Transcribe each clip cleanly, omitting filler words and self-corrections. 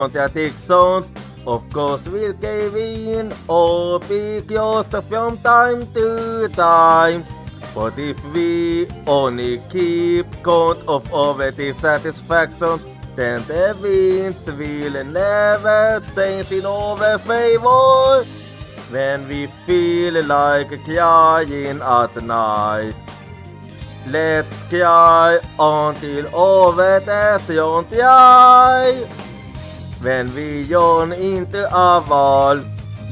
Quadratic zones, of course, will cave in or be closed from time to time. But if we only keep count of our dissatisfactions, then the winds will never saint in our favor. When we feel like crying at night, let's cry until övertäsion jag. When we yawn into a wall,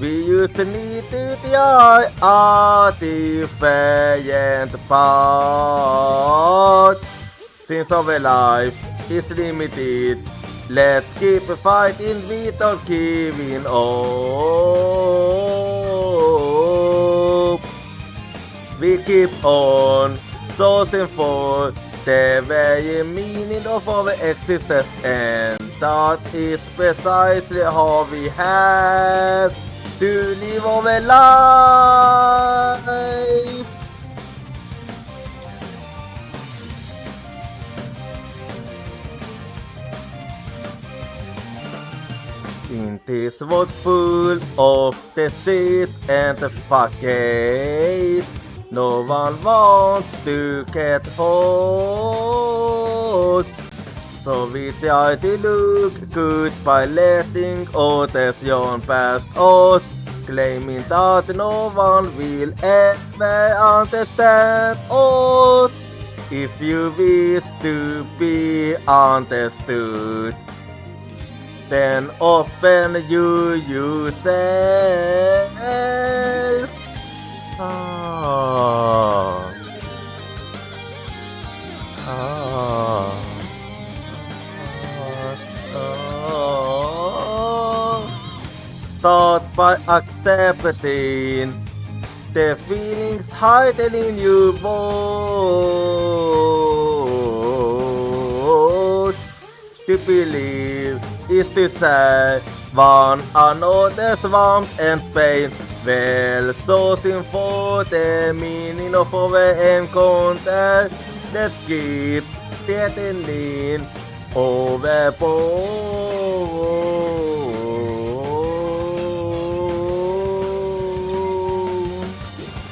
we used to need to try a different path. Since our life is limited, let's keep fighting without giving up. We keep on searching for the very meaning of our existence, and that is precisely how we have to live our life. In this world full of disease and facade, no one wants to get hurt. So we try to look good by letting others yawn past us, claiming that no one will ever understand us. If you wish to be understood, then open you yourself. Start by accepting the feelings hidden in your bones. To believe is to say one another's warmth and pain, well sourcing for the meaning of our encounter. Let's keep steadying overboard.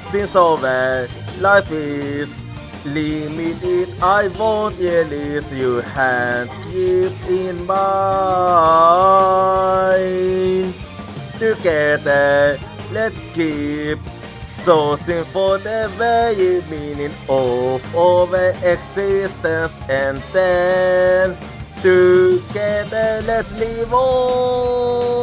Since our life is limited, I won't release your hand. Keep in mind. Together, let's keep searching for the very meaning of our existence, and then together let's live on.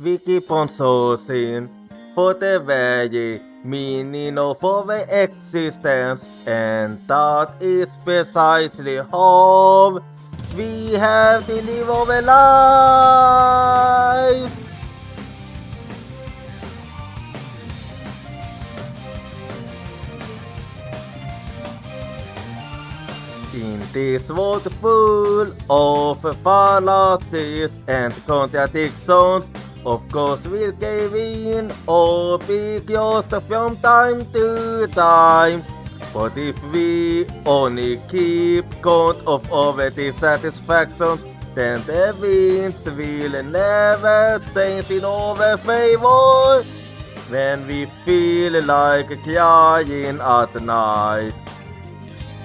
We keep on searching for the very meaning of our existence, and that is precisely how we have to live our life. In this world full of fallacies and contradictions, of course we'll cave in or be closed from time to time. But if we only keep count of our dissatisfactions, then the winds will never saint in our favor. When we feel like crying at night,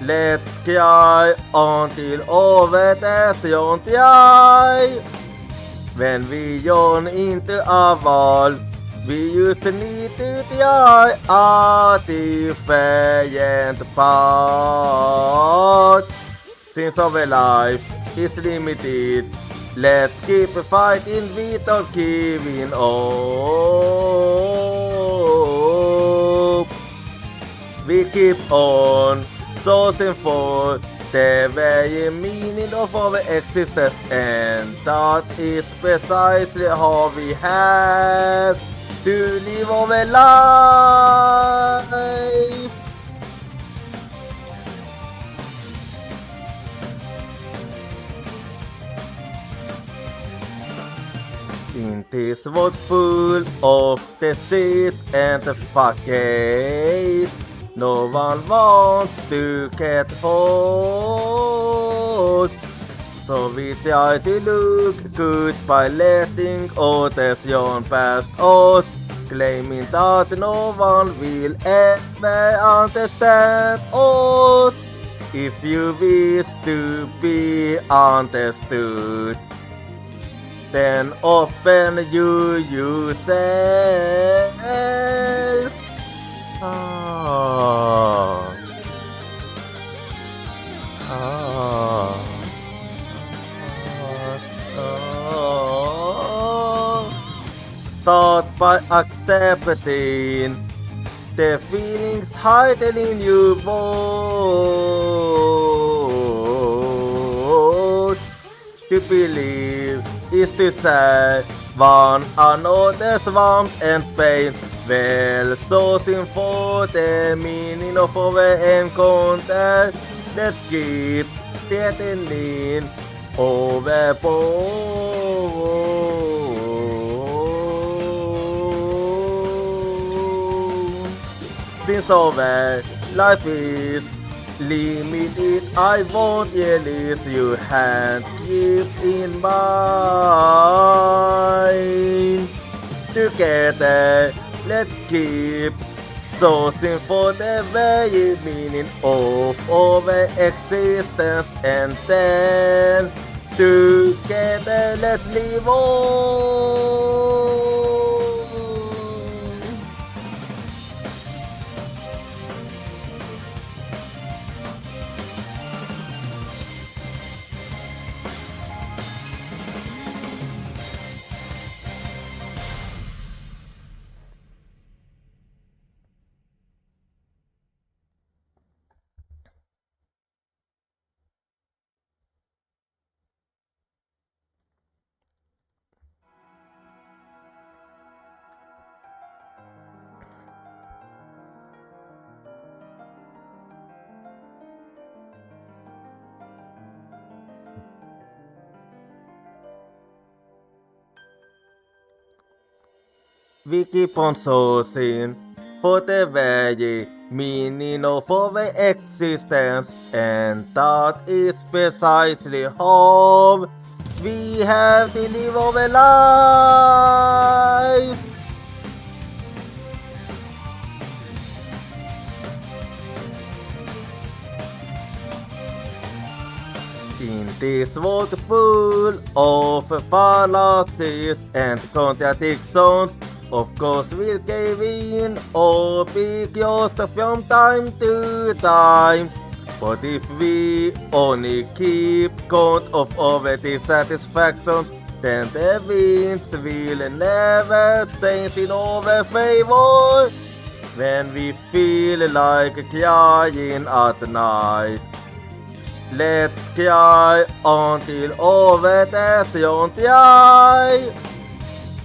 let's cry until övertäsion jag. When we yawn into a wall, we used to need to try a different path. Since our life is limited. Let's keep fighting without giving up. We keep on sourcing for the very meaning of our existence, and that is precisely how we have to live our life. In this world full of disease and fucking, no one wants to get hurt. So we try to look good by letting others yawn past us, claiming that no one will ever understand us. If you wish to be understood, then open you yourself. Start by accepting the feelings hidden in your bones. To believe is to say one another's warmth and pain, well sourcing for the meaning of our encounter. Let's keep steadying overboard. Since our life is limited, I won't release your hand. Keep in mind. Together, let's keep sourcing for the very meaning of our existence, and then together let's live on. We keep on sourcing for the very meaning of our existence, and that is precisely how we have to live our life. In this world full of fallacies and contradictions, of course we'll give in or be just from time to time. But if we only keep count of our dissatisfactions, then the winds will never saint in our favor. When we feel like crying at night, let's cry until over the dry.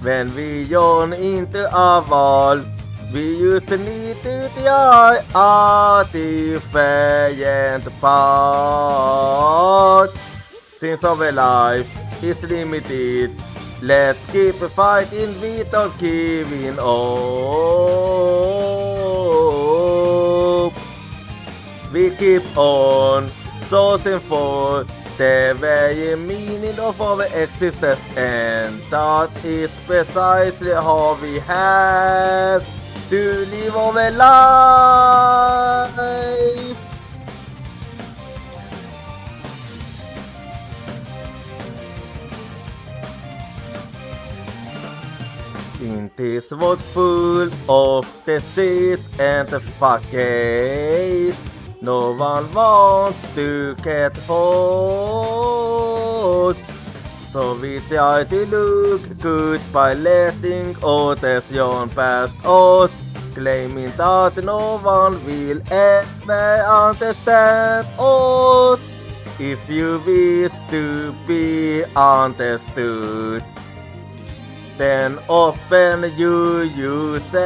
When we yawn into a wall, we used to need to try a different path. Since our life is limited, let's keep fighting without giving up. We keep on sourcing for the very meaning of our existence, and that is precisely how we have to live our life. In this world full of disease and fucking, no one wants to get hurt. så vitt jag till look good by letting others yawn past us, claiming that no one will ever understand us. If you wish to be understood, then open you yourself.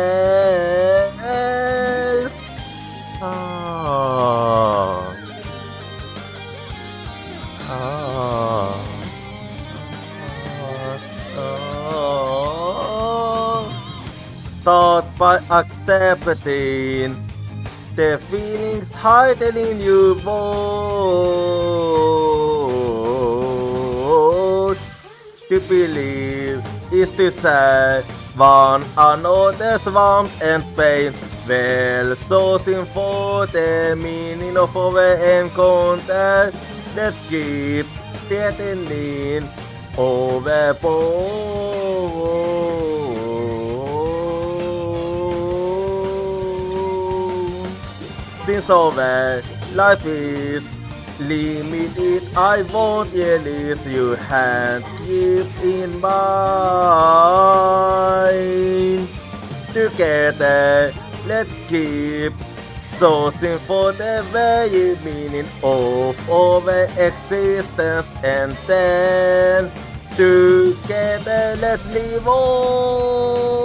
Start by accepting the feelings hidden in your bones. To believe is to say one another's warmth and pain, well sourcing for the meaning of our encounter. Let's keep steadying overboard. Since our life is limited, I won't release your hand. Keep in mind. Together, let's keep sourcing for the very meaning of our existence, and then together let's live on.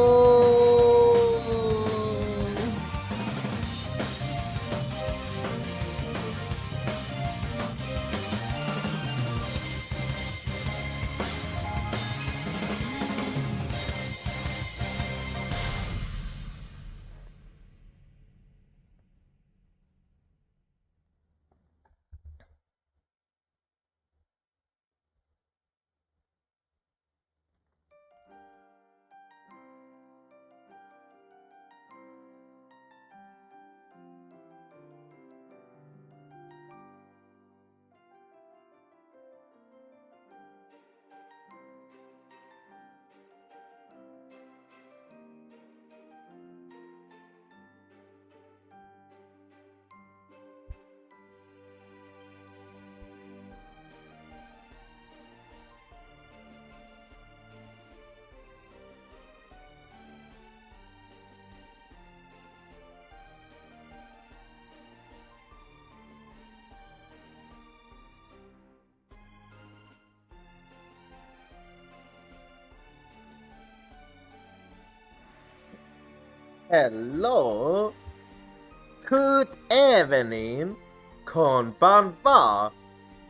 Hello, good evening, konbanwa,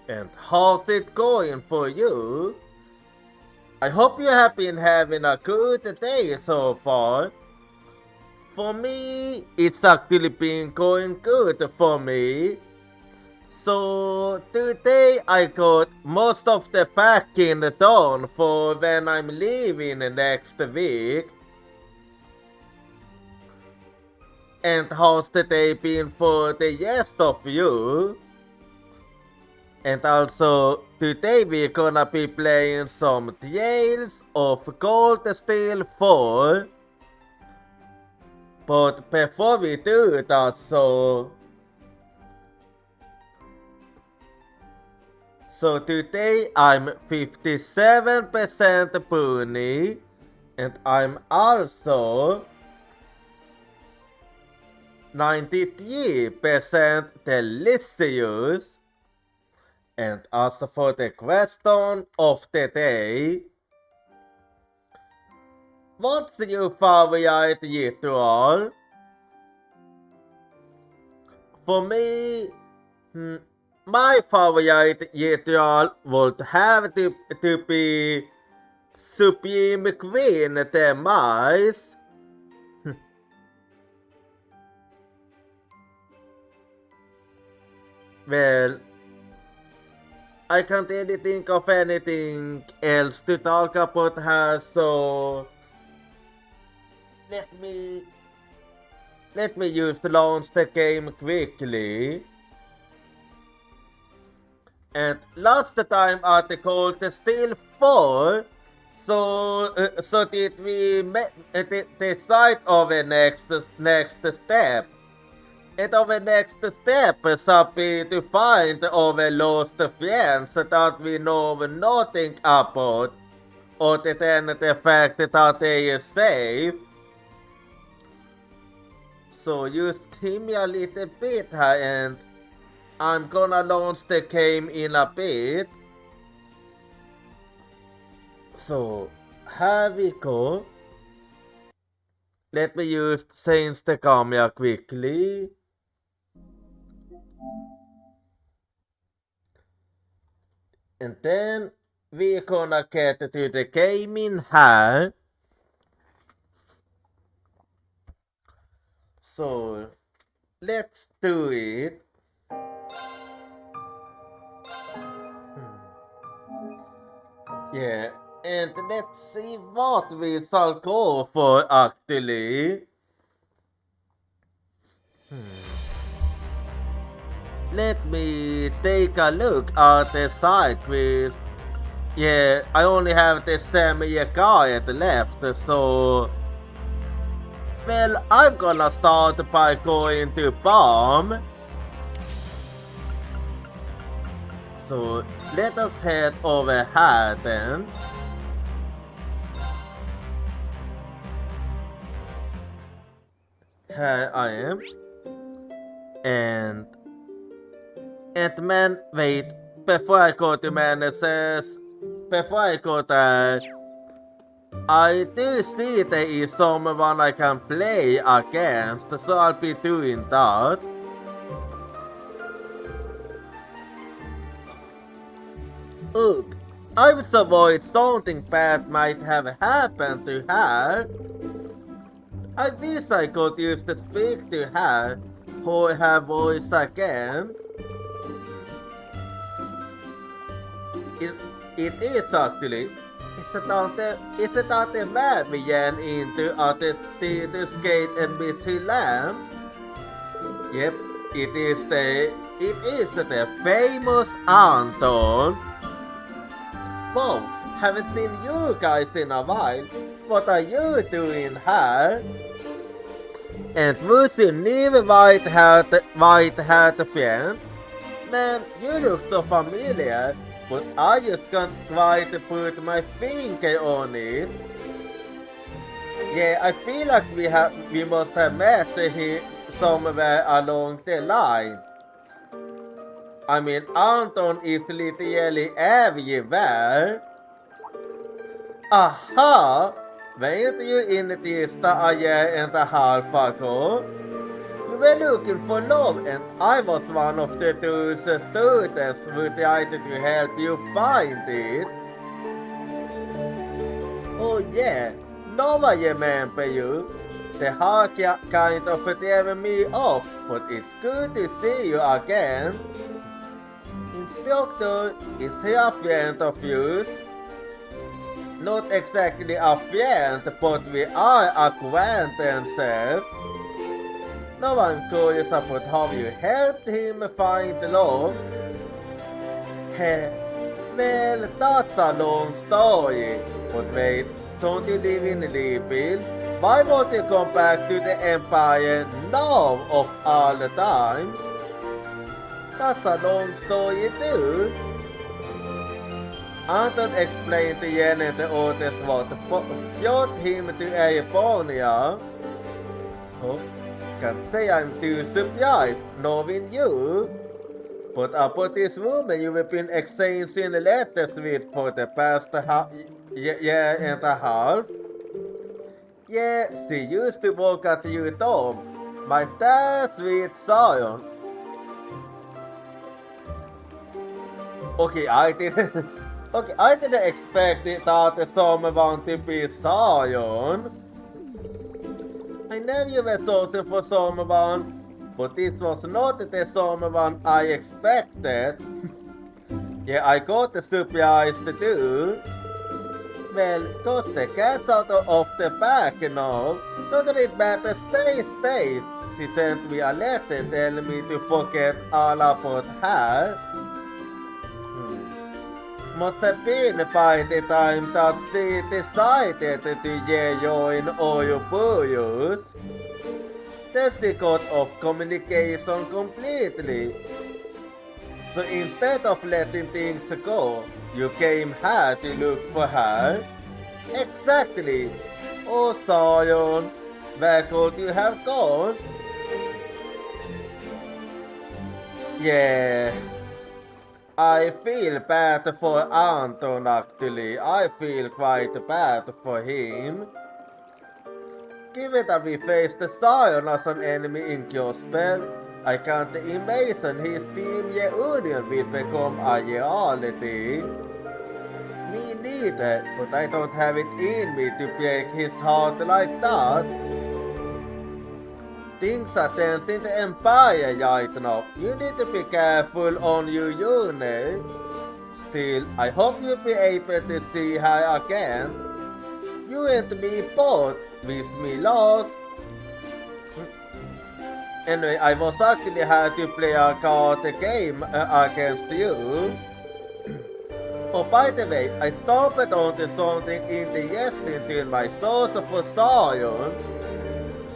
and how's it going for you? I hope you have been having a good day so far. For me, it's actually been going good for me. So today I got most of the packing done for when I'm leaving next week. And how's the day been for the rest of you? And also, today we're gonna be playing some Trails of Cold Steel 4. But before we do that, so today I'm 57% Puni, and I'm also 93% delicious. And as for the question of the day, what's your favorite ritual? For me, my favorite ritual would have to be Supreme Queen Demise. Well, I can't really think of anything else to talk about her, so let me just launch the game quickly. And last time at the Cold Steel 4, so did we decide of the next step. And our next step shall be to find our lost friends that we know nothing about, or then the fact that they are safe. So just give me a little bit here, and I'm gonna launch the game in a bit. So here we go. Let me just change the camera quickly. And then we're gonna get to the game in here. So let's do it. Yeah, and let's see what we shall go for actually. Let me take a look at the side quest. Yeah, I only have the semi-guide left, so... Well, I'm gonna start by going to bomb. So, let us head over here then. Here I am. And man, wait, before I go to manages, before I go there, I do see there is someone I can play against, so I'll be doing that. Ugh, I was worried something bad might have happened to her. I wish I could use to speak to her, hear her voice again. It is actually. Is it out the map we ran into at the theater's gate and Miss Lamb? Yep, it is the famous Anton. Whoa, haven't seen you guys in a while. What are you doing here? And would you never white-haired friend? Man, you look so familiar, but I just can't quite put my finger on it. Yeah, I feel like we must have met here somewhere along the line. I mean, Anton is literally everywhere. Aha! Weren't you in this a year and a half ago? You were looking for love, and I was one of the two students who tried to help you find it. Oh yeah, now I remember you. The heart kind of threw me off, but it's good to see you again. Instructor, is he a friend of yours? Not exactly a friend, but we are acquaintances. Now I'm curious about how you helped him find love. Well, that's a long story. But wait, don't you live in Libreville? Why won't you come back to the Empire now of all the times? That's a long story too. Anton explained to Jen and the others what brought him to Aeronia. Oh, can't say I'm too surprised knowing you. But about this woman you've been exchanging letters with for the past year and a half? Yeah, she used to work at your dorm. My dad's sweet Zion. Okay, I didn't expect that someone to be Zion. I knew you were searching for someone, but this was not the someone I expected. Yeah, I got surprised too. Well, cause the cat's out of the bag now. Not it better stay. She sent me a letter telling me to forget all about her. Must have been by the time that she decided to join Oyo Buyos. then she cut off communication completely. So instead of letting things go, you came here to look for her? Exactly. Oh Sion, where could you have gone? Yeah, I feel bad for Anton actually. I feel quite bad for him. Given that we faced Sion as an enemy in Kyospel, I can't imagine his Team Union will become a reality. Me neither, but I don't have it in me to break his heart like that. Things are tense in the Empire right now. You need to be careful on your journey. Still, I hope you'll be able to see her again. You and me both. Wish me luck. Anyway, I was actually had to play a card game against you. Oh, by the way, I stumbled onto something interesting to my source for Sion.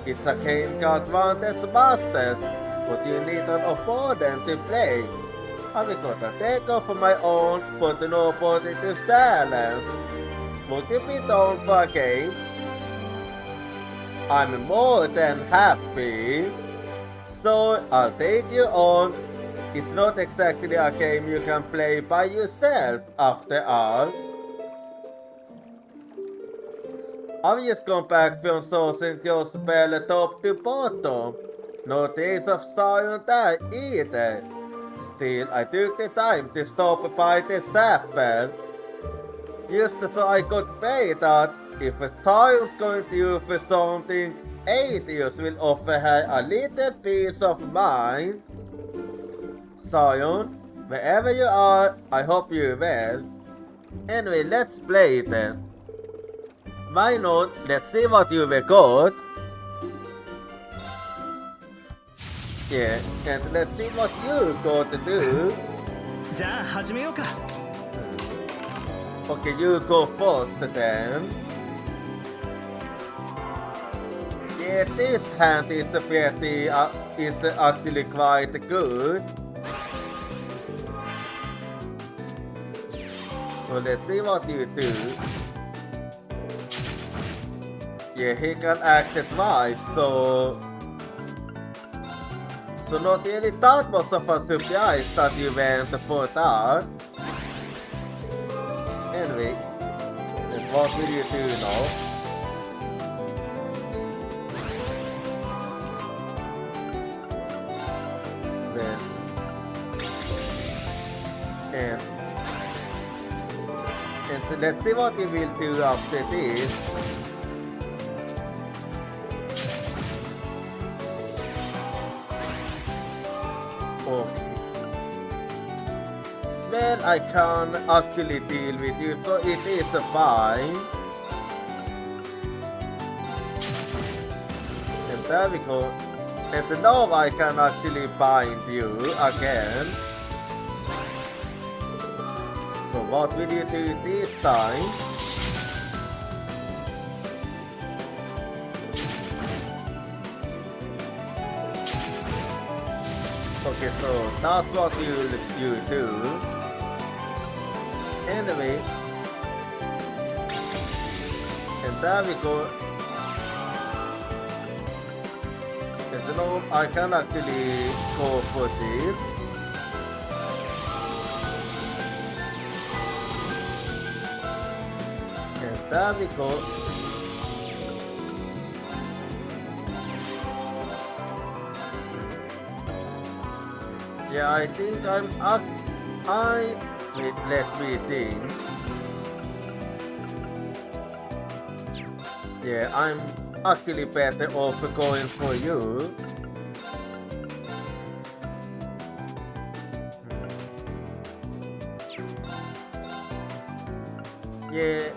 It's a game called Vantage Masters, but you need an opponent to play. I'm gonna take off my own, but nobody to silence. Would you be down for a game? I'm more than happy. So I'll take you on. It's not exactly a game you can play by yourself after all. I've just gone back from sourcing Kyospel top to bottom. No trace of Sion there either. Still, I took the time to stop by the chapel. Just so I could pay that if Sion's going to use for something, Aetius will offer her a little piece of mind. Sion, wherever you are, I hope you're well. Anyway, let's play then. Why not? Let's see what you were got. Yeah, and let's see what you got to do. じゃあ始めようか。Okay, you go first then. Yeah, this hand is pretty, is actually quite good. So let's see what you do. Yeah, he can act twice, so not really that much of a surprise that you went for that. Anyway, and what will you do now? Then, and let's see what you will do after this. Okay. Well, I can actually deal with you, so it is fine. And there we go. And now I can actually bind you again. So what will you do this time? Okay, so that's what you do. Anyway, and there we go. And now I can actually go for this. And there we go. Yeah, I think wait, let me think. Yeah, I'm actually better off going for you. Yeah,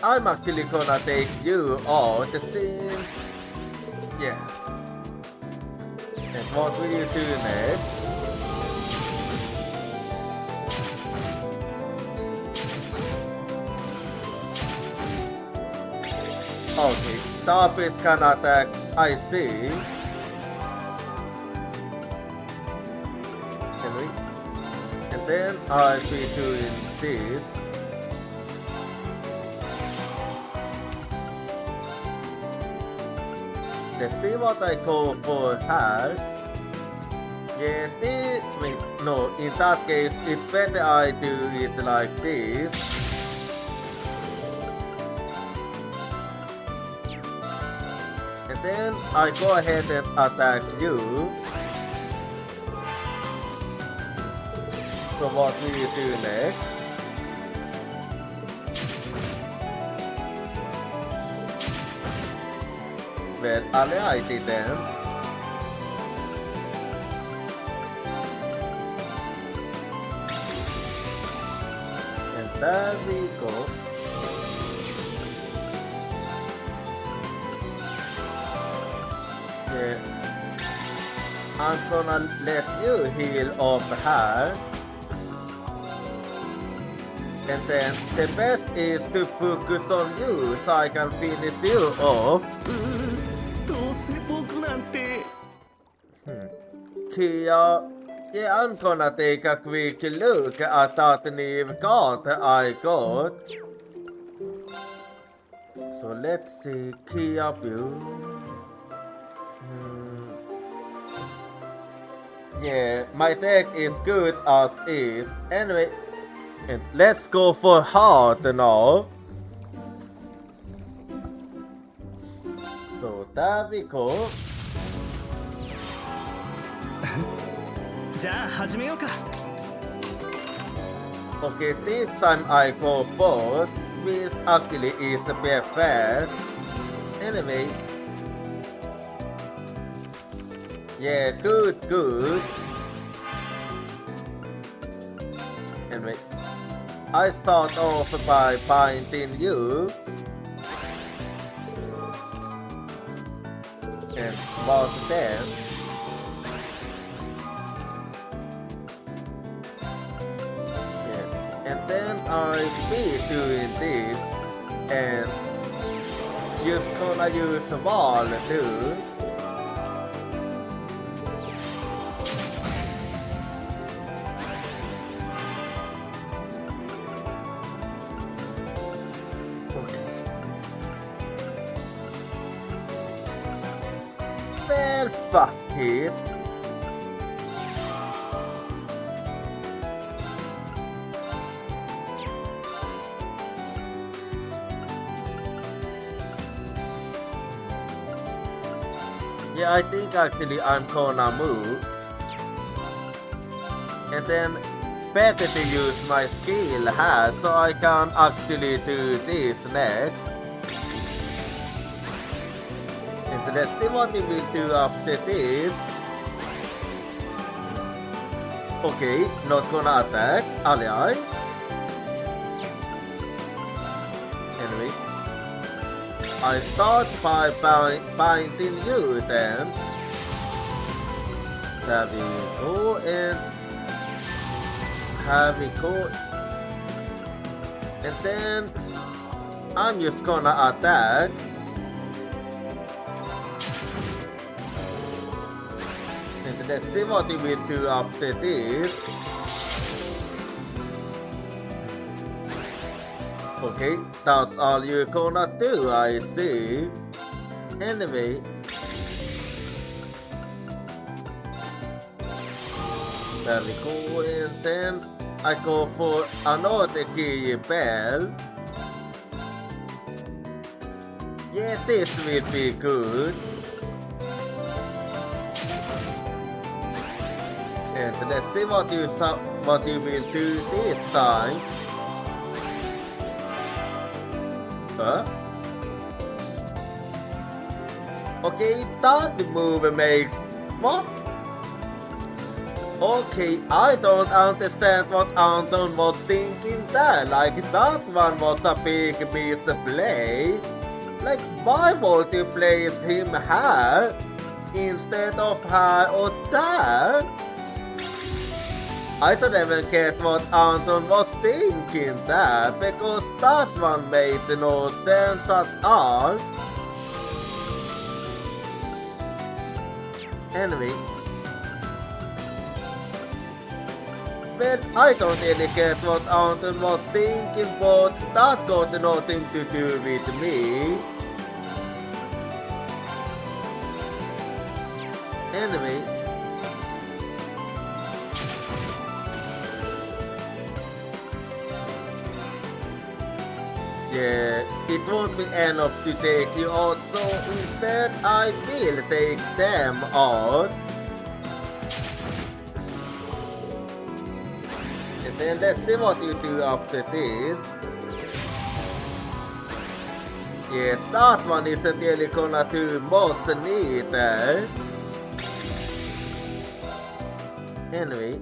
I'm actually gonna take you out since... Yeah. And what will you do next? Okay, Starfish can attack, I see. then I'll be doing this. Let's see what I go for here. Yeah, this, wait, no, in that case, it's better I do it like this. And then I go ahead and attack you. So what will you do next? Well, I didn't. And there we go. Yeah. I'm gonna let you heal over here. And then the best is to focus on you so I can finish you off. どうせ僕なんて Kia, yeah, I'm gonna take a quick look at that new card I got. So let's see, Kia View. Yeah, my deck is good as is. Anyway, and let's go for hard now. So there we go. じゃあ始めようか Okay, this time I go first, which actually is a bit fair. Anyway. Yeah, good. Anyway, I start off by binding you. And about then. And then I'll be doing this, and just gonna use a wall too. Well, fuck it. Yeah, I think actually I'm gonna move. And then better to use my skill here so I can actually do this next. And let's see what we will do after this. Okay, not gonna attack, ally. Anyway. I start by binding you then. There we go, and here we go. And then I'm just gonna attack. And let's see what we will do after this. Okay, that's all you're gonna do, I see. Anyway. There we go, and then I go for another key bell. Yeah, this will be good. And let's see what you will do this time. Huh? Okay, that move makes... What? Okay, I don't understand what Anton was thinking there. Like, that one was a big misplay. Like, why would you place him here instead of here or there? I don't even get what Anton was thinking there, because that one made no sense at all. Well, I don't really get what Anton was thinking, but that got nothing to do with me. Anyway. Yeah, it won't be enough to take you out, so instead I will take them out. And then let's see what you do after this. Yes, that one isn't really gonna do much neither. Anyway.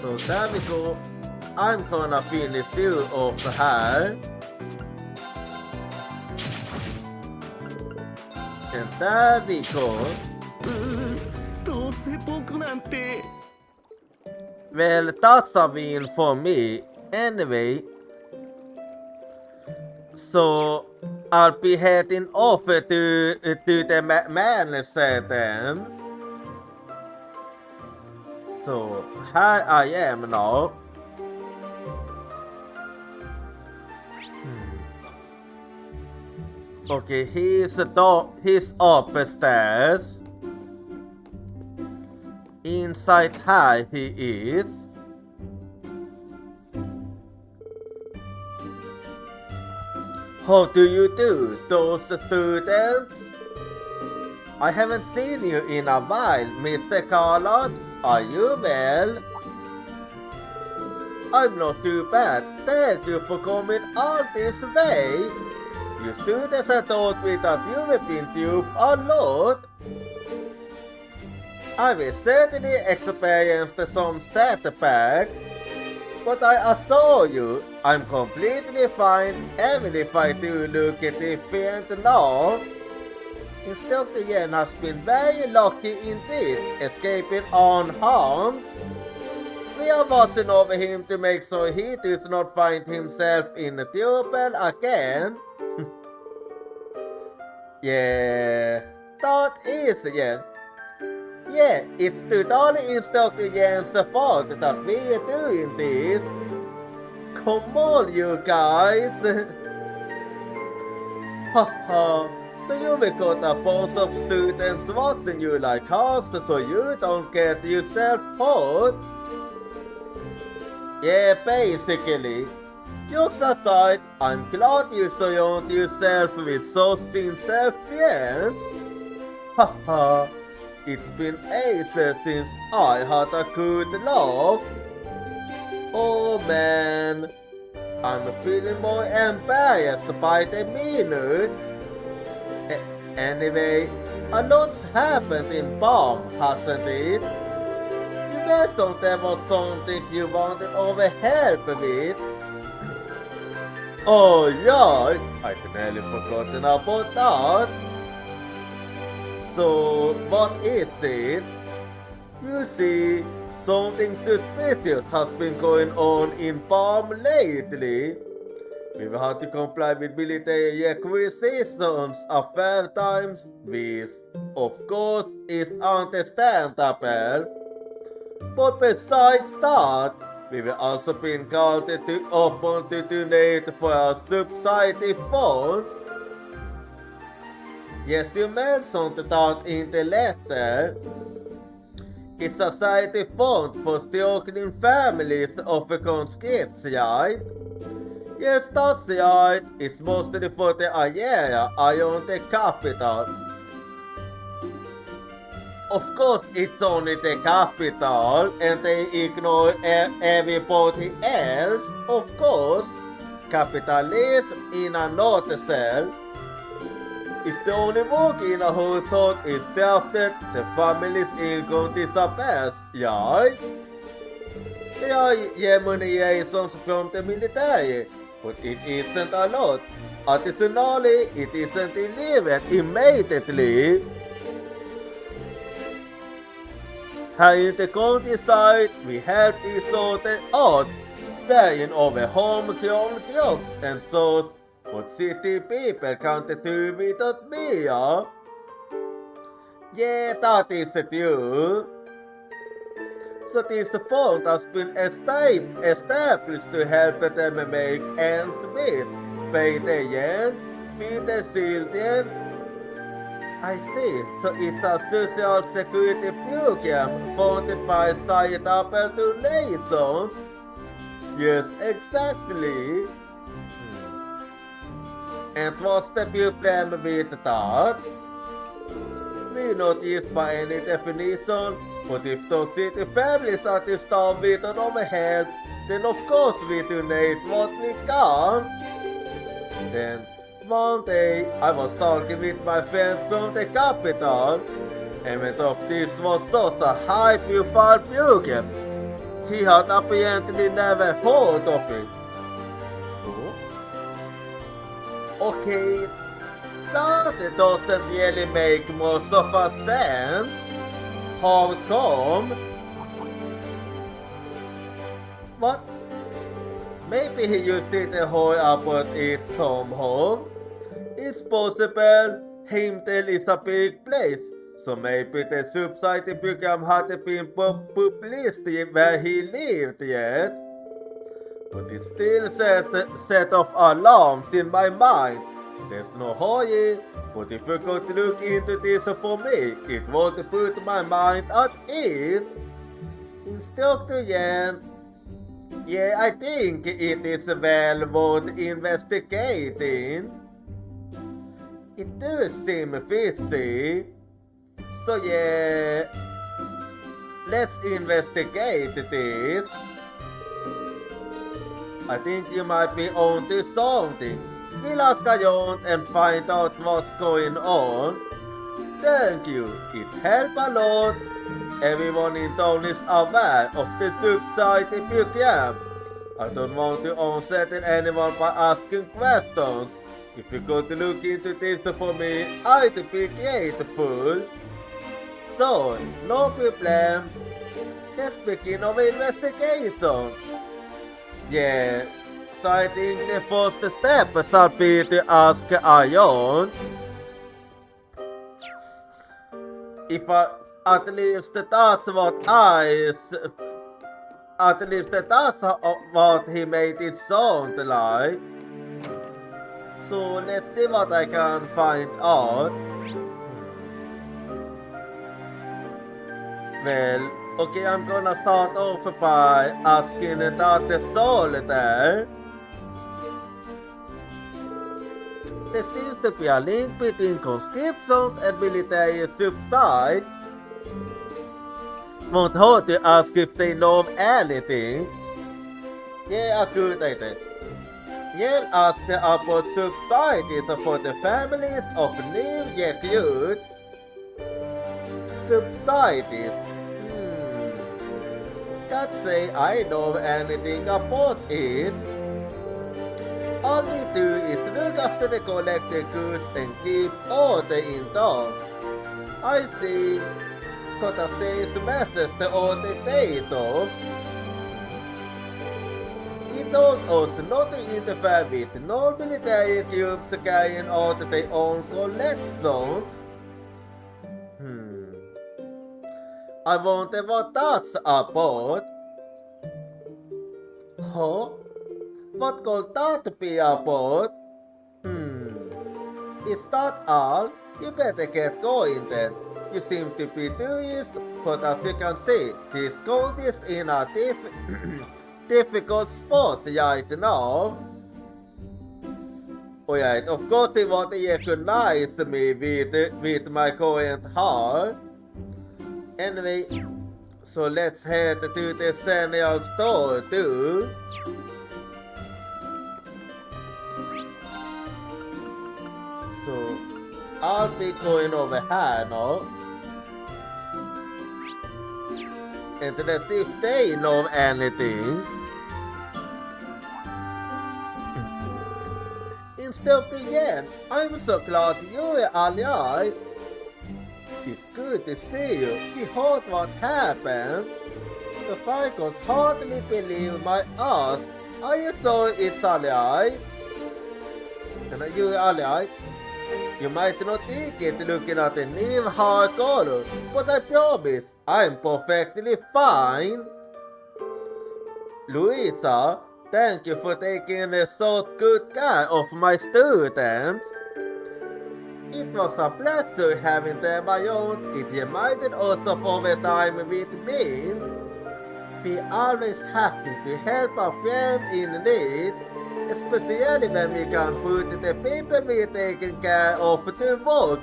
So there we go. I'm gonna finish you off her. And there we go. どうせ僕なんて Well, that's a win for me. Anyway. So I'll be heading over to the manager then. So here I am now. Okay, he's upstairs. Inside here he is. How do you do, those students? I haven't seen you in a while, Mr. Carlot. Are you well? I'm not too bad. Thank you for coming all this way. You students have told me that you have been duped a lot. I will certainly experience some setbacks, but I assure you, I'm completely fine even if I do look different now. Instructor Yen has been very lucky indeed, escaping unharmed. We are watching over him to make sure he does not find himself in trouble again. Yeah, that is Yen. Yeah, it's totally Instructor Yen's fault that we are doing this. Come on, you guys. Haha. So you've got a bunch of students watching you like hawks so you don't get yourself hurt? Yeah, basically. Jokes aside, I'm glad you surround yourself with so sincere friends. Haha, it's been ages since I had a good laugh. Oh man, I'm feeling more embarrassed by the minute. Anyway, a lot's happened in Bomb, hasn't it? You mentioned there was something you wanted our help with. Oh yeah, I'd nearly forgotten about that. So, what is it? You see, something suspicious has been going on in Bomb lately. We've had to comply with military requisitions a fair times, which, of course, is understandable. But besides that, we've also been called upon to donate for a subsidy fund. Yes, you mentioned that in the letter. It's a society fund for struggling families of the conscripts, right? Yes, that's right. It's mostly for the area around the capital. Of course, it's only the capital, and they ignore everybody else. Of course, capitalism in a nutshell. If the only work in a household is thefted, the family's income disappears, right? There are remunerations from the military, but it isn't a lot. Additionally, it isn't delivered immediately. Here in the countryside, we help each other out, selling over homegrown crops and so. But city people can't do without beer. Yeah, that is it, you. So this font has been established to help them make ends meet. Pay the Jens, feed the children. I see, so it's a social security program funded by Science Apple to Nations. Yes, exactly. And what's the problem with that? We not used by any definition, but if those city families are to starve with our help, then of course we donate what we can. Then one day I was talking with my friends from the capital, and when of this was such a high profile program, he had apparently never heard of it. Okay, that doesn't really make much of a sense. How come? What? Maybe he just didn't hear about it somehow. It's possible Heimdall is a big place, so maybe the subsidy program hadn't been published where he lived yet. But it still set off alarms in my mind. There's no hurry, but if you could look into this for me, it would put my mind at ease. Instructor Yen, yeah, I think it is well worth investigating. It does seem fishy. So yeah, let's investigate this. I think you might be onto something. We'll ask around and find out what's going on. Thank you, it helped a lot. Everyone in town is aware of the subsidy program. I don't want to unsettle anyone by asking questions. If you could look into this for me, I'd be grateful. So, no problem. Let's begin our investigation. Yeah, so I think the first step shall be to ask Ion if at least that's what he made it sound like. So let's see what I can find out. Well, okay, I'm gonna start off by asking that the soul there. There seems to be a link between conscriptions and military subsides. Won't hurt to ask if they know anything. Yeah, a good idea. Yeah, ask about subsidies for the families of new recruits. Subsidies. Can't say I know anything about it. All we do is look after the collected goods and keep order in town. I see. Gotta stay message on the data. He told us not to interfere with non-military groups carrying out their own collections. I wonder what that's about. Huh? What could that be about? Is that all? You better get going then. You seem to be tourist, but as you can see, this county is in a difficult spot right now. Alright, of course they want to recognize me with my current heart. Anyway, so let's head to the central store too. So, I'll be going over here now. And let's see if they know anything. Instructor Yen, I'm so glad you're alive. It's good to see you. We heard what happened. If I could hardly believe my eyes. Are you sure it's alright? And are you alright? You might not think it looking at a new hard color, but I promise I'm perfectly fine. Louisa, thank you for taking such good care of my students. It was a pleasure having them around. It reminded us of our time with Mint. We're always happy to help a friend in need, especially when we can put the people we're taking care of to work.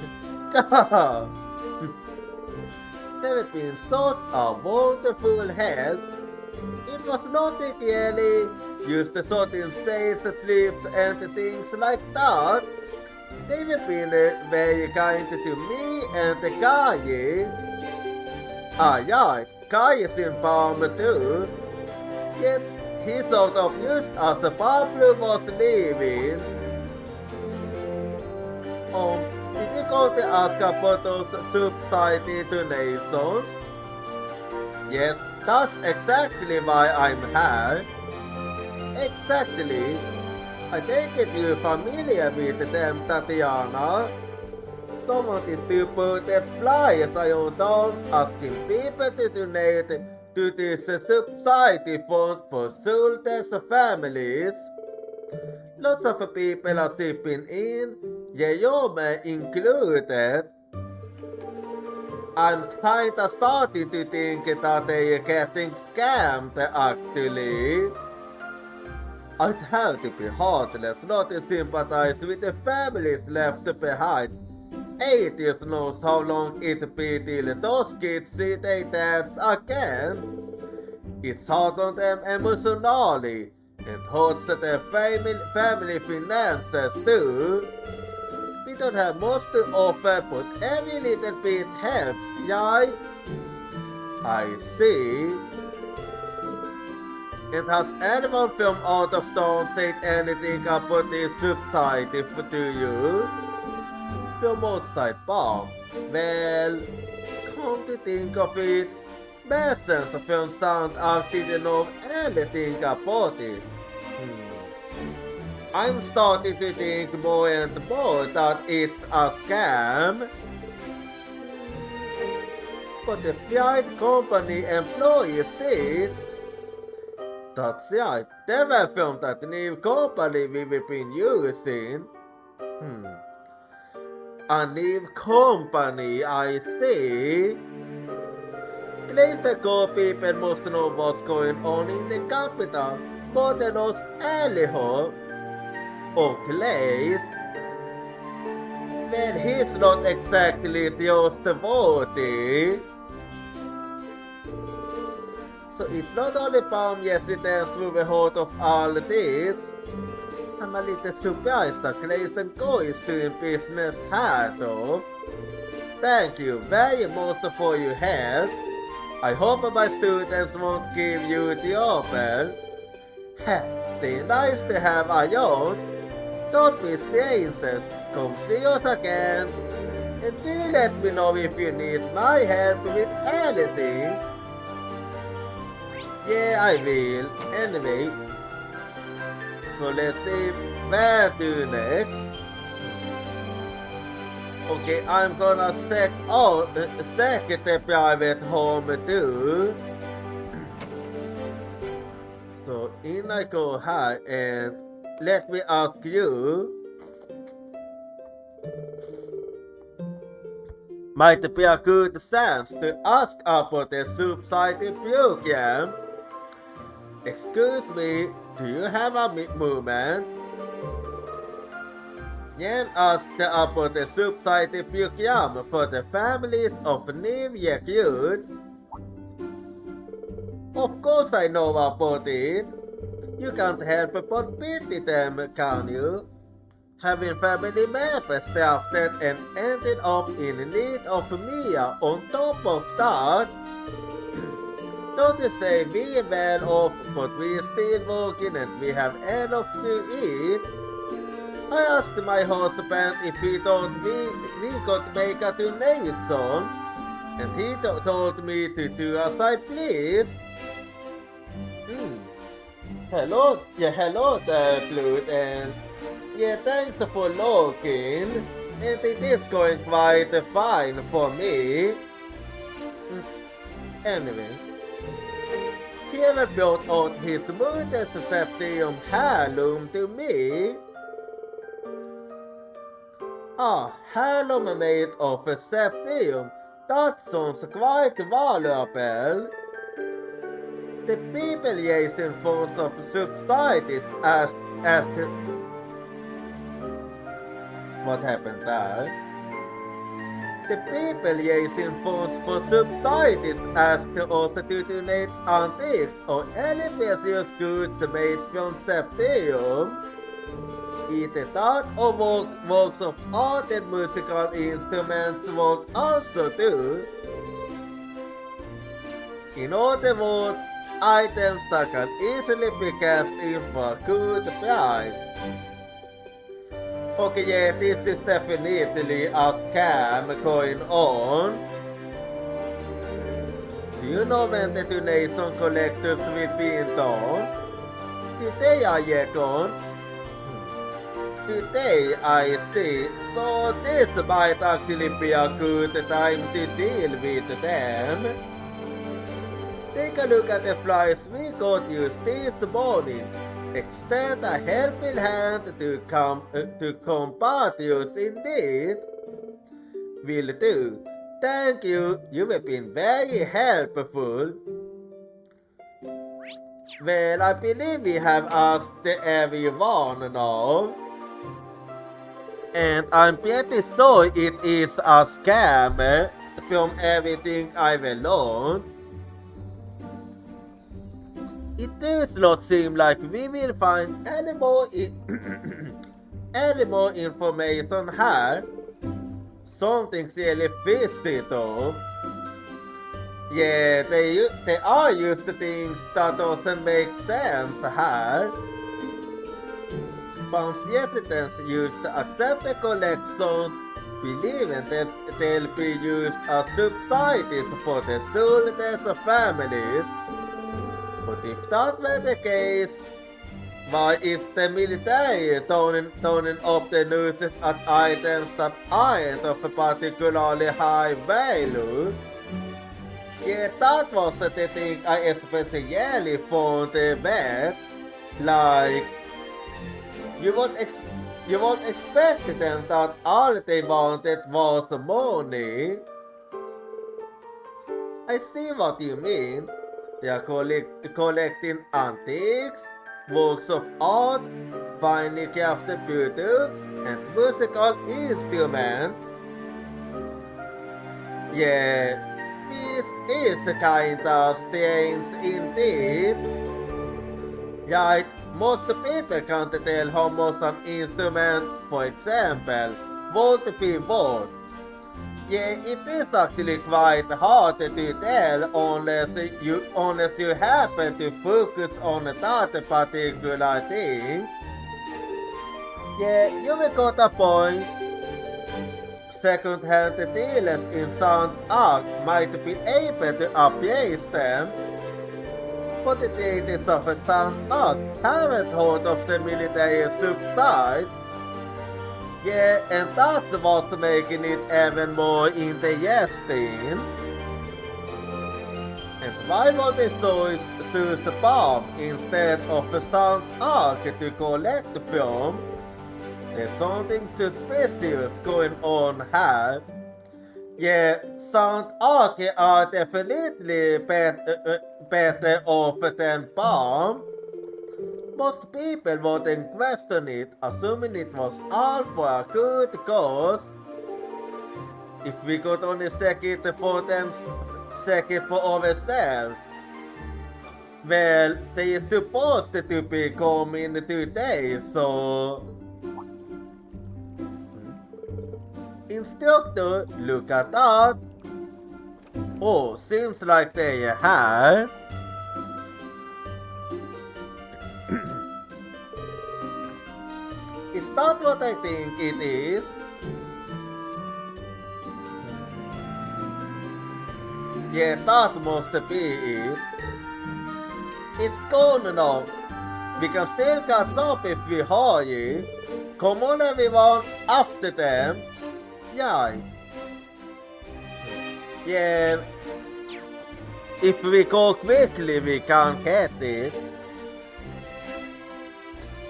They've been such a wonderful help. It was nothing really, just the sorting sails, sleeps and things like that. They've been very kind to me and Kai. Right, Kai is in Palm too. Yes, he sort of used as Pablo was leaving. Did you go to ask about those subsidy donations? Yes, that's exactly why I'm here. Exactly. I take it you're familiar with them, Tatiana. Someone is to put the flyers around town asking people to donate to this subsidy fund for soldiers' families. Lots of people are chipping in, Jerome included. I'm kinda starting to think that they're getting scammed actually. I'd have to be heartless not to sympathize with the families left behind. 80s knows how long it'll be till those kids see their dads again. It's hard on them emotionally and hurts their family finances too. We don't have much to offer, but every little bit helps, right? I see. And has anyone from out of town said anything about this subsidy to you? From outside Palm? Well, come to think of it, Messens from Sound Arc didn't know anything about it. I'm starting to think more and more that it's a scam. But the flight company employees did. That's right, they were from that new company we've been using. A new company, I see. Gleistercore people must know what's going on in the capital more than us anyhow. Or Gleist? Well, he's not exactly just worthy. So it's not only Palm residents who were heard of all this. I'm a little surprised that Gleistercore is doing business out of. Thank you very much for your help. I hope my students won't give you the offer. They're nice to have around. Don't be strangers. Come see us again. And do let me know if you need my help with anything. Yeah, I will. Anyway. So let's see where to next. Okay, I'm gonna check the private home too. So in I go here and let me ask you. Might be a good chance to ask about the subsidy program. Excuse me, do you have a moment? Jan asked about the subsidy program for the families of new recruits. Of course I know about it. You can't help but pity them, can you? Having family members drafted and ended up in need of Mia on top of that. Don't you say we're well off, but we're still working and we have enough to eat? I asked my husband if he thought we could make a donation, and he told me to do as I pleased. Hello there, Blood, and yeah, thanks for looking. And it is going quite fine for me. Anyway, he ever brought out his mutant septium heirloom to me. A heirloom made of a septium, that sounds quite valuable. The people using forms of subsidies as what happened there? The people using funds for subsidies asked us to donate antiques or any precious goods made from septium. Either that or works of art and musical instruments work also too. In other words, items that can easily be cast in for a good price. Okay, yeah, this is definitely a scam going on. Do you know when the donation collectors will be done? Today I reckon. Today I see, so this might actually be a good time to deal with them. Take a look at the flyers we got used this morning. Extend a helping hand to compatriots in need. Will do. Thank you. You have been very helpful. Well, I believe we have asked everyone now. And I'm pretty sure it is a scam from everything I've learned. It does not seem like we will find any more information here. Something's really fishy though. Yeah, they are used to things that doesn't make sense here. Bounce residents used to accept the collections, believing that they'll be used as subsidies for the soulless families. But if that were the case, why is the military turning up the nooses at items that aren't of a particularly high value? Yeah, that was the thing I especially found bad. Like, you would expect them that all they wanted was money. I see what you mean. They are collecting antiques, works of art, finely crafted products, and musical instruments. Yeah, this is kinda strange indeed. Right, most people can't tell how much an instrument, for example, would be worth. Yeah, it is actually quite hard to tell unless you happen to focus on that particular thing. Yeah, you will got a point. Second-hand dealers in St. Arc might be able to appraise them, but the traders of St. Arc haven't heard of the military subside. Yeah, and that's what's making it even more interesting. And why would they choose the bomb instead of the St. Arc to collect from? There's something suspicious going on here. Yeah, St. Arc are definitely better off than bomb. Most people wouldn't question it, assuming it was all for a good cause. If we could only check it for ourselves. Well, they are supposed to be coming today, so... Instructor, look at that. Oh, seems like they have. Is that what I think it is? Yeah, that must be it. It's gone now. We can still catch up if we hurry. Come on everyone, after them. Yeah. Yeah. If we go quickly, we can't get it.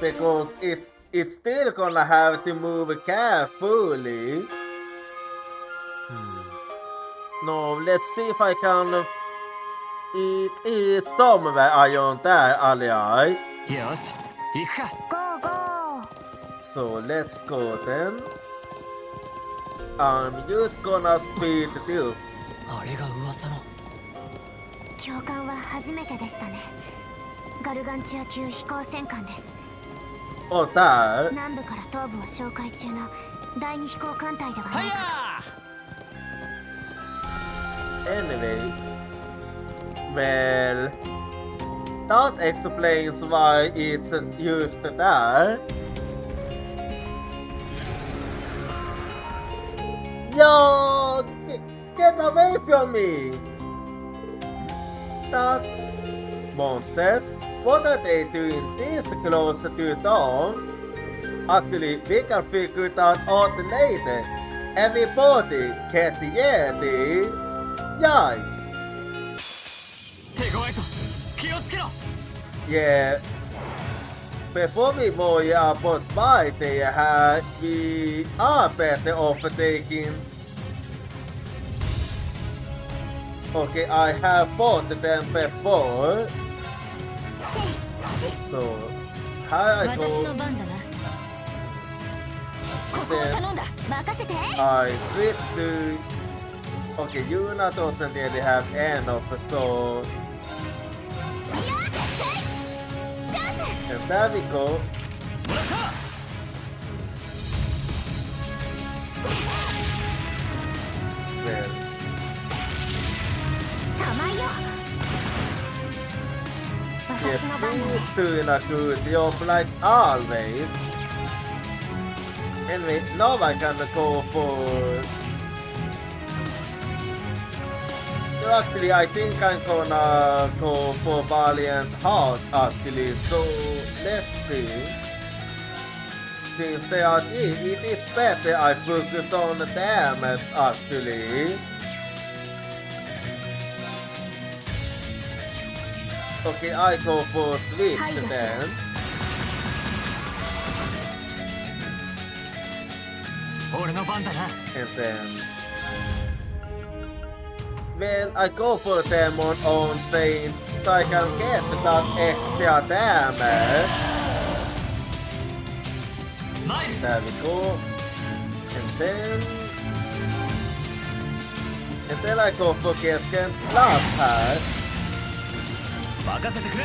Because it's still gonna have to move carefully. No, let's see if I can eat somewhere around there, alright? よし行くか。ゴーゴー。 So let's go then. I'm just gonna speed this. あれが噂の。教官は初めてでしたね。ガルガンチュア級飛行戦艦です。 Oh, there. 南部から東部を紹介中の第二飛行艦隊でははないかと。 Anyway. Well, that explains why it's used there. Yo! Get away from me! That's monsters. What are they doing this close to dawn? Actually, we can figure it out later. Everybody get ready. Yay! 手強いぞ。気をつけろ。 Yeah. Before we worry about fighting, we are better off taking. Okay, I have fought them before. So, how I 私 go? の番だな。ここを頼んだ。任せて。 I switch to. Okay, Yuna doesn't really have enough, so. いや、チャンス。 And there we go. もらった。 Well, 甘いよ。 yes, 私の番だな。 please doing a good job like always. Anyway, now I can go for. So actually, I think I'm gonna go for Valiant Heart actually. So let's see. Since they are it is better I focus on the damage actually. Okay, I go for Switch Hi, Jesse. then. 俺の番だな。 And then. Well, I go for them on Saint so I can get that extra damage. マイル。 There we go. And then I go for Gesken Blast Pass. 任せてくれ。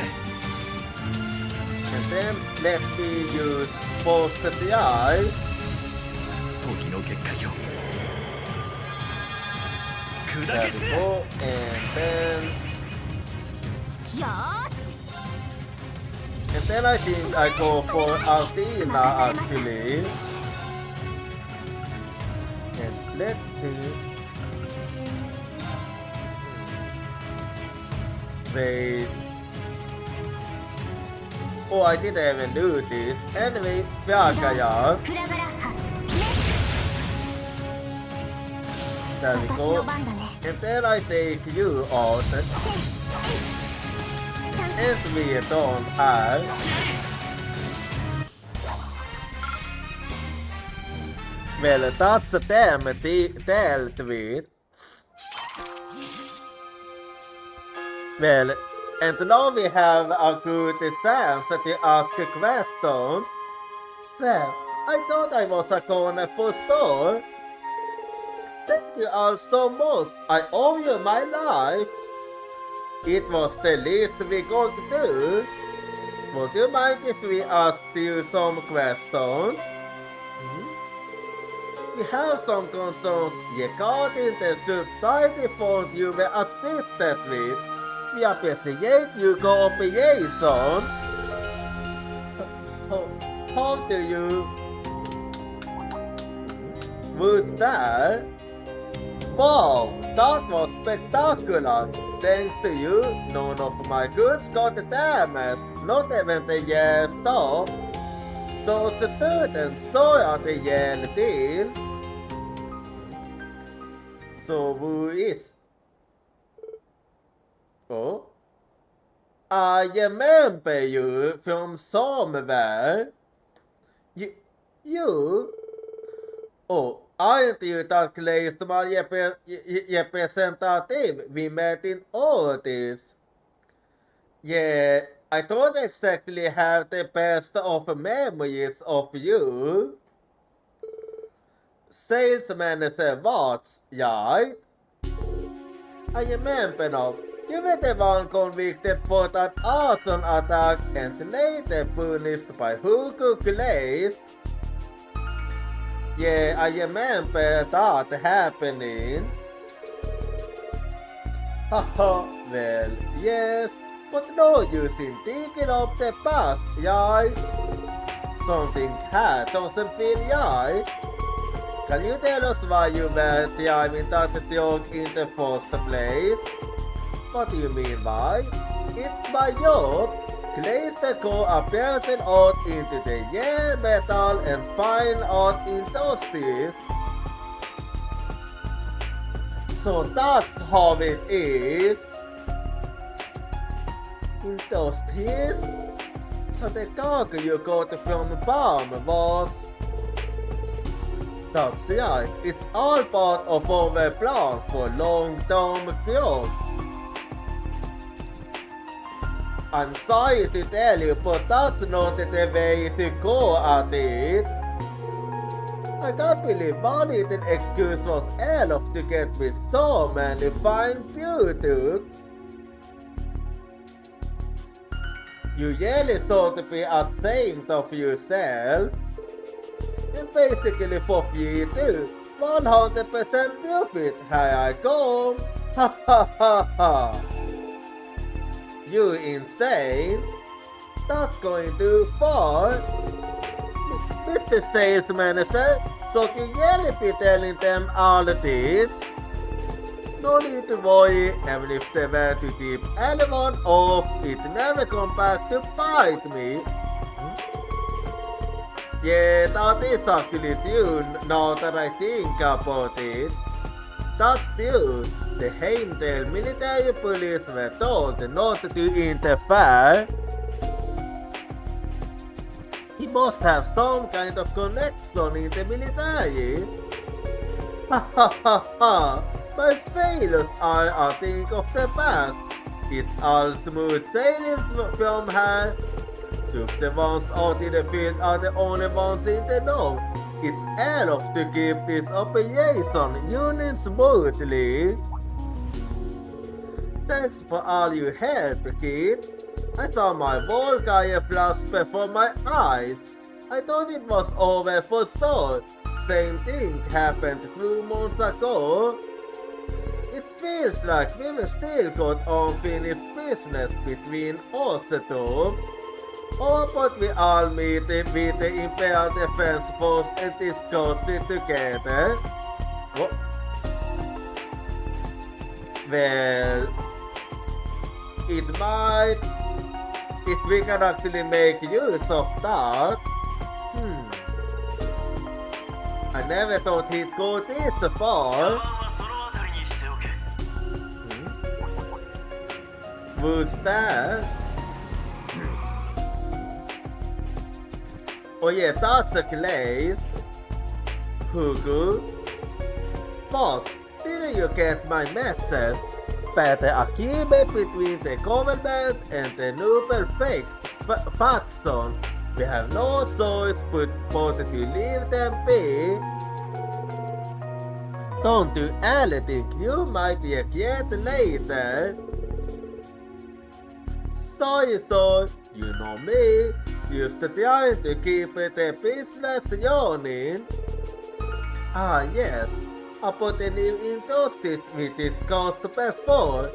And then let me use both the eyes. 時の結果よ。 砕 There け散 we れ。 go. And then よーし。 And then I think I go for Altina actually. And let's see. Wait. Oh, I didn't even do this. Anyway, Fiagaya. フラガラッハ。 There we 私 go. の番だね。 And then I take you out. チャンス。 And we don't have. Well, that's them dealt with. Well, and now we have a good chance to ask questions. Well, I thought I was a corner for sure. Thank you all so much. I owe you my life. It was the least we could do. Would you mind if we asked you some questions? We have some concerns regarding the subsidy fund you were assisted with. We appreciate your cooperation. How do you... Was that? Wow, that was spectacular. Thanks to you, none of my goods got damaged, not even the Yale store. Those students saw the Yale deal. So who is? Oh? I remember you from somewhere. You? Oh, aren't you that Leistman representative we met in Otis? Yeah, I don't exactly have the best of memories of you. Sales manager Watts, right? I remember now. You were the one convicted for that arson attack and later punished by Hugo Glaze. Yeah, I remember that happening. Haha, well, yes, but no use in thinking of the past, right? Something cat doesn't feel right. Can you tell us why you were driving that truck in the first place? What do you mean by? It's my job. Place the core a person out into the yeah metal and find out industries. So that's how it is. Industries? So the cargo you got from Balm was... That's right, it's all part of our plan for long-term growth. I'm sorry to tell you, but that's not the way to go at it. I can't believe one little excuse was enough to get me so many fine products. You really thought to be ashamed of yourself. And basically for you too, 100% profit, here I come. Ha ha ha ha. You insane? That's going too far. Mr. Sales Manager, so you really be telling them all of this? No need to worry, even if they were to tip anyone off, it never come back to bite me. Yeah, that is actually true, now that I think about it. That's true. The Heimdall military police were told not to interfere. He must have some kind of connection in the military. Ha ha ha ha! My failures are a thing of the past. It's all smooth sailing from here. Just the ones out in the field are the only ones in the know. It's enough to keep this operation running smoothly. Thanks for all your help, kids. I saw my Volkaya flash before my eyes. I thought it was over for sure. Same thing happened 2 months ago. It feels like we've still got unfinished business between us two. How about we all meet with the Imperial Defense Force and discuss it together? What? Well, it might, if we can actually make use of that. I never thought he'd go this far. Who's that? Oh yeah, that's the Glaze. Hugo? Boss, didn't you get my message? Better agreement between the government and the noble faction. We have no choice but to leave them be. Don't do anything you might regret later. Sorry, you know me. Just trying to keep the business running. Ah yes, about the new industries we discussed before.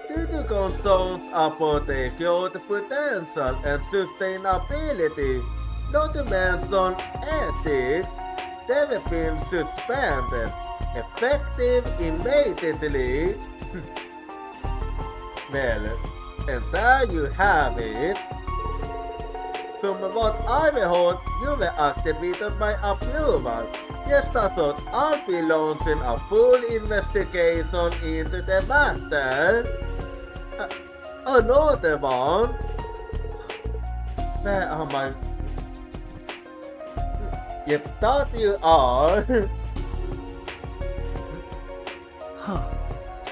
Due to concerns about the growth potential and sustainability, not to mention ethics, they've been suspended, effective immediately. Well, and there you have it. From what I've heard, you've acted without my approval. Yes, I thought I'll be launching a full investigation into the matter. Another one? Where am I? Yep, that you are.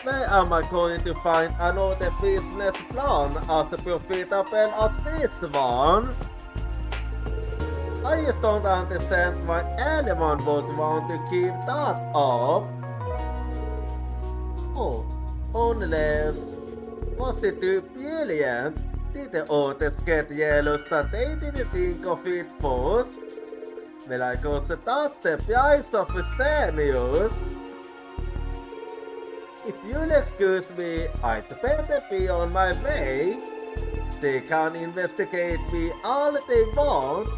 Where am I going to find another business plan as profitable as this one? I just don't understand why anyone would want to keep that up. Oh, unless... Was it too brilliant? Did the others get jealous that they didn't think of it first? Well, I guess that's the price of a genius. If you'll excuse me, I'd better be on my way. They can investigate me all they want.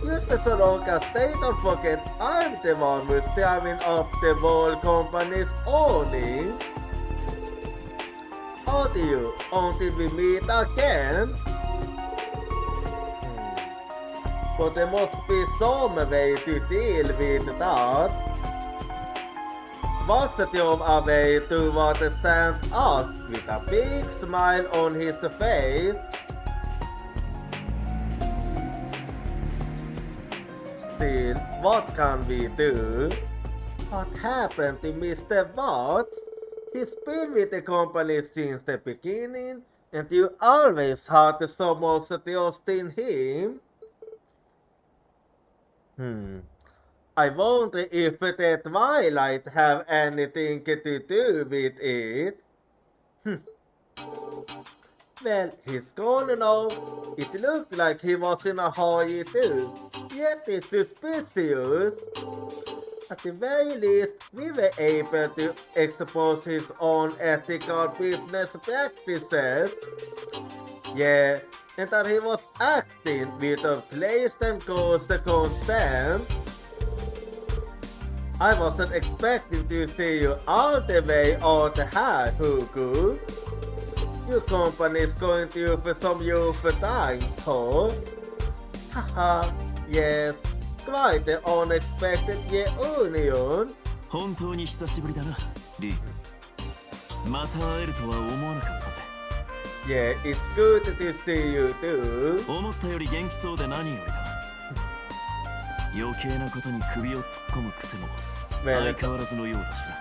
Just as long as they don't forget I'm the one who's driving up the whole company's earnings. How do you, until we meet again? But there must be some way to deal with that. Max drove away toward the sand arc with a big smile on his face. Still, what can we do? What happened to Mr. Watts? He's been with the company since the beginning, and you always had so much trust in him. I wonder if the Twilight have anything to do with it. Well, he's gone now. It looked like he was in a hurry too, yet it's suspicious. At the very least, we were able to expose his own ethical business practices. Yeah, and that he was acting without place and cause the consent. I wasn't expecting to see you all the way out here, Hugo. Your company is going to for some youth times, huh? Haha, yes, quite the unexpected reunion. 本当に久しぶりだな、リーグ。また会えるとは思わなかったぜ。Yeah, it's good to see you too. 思ったより元気そうで何よりだ。余計なことに首を突っ込む癖も相変わらずのようだしな。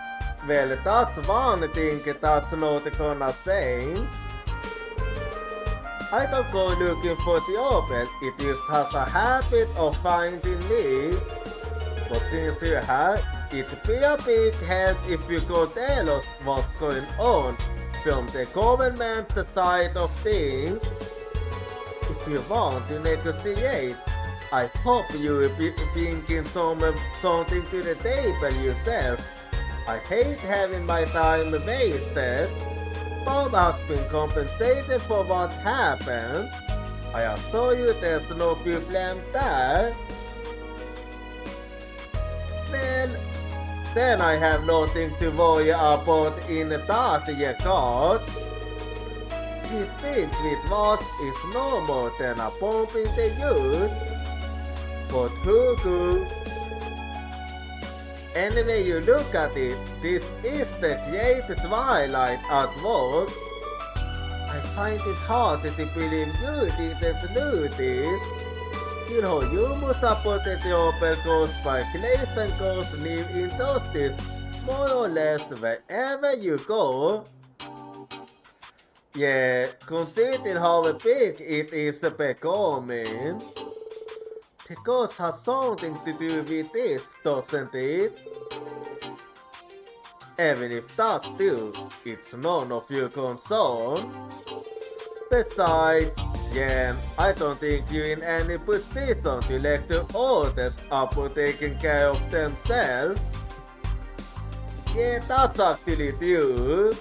Well, that's one thing that's not gonna change. I don't go looking for trouble, it just has a habit of finding me. But since you're here, it'd be a big help if you could tell us what's going on from the government's side of things. If you want to negotiate, I hope you will be bringing something to the table yourself. I hate having my time wasted. Bob has been compensated for what happened. I assure you there's no problem there. Well, then I have nothing to worry about in that regard. This thing with Watts is no more than a bump in the youth. But Hugo, any way you look at it, this is the great Twilight at work. I find it hard to believe you didn't know this. You know, you must support the trouble caused by Clays and Ghosts live injustice more or less wherever you go. Yeah, considering how big it is becoming. The ghost has something to do with this, doesn't it? Even if that's true, it's none of your concern. Besides, yeah, I don't think you're in any position to let the others up for taking care of themselves. Yeah, that's actually true.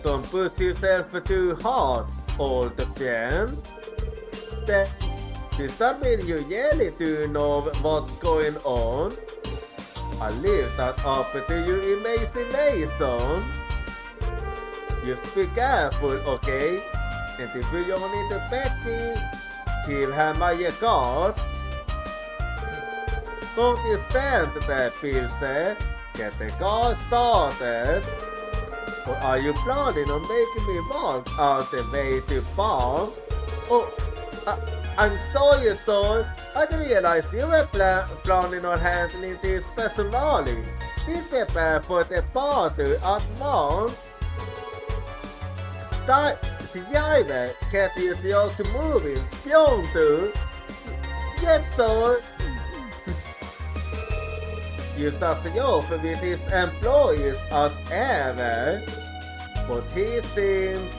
Don't push yourself too hard, old friend. Does that mean you really do know what's going on? I'll leave that up to your imagination. Just be careful, okay? And if you run into Becky, Give him my cards. Don't you stand there, Pilse. Get the car started. Or are you planning on making me walk all the way to farm? Oh, I'm sorry, sir. I didn't realize you were planning on handling this personally. Be prepared for the party at once. Driver, get you to moving, pronto. Yes, sir. You started off with his employees as ever, but he seems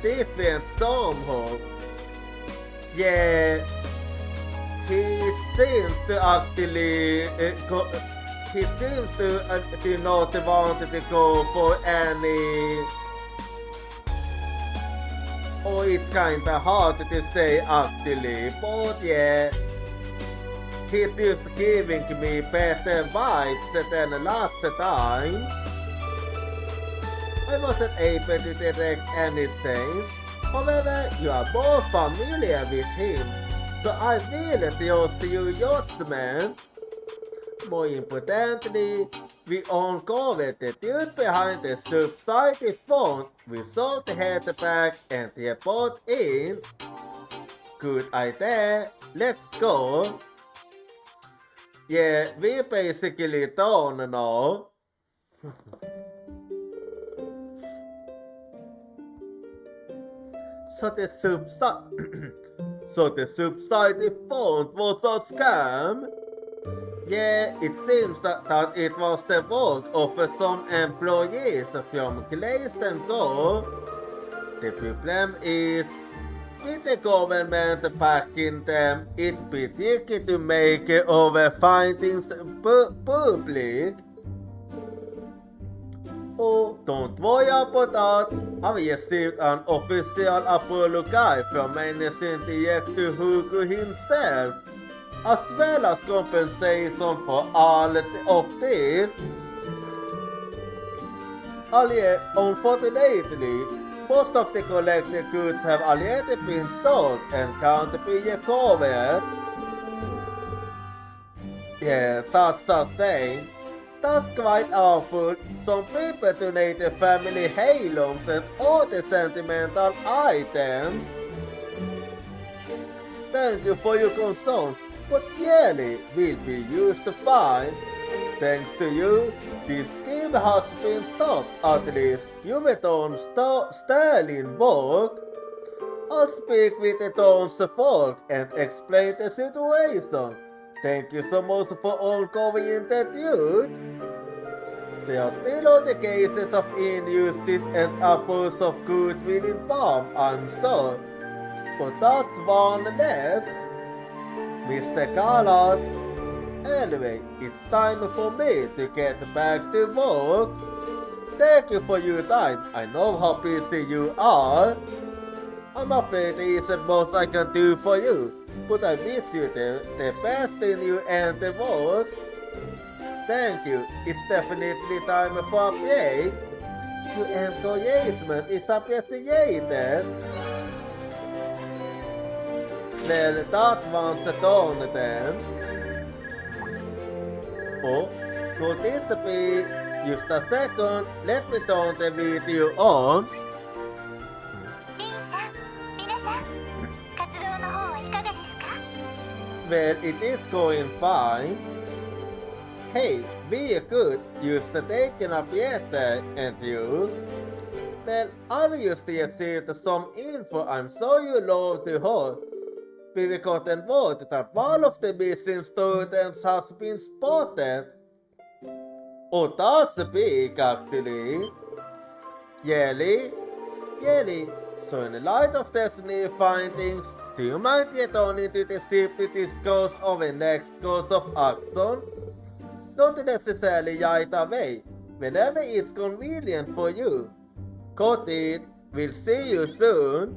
different somehow. Yeah, he seems to actually to not want to go for any. Oh, it's kinda hard to say actually, but yeah. He's just giving me better vibes than last time. I wasn't able to detect any signs. However, you are more familiar with him, so I will trust you, Yachtsman. More importantly, we uncovered the dude behind the subsidey font. We saw the headback and the bot in. Good idea. Let's go. Yeah, we basically done now. So the subsidey font was a scam? Yeah, it seems that it was the work of some employees from Glayston Go. The problem is, with the government backing them, it's pretty tricky to make our findings public. Oh, don't worry about that. I received an official apology from Managing Director Hugo himself, as well as compensation for all of this. Unfortunately, most of the collected goods have already been sold and can't be recovered. Yeah, that's a shame. That's quite awful. Some people donated family heirlooms and other sentimental items. Thank you for your concern, but really will be used fine. Thanks to you, this scheme has been stopped. At least you were done sterling work. I'll speak with the Dawn's folk and explain the situation. Thank you so much for uncovering the dude. There are still other cases of injustice and abuse of goodwill in Palm, I'm sure. But that's one less. Mr. Callard. Anyway, it's time for me to get back to work. Thank you for your time. I know how busy you are. I'm afraid there isn't much I can do for you, but I wish you the best in your endeavors. Thank you. It's definitely time for a break. Your engagement is appreciated. Well, that one's done then. Oh, could this be just a second? Let me turn the video on. Well, it is going fine. Hey, we could use the taking up better, and you? Well, I've just received some info I'm sure you love to hear. We got word that one of the missing students has been spotted. Oh, that's big actually. Really? So in the light of these new findings, do you mind returning to the ship to discuss our next course of action? Don't necessarily right away, whenever it's convenient for you. Got it. We'll see you soon.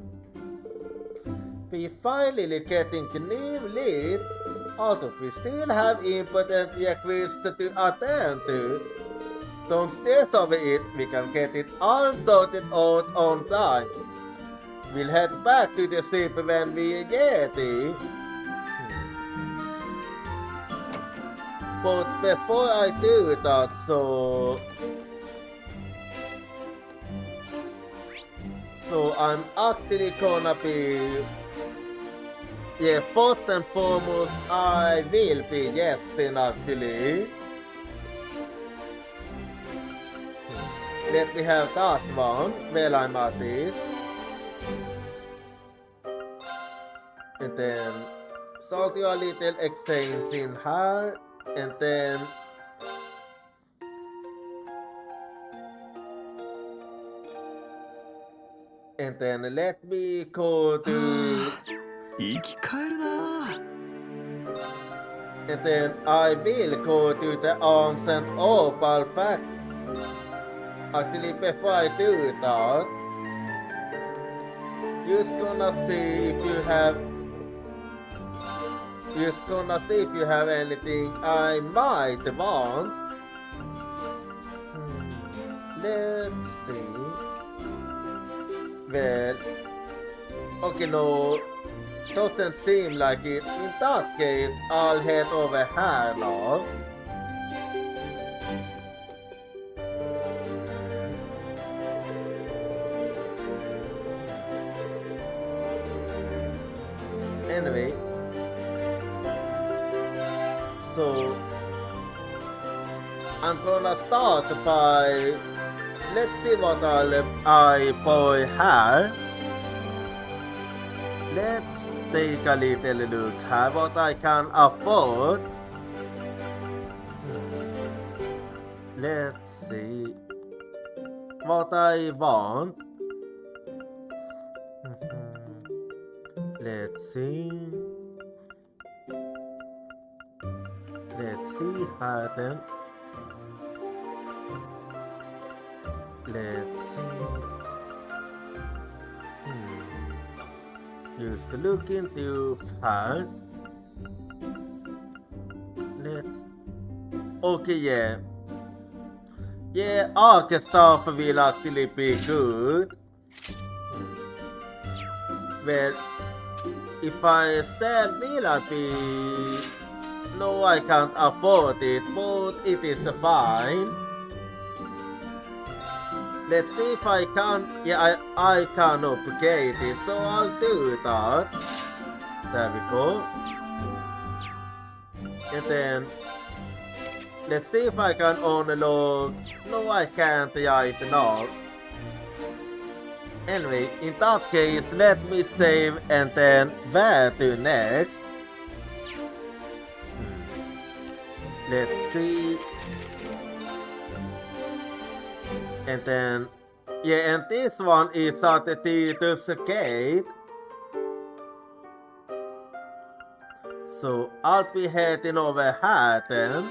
We're finally getting new leads, although we still have important requests to attend to. Don't stress over it, we can get it all sorted out on time. We'll head back to the ship when we get it. But before I do that, so I'm actually gonna be, first and foremost, I will be guesting actually. Let me have that one while I'm at it. And then sort you a little exchange in here. And then let me go to 生き返るな。 and then I will go to the arms and opal fact. Actually, before I do that, just gonna see if you have anything I might want. Let's see. Well, okay, no, doesn't seem like it. In that case, I'll head over here now. Anyway, so I'm gonna start by, let's see what I buy here. Let's take a little look at what I can afford. Let's see what I want. Let's see how then. Let's see. Just look into file. Let's. Okay, yeah, arc stuff will actually be good. Well, if I sell will I be... No, I can't afford it, but it is fine. Let's see if I can... Yeah, I can upgrade it, so I'll do that. There we go. And then... Let's see if I can unlock... No, I can't right now. Anyway, in that case, let me save and then where to next? Let's see. And then, yeah, and this one is at the Titus Gate. So I'll be heading over here then.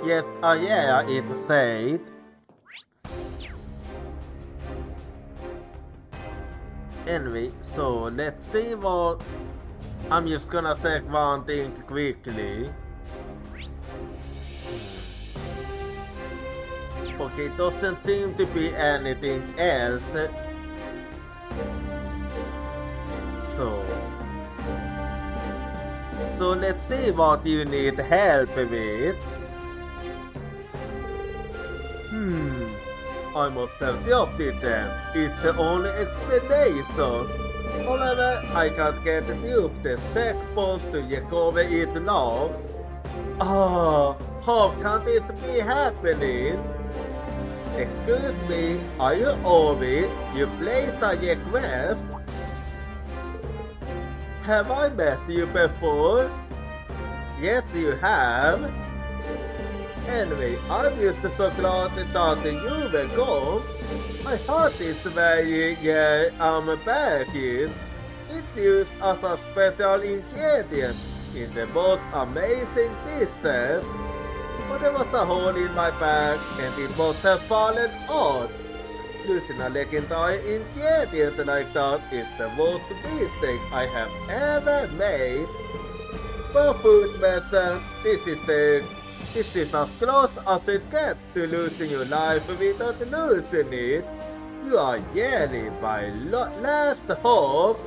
Yes, yeah, it said. Anyway, so let's see what... I'm just gonna check one thing quickly. Okay, doesn't seem to be anything else. So let's see what you need help with. I must have dropped it then. Is the only explanation. However, I can't get use the checkpoints to get over it now. How can this be happening? Excuse me, are you Ovid? You placed a request? Have I met you before? Yes, you have. Anyway, I'm just so glad that you were gone. I heard this way back is. It's used as a special ingredient in the most amazing dishes. But there was a hole in my bag and it must have fallen out. Losing a legendary ingredient like that is the worst mistake I have ever made. For food medicine, this is the This is as close as it gets to losing your life without losing it. You are yearly by last hope.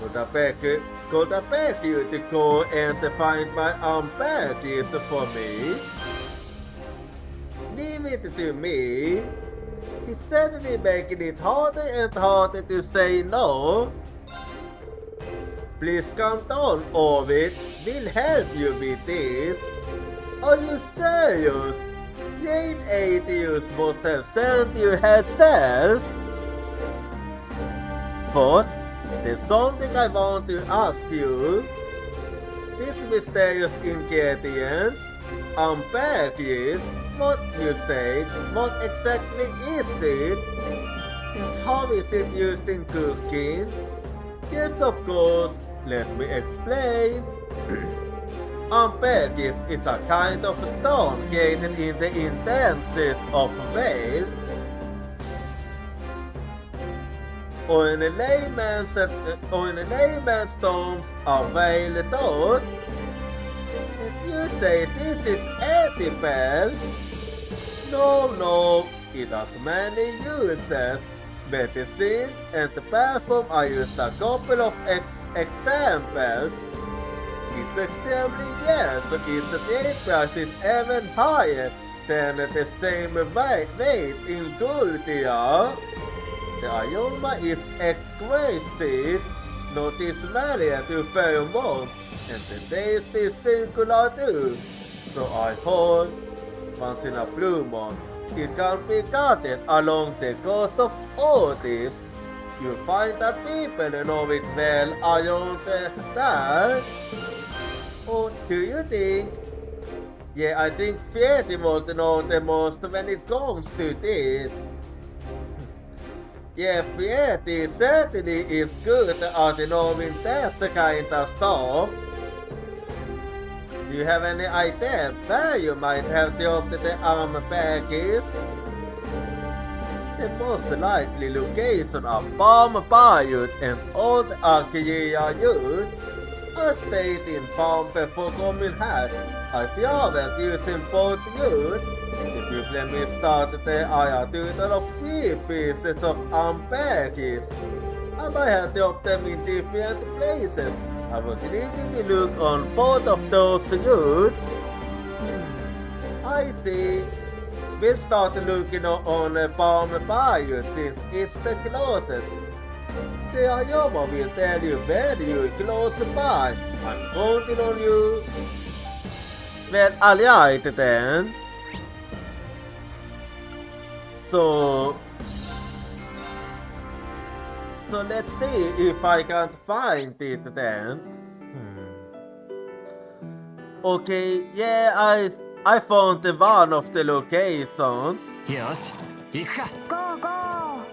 Could I beg you to go and find my unpackies for me? Leave it to me. He's certainly making it harder and harder to say no. Please calm down, Ovid. We'll help you with this. Are you serious? Jade Aetius must have sent you herself. But there's something I want to ask you. This mysterious ingredient, Amphibious, what you say, what exactly is it? And how is it used in cooking? Yes, of course, let me explain. Amphibious is a kind of stone created in the intestines of whales. Or in a layman's terms, a whale thought. And you say this is edible? No, it has many uses. Medicine and perfume are just a couple of examples. It's extremely rare, so its trade price is even higher than the same weight in gold here. The aroma is exquisite, noticeably to pheromones, and the taste is singular too. So I hold, once in a blue moon, it can be gotten along the coast of Otis. You find that people know it well around there. Or do you think? Yeah, I think Freddy would know the most when it comes to this. Yeah, Freddy certainly is good at knowing that kind of stuff. Do you have any idea where you might have dropped the baggage? The most likely location of Palm Bayou and Old Arcadia Youth. I stayed in Palm before coming here. I traveled using both routes. If you let me start there, I have a total of 3 pieces of baggage. I might have dropped them in different places. I was needing to look on both of those routes. I see. We'll start looking on Palm Bayou since it's the closest. The aroma will tell you where you're close by. I'm counting on you. Well, alright then. So let's see if I can't find it then. Okay, yeah, I found one of the locations. よし行くか Go, go!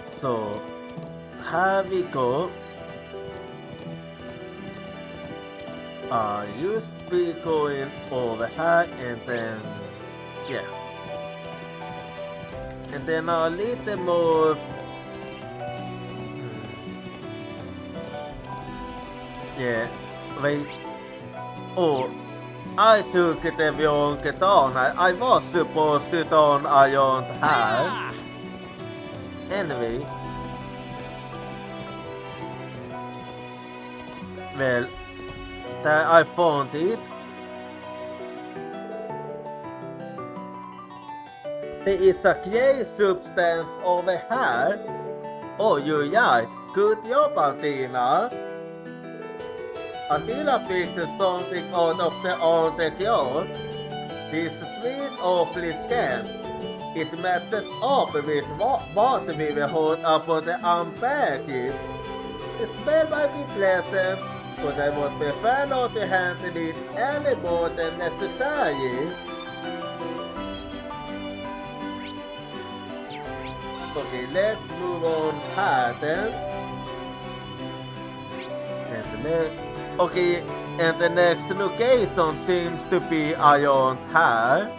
So here we go. I used to be going over here and then yeah. And then a little more. Yeah, wait. Oh, I took the wrong turn. I was supposed to turn around here. Anyway. Well, there I found it. There is a clay substance over here. Oh, you're right. Good job, Martina. Attila picked something out of the old ground. This sweet awfully scant. It matches up with what we will hold up for the unpackage. The smell might be pleasant, but I would prefer not to handle it any more than necessary. Okay, let's move on here then. Okay, and the next location seems to be around here.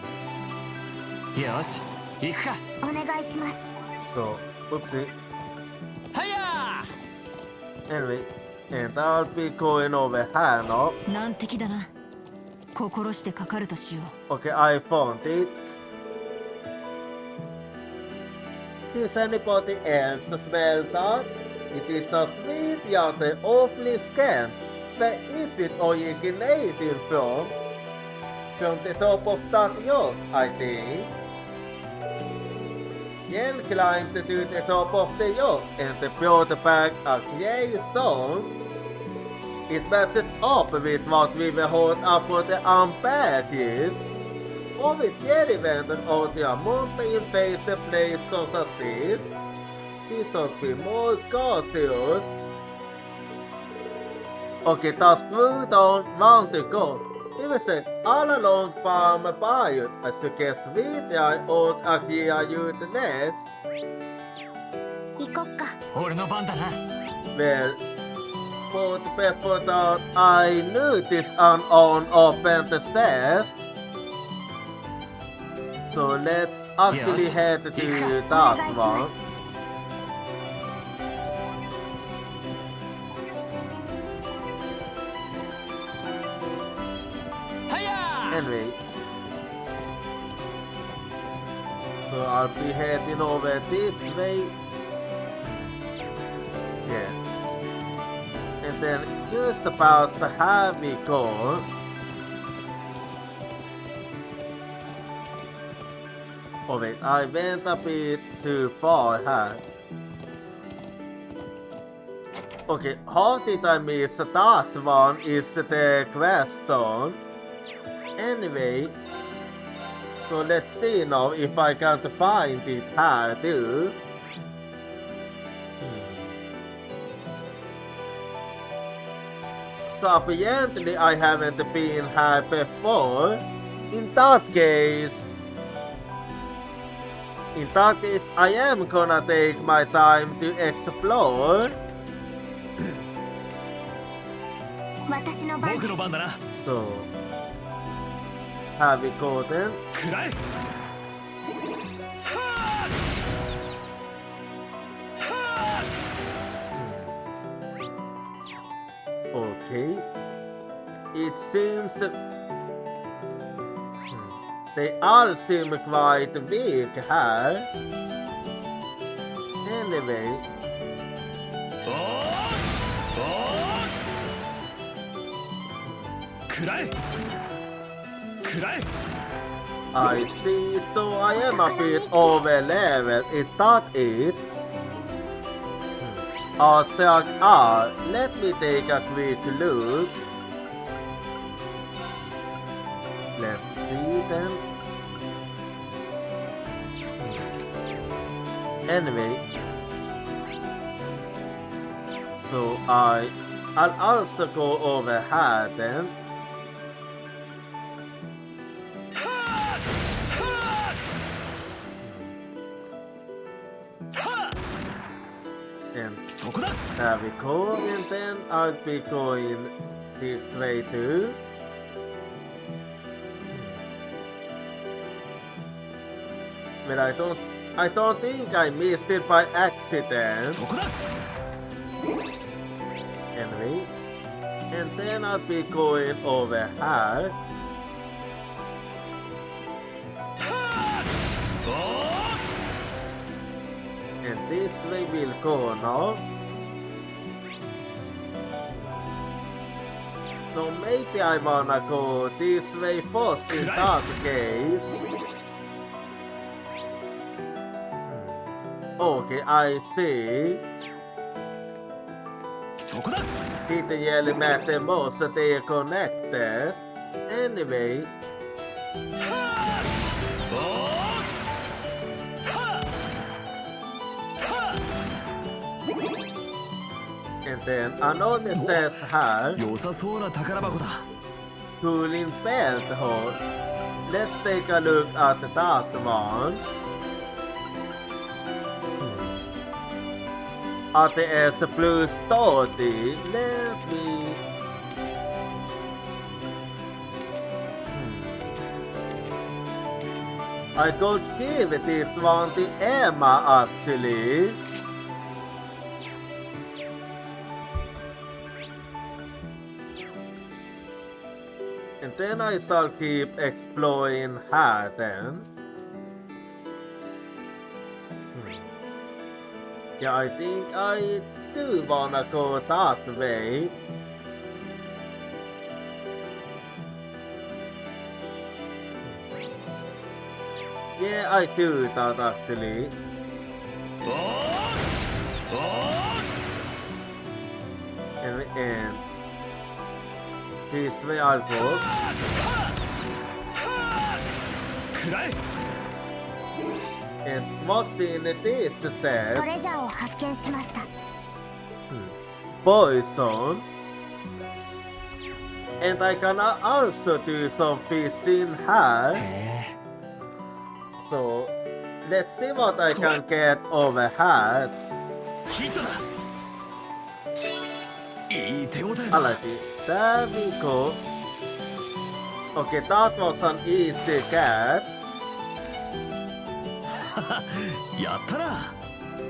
よし行くかお願いします。 So, oopsie. はや Anyway, and I'll be going over here now. 難敵だな。心してかかるとしよう。 Okay, I found it. Does anybody else smell that? It is so sweet yet awfully scant. Where is it originating from? From the top of that yacht, I think. Yen climbed to the top of the yacht and brought back a grey song. It matches up with what we were heard about the Ampères. Och vid fjällvänten av de måste infästa place such as this. This should be more cautious. Okay, that's true, don't want to go. Det vill säga, alla långt fram med berget. I suggest we try out Akira ut next. 行こっか。俺の番だな。 Well, but before that, I noticed an unopened chest. So let's actually Yes. head to Yeah. that Yes. one. Anyway, so I'll be heading over this way. Yeah. And then just past the heavy core. Oh wait, I went a bit too far here. Okay, how did I miss that one is the question. Anyway, so let's see now if I can find it here too. So apparently I haven't been here before. In that case, I am gonna take my time to explore. 私の番で僕す。の番だな。 So, have we go then? くらえ。 Okay. It seems they all seem quite weak here. Anyway, くらえ。くらえ。 I see. So I am a bit over level. Is that it? Stuck are. Let me take a quick look. Let's see then. Anyway, so I'll also go over here then. And そこだ。 there we go, and then I'll be going this way too. But I don't think I missed it by accident. そこだ。 Anyway, and then I'll be going over here. And this way we'll go now. So maybe I wanna go this way first in that case. Okay, I see. そこだ。 Didn't really matter most that they are connected. Anyway, and then another set here. 良さそうな宝箱だ。 Cooling belt hole. Let's take a look at that one. At the S Blue Story, let me. I could give this one to Emma actually. And then I shall keep exploring her then. Yeah, I think I do wanna go that way. Yeah, I do that actually. And this way I'll go. And what's in this ト says レジャーを発見しました。 poison. And I can also do some fishing here. So let's see what I can get over here. ヒットだ。いい手応え I だ。 like it. There we go. Okay, that was an easy catch. やったな。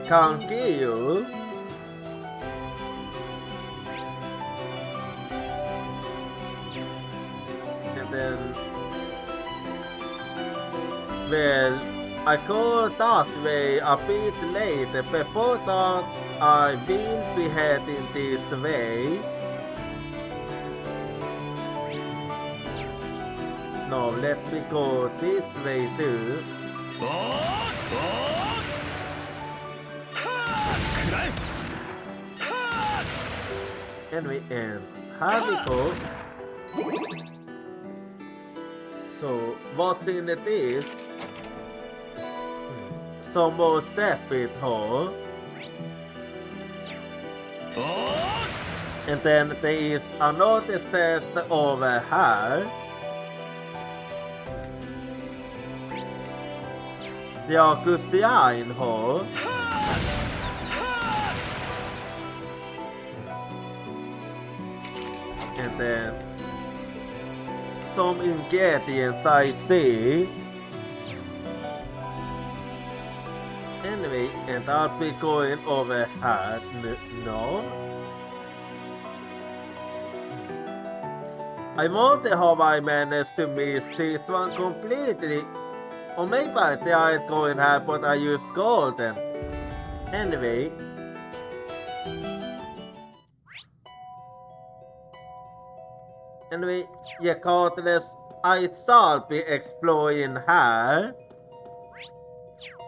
Thank you. And then, well, I go that way a bit later. Before that, I will be heading this way. No, let me go this way too. くらえ。 Anyway, and here we go. So, what's in this? Some more separate hole. And then there is another chest over here. The Augustine hole. And then some ingredients I see. Anyway, and I'll be going over here. No. I wonder how I managed to miss this one completely. Or maybe I tried going here but I used golden. Anyway. Anyway, regardless, I shall be exploring here.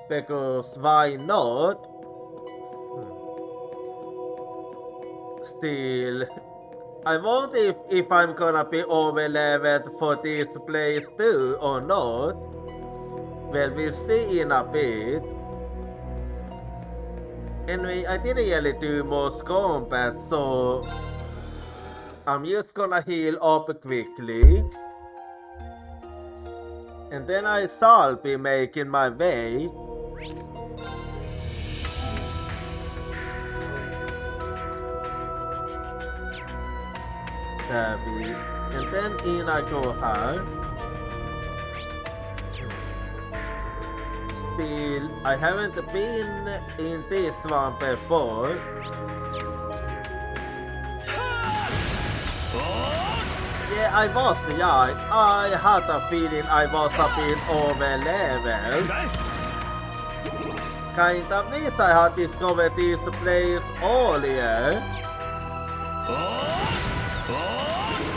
Because why not? Still, I wonder if I'm gonna be over leveled for this place too or not. Well, we'll see in a bit. Anyway, I didn't really do most combat, so I'm just gonna heal up quickly. And then I shall be making my way. There we, and then in I go here. Still, I haven't been in this one before. Yeah, I was young. I had a feeling I was a bit over leveled. Kind of wish I had discovered this place earlier.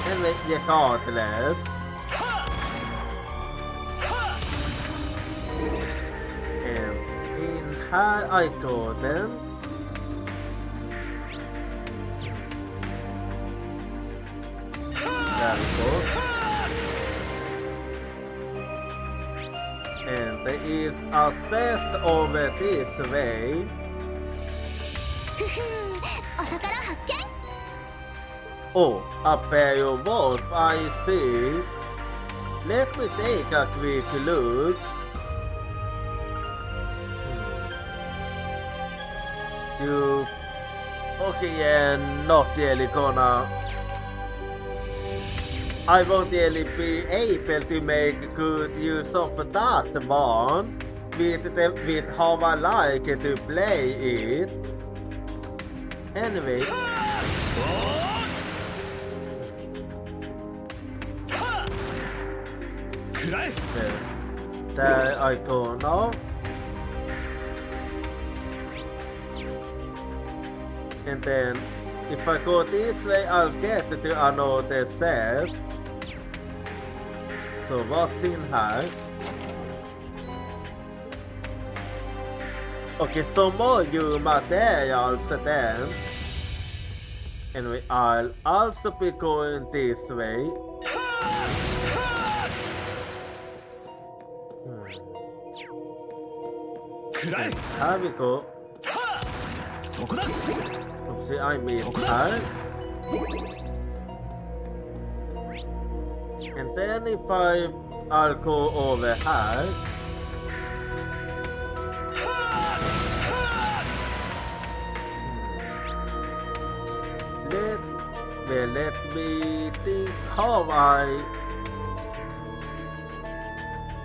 Anyway, regardless. And in here I go then. There we go. And there is a chest over this way. ふふん、お宝発見。 Oh, a pair of wolf, I see. Let me take a quick look. You've... Okay, yeah, not really gonna... I won't really be able to make good use of that one with how I like to play it. Anyway. There I go now. And then if I go this way, I'll get to another chest. So what's in here? Okay, some more new materials then. And I'll also be going this way. Here we go. Oopsie, I missed her. And then if I'll go over here. Let me think how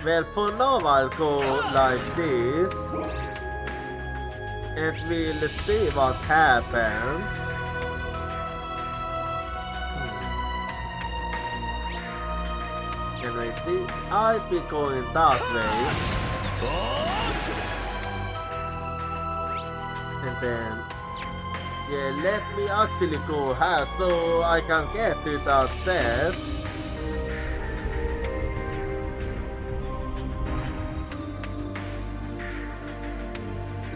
well, for now I'll go like this. And we'll see what happens. And I think I'll be going that way. And then, yeah, let me actually go here so I can get to that chest.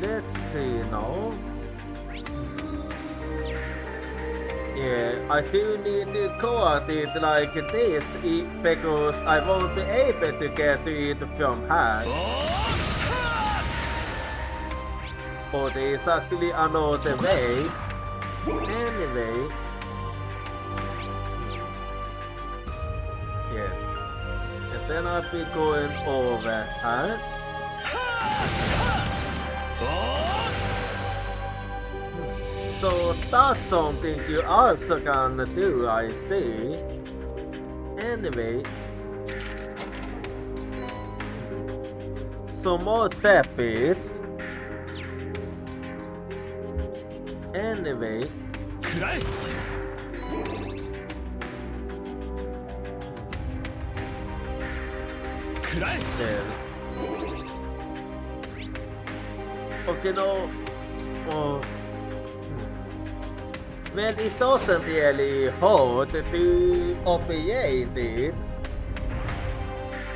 Let's see now. Yeah, I do need to go at it like this because I won't be able to get to it from here. Or there is actually another way. Anyway. Yeah. And then I'll be going over here. So that's something you also can do, I see. Anyway. Some more sepits. Anyway. There. Okay, no. Oh. Well, it doesn't really hurt to opiate it.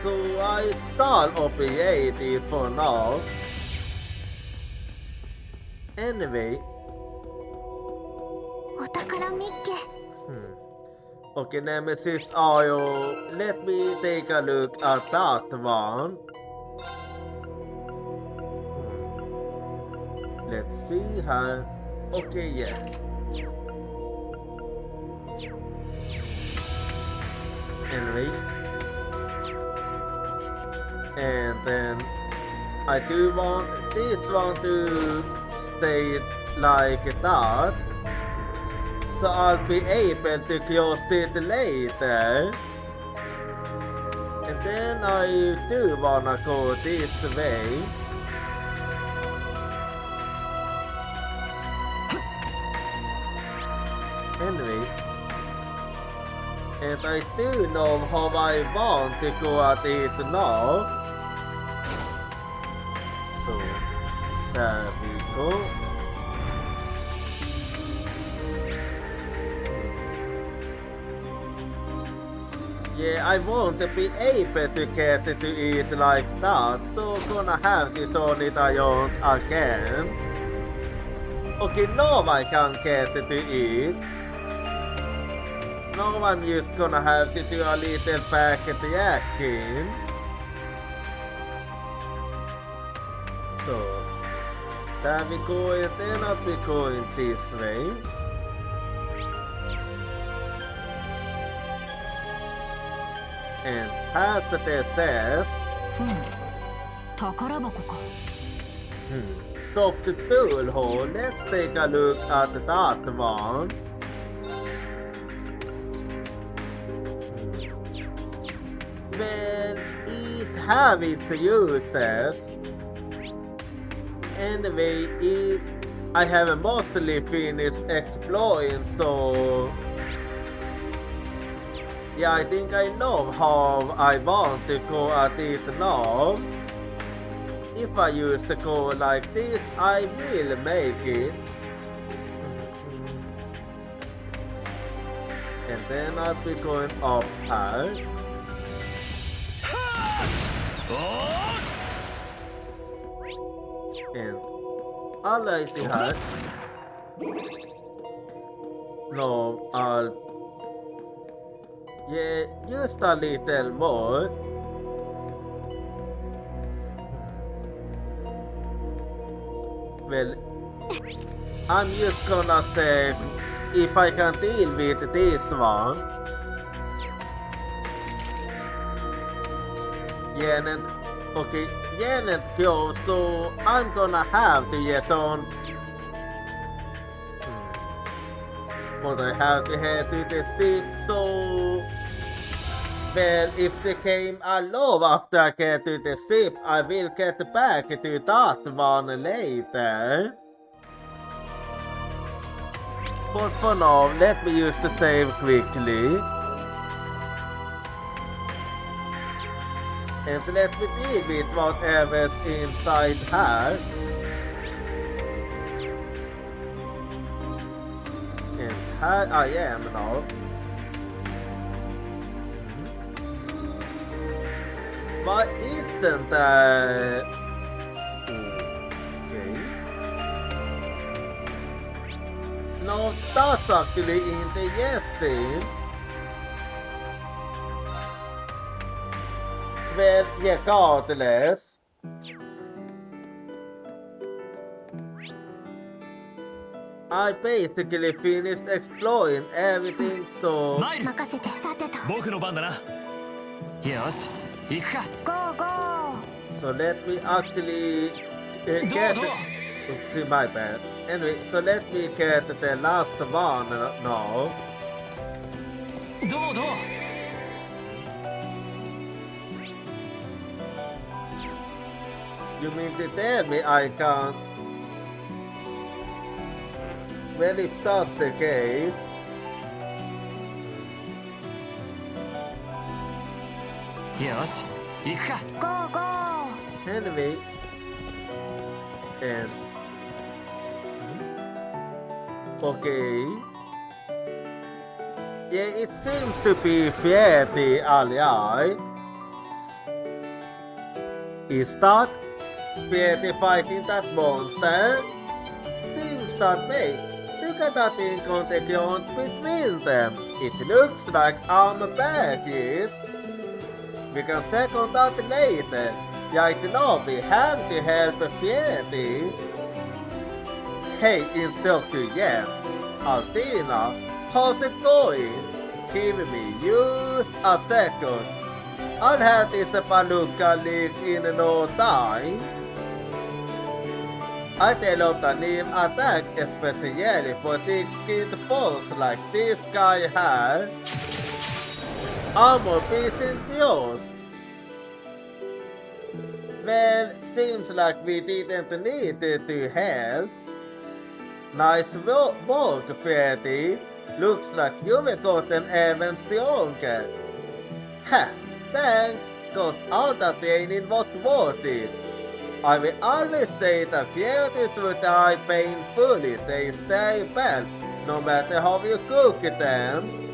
So I shall opiate it for now. Anyway. Okay, Nemesis Oil. Let me take a look at that one. Let's see how. Okay, yeah. Anyway. And then I do want this one to stay like that. So I'll be able to close it later. And then I do wanna go this way. Anyway. And I do know how I want to go at it now. So, there we go. Yeah, I won't be able to get to it like that, so gonna have to turn it on again. Okay, now I can get to it. Now I'm just gonna have to do a little packet jacking. So, there we go, and then I'll be going this way. And as it says, 宝箱か。soft tool hole. Let's take a look at that one. Well, it have its uses. Anyway, I have mostly finished exploring, so Yeah, I think I know how I want to go at it now. If I use the code like this, I will make it. And then I'll be going up here. And I'll like the hat. No, I'll... Yeah, just a little more. Well, I'm just gonna say if I can deal with this one. Jänet, okay, Jänet goes, so I'm gonna have to get on. But I have to head to the ship, so... Well, if they came along after I get to the ship, I will get back to that one later. But for now, let me use the save quickly. And let me deal with whatever's inside here. And here I am now. But isn't that... Okay. No, that's actually interesting. Well, regardless. I basically finished exploring everything, so... 任せてさてと僕の番だな。よし、行くか。ゴーゴー So let me actually get... See, my bad. Anyway, so let me get the last one now. どうどう。You mean to tell me I can't? Well, if that's the case...よし、行くか。ゴーゴー Anyway... And... Okay... Yeah, it seems to be fairly alright. Is that fairly fighting that monster? Seems that way. Look at that incontinence between them. It looks like armor badges. We can check on that later. Right now we have to help Fieri. Hey, Instructor Yen. Altina, how's it going? Give me just a second. I'll have this Palooka leak in no time. I developed a new attack especially for thick-skinned foes like this guy here. Armor piece induced. Well, seems like we didn't need to help. Nice work, Freddy. Looks like you've gotten even stronger. Ha! Thanks, cause all that training was worth it. I will always say that creators who die painfully, they stay well, no matter how you cook them.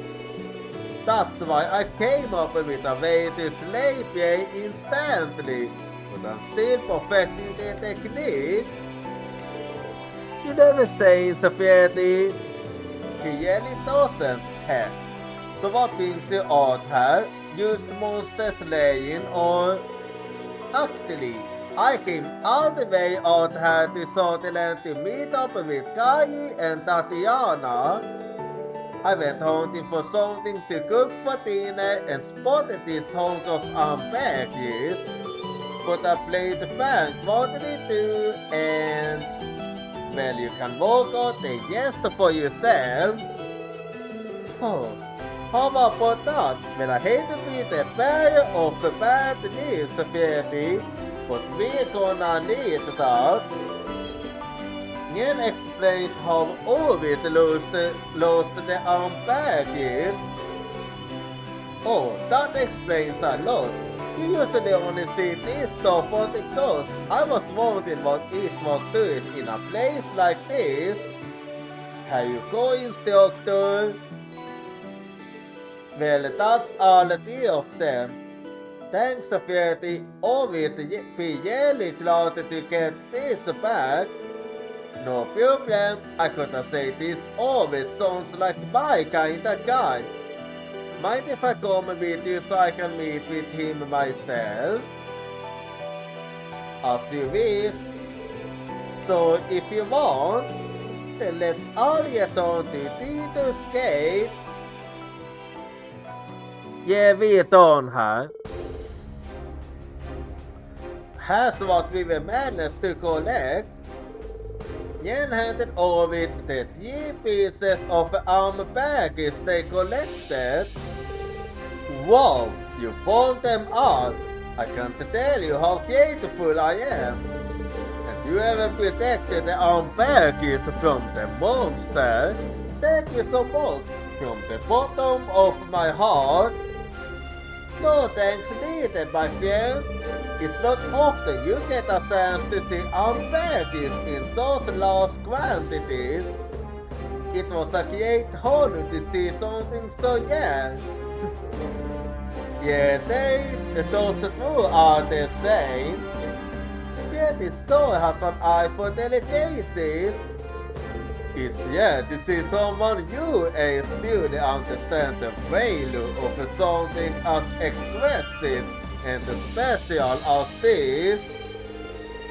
That's why I came up with a way to slay prey instantly, but I'm still perfecting the technique. You never say, Safety. He really doesn't, heh. So what brings you out here? Used monster slaying or... Actually, I came all the way out here to Sutherland to meet up with Kai and Tatiana. I went hunting for something to cook for dinner and spotted this hunk of baggies. But I played Frank wanted to and... Well, you can walk out the yes for yourselves. Oh. How about that? Well, I hate to be the bearer of the bad news, Freddy, but we're gonna need that. Yen explained how Ovid lost the badges. Oh, that explains a lot. You usually only see this stuff on the coast. I was wondering what it was doing in a place like this. Have you coins, Doctor? Well, that's all 3 of them. Thanks för att Ovid begärligt glad to get this back. No problem, I could say this Ovid sounds like my kind of guy. Mind if I come with you so I can meet with him myself? As you wish. So if you want, then let's all get on to Titus Gate. Yeah, vi är on här. Here's what we were managed to collect. Jen handed Ovid the 3 pieces of arm baggage they collected. Wow, you found them all. I can't tell you how grateful I am. And you ever protected the arm baggage from the monster. Thank you so much from the bottom of my heart. No thanks needed, my friend. It's not often you get a chance to see arm baggage in such large quantities. It was a great honor to see something so young. Yeah, those two are the same. Freddy so has an eye for delicacies. It's yet to see someone you as truly understand the value of something as expressive and special as this.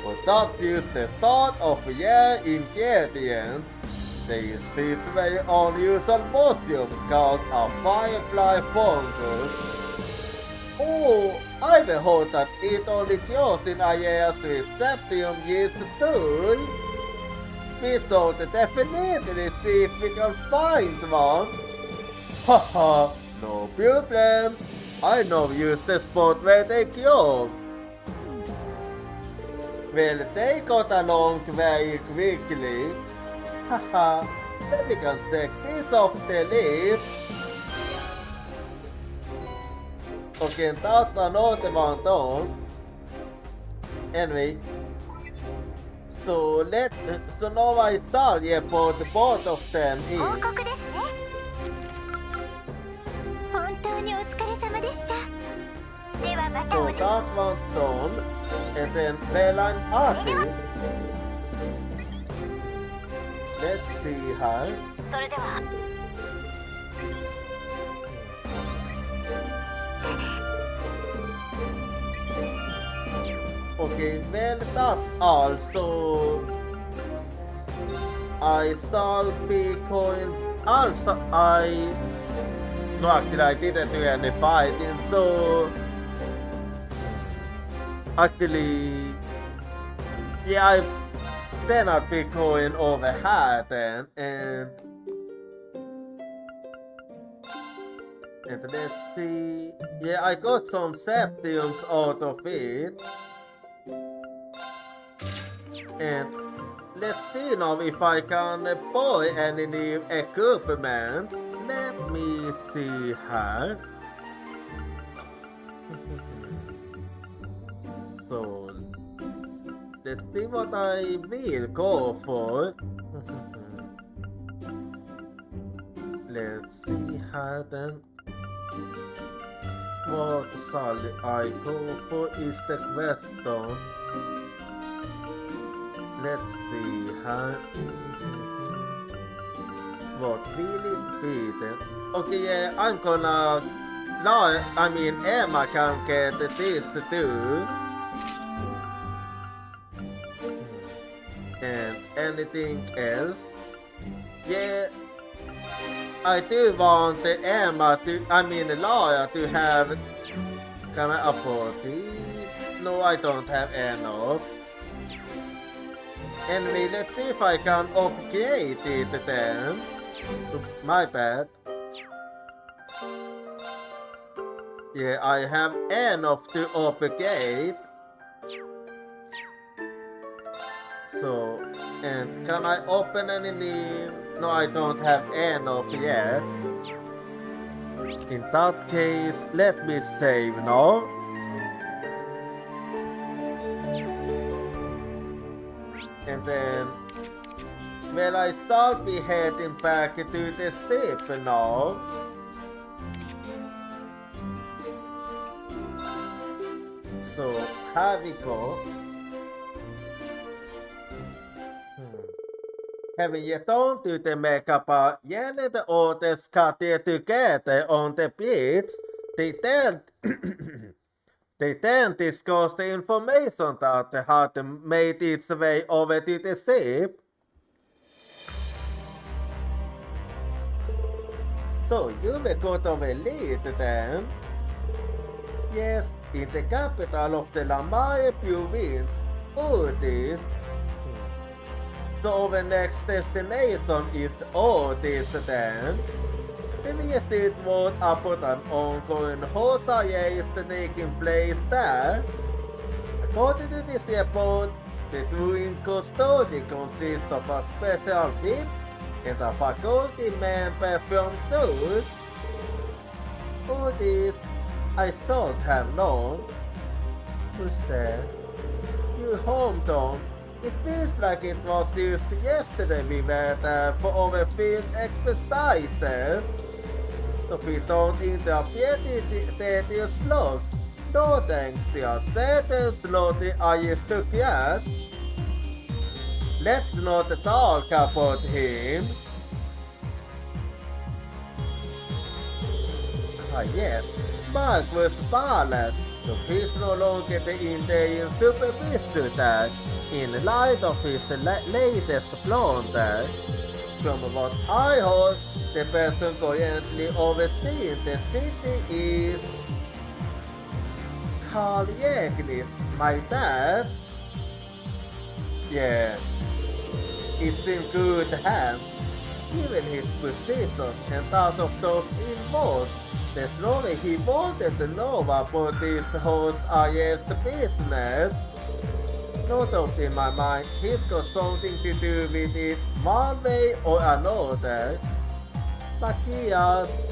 But that's just the thought of your ingredient. There is this very unusual mushroom called a firefly fungus. Oh, I've heard that it only grows in areas with septium yeast soul. We should definitely see if we can find one. Haha, no problem. I know just the spot where they grow. Well, they got along very quickly. Haha, then we can check this off the list. Okay, that's another one done. Anyway, so now I saw you put both of them in. 報告ですね。本当にお疲れ様でした。ではまた So お願い。 that one's done. And then well I'm at it. Let's see her. それでは。Okay, well that's all. So I shall be going. Also, no, actually I didn't do any fighting. So actually, yeah, then I'll be going over here then, and let's see. Yeah, I got some septiums out of it. And let's see now if I can buy any new equipment. Let me see here. So let's see what I will go for. Let's see here then. What shall I go for is the question. Let's see here. What will it be then? Okay, yeah, I'm gonna... Now, I mean, Emma can get this too. And anything else? Yeah, I do want Emma to... I mean, Laura to have... Can I afford it? No, I don't have enough. Anyway, let's see if I can upgrade it then. Oops, my bad. Yeah, I have enough to upgrade. So, and can I open any new? No, I don't have enough yet. In that case, let me save now. And then, well, I shall be heading back to the ship now. So, here we go. Having yet on to the makeup, yelling the others cut together on the beach, they then discussed the information that had made its way over to the ship. So you were going to lead them? Yes, in the capital of the Lamaya province, Udis. So the next destination is Udis then. The visit was about an ongoing Hosea taking place there. According to this report, the doing custody consists of a special whip and a faculty member from those. Udis, I should have known. Who said? You hometown. It feels like it was just yesterday we were there for our field exercises. So we don't interfere that you slot. No thanks to a certain slotty I used to get. Let's not talk about him. Ah yes, Marcus Bartlett. So he's no longer the Indian supervisor there, in light of his latest blunder. From what I heard, the person currently overseeing the city is Carl Jägnis, my dad. Yeah, it's in good hands, given his position and that of those involved. There's no way he wanted to know about this host IS business. No doubt in my mind, he's got something to do with it one way or another. Matthias.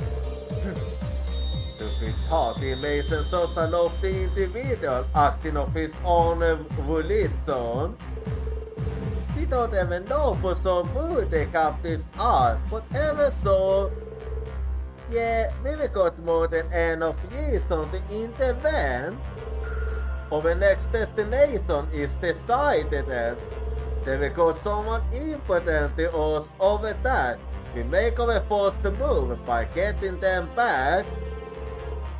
To his heart, he makes himself a lofty individual acting of his own volition. We don't even know for some who the captives are, but ever so, yeah, we got more than enough years on the intervene. Our next destination is decided and then we got someone important to us over that. We make our first move by getting them back.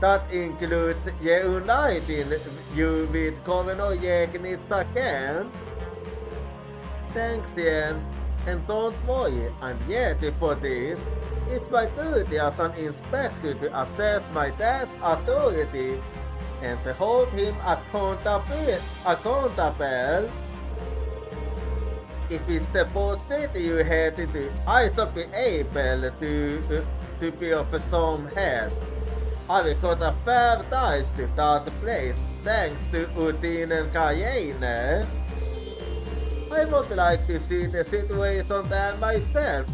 That includes reuniting you with Governor Jägnitz again. Thanks, Ian. And don't worry, I'm ready for this. It's my duty as an inspector to assess my dad's authority and to hold him accountable. If it's the port city you're headed to, I should be able to be of some help. I will got a fair ties to that place thanks to Udin and Cayenne. I would like to see the situation there myself.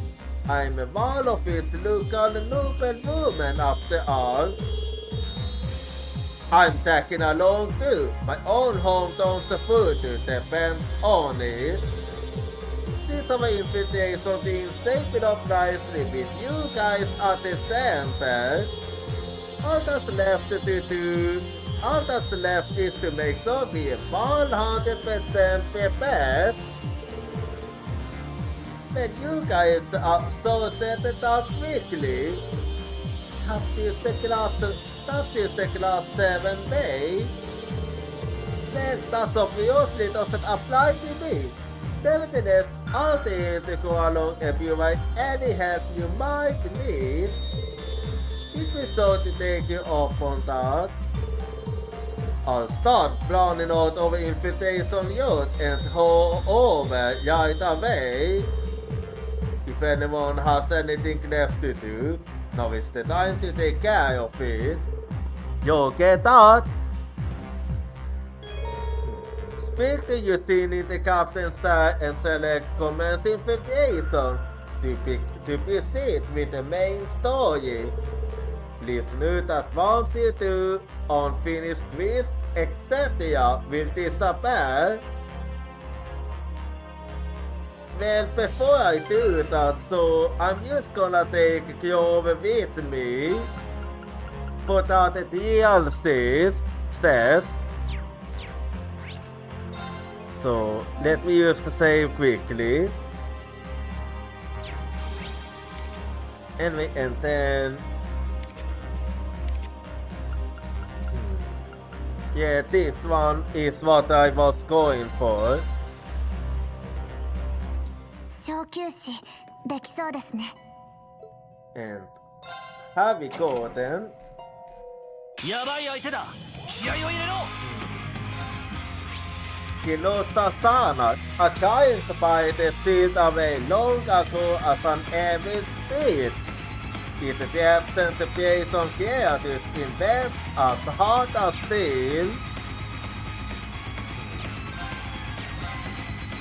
I'm one of its local noblewomen after all. I'm taking along too. My own hometown's food depends on it. Since our invitation team shaped up nicely with you guys at the center, all that's left is to make sure we are 100% prepared. When you guys are so set out quickly, that's just the class 7B. Then that obviously doesn't apply to me. Nevertheless, I'll take to go along if you want any help you might need. It be so to take you up on that. I'll start planning out our invitation yacht and haul over right away. If anyone has anything left to do, now is the time to take care of it. You get that? Speak to your senior the captain's side and select commence invitation to proceed with the main story. Listeners that wants you to unfinished twist, etc. will disappear. Well, before I do that, so I'm just gonna take Clover with me for that the DLC says. So let me just save quickly. Anyway, and then yeah, this one is what I was going for. 小休止できそうですね。 And have we go then? やばい相手だ。気合を入れろ。 Kilosa Sana, a giant spider sealed away long ago as an evil spirit. It depths and appears on creatures in webs as hard as steel.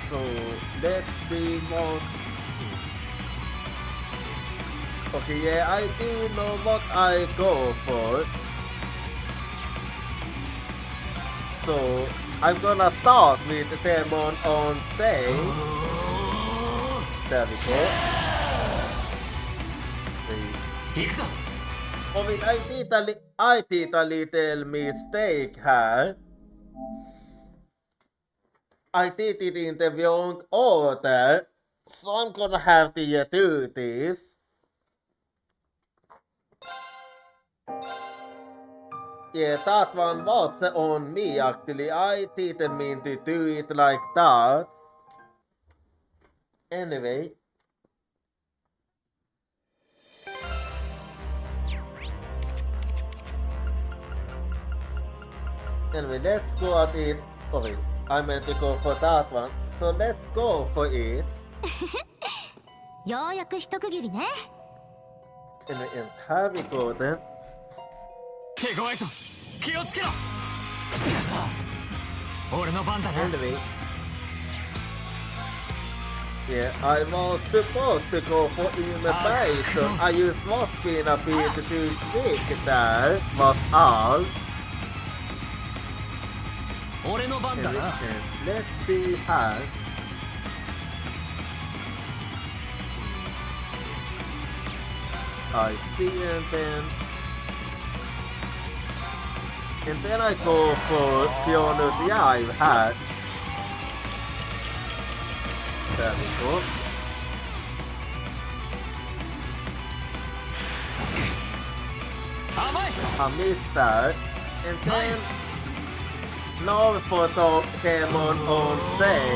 So let's see what. Okay, yeah, I do know what I go for. So I'm gonna start with the demon on say. There we go. Oh wait, I did a little mistake here. I did it in the wrong order, so I'm gonna have to do this. Yeah, that one was on me actually. I didn't mean to do it like that. Anyway. Anyway, let's go at it. Okay, I meant to go for that one. So let's go for it. ようやく一区切りね。 And have we go then? 手強いぞ。気をつけろ。俺の番だな。 Anyway. Yeah, I was supposed to go for innovation. I used was being a bit too quick there, was all. 俺の番だな。 Let's see how. I see and then I go for Pionus I've had. There we go. I missed that. And then now for the demon on say.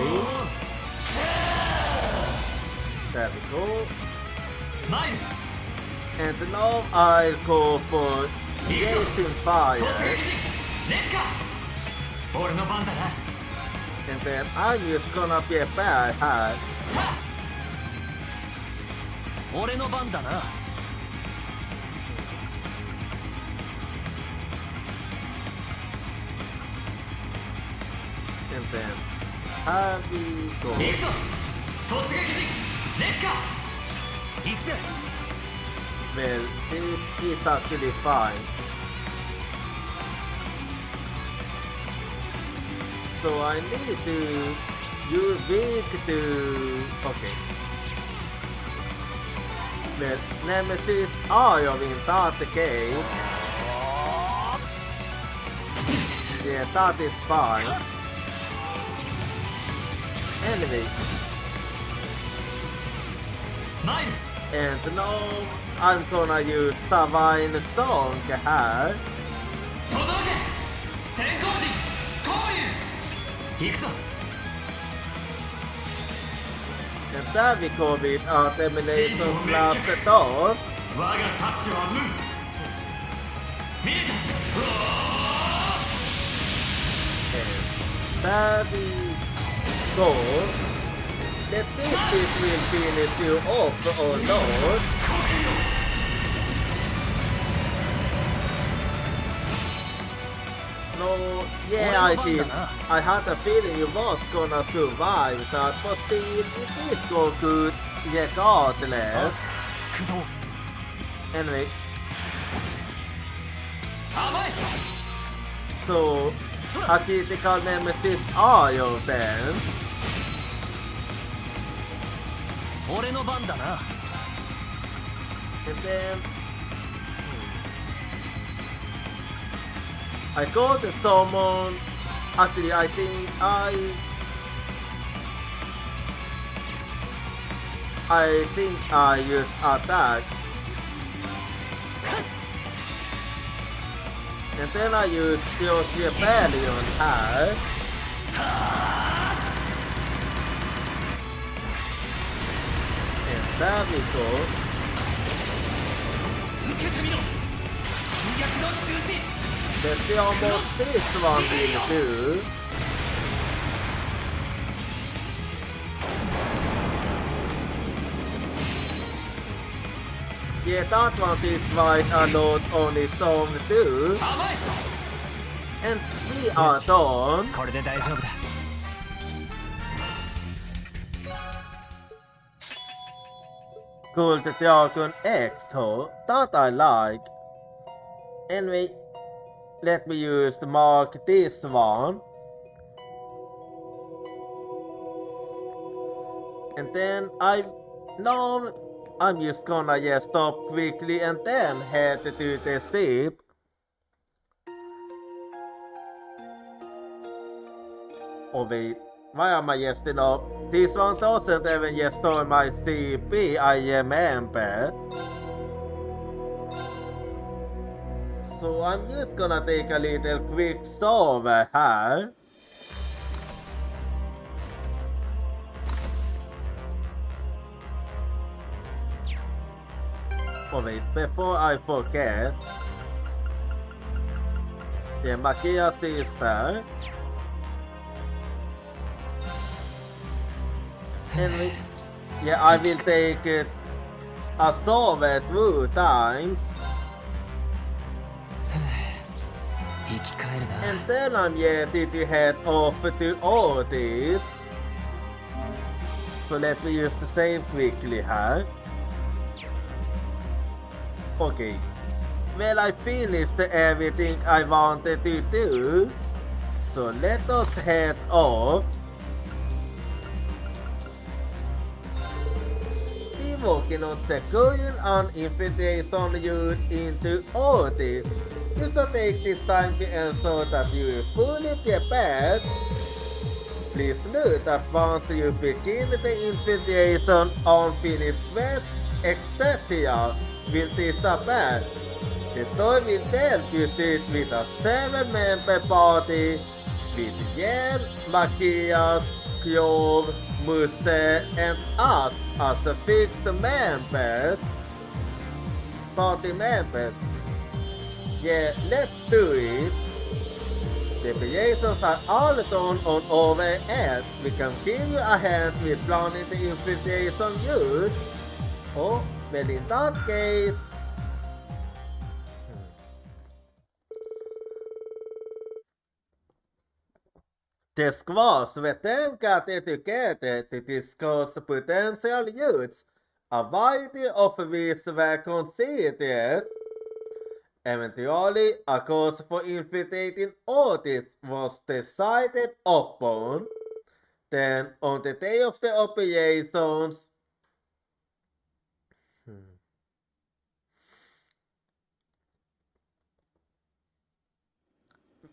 There we go. And now I'll go for Jason Fire. 俺の番だな。 And then I'm just gonna be a bad hat. 俺の番だな。 And then have we go. 行くぞ。突撃時。烈火。行くぜ。 Well, this is actually fine. So I need to use weak to. Okay. Well, Nemesis Eye in that case. Yeah, that is fine. Anyway. And now I'm gonna use Divine Song here. 届け。先行時。降臨。行くぞ。 And then we go with our Terminator Blast Doors. 我が太刀は無。見えた。 There we go. Let's see if this will finish you off or not. No, yeah, I did. I had a feeling you was gonna survive that, but still, it did go good regardless. Anyway, So, a critical nemesis are your then. 俺の番だな。 And then I got to summon. Actually, I think I use attack. And then I use Pure Rebellion here. And there we go. 受けてみろ。逆の中心。 Let's see how much this one will do. Yeah, that one is quite a lot on its own too. And we are done. これで大丈夫だ。 Gold Dragon X, huh? That I like. Anyway, let me use the mark this one. And then I'm just gonna stop quickly and then head to the ship. Oh wait, why am I jesting up? This one doesn't even just on my CP, I remember. So I'm just gonna take a little quick shower here. Oh wait, before I forget. Yeah, Makia's sister. And yeah, I will take a shower 2 times. 生き返るな。 And then I'm ready to head off to Otis. So let me use the save quickly here. Okay. Well, I finished everything I wanted to do. So let us head off. Be working on securing an infiltration unit into Otis. You should take this time to ensure that you are fully prepared. Please note that once you begin the infiltration, unfinished quest, etc. will disappear. The story will then proceed with a 7-member party with Yen, Makias, Kyov, Muse, and us as the fixed members. Party members. Yeah, let's do it. The operations are all done on our end. We continue ahead with planning the infiltration use. Oh, well in that case... The squads were then gathered together to discuss potential use, a variety of which were considered. Eventually, a course for infiltrating Otis was decided upon. Then, on the day of the operations,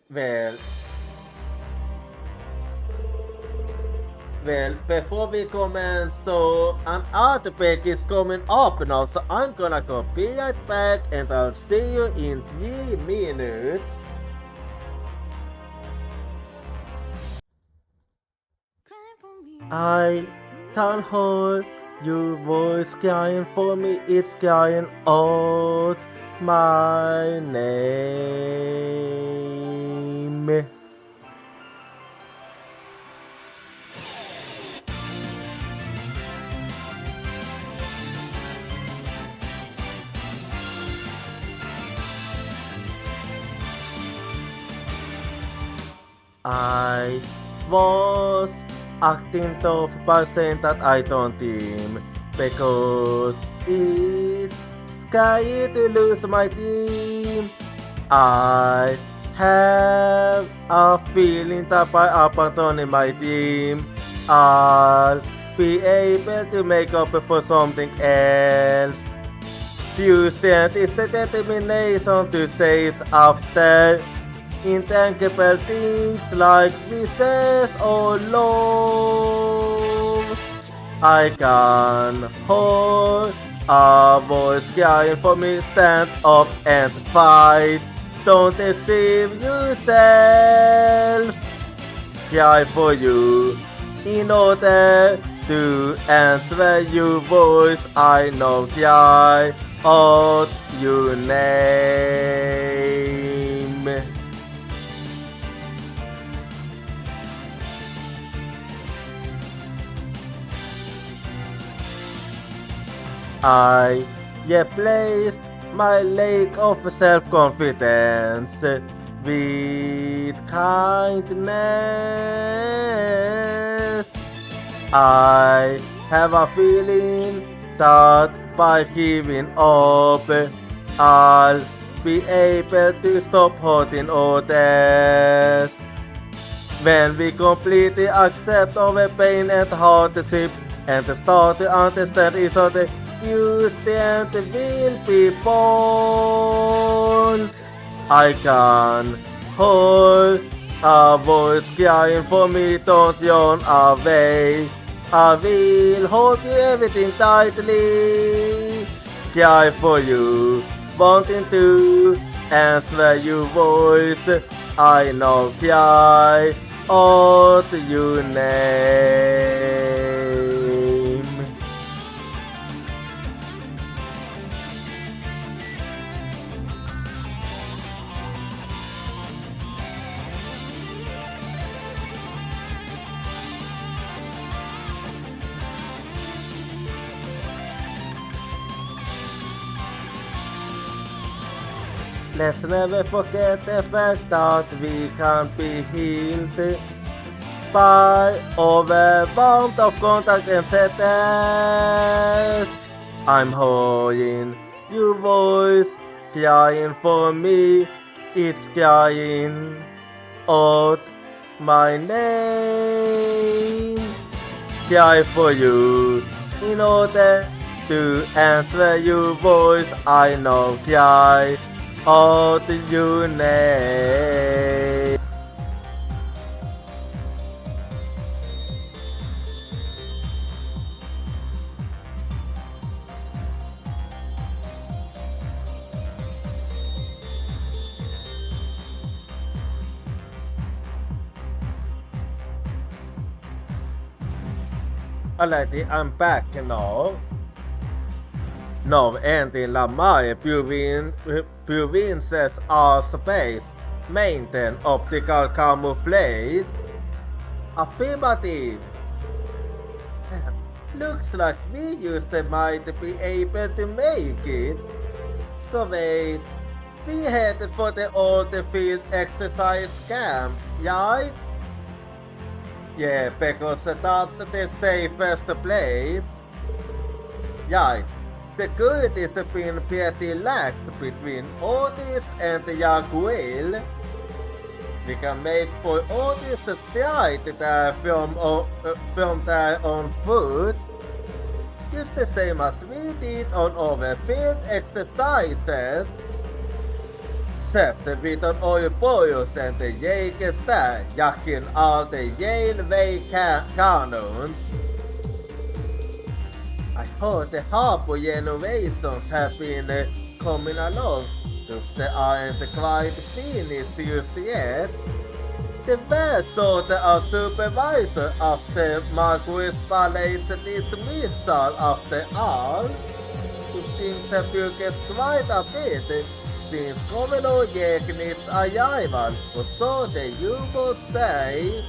Well, before we commence, so an outbreak is coming up now, so I'm gonna go be right back and I'll see you in 3 minutes. I can't hold your voice crying for me, it's crying out my name. I was acting tough by saying that I don't team because it's scary to lose my team. I have a feeling that by abandoning my team, I'll be able to make up for something else. Tuesday is the determination to chase after intangible things like wishes or love. I can hold a voice crying for me, stand up and fight. Don't deceive yourself. Cry for you in order to answer your voice. I know cry out your name. I replaced my lack of self-confidence with kindness. I have a feeling that by giving up, I'll be able to stop hurting others. When we completely accept our pain and hardship and start to understand each other, Tuesday will be born. I can hold a voice crying for me, don't run away. I will hold you everything tightly. Cry for you, wanting to answer your voice. I know cry out your name. Let's never forget the fact that we can be healed by overwhelmed of contact and sadness. I'm hearing your voice crying for me. It's crying out my name. Cry for you in order to answer your voice. I know cry out your name. Alrighty, I'm back now. Now ending la my provinces are space. Maintain optical camouflage. Affirmative. Looks like we used might be able to make it. So wait, we headed for the old field exercise camp, right? Yeah, because that's the safest place. Right. Security has been pretty lax between Otis and Yaguil. We can make for Otis straight there from there on foot. Just the same as we did on our field exercises. Except with an oil boils and the Jägers there, jacking all the railway cannons. I heard the harbor renovations have been coming along, if they aren't quite finished just yet. The vessel a supervisor after Marquis Ballet's dismissal after all. Things have progressed quite a bit since Commodore Jägnit's arrival, or so the U-boat say.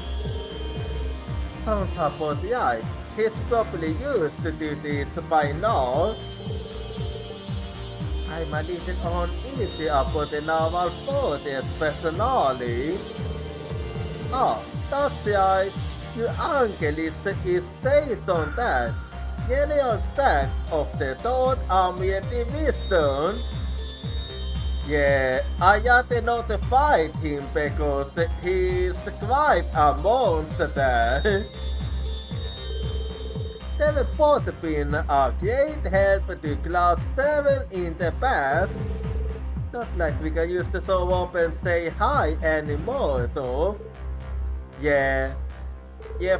Sounds about right. He's probably used to do this by now. I'm a little uneasy about the naval forces personally. Oh, that's right. Your uncle is stationed there. General Sachs of the 3rd Army Division. Yeah, I got to notify him because he's quite a monster there. They've both been a great help to Class 7 in the past. Not like we can use the so often say hi anymore though. Yeah,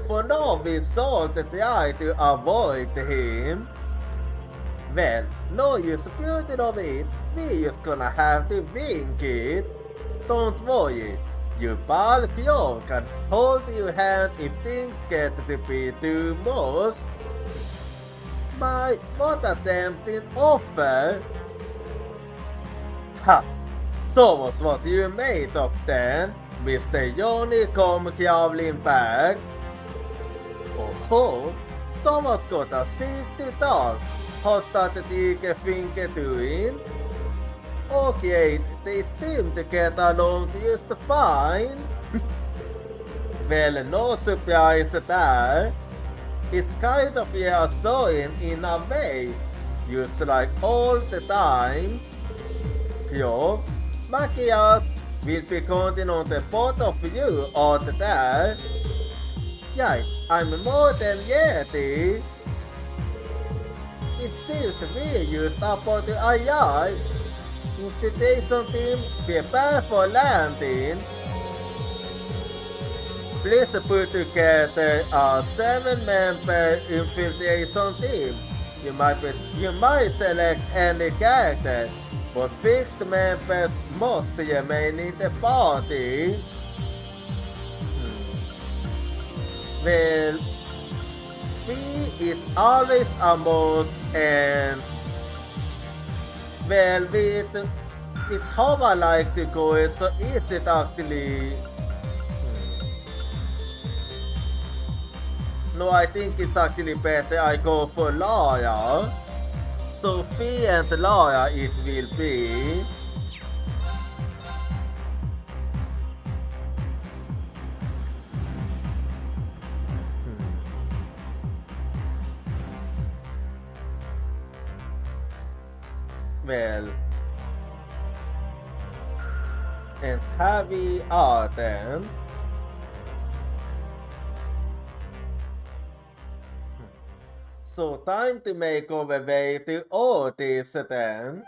for now we sort of try to avoid him. Well, no use beauty of it, we just gonna have to wing it. Don't worry, your pal Kyo can hold your hand if things get to be too much. My, what a tempting offer! Ha! So was what you made of then, Mr. Johnny come crawling back. Oh, someone's got a seek to talk. How's that the finger doing? Okay, they seem to get along just fine. Well, no surprise there. It's kind of reassuring in a way, just like all the times. Kyo, Makias will be counting on the both of you all the time. Yeah, I'm more than ready. It seems we used up on the AI. Infiltration team, prepare for landing. Please put together a 7-member infiltration team. You might select any character, but fixed members must remain in the party. Well, fee is always a must, and well, with how I like to go, so is it actually? No, I think it's actually better I go for Laura. So Fee and Laura it will be. Well, and Harvey Arden. So time to make our way to Otis then.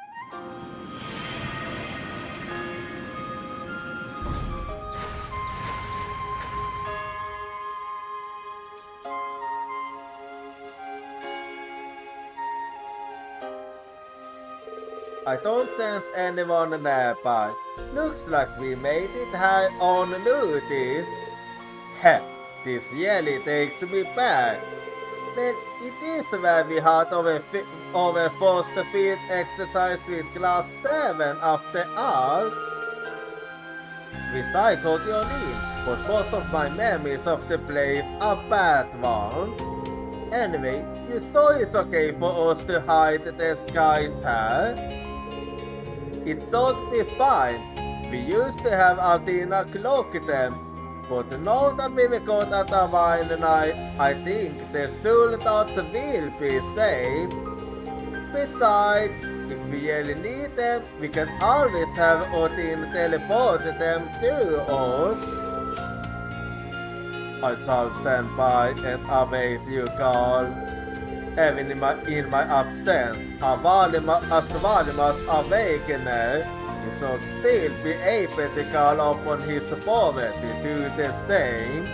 I don't sense anyone nearby. Looks like we made it high on notice. Heh, this really takes me back. Well, it is very hard over forced field exercise with Class 7 after all. Recycled your name, but both of my memories of the place are bad ones. Anyway, you saw it's okay for us to hide the skies here. It should be fine. We used to have Athena cloak them, but now that we've got at a wine night, I think the Sultans will be safe. Besides, if we really need them, we can always have Odin teleport them to us. I shall stand by and await you, Carl. Even in my absence, Valimas Awakener, he should still be able to call upon his power to do the same.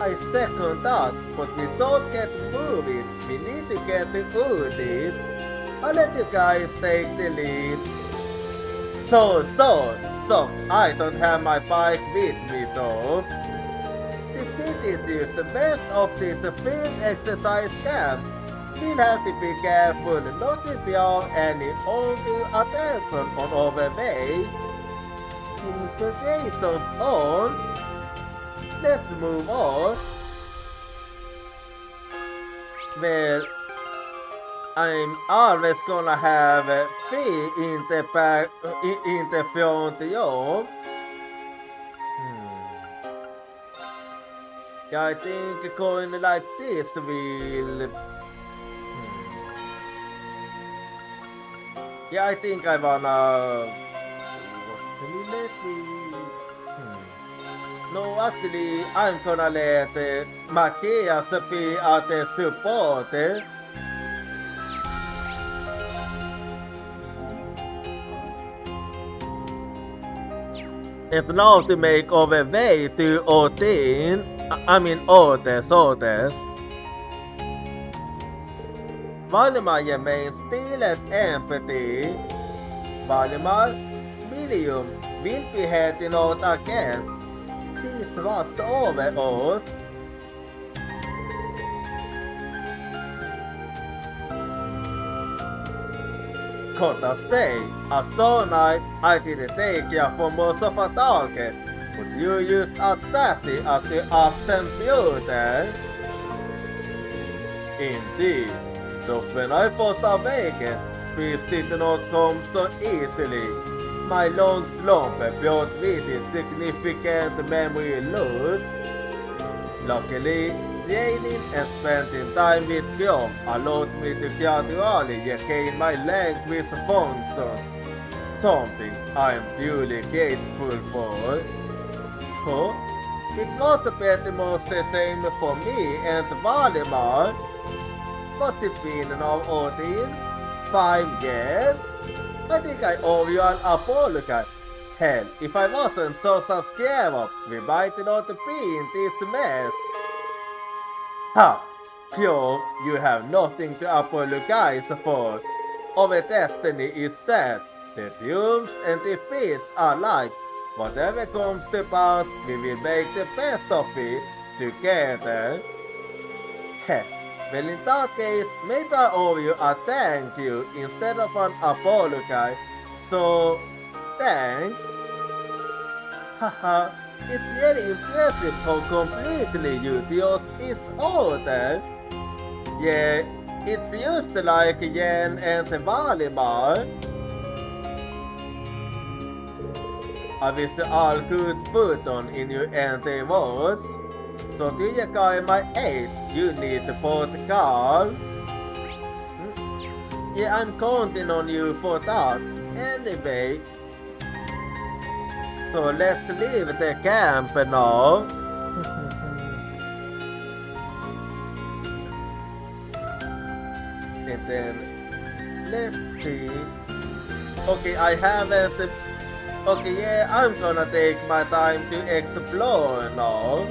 I second that, but we should get moving. We need to get to Udis. I'll let you guys take the lead. So, I don't have my bike with me though. The cities use the best of this field exercise camp. We'll have to be careful not to draw any undue attention on our way. The infiltration's on. Let's move on. Well, I'm always gonna have Fee in the back, in the front yard. Yeah, I think going like this will. Yeah, I think I wanna... No, actually, I'm gonna let Makias be at the support. And now to make our way to Otis. Valdemar ger mig en stilet empati. Valdemar, William, villighet i något agent. Please watch over us. Kotta say, I saw night I didn't take you for most of a target, but you used a sati as your ascent beauty. Indeed, though when I fought awakened, speech did not come so easily. My long slump brought with it significant memory loss. Luckily, training and spending time with Grom allowed me to gradually regain my language function, something I am duly grateful for. Huh? It was pretty much the same for me and Valdemar. Was it been now, Odin? 5 years? I think I owe you an apology. Hell, if I wasn't so scared up, we might not be in this mess. Ha! Pure, you have nothing to apologize for. Our destiny is set. The triumphs and defeats are like. Whatever comes to pass, we will make the best of it together. Heh. Well, in that case, maybe I owe you a thank you instead of an apology. So, thanks. Haha, it's really impressive how completely you used its order. Yeah, it's just like Jen and Valdemar. I wish all good fortune in your endeavors. So to you my aid, you need both Carl. Yeah, I'm counting on you for that. Anyway, so let's leave the camp now. And then, let's see. Okay, I haven't... Okay, yeah, I'm gonna take my time to explore now.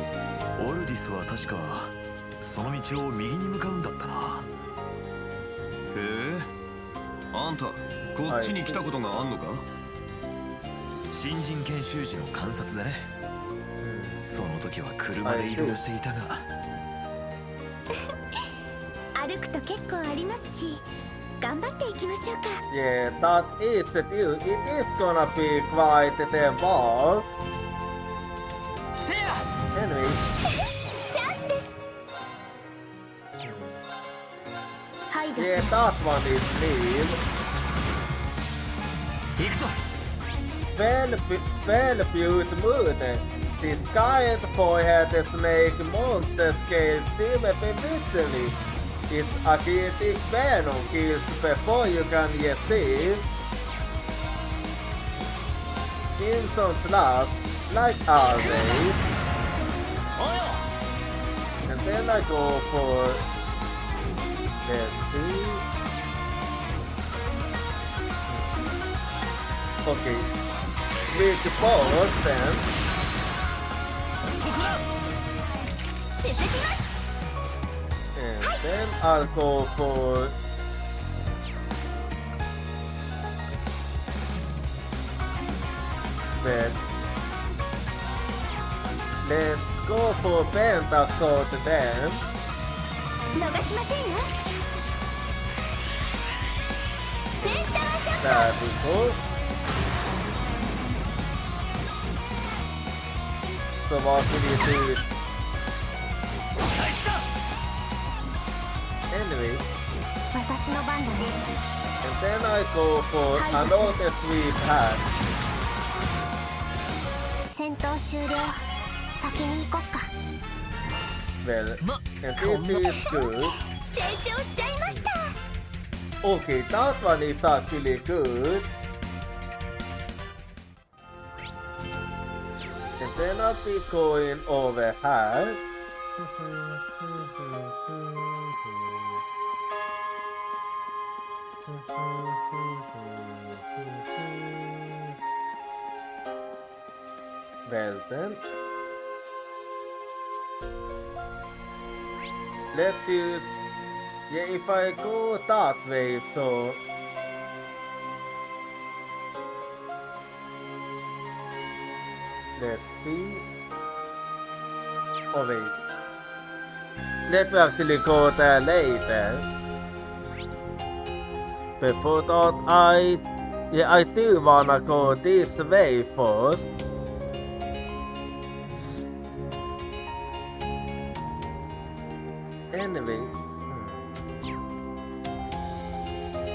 オルディスは確かその道を右に向かうんだったな。へえ、あんたこっちに来たことがあんのか？新人研修時の観察でね。その時は車で移動していたが歩くと結構ありますし、頑張っていきましょうか。 Yeah, that is it. It is gonna be quite the walk. Anyway. チャンスです。排除する。 Yeah, that one is leave. 行くぞ。 Fairfield mood. This giant four-headed snake monster scales seemingly. Its archaic venom kills before you can yet see. Crimson slash, like always. And then I go for... Let's see... Okay. With the force then... 続きます。 And then I'll go for... Then... Let's go for Penta Sword then. 逃しませんよ。ペンタワショット。 There we go. So what do we do? Anyway. 私の番だね。 And then I go for another sweep hack. 戦闘終了。先に行こっか。 Well, and this is good. 成長しちゃいました。Okay, that one is actually good. And then I'll be going over here. Well then, let's use, yeah, if I go that way, so let's see. Oh wait, let me actually go there later. Before that, I do wanna go this way first. Anyway,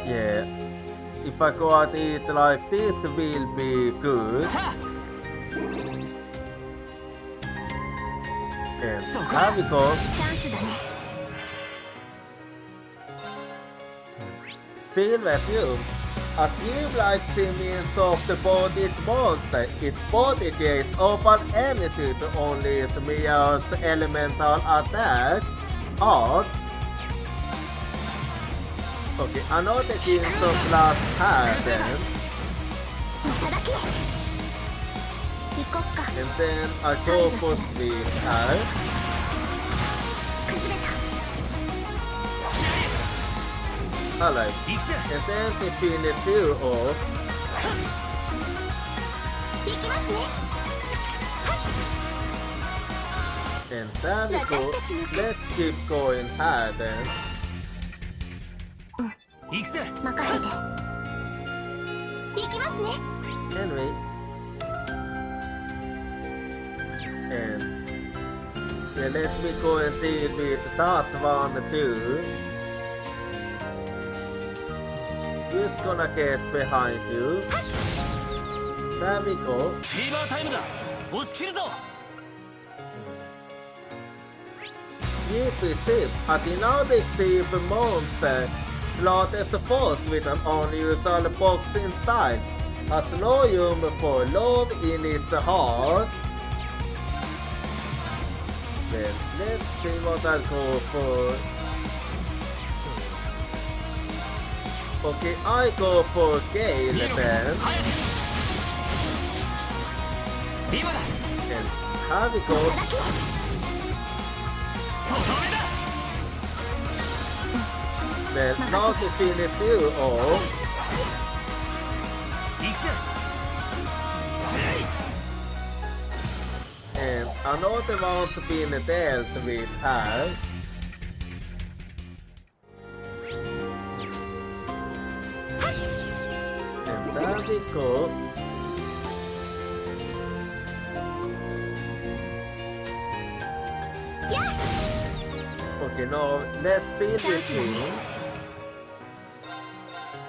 yeah, if I go at it like this will be good. And there we go. チャンスだね。 Silver Fume. A cube-like simians of the bodied monster. Its body gates open any suit only Smia's elemental attack. Art. Okay, another king of last hand then. いただき。行こっか。 And then I go for speed her. 崩れた。 Alright. 行くぜ And then we finish you off. 行きますね。 And there we go. Let's keep going higher then. 行くぜ任せて。行きますね。 Anyway. And yeah, let me go and deal with that one too. Who's gonna get behind you? There we go. フィーバータイムだ押し切るぞ You perceive a dynamic sea monster slaughters the force with an unusual boxing style. Has no room for love in its heart. Well, let's see what I'll go for. Okay, I go for Gale いいのか then. 早く今だ And here we go. とどめだ Well, now to finish you off. 行くぜ And another one's been dealt with her. And there we go. Okay, now let's deal with him.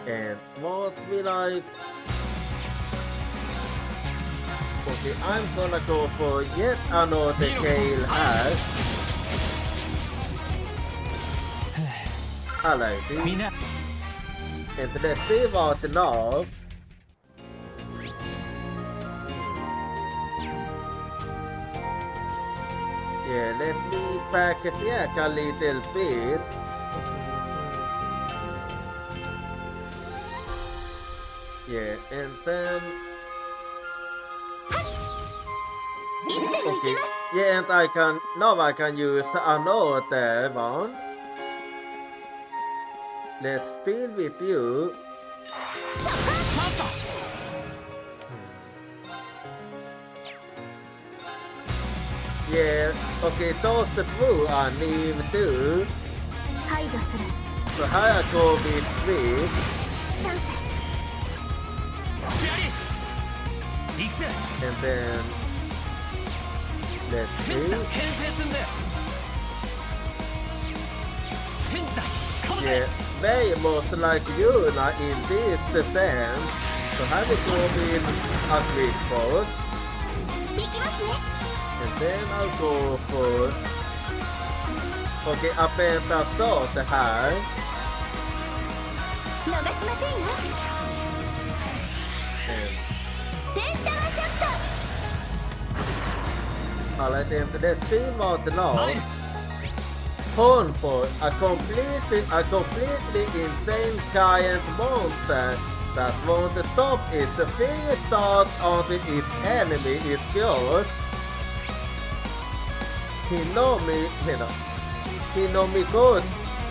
And what will I... Okay, I'm gonna go for yet another Gale Ash. Alrighty. みんな And let's see what now. Yeah, let me back it back a little bit. Yeah, and then... Okay, yeah, and I can... Now I can use another one. Let's deal with you. チャンスだ Yeah, okay, those two are new too. 排除する。 So how I go with three. チャンス。スペアリ行くぜ And then let's チェンジだ see. 牽制すんぜチェンジだかむ Yeah, ぜ very much like Yuna in this sense. So how we go with a quick first. 行きますね。 And then I'll go for... Okay, a pentasword here. 逃しませんよ。ペンタワショット。 Alright, efter det Steam-material hon får a completely insane giant monster that won't stop its free start until its enemy is killed.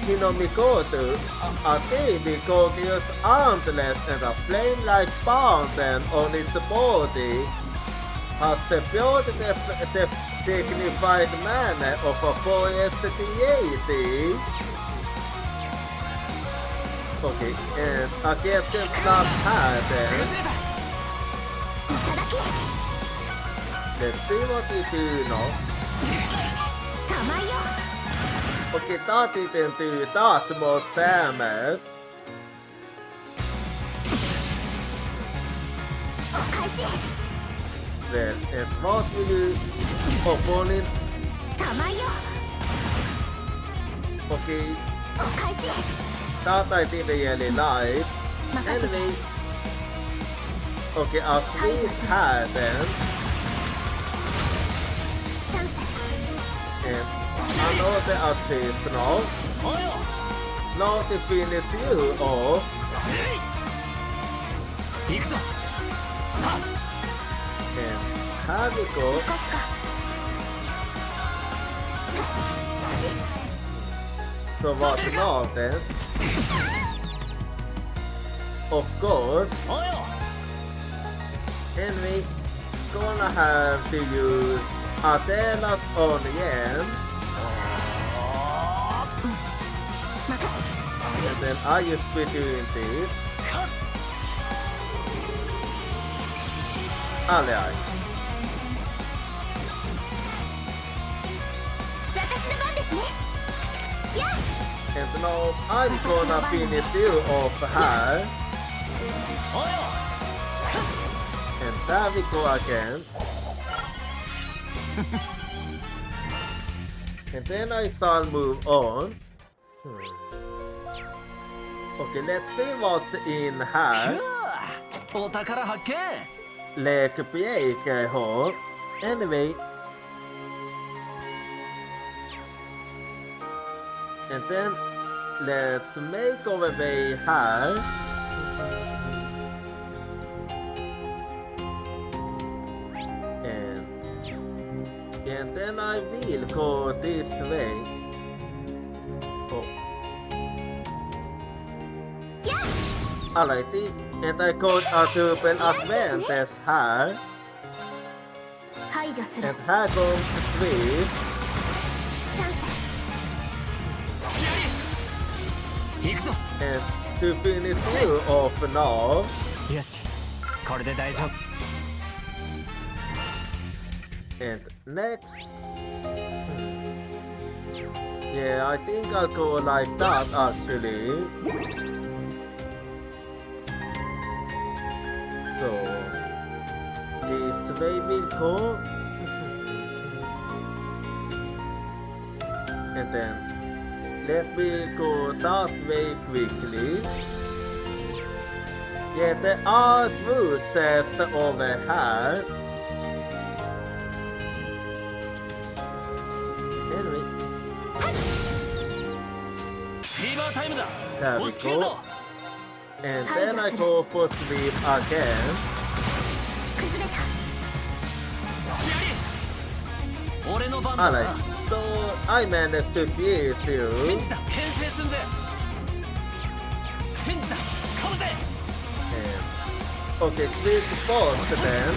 Hinomikoto, a baby cockroach antlers and a flame-like fountain on its body, has the pure dignified manner of a forest deity. Okay, and I guess it's not her then. Let's see what we do now. Okay, that didn't do that much damage. Well, and what will you opponent? Okay, that I didn't really like. Anyway, okay, a sweet hat then. And another assist now. Now to finish you off. 行くぞ。 And here we go. So what's now then? Of course, およ。 and we gonna have to use Athena's own again. And then I just be doing this. Alright. And now I'm gonna finish you off her. およ。 And there we go again. And then I shall move on. Okay, let's see what's in her. お宝発見。 Lekpjäke har. Anyway. And then let's make our way here. And then I will go this way. Oh. Alrighty. And I got a double advantage here. And here comes Sweet. 行くぞ。 And to finish you off now. よし。これで大丈夫。 And next. Yeah, I think I'll go like that actually. So this way will go. And then let me go that way quickly. Yeah, the art moves just over here. Anyway, フィーバータイムだ。 there 押 we し切るぞ。 and then I go for sweep again. 俺の番だな。 Alright, so I managed to beat 信 you. じた。牽制すんぜ。信じた。突っ込むぜ。 And, okay, sweep first then.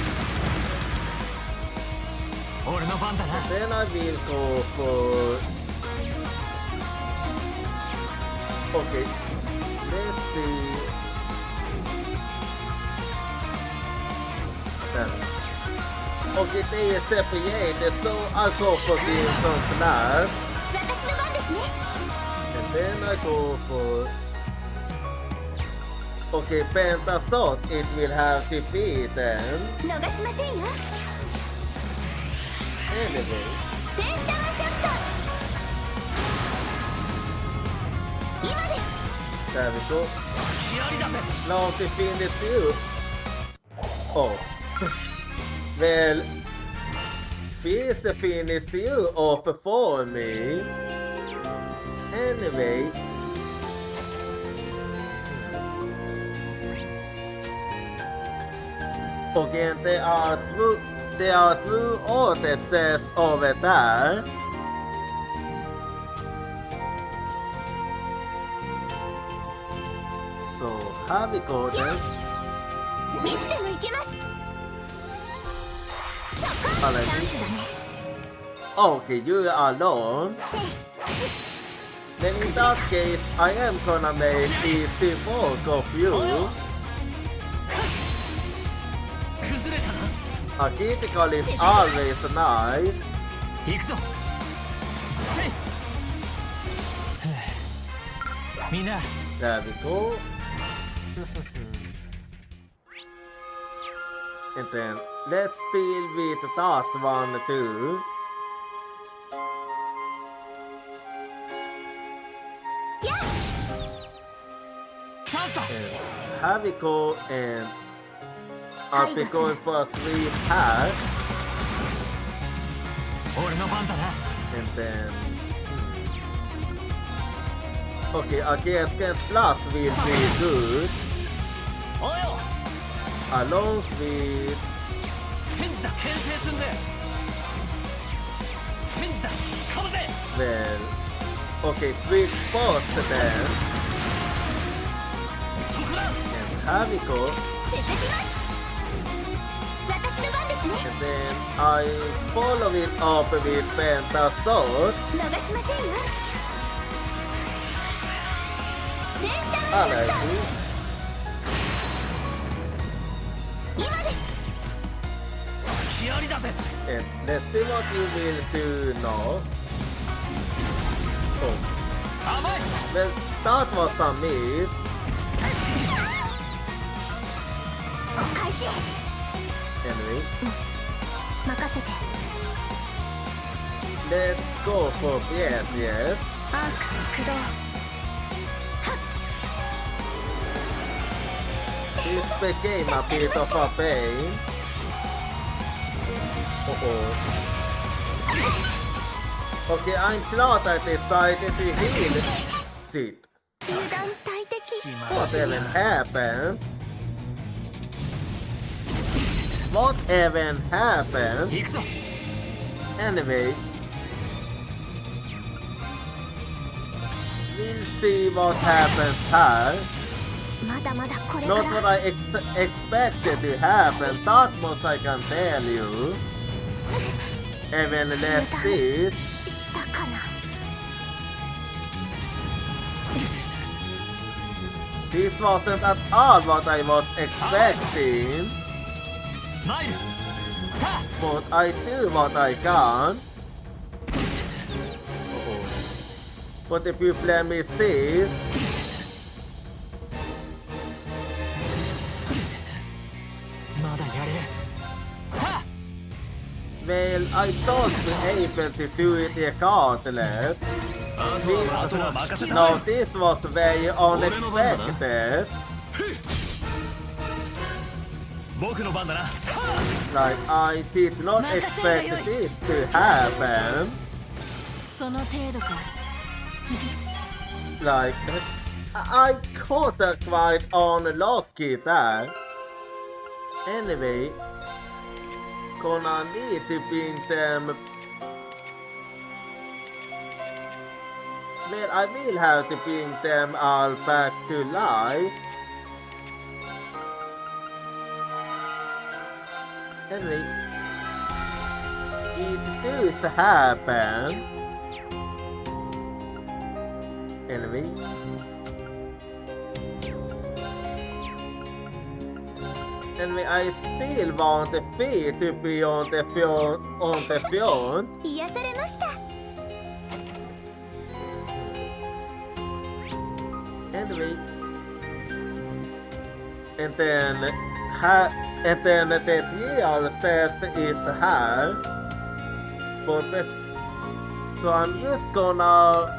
俺の番だな。 Then I will go for. Okay, let's see. Okay, they are separated, so I'll go for the front last. And then I go for. Okay, Pentasot, it will have to be then. Anyway. 今です。There we go. 気合い出せ Now to finish you. Oh. Well, Fizz finished you off for me. Anyway. Okay, there are two artists over there. So, here we go then. いつでも行けます。そこ。チ Alright. ャンスだね。 Okay, you are alone. Then in that case, I am gonna make it the both of you. 崩れたな A critical is always nice. 行くぞせいみんな There we go. And then let's deal with that one too. And here we go, and I'll be going for a sweep here. 俺の番だな And then okay, against plus will be good. おいよ Along with チェンジだ牽制すんぜチェンジだかむぜ well, okay, quick post then. そこだ And here we go. 続きます。私の番ですね。 And then I follow it up with Pentasword. 逃しませんよ。レンタル Alright. 今です。気合い出せ And let's see what you will do now. Oh, 甘い well, that was a miss. お返し。 Anyway, 任せて。 let's go for yes, yes. アークス駆動。 This became a bit of a pain. Okay, I'm glad I decided to heal. Sit. 油断大敵。 What even happened? What even happened? 行くぞ Anyway, we'll see what happens here. まだまだこれか Not what ら。 I expected to happen, that much I can tell you. Even less this. したかな。 This wasn't at all what I was expecting. マイルタ But I do what I can. But if you blame me this, まだやれるタ well, I don't be able to do it regardless. あとは任せた Now this was very unexpected. 僕の番だな Like I did not expect this to happen. その程度か Like I caught quite unlucky there. Anyway, gonna need to bring them. Well, I will have to bring them all back to life. Anyway, it does happen. Anyway. Anyway, I still want the feet to be on the phone. 癒されました。 Anyway, and then the real set is here. But so I'm just gonna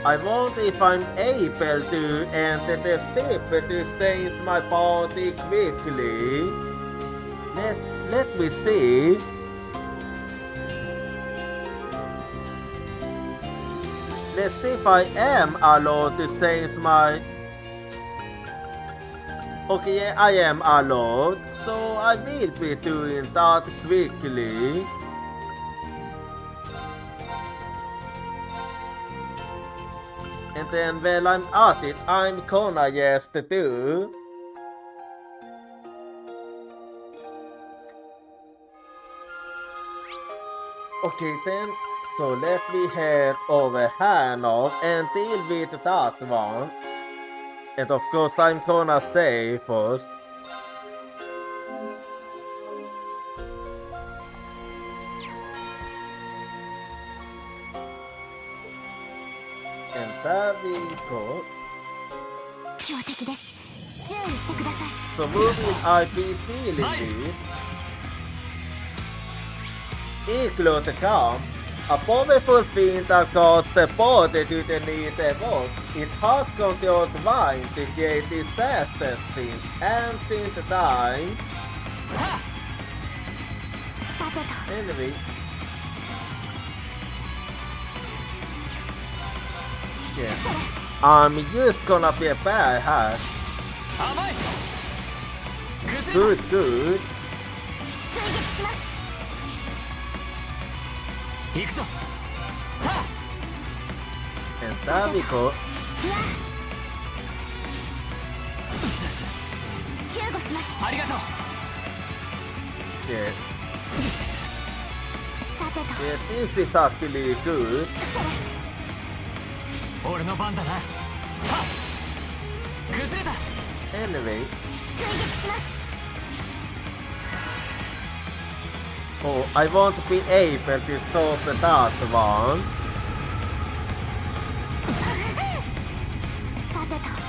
I wonder if I'm able to enter the ship to change my body quickly. Let me see. Let's see if I am allowed to change my... Okay, yeah, I am allowed, so I will be doing that quickly. And then while I'm at it, I'm gonna just do... Okay then, so let me head over here now and deal with that one. And of course I'm gonna say first. And there we go. 強敵です。注意してください。 So moving I be dealing with. Equal to come. A powerful fiend that caused the body to the need evoke. It has controlled wine to create disaster scenes and since times. さてと Anyway. Yeah. I'm just gonna be a bad hat. 甘い崩れ Good, good. 追撃します。 た行くぞ And there we go. 救護します。ありがとう Yeah. さてと Yeah, this is actually good. 俺の番だなはっ崩れた Anyway. 追撃します。 Oh, I won't be able to stop that one. さてと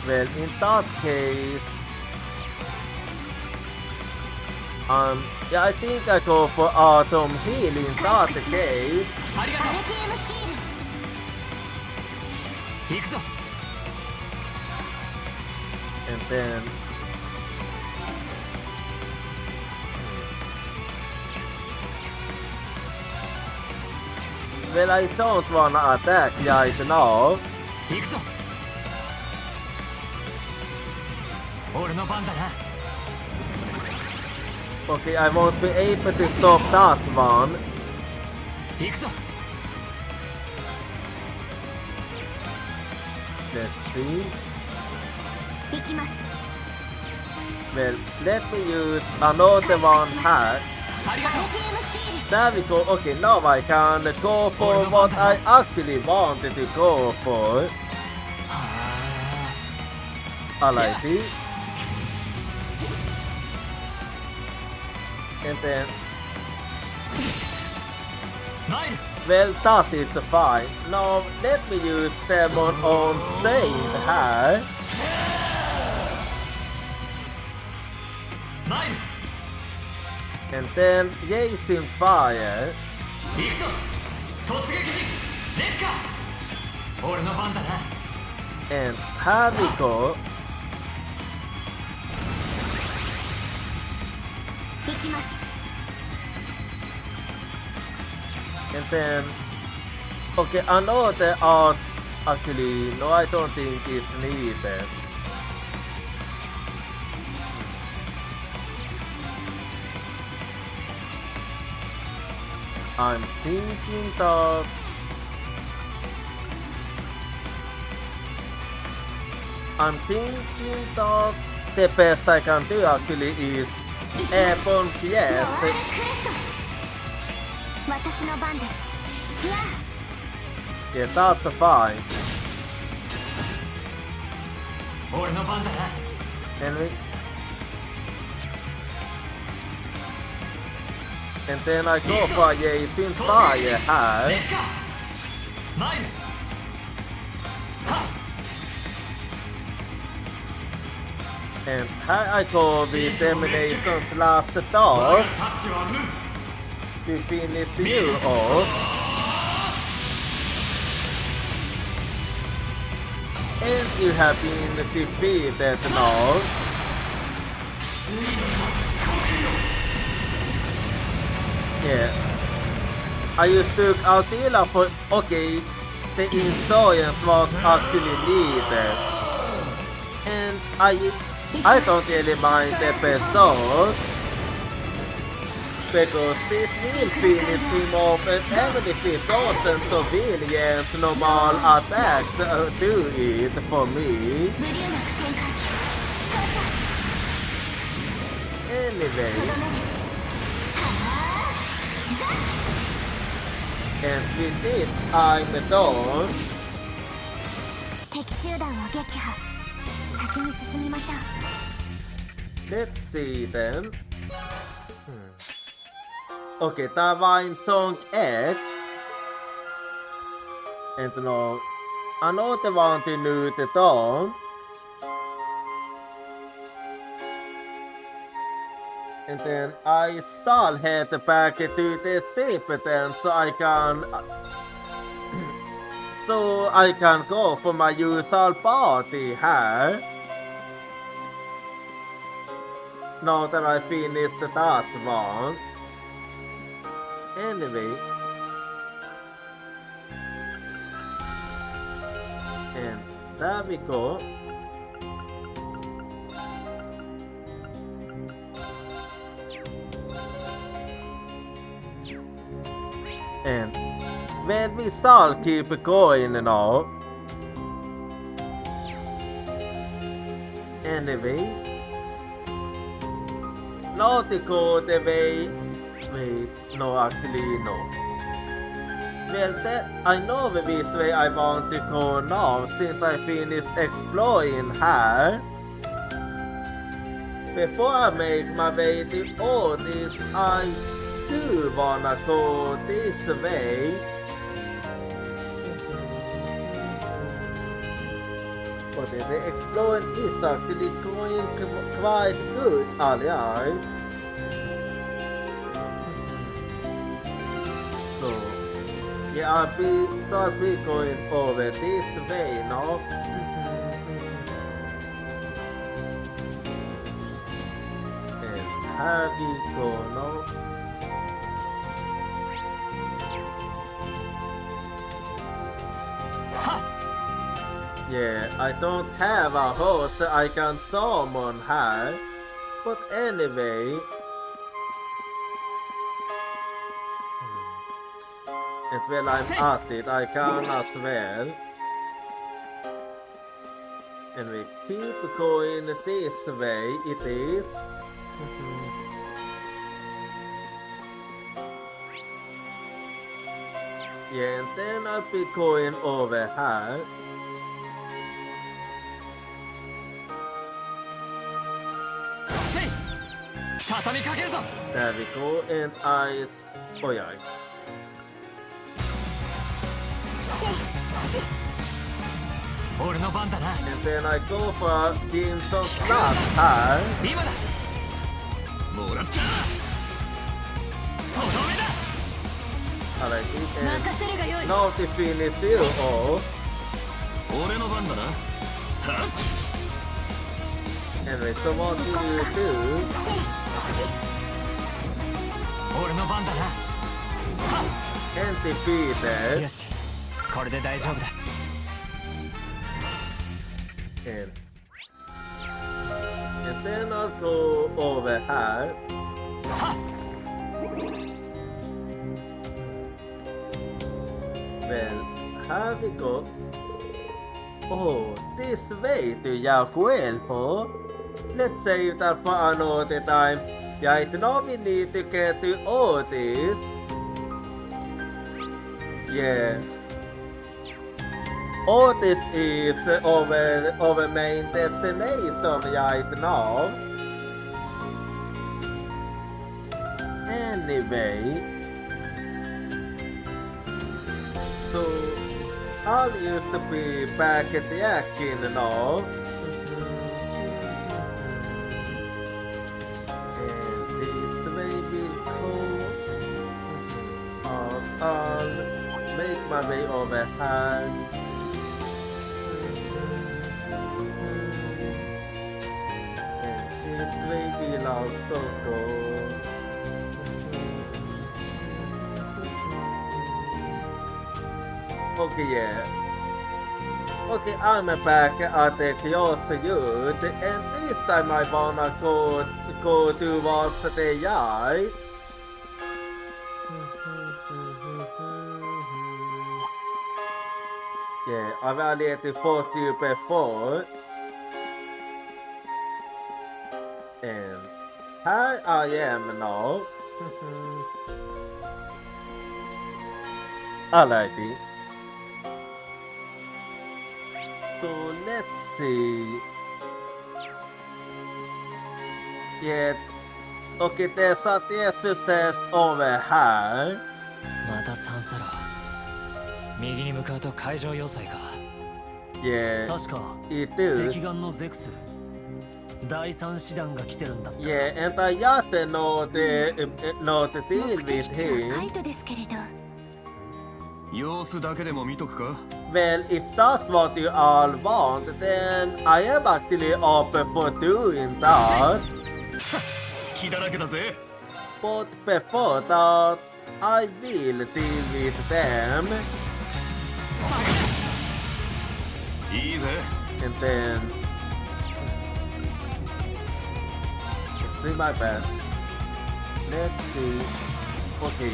Well, in that case... yeah, I think I go for Autumn Heal in that case. ありがとアルティウムヒール。う行くぞ And then... Well, I don't wanna attack right now. 行くぞ俺の番だな Okay, I won't be able to stop that one. 行くぞ Let's see. 行きます。 Well, let me use another one here. ありがとう アルティウムヒール。 There we go. Okay, now I can go for what I actually wanted to go for. Alrighty. And then, マイル well, that is fine. Now, let me use Demon on Saint here. マイル And then, Jason Fire. 行くぞ突撃時烈火俺の番だな And here we go. 行きます。 And then, okay, another art. Actually, no, I don't think it's needed. I'm thinking that the best I can do actually is airborne ノアール cast. クレスト。私の番です。やあ Yeah, that's fine. 俺の番だな And then I go for Jason Fire here. 烈火マイルはっ And here I go with Domination's last 我 stars が太刀は無 to finish you off. And you have been defeated now. Yeah. I just took Altila for... Okay, the Insurgence was actually needed. And I don't really mind the episode. Because this will finish him off and even if it doesn't civilians normal attacks do it for me. ブリューナク展開勝者 Anyway, とどめです and with this I'm done. 敵集団を撃破先に進みましょう Let's see then. Okay, Divine Song X. And no, another one to note it down. And then I shall head back to the ship then so I can go for my usual party here. Now that I finished that one. Anyway. And there we go. And when we shall keep going now. Anyway. Now to go the way. Wait, no, actually no. Well, I know which way I want to go now since I finished exploring here. Before I make my way to Otis, I do wanna go this way. But the exploring is actually going quite good, alright. So, yeah, I'll be going over this way now. And here we go now. Yeah, I don't have a horse I can summon here. But anyway. And when I'm at it, I can as well. And we keep going this way, it is. Yeah, and then I'll be going over here. There we go, and oh yeah. And then I go for Team Song Last here. 今だもらった。とどめだ Alright, 任 and せるがよい now to finish you off. 俺の番だな。はっ。 Anyway, so what do you do? 俺の番だな And defeated. よしこれで大丈夫だ And then I'll go over here. Well, here we go. Oh, this way to Yaguelho. Let's save that for another time. Right now we need to get to Otis. Yeah. Otis is our main destination right now. Anyway. So, I'll used to be back at the Akin now. make my way over here. And this way belongs so good. Okay, yeah. Okay, I'm back at the Chaos Youth, and this time I wanna go towards the yard. Yeah, I've already fought you before. And here I am now. Alrighty. So let's see. Yeah. Okay, there's a success over here. またサンサロ右に向かうと海上要塞か Yeah, 確か it 赤 is. 眼のゼクス第三師団が来てるんだった Yeah, and I got to know the deal 目 with 的地はカ him. イトですけれど、様子だけでも見とくか Well, if that's what you all want, then I am actually open for doing that. 隙だらけだぜ But before that, I will deal with them. いいぜ And then... Let's see my best. Let's see. Okay.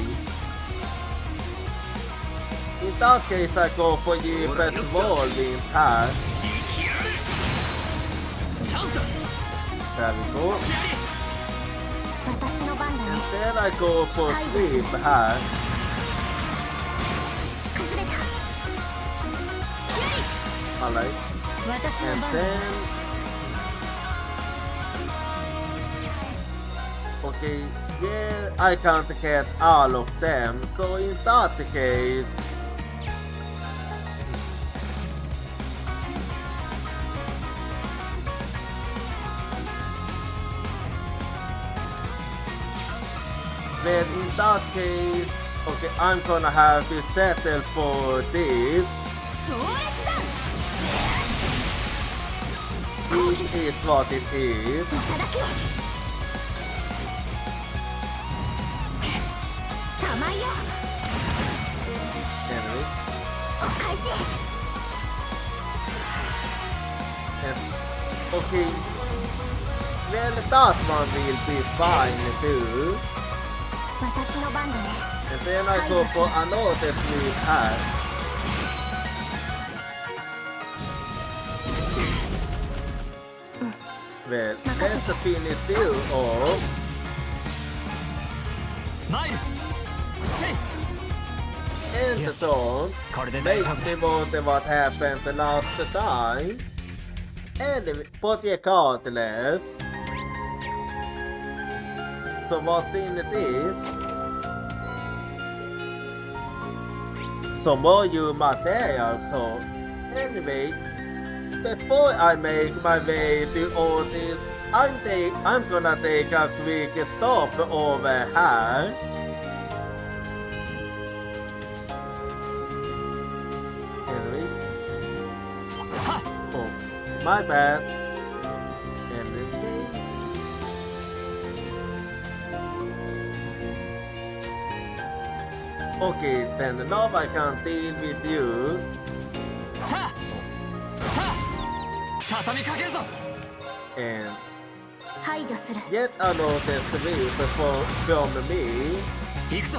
In that case, I go for the best Whirlwind pass. チャンスだ There we go. 私の番だね。 Then I go for Sweep pass. 崩れた。スキュリ Alright. 私の And 番だ then... Okay, yeah, I can't get all of them, so in that case... Then in that case... Okay, I'm gonna have to settle for this. 壮烈だ This is what it is. いただきたまいよ Anyway. お返し And, okay. Well, that one will be fine too. 私の番だね And then I go for another sweet hat. Well, let's finish you off. マイルセイ And Yes. so, これで大 makes 丈夫 me wonder what happened the last time. Anyway, but regardless. So what's in this? Some more new material, so anyway, before I make my way to all this, I'm gonna take a quick stop over here. Anyway. Oh, my bad. Anyway. Okay, then now I can deal with you. はっはっ畳みかけるぞ And 排除する yet another sweep from me. 行くぞ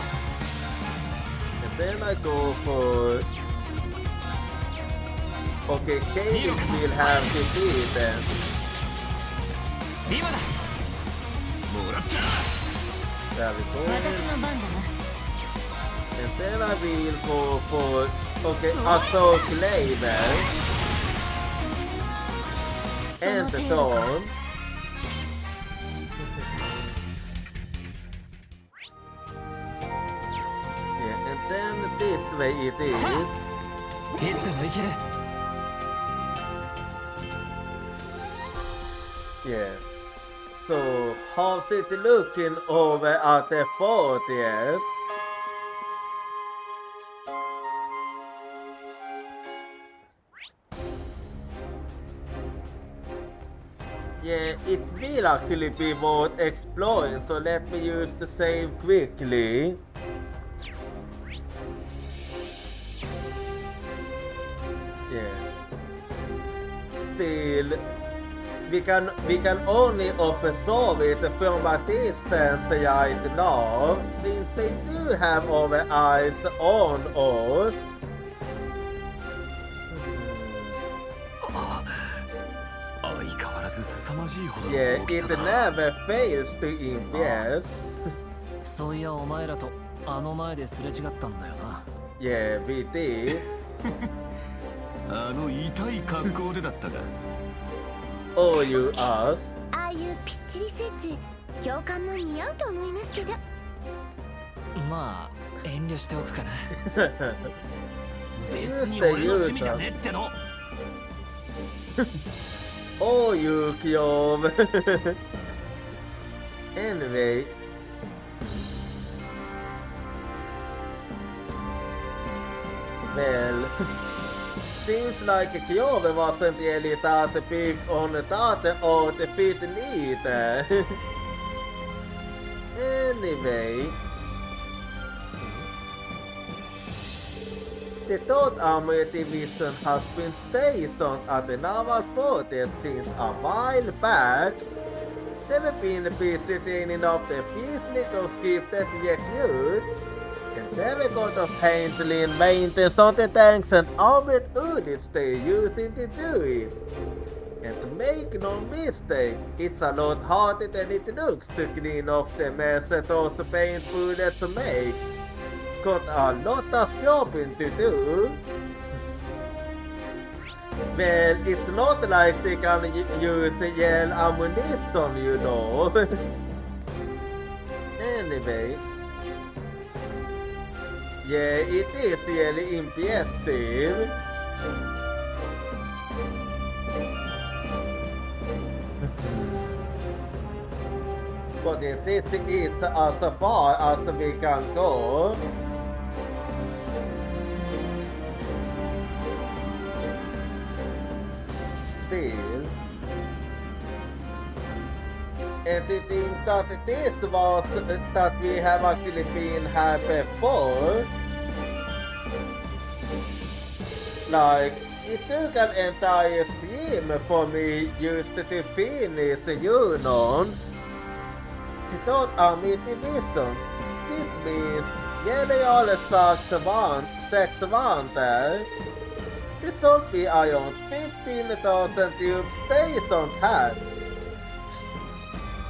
And then I go for... Okay, Katie will have to beat them. 今だもらった There we go. 私の番だな And then I will go for... Okay, Assault Label. And the Dawn. Yeah, and then this way it is. いつでも行ける Yeah. So, how's it looking over at the fort, yes? Yeah, it will actually be worth exploring, so let me use the save quickly. Yeah. Still, we can only observe it from a distance right now, since they do have our eyes on us. Yeah, it never fails to impress. そういやお前らとあの前ですれ違ったんだよな。 Yeah, we did. あの痛い格好でだったが Oh, you us? ああいうぴっちりスーツ教官の似合うと思いますけど。まあ遠慮しておくかな。別に俺の趣味じゃねっての。 Oh, you Kyom. Anyway. Well, seems like Kyom wasn't really that big on that outfit neither. Anyway. The 3rd Armored Division has been stationed at the Naval Fortress since a while back. They've been busy training up the fiercely conscripted recruits, and they've got us handling maintenance on the tanks and armored units they're using to do it. And make no mistake, it's a lot harder than it looks to clean off the mess that those paint bullets make. Got a lot of scrubbing to do. Well, it's not like they can use yell ammunition, you know. Anyway. Yeah, it is really impressive. But this is as far as we can go. Still, and to think that this was that we have actually been here before, like it took an entire stream for me used to finish Union. The 3rd Armored Division. This means nearly all the 6 wanted. This will be around 15,000 troops stationed here.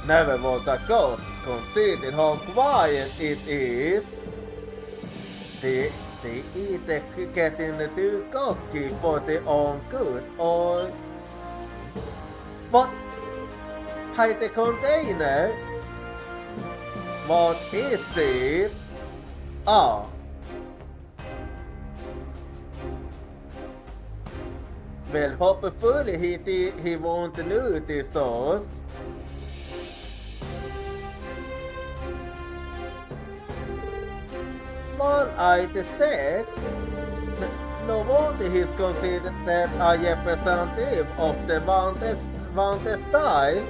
Never was a cost, considering how quiet it is. They either getting too cocky for their own good, or... But... Hide the container? What is it? Ah. Well, hopefully he won't notice us. One item 6? No wonder he's considered a representative of the wanted style.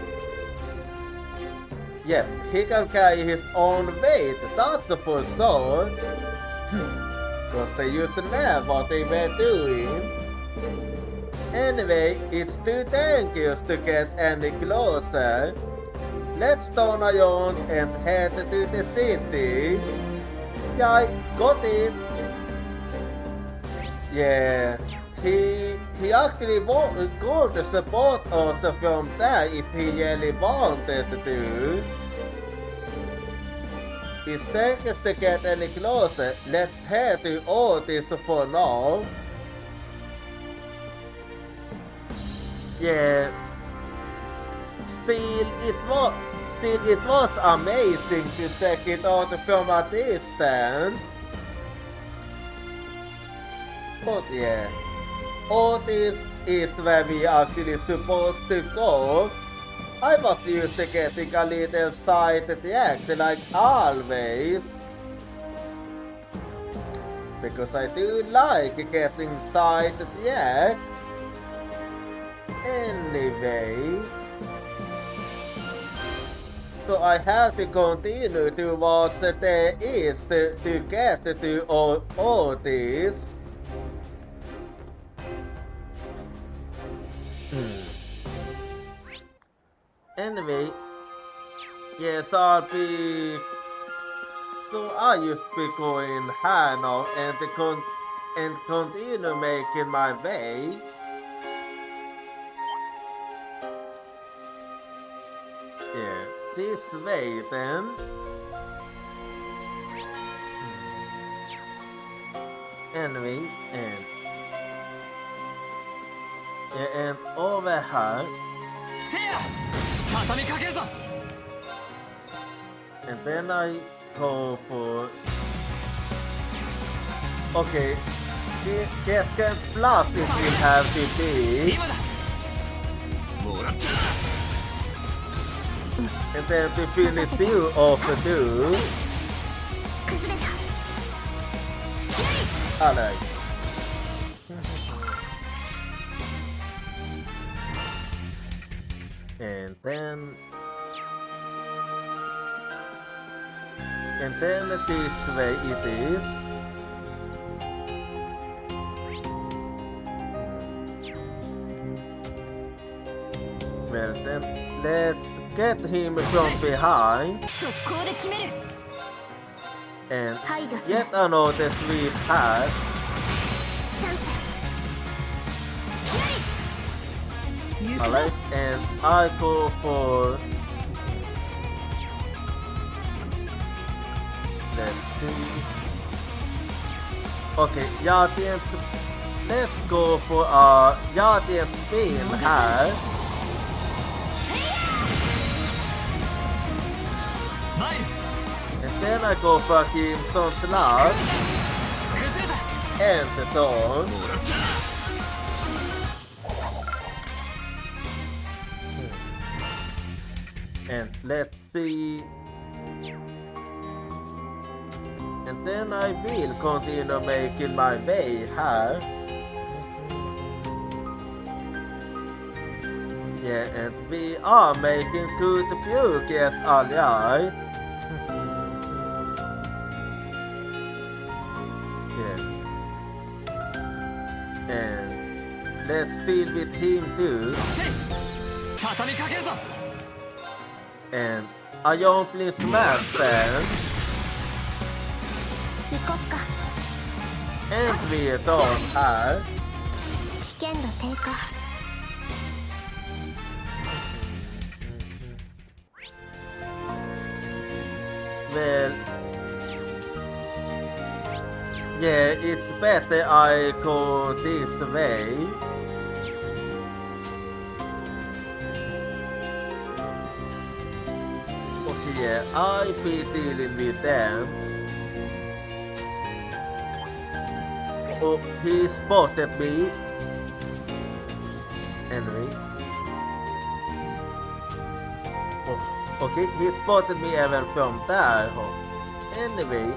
Yep, he can carry his own weight, that's for sure. Cause they used to know what they were doing. Anyway, it's too dangerous to get any closer. Let's turn around and head to the city. Yeah, got it. Yeah, he actually could support us from there if he really wanted to. It's dangerous to get any closer. Let's head to Otis for now. Yeah. Still, it was amazing to check it out from a distance. But yeah, Otis is where we actually supposed to go. I was used to getting a little sidetracked like always. Because I do like getting sidetracked. Anyway, So I have to continue towards the east to get to all this. Anyway, yes, I'll be. So I just be going here now and continue making my way. Yeah, this way then. Anyway, and over here. せいや畳みかけるぞ And then I go for. Okay, Cascade Plus it will have to be. 今だ もらった And then to finish you off the two. 崩れた Alright. And then this way it is. Well then, let's get him from behind 速攻で決める and 排除する yet another sweet pass. チャンス 行くぞ Alright, and I go for. Let's see. Okay, Yardian's. Let's go for Yardian spin here. マイル And then I go for Crimson Slash 崩れた and the Dawn. もらった And let's see. And then I will continue making my way here. Yeah, and we are making good progress, alright. Yeah. And let's deal with him too. せい畳みかけるぞ And Ion please smash them. 行こっか And we don't have. 危険度低下 Well, yeah, it's better I go this way. Okay, yeah, I'll be dealing with them. Oh, he spotted me. Anyway. Oh, okay, he spotted me even from there. Oh, anyway.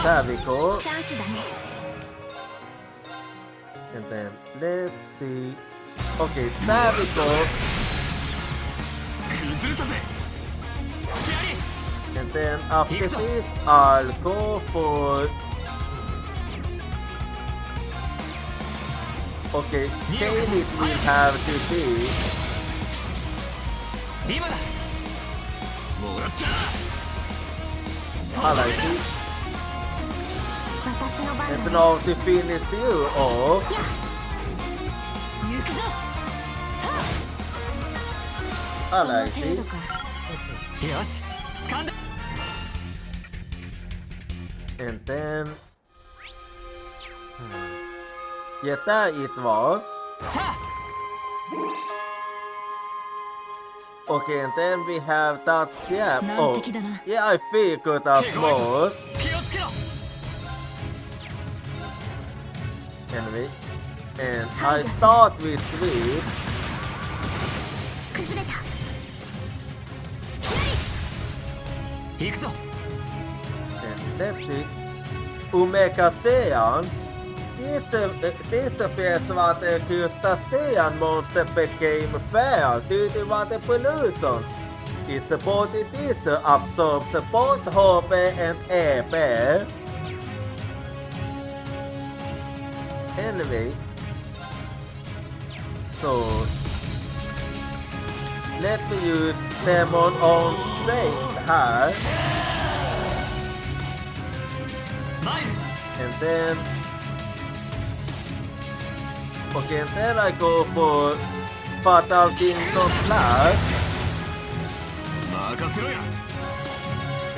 There we go. チャンスだね And then let's see. Okay, there we go. 崩れたぜ隙あり And then after this, I'll go for. Okay, Kalit will have to be. 今だもらった Alrighty. 私の番 And だね now to finish you off. 行くぞ Alrighty. 程度かよし掴んだ And then. Yeah, there it was. さあ Okay, and then we have that gap. Oh, 難敵だな yeah, I figured out most. 気をつけろ Anyway, and I start with sweep. 崩れた行くぞ And let's see. Omega Saiyan. Dessa pjäs var det Gustav Monster became fair due to what the pollution. It supported this absorbs both HP and EP. Anyway, so let me use Demon on Saint här. マイル And then okay, and then I go for Fatal Kingdom Slash. 任せろや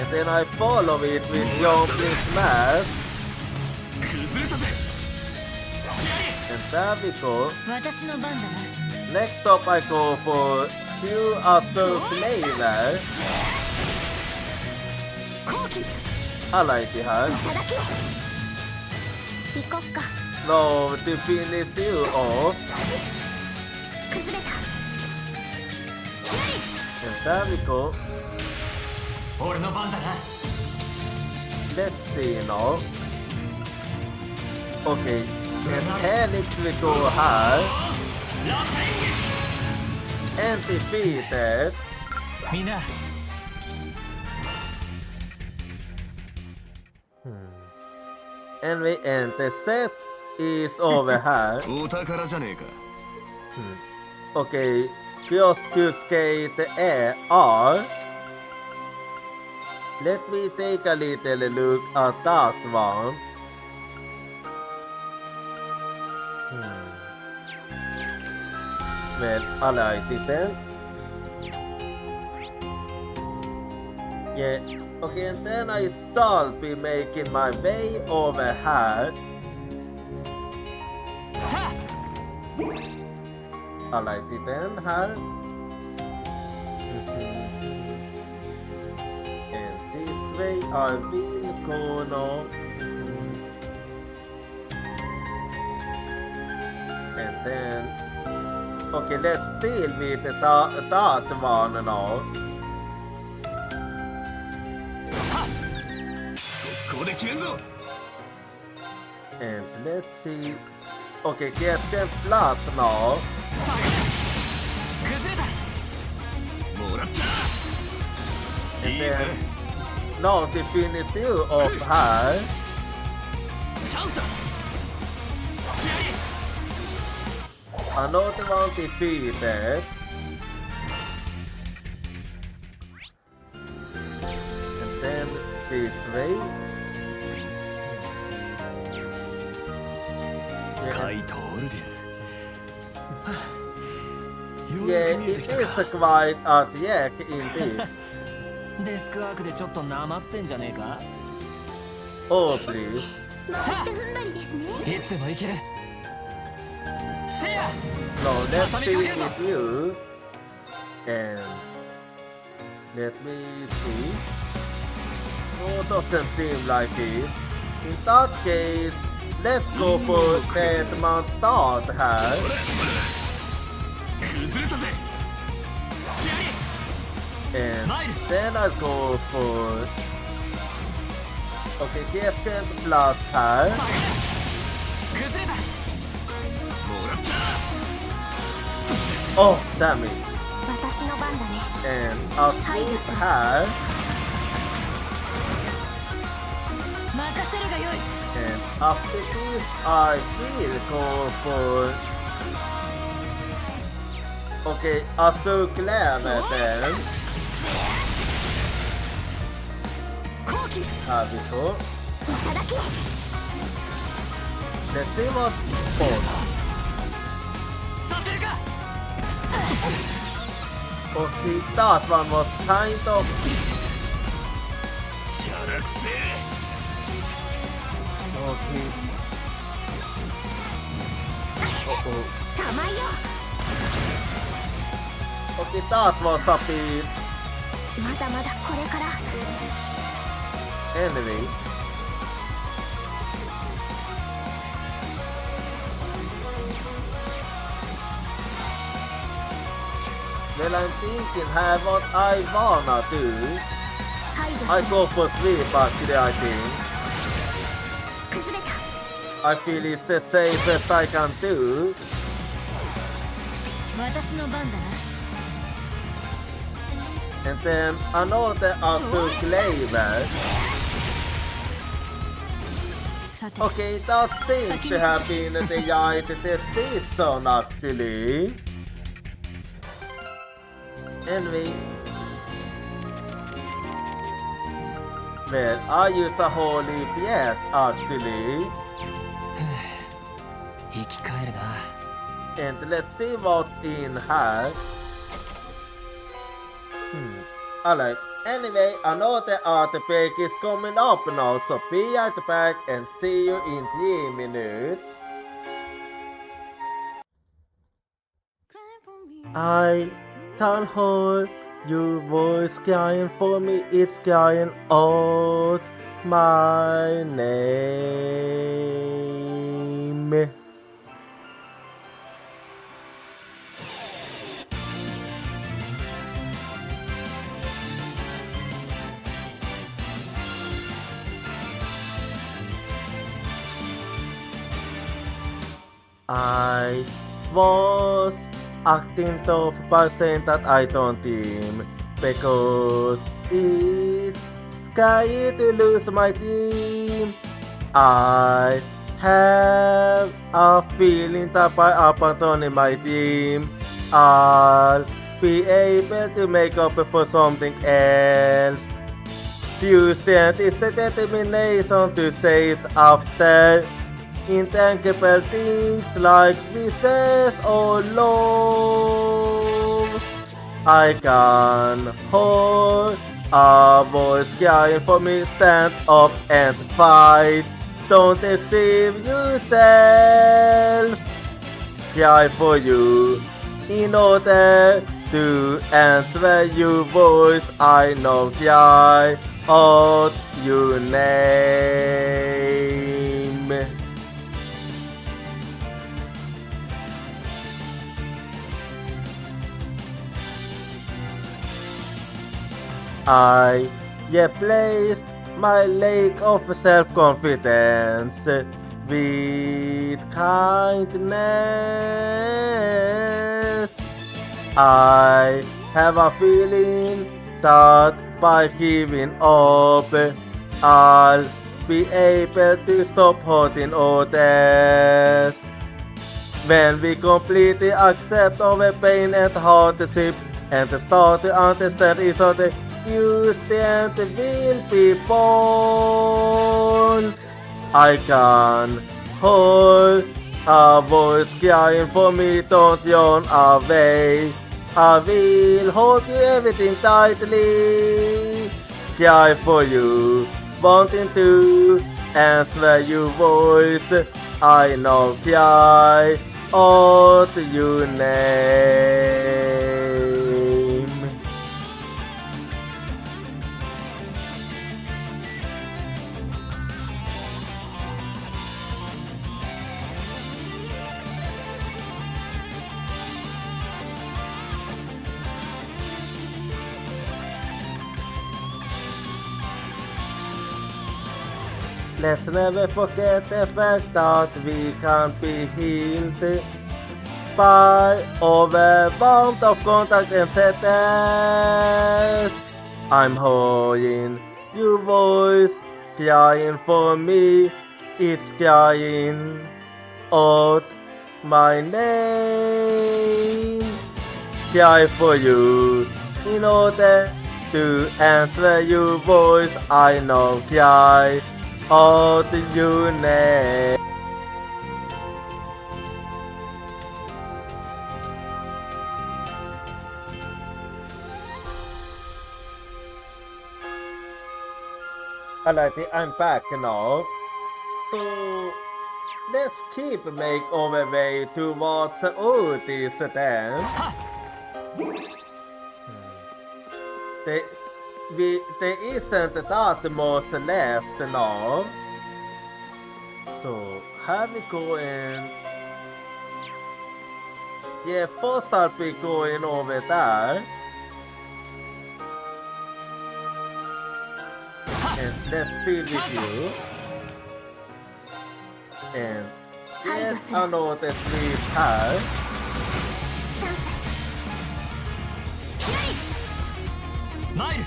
And then I follow it with Jumping Smash. 崩れたぜ And there we go. 私の番だな Next up I go for Q Assault Flavor. 後期 I like it här. いただき行こっか Now to finish you off. 崩れた And there we go. 俺の番だな Let's see now. Okay. And Helix we go här. ラス演 And defeated. 劇みんな And we end the set is over here. お宝じゃねえか Okay, Kyosuke Skate AR. Let me take a little look at that one. Well, I liked it then. Yeah, okay, and then I shall be making my way over here. I liked it then, här. And this way I will go now. And then, okay, let's deal with that one now. ここで決めんぞ And let's see. Okay, get them plus now. 崩れたもらったい And いぜ then, now to finish you off here. チャンスだ Another one defeated. And then this way. カイト・オルディス Yeah, it is quite a yak indeed. デスクワークでちょっとなまってんじゃねえか Oh, please. またして踏んだりですねいつでもいけるせや No, let's see with you. And let me see. No, doesn't seem like it. In that case, let's go for Deadman Start here. 崩れたぜ And then I'll go for... Okay, get them plus here. 崩れた Oh, damn it. 私の番だね And I'll sleep here. 任せるがよい And after this, I will go for... Okay, Azul Glamour then. 後期 Here we go. いただき Let's see what spawns. させるか Okay, that one was kind of... しゃらくせ Okay. Uh-oh. たまよ Okay, that was a bit... まだまだこれから Anyway. Well, I'm thinking how what I wanna do. 排除 I する go for sweep actually, I think. 崩れた I feel it's the safest I can do. 私の番だな。 And then another auto flavor. さて、 Okay, that seems to have been the guide this season actually. Anyway. Well, I use a whole leaf yet actually. 生き返るな。 And let's see what's in here. Alright, anyway, another art pack is coming up now, so be right back and see you in 3 minutes. I can hold your voice crying for me, it's crying out my name. I was acting tough by saying that I don't team because it's scary to lose my team. I have a feeling that by abandoning my team, I'll be able to make up for something else. Tuesday is the determination to chase after intangible things like business or love. I can hold a voice crying for me, stand up and fight. Don't deceive yourself. Cry for you in order to answer your voice. I know cry out your name. I replaced my lack of self-confidence with kindness. I have a feeling that by giving up, I'll be able to stop hurting others. When we completely accept our pain and hardship and start to understand each other, Tuesday will be born. I can hold a voice crying for me, don't run away. I will hold you everything tightly. Cry for you, wanting to answer your voice. I know cry out your name. Let's never forget the fact that we can be healed by overwhelmed of contact and sadness. I'm holding your voice, crying for me, it's crying out my name. Cry for you in order to answer your voice. I know cry out your name. Alright, I'm back now. So let's keep make our way towards Otis dance. There isn't that much left now. So have we going? Yeah, first I'll be going over there. And let's deal with you. And 排除 get する another sweep card. チャンス マイル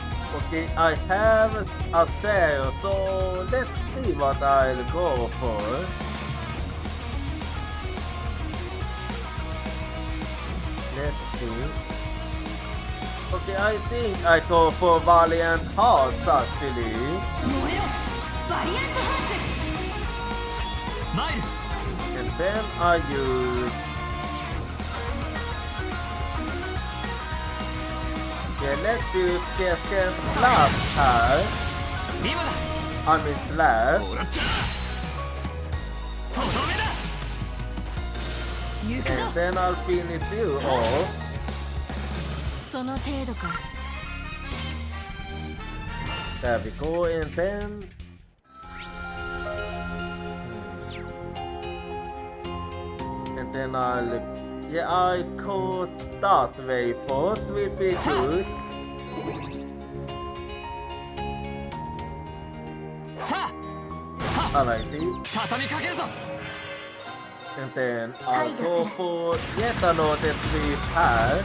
Okay, I have a tail, so let's see what I'll go for. Let's see. Okay, I think I go for Valiant Hearts actually. 燃えろバリアントハーツマイル And then I use... Yeah, let's use Gesken Slap card. 今だ I mean Slap. もらったとどめだ行くぞ And then I'll finish you off. その程度か There we go, and then... And then I'll... Yeah, I could that way first will be good. さ Alrighty. あ畳みかけるぞ And then I'll go for yet another sweep pad.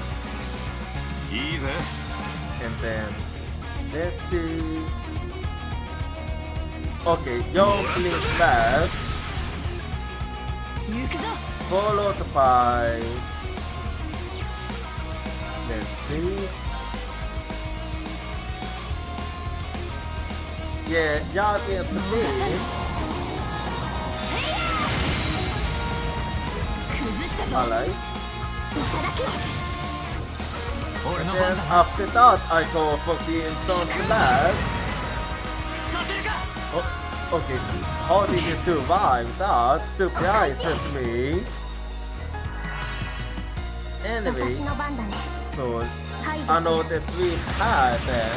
いいぜ And then... Let's see... Okay, Youngling Slash. 行くぞ Followed by... Let's see... Yeah, Jarvin Spin. 崩したぞ Alright. 俺の Then 番だ after that, I go for Crimson Slash. させるか Oh, okay, how did you survive that? Surprises me. Anyway, 私の番だね so 排除する another sweep pad then.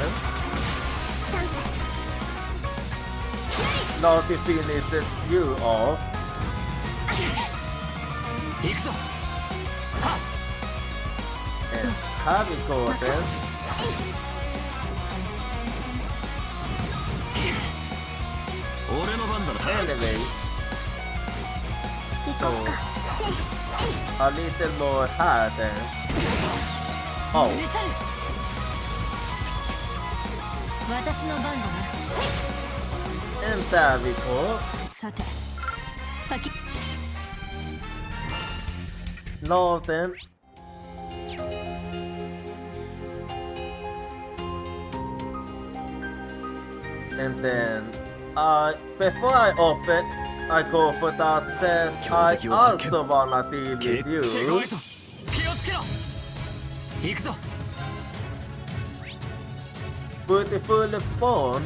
チャンス Now to finish you off. 行くぞ And have it go then. 俺の番だな Anyway, 行こうかせい a little more hard then. Oh, 許さる私の番だな and there we go. さて先 Now then. And then, before I open, I go for that says I also wanna deal with 手強 you. いぞ気をつけろ行くぞ Beautiful bomb,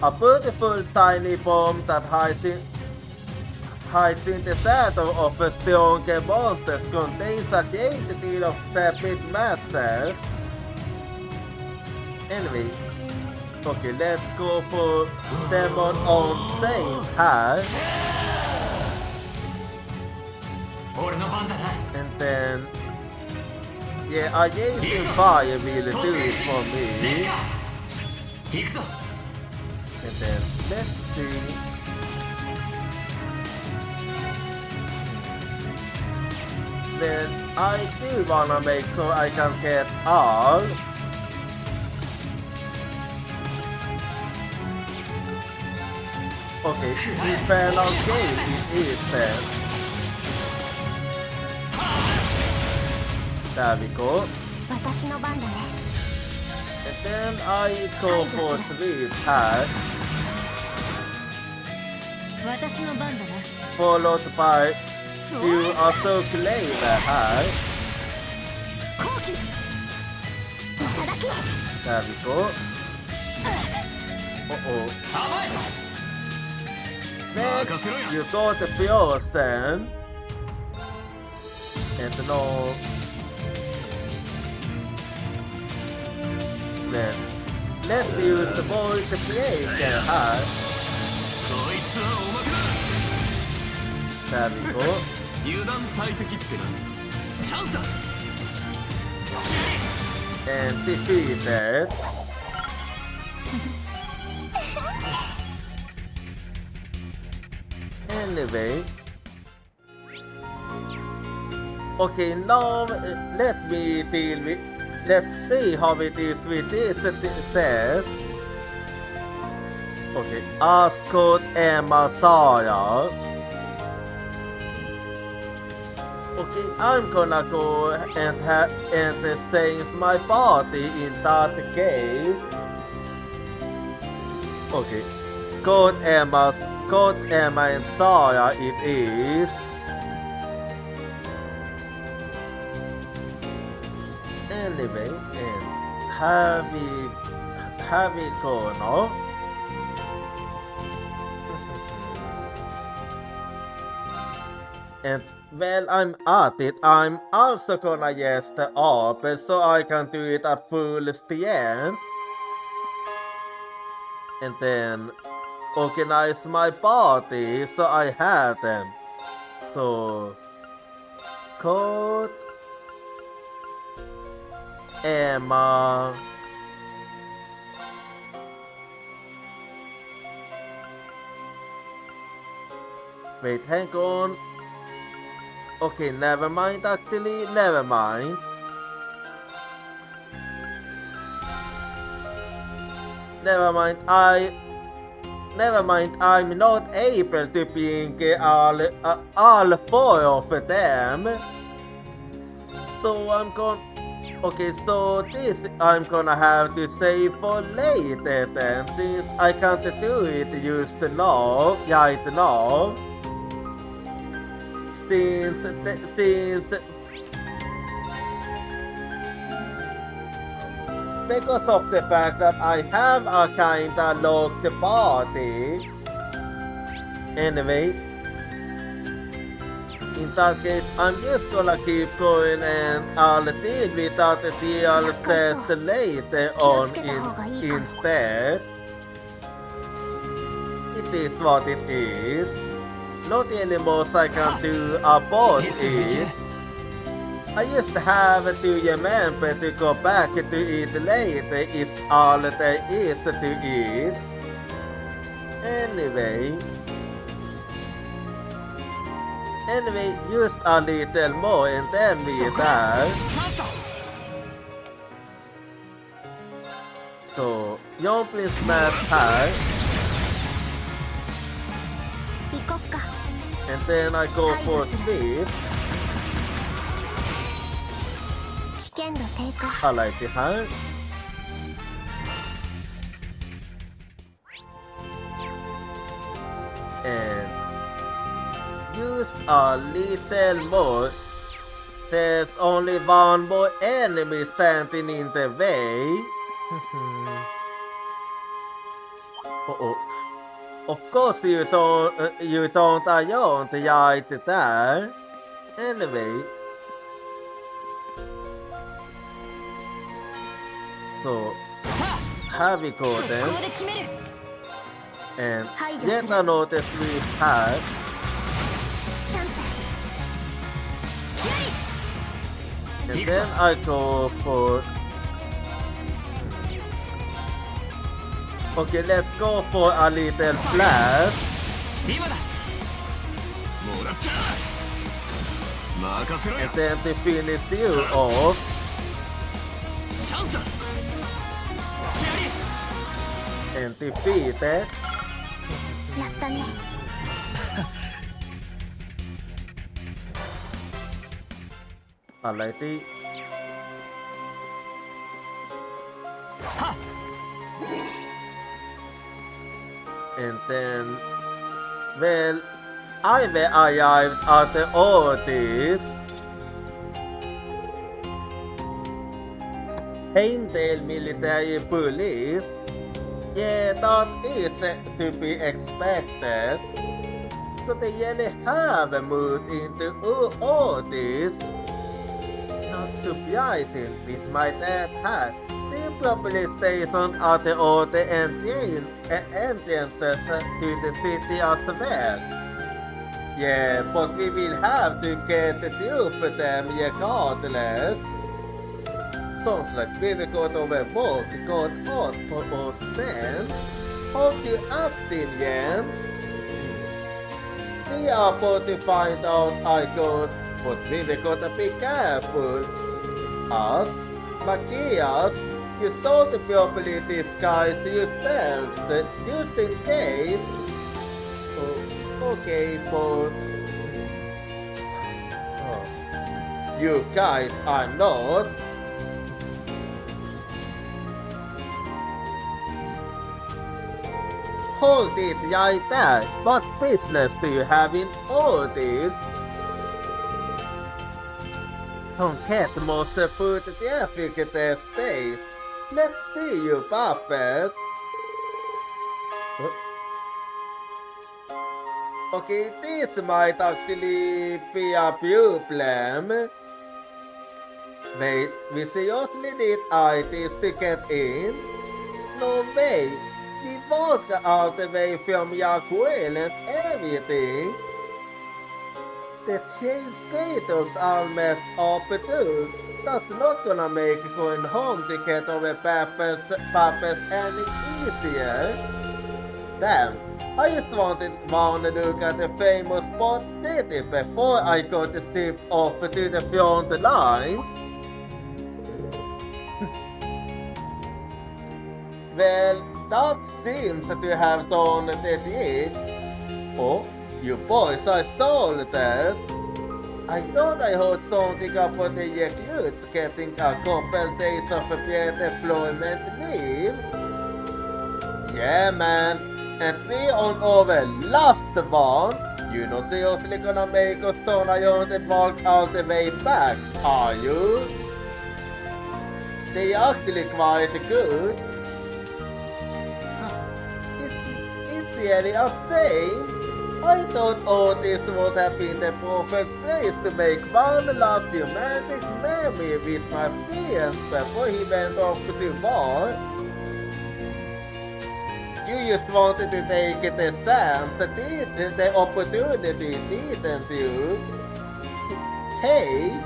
a beautiful tiny bomb that hides in the shadow of a stronger monster contains a great deal of separate matter. Anyway, okay, let's go for Demon on Saint here. 俺の番だな And then, yeah, a Jason Fire will do it for レッ me. カー行くぞ And then, let's see. Then I do wanna make so I can get all. Okay, we fell on game it is then. There we go. 私の番だね And then I go for 3 pass, 私の番だな followed by そう you also claim the high. 後期いただき There we go. Uh-oh. 甘い Next, you go to Frozen. And no. Then, let's use the boy to play the high. こいつはおまけ There we go. だ油断大敵ってなチャンスだ And defeated. Anyway, Okay, now let me deal with. Let's see how it is with this. It says. Okay, Ascot Emma Saya. Okay, I'm gonna go and change my party in that case. Okay, Code Emma and Saya it is. Anyway, and Heavy Kono. And while I'm at it, I'm also gonna use the up so I can do it at full extent. And then organize my party so I have them. So Code Emma wait, hang on. Okay, never mind actually, never mind. Never mind, I'm not able to ping all four of them. So I'm going. Okay, so this I'm gonna have to save for later then, since I can't do it just now, right now. Since because of the fact that I have a kinda locked party. Anyway, in that case, I'm just gonna keep going and I'll deal with that DLC later on instead. It is what it is. Not anymore I can do about it. I just have to remember to go back to it later is all there is to it. Anyway, just a little more and then we're there. So, Yon please smash her. And then I go for speed. I like it, huh? And just a little more. There's only one more enemy standing in the way. Uh-oh. Of course you don't want right there. Anyway. So, have we go then? And yet another sweet hat. And then I go for... Okay, let's go for a little flash. And then to finish you off. And defeat it. Alrighty. And then, well, I arrived at the Otis. Heimdall Military Police. Yeah, that is to be expected. So they really have moved into Otis. Not surprising with my dad hat. They probably station at the other entrances to the city as well. Yeah, but we will have to get through for them regardless. Sounds like we will go to where work got out for us then. How's you acting, Yen? We are about to find out, I guess. but we gotta be careful. Us, Matthias, you saw the properly disguise yourselves, just in case. Oh, okay, but... Oh. You guys are not. Hold it right there. What business do you have in all this? Conquête måste få det där vilket är stays. Let's see you, puppets. Okay, this might actually be a problem. Wait, we seriously need ITs to get in? No way! We walked all the way from Yakuel and everything. The chain skaters are messed up too. That's not gonna make going home to get over Papa's any easier. Damn, I just wanted to look at the famous Spot City before I got the ship off to the front lines. Well, that seems to have done the deed. Oh, you boys are soldiers. I thought I heard something about the recruits getting a couple days of paid employment leave. Yeah, man, and we on our last one. You're not seriously gonna make us turn around and walk all the way back, are you? They actually quite good. It's really a shame. I thought Otis would have been the perfect place to make one last romantic memory with my friends before he went off to war. You just wanted to take the chance, the opportunity, didn't you? Hey!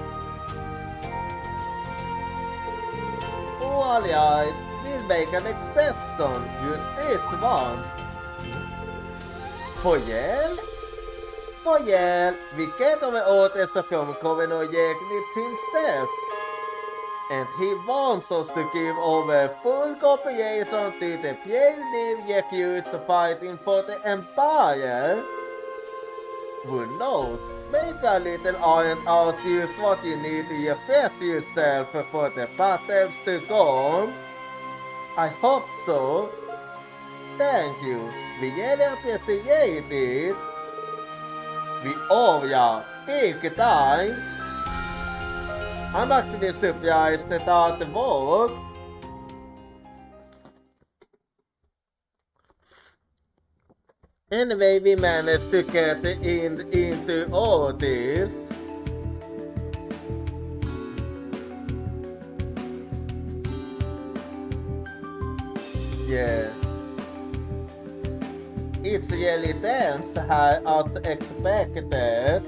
Alright, we'll make an exception. Use this once. Foyel? Foyel, vi get over Otis from Governor Jägnitz himself. And he wants us to give over full cooperation to the pioneer recruits fighting for the Empire. Who knows, maybe a little iron out is what you need to effect yourself for the battles to come. I hope so. Thank you, we really appreciate it. We owe ya big time. I'm actually surprised that that worked. Anyway, we managed to get into all this. Yeah. It's really tense as expected.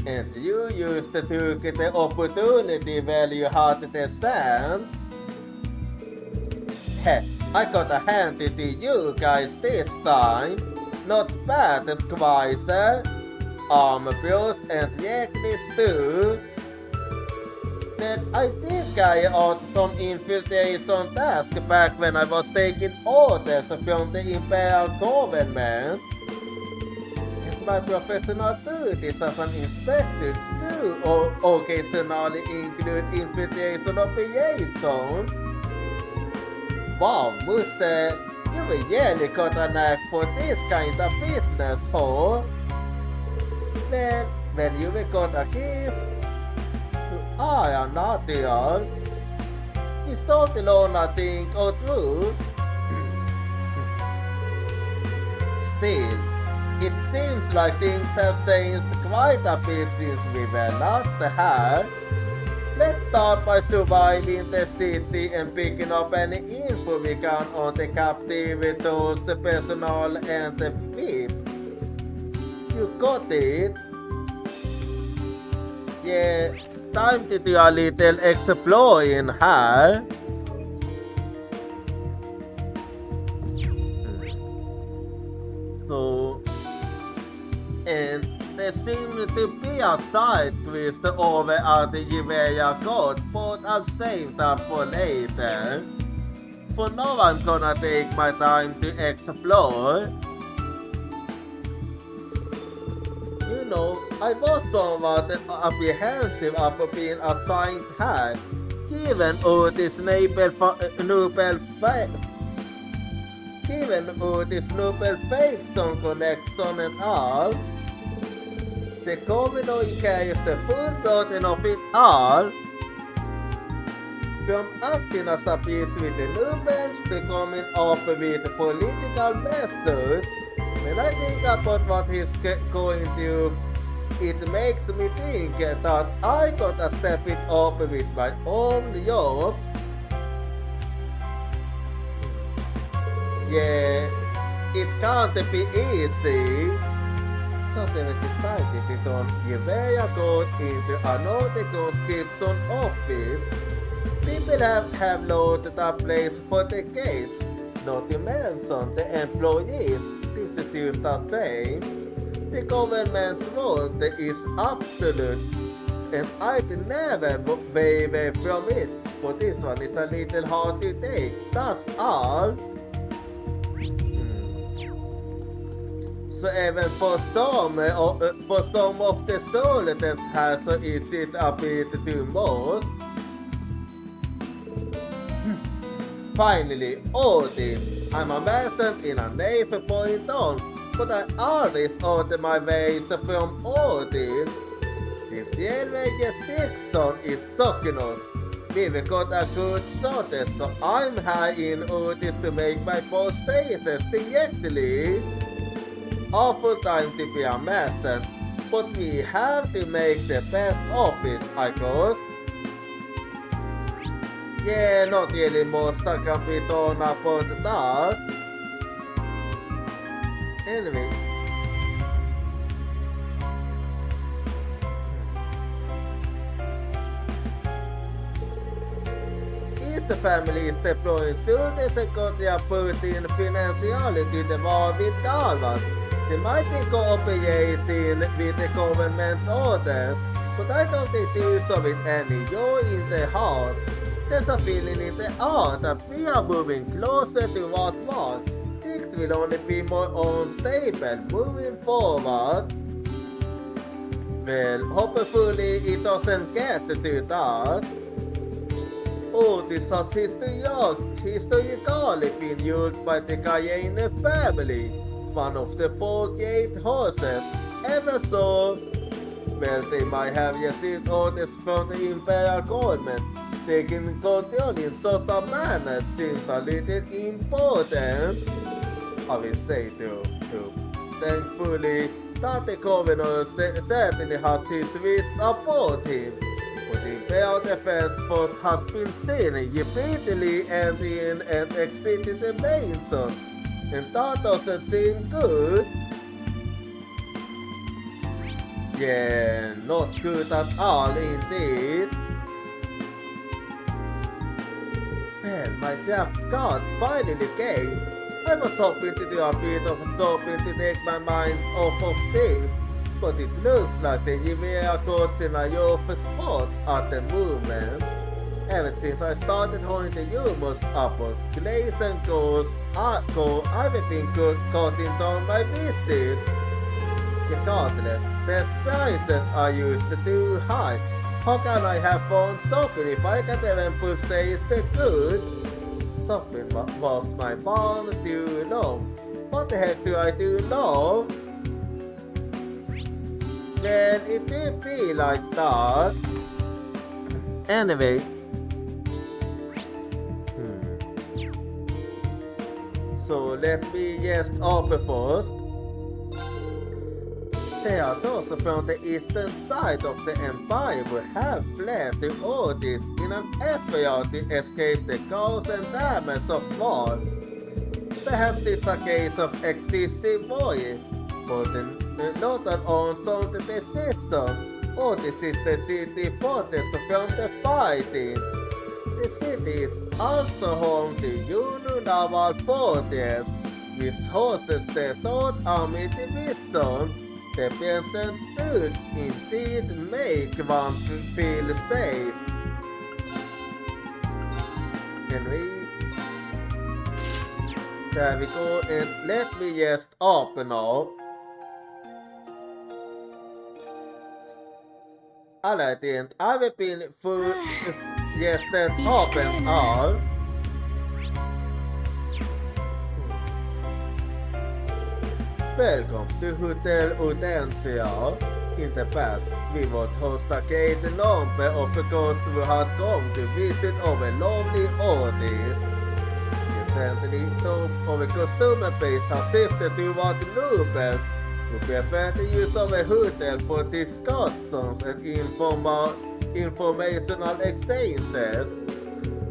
And you used to took the opportunity while you had the chance. Heh, I got a hand to you guys this time. Not bad, Squire. Armbrust and Jägnitz too. But I think I ought some infiltration task back when I was taking orders from the Imperial Government. My professional duties as an inspector do occasionally include infiltration operations. Wow, Musse, you really got a knack for this kind of business, huh? Well, when you got a gift, you are a natural. You thought alone a thing or two. Still, it seems like things have changed quite a bit since we were last here. Let's start by surviving the city and picking up any info we can on the captivities, the personnel and the VIP. You got it? Yeah, time to do a little exploring here. to be a side quest over at the Jivea Court, but I'll save that for later. For now I'm gonna take my time to explore. You know, I was somewhat apprehensive about being assigned here, given Otis Nobel Fakeson connection and all. The Commodore carries the full burden of it all. From acting as a piece with the Nobels to coming up with political measures. When I think about what he's going to, it makes me think that I gotta step it up with my own job. Yeah, it can't be easy. So they decided to turn Jivea Court into another conscription office. People have loaded a place for decades, not to mention the employees. This is just the same. The government's want is absolute, and I'd never waver from it. But this one is a little hard to take, that's all. Så även för some of the soldiers här så is it a bit too much. Finally, Otis. I'm a merchant in a naval point on, but I always order my ways from Otis. This Jelveje Stickson is sucking on. We've got a good shortage, so I'm here in Otis to make my purchases directly. Awful time to be a merchant, but we have to make the best of it, I guess. Yeah, not really much that can be done about that. Anyway. Is the family deploying soldiers and got their putting financially to the war with Galvan? They might be cooperating with the government's orders, but I don't think do so with any joy in their hearts. There's a feeling in the air that we are moving closer to what was. Things will only be more unstable moving forward. Well, hopefully it doesn't get to that. Otis has historically been used by the Cayenne family, one of the 48 horses ever so. Well, they might have received orders from the Imperial government. Taking control in such a manner seems a little important. I will say too. Thankfully, that the governor certainly has his wits about him. But the Imperial Defense Force has been seen repeatedly entering and exiting the main zone, and that doesn't seem good. Yeah, not good at all indeed. Well, my draft card finally came. I was hoping to do a bit of shopping to take my mind off of things, but it looks like the Jivea Court's in a rough spot at the moment. Ever since I started holding the rumors about Glaze and Ghosts, I've been cutting down my visits. Regardless, the prices are usually too high. How can I have fun shopping if I can't even purchase the goods? Shopping was my fun too long. What the heck do I do now? Well, it do be like that. Anyway. So let me just open first. There are those from the eastern side of the empire who have fled to Otis in an effort to escape the chaos and damage of war. Perhaps it's a case of excessive worry, but not an unsound decision. Otis is the city farthest from the fighting. The city is also home to Union Naval Fortress, which hosts the 3rd Army Division. The person's does indeed make one feel safe. There we go, and let me just open up. Alright, and I've been through just and open all. Welcome to Hotel Utensia. In the past, we would host a great number of the ghosts who had come to visit our lovely artists. Recently, some of the customer base has shifted toward nobles who prefer to use our hotel for discussions and informational exchanges.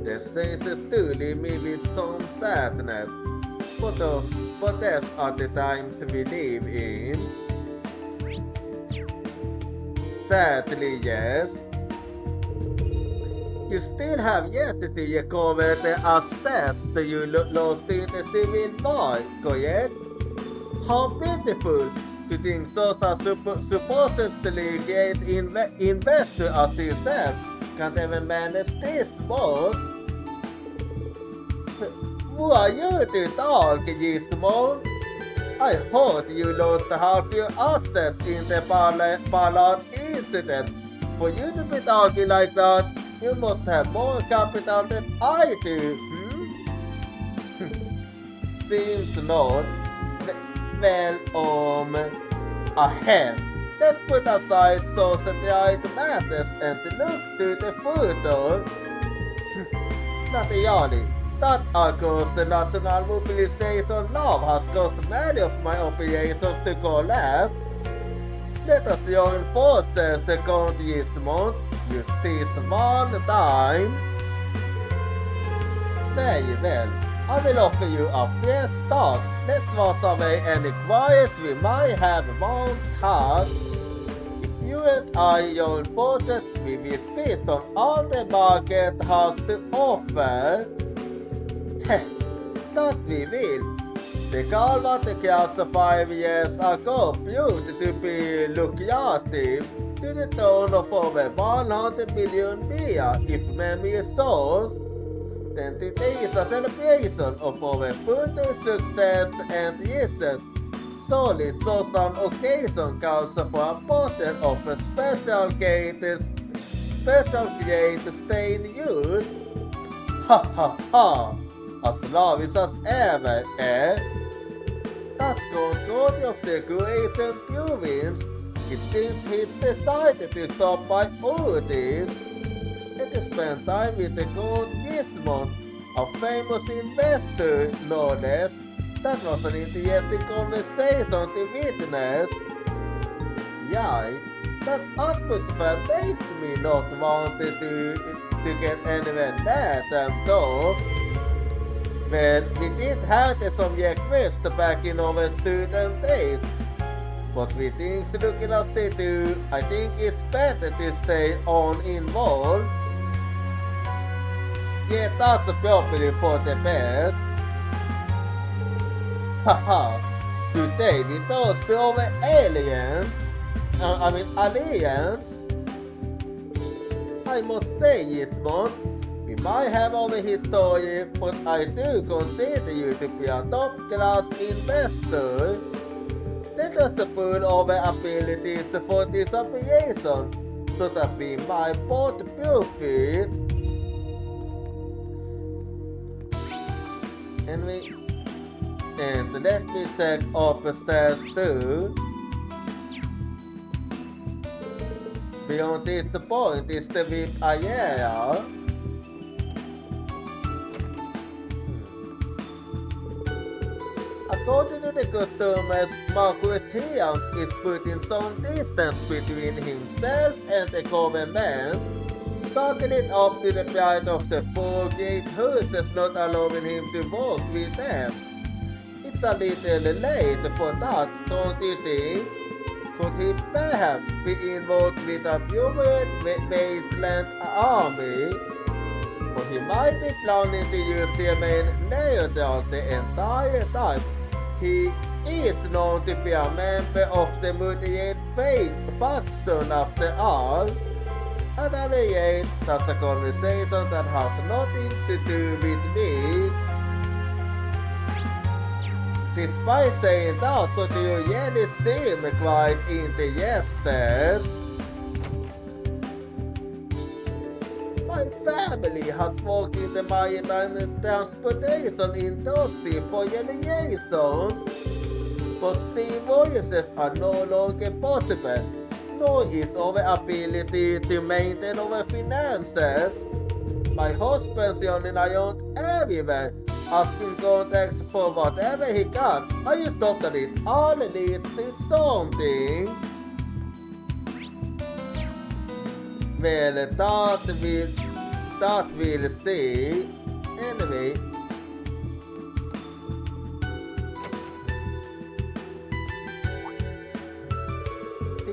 The changes do leave me with some sadness, but that's are the times we live in. Sadly, yes. You still have yet to recover the assets that you lost in the civil war, correct? How pitiful to think such a supposedly great investor as yourself can't even manage this, boss. Who are you to talk, Gizmo? I heard you lost half your assets in the Ballard incident. For you to be talking like that, you must have more capital than I do, Seems not. Well, ahead. Let's put aside society matters and look to the future. Not really. That across the national mobilization law has caused many of my operations to collapse. Let us join forces to count this month. Use this one time. Very well. I will offer you a fresh start. Let's wash away any quarrels we might have once had. If you and I join forces, we will feast on all the market has to offer. That we will. The Galvati Castle 5 years ago proved to be lucrative to the tune of over 100 million beer, if memory serves. Then today is a celebration of our future success and recent solid social occasion calls for a bottle of a special grade stain use. Ha ha ha! As lavish as ever, eh? That's control of the Grayson province. It seems he's decided to stop by Odis and to spend time with the gold Gizmo, a famous investor, no less. That was an interesting conversation to witness. Yeah, that atmosphere makes me not want to get anywhere near them though. Well, we did have some requests back in our student days. But with things looking as they do, I think it's better to stay on involved. Yeah, that's probably for the best. Haha, today we toast over aliens. Alliance. I must say, Gizmo, we might have our history, but I do consider you to be a top-class investor. Let us pool our abilities for this operation, so that we might both profit. And let me check upstairs too. Beyond this point is the VIP area. According to the customers, Marquis Hyans is putting some distance between himself and the government, sucking it up to the pride of the four great horses, not allowing him to walk with them. It's a little late for that, don't you think? Could he perhaps be involved with a Humanoid Wasteland army? Or he might be planning to use their main neutral the entire time he is known to be a member of the Mutiate faction after all. At any rate, that's a conversation that has nothing to do with me. Despite saying that, so do you really seem quite interested? My family has worked in the maritime transportation industry for generations, but sea voyages are no longer possible, nor is our ability to maintain our finances. My husband's only around everywhere, asking contacts for whatever he can. I used to that it all leads to something. Well, that we'll see. Anyway. Do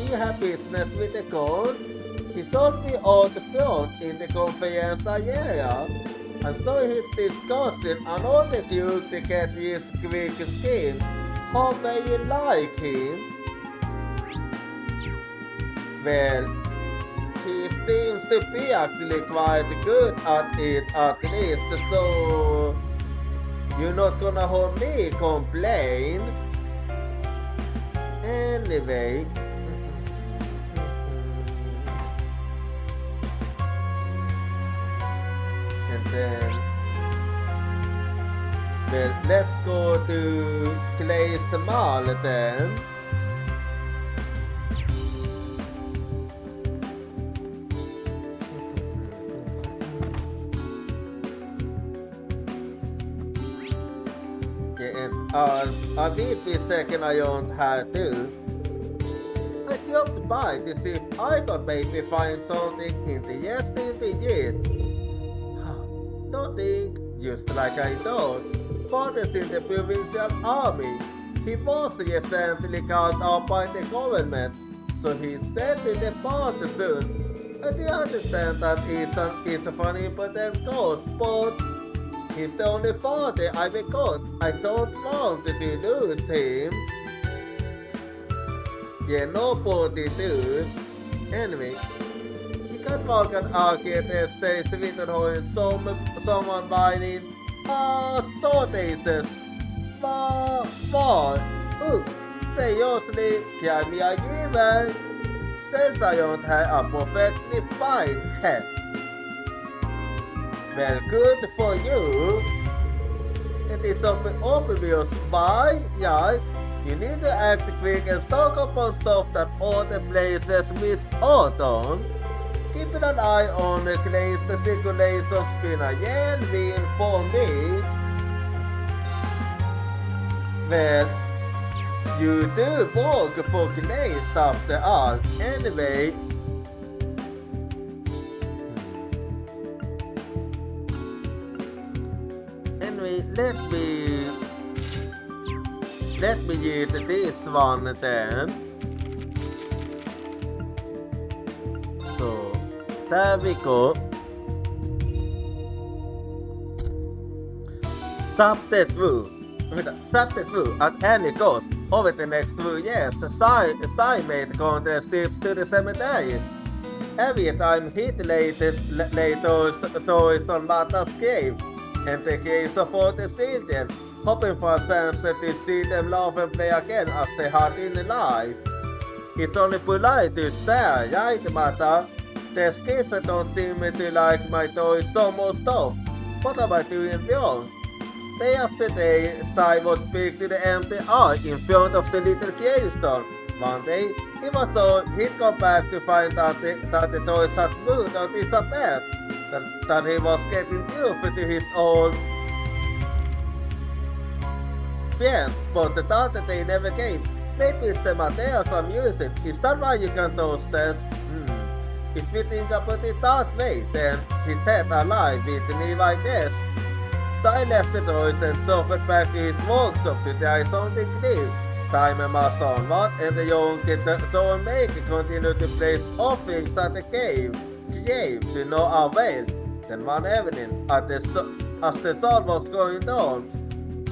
you have business with the code? He sold me all the front in the conference area, and so he's discussing another cute to get his quick scheme. How very like him? Well, he seems to be actually quite good at it at least, so you're not gonna hold me complain. Anyway. And then, well, let's go to Clay's Mall then. A VP second I don't have to. I dropped by to see if I could maybe find something interesting to eat. Nothing, just like I thought. Father's in the provincial army. He was recently called out by the government, so he said to depart soon. I do understand that it's an important cause, but he's the only father I've got. I don't want to lose him. Yeah, nobody does. Anyway, Katvalkan arkeet steistä Vinterhoin sommar binding. Sådär. Vad? Seriously, kan jag given? Since I don't have a perfectly fine head. Well, good for you. It is obvious why, yeah, you need to act quick and stock up on stuff that other places miss out on. Keeping an eye on the Clay's circulation's been a win for me. Well, you do work for Clay's after all. Anyway, let me use this one then. So there we go. Stop the through at any cost. Over the next 2 years, Psymate contest tips to the cemetery. Every time hit later toys on Mata's cave, and the case of all the children, hoping for a chance to see them laugh and play again as they had in life. It's only polite to say, right, Mata? There's kids that don't seem to like my toys so most of. What am I doing wrong? Day after day, Sai would speak to the empty eye in front of the little gravestone. One day, he'd come back to find that the toys had moved or disappeared. That he was getting used to his old friend, but the thought that they never came. Maybe it's the materials I'm using. Is that why you can toast this? If we think about it that way, then he set alive with me like this. Sai left the toys and suffered back to his workshop to try something new. Time must onward, and the young toy maker continued to place offerings at the cave to no avail. Then one evening, as the sun was going down,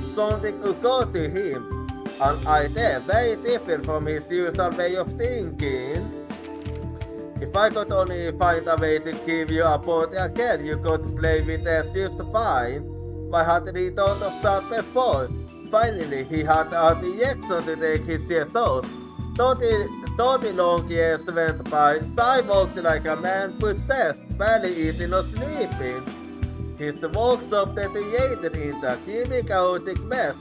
something occurred to him, an idea very different from his usual way of thinking. If I could only find a way to give you a body again you could play with as just fine, why hadn't he thought of that before? Finally, he had a reaction to take his souls. 30 long years went by. Sai walked like a man possessed, barely eating or sleeping. His workshop deteriorated into a creamy, chaotic mess.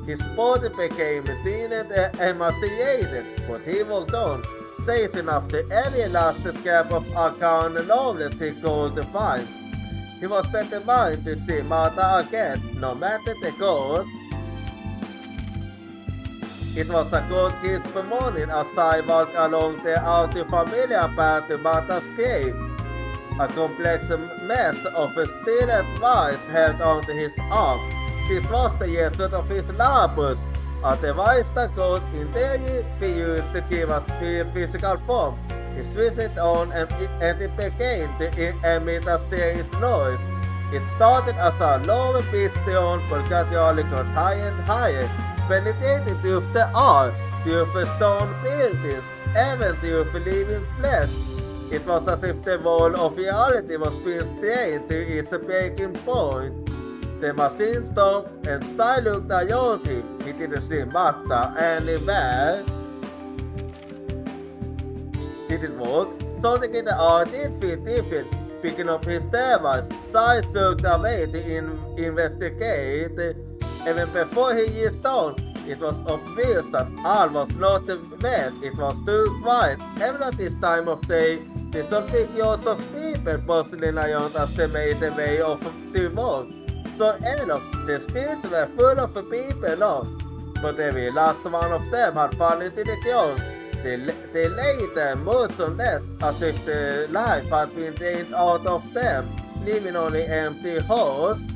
His body became thin and emaciated, but he walked on, chasing after every last scrap of arcane knowledge he could find. He was determined to see Martha again, no matter the cost. It was a good crisp morning as Sai walked along the unfamiliar path to Martha's cave. A complex mess of steel and wires held onto his arm. This was the result of his labors, a device that could in theory be used to give us physical form. He switched it on and it began to emit a strange noise. It started as a low pitched tone but gradually got higher and higher, penetrating through the art, through stone buildings, even through living flesh. It was as if the wall of reality was being strained to its breaking point. The machine stopped and Sai looked around him. He didn't see Martha anywhere. Did it work? Something in the art did feel different. Picking up his device, Sai looked away to investigate. Even before he reached down, it was obvious that all was not well. It was too quiet. Even at this time of day, there should be crowds of people bustling around as they made their way off to work. So enough, the streets were full of people now, but every last one of them had fallen to the ground. They lay there motionless, as if the life had been drained out of them, leaving only empty holes.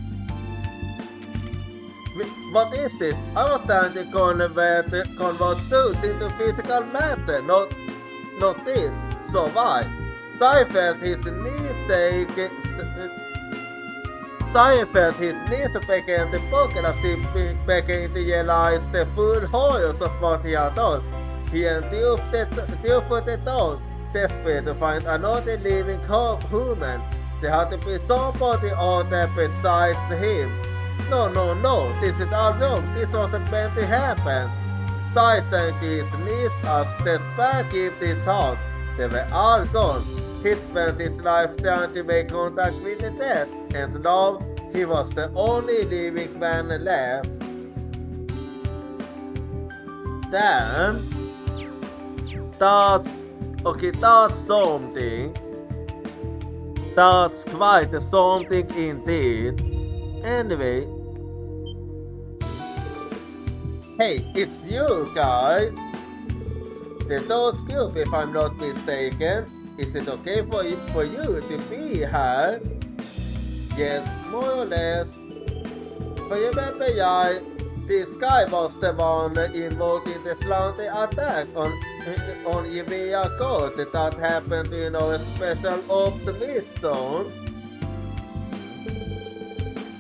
What is this? I was trying to convert souls into physical matter, not this. So why? Sai felt his knees began to buckle as he began to realize the full horrors of what he had done. He endeavored it down, desperate to find another living human. There had to be somebody out there besides him. No, this is all wrong. This wasn't meant to happen. Sai sank to his knees as despair gripped his heart. They were all gone. He spent his life trying to make contact with the dead, and now he was the only living man left. Damn. That's something. That's quite something indeed. Anyway. Hey, it's you guys. The door's cube if I'm not mistaken. Is it okay for you to be here? Yes, more or less. For remember this guy was the one involved in the slanty attack on Emilia Court that happened in our special ops mission.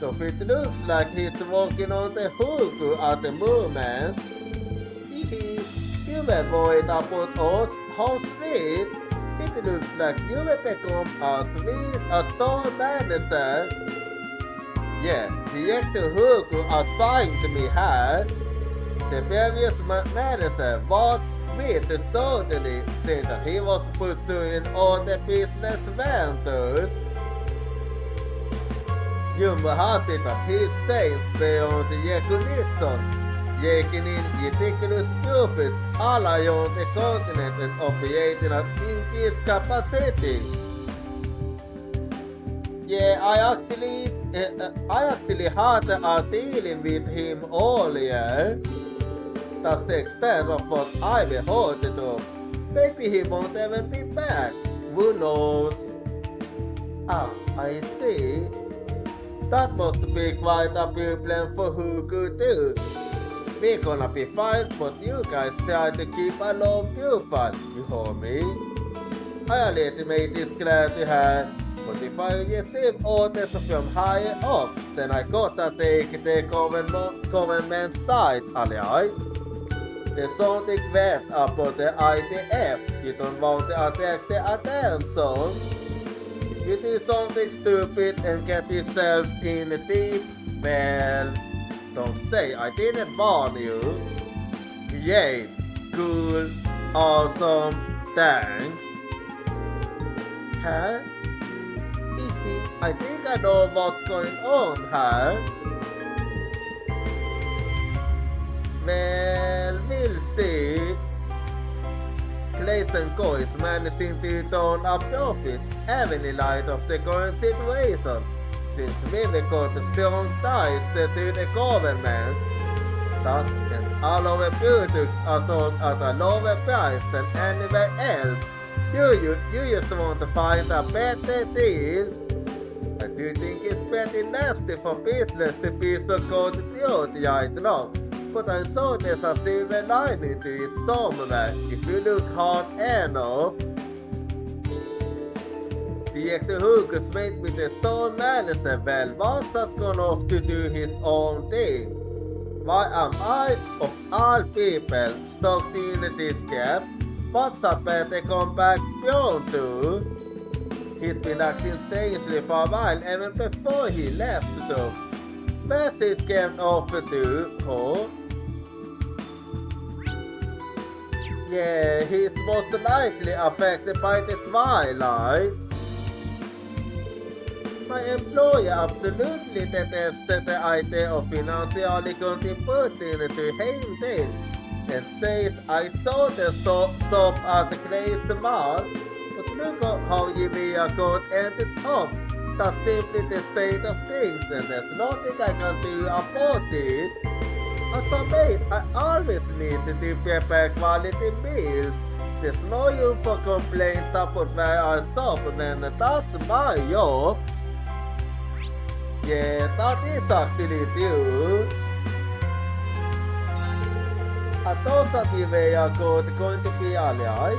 So it looks like he's walking on the hook at the moment. You were worried about us, how sweet. It looks like you will become a store manager. Yeah, Director Hugo assigned me here. The previous manager was quit suddenly, saying that he was pursuing all the business ventures. You must have that he says beyond recognition, taking in ridiculous profits all around the continent and operating at increased capacity. Yeah, I actually had a dealing with him earlier. That's the extent of what I've heard of. Maybe he won't even be back. Who knows? Ah, I see. That must be quite a problem for Hugo too. We're gonna be fine, but you guys try to keep a low profile, you hear me? I legitimately is glad to have But if I receive orders from higher ups, then I gotta take the government side, ally. There's something bad about the IDF. You don't want to attract the attention. If you do something stupid and get yourselves in deep, well, don't say I didn't warn you. Yay, cool, awesome, thanks. Huh? I think I know what's going on here. Well, we'll see. Clayton Co is managing to turn a profit even in light of the current situation, since we've got strong ties to the government. That and all our products are sold at a lower price than anywhere else. You just want to find a better deal. I do think it's pretty nasty for business to be so cold duty right now. But I'm sure there's a silver lining to it somewhere if you look hard enough. Director Hugus made with the Stone Manager well once has gone off to do his own thing. Why am I, of all people, stuck in this gap? What's a better comeback beyond to? He'd been acting strangely for a while even before he left though. Where's his game offer to, huh? Yeah, he's most likely affected by the twilight. My employer absolutely detested the idea of financially contributing to Heimdall and says I saw the shop at the Clay's Mall, but look at how Ymir got ended up. That's simply the state of things and there's nothing I can do about it. As a maid, I always need to prepare quality meals. There's no room for complaints about where I shop when that's my job. Yeah, that is actually true. I thought that you were going to be alright.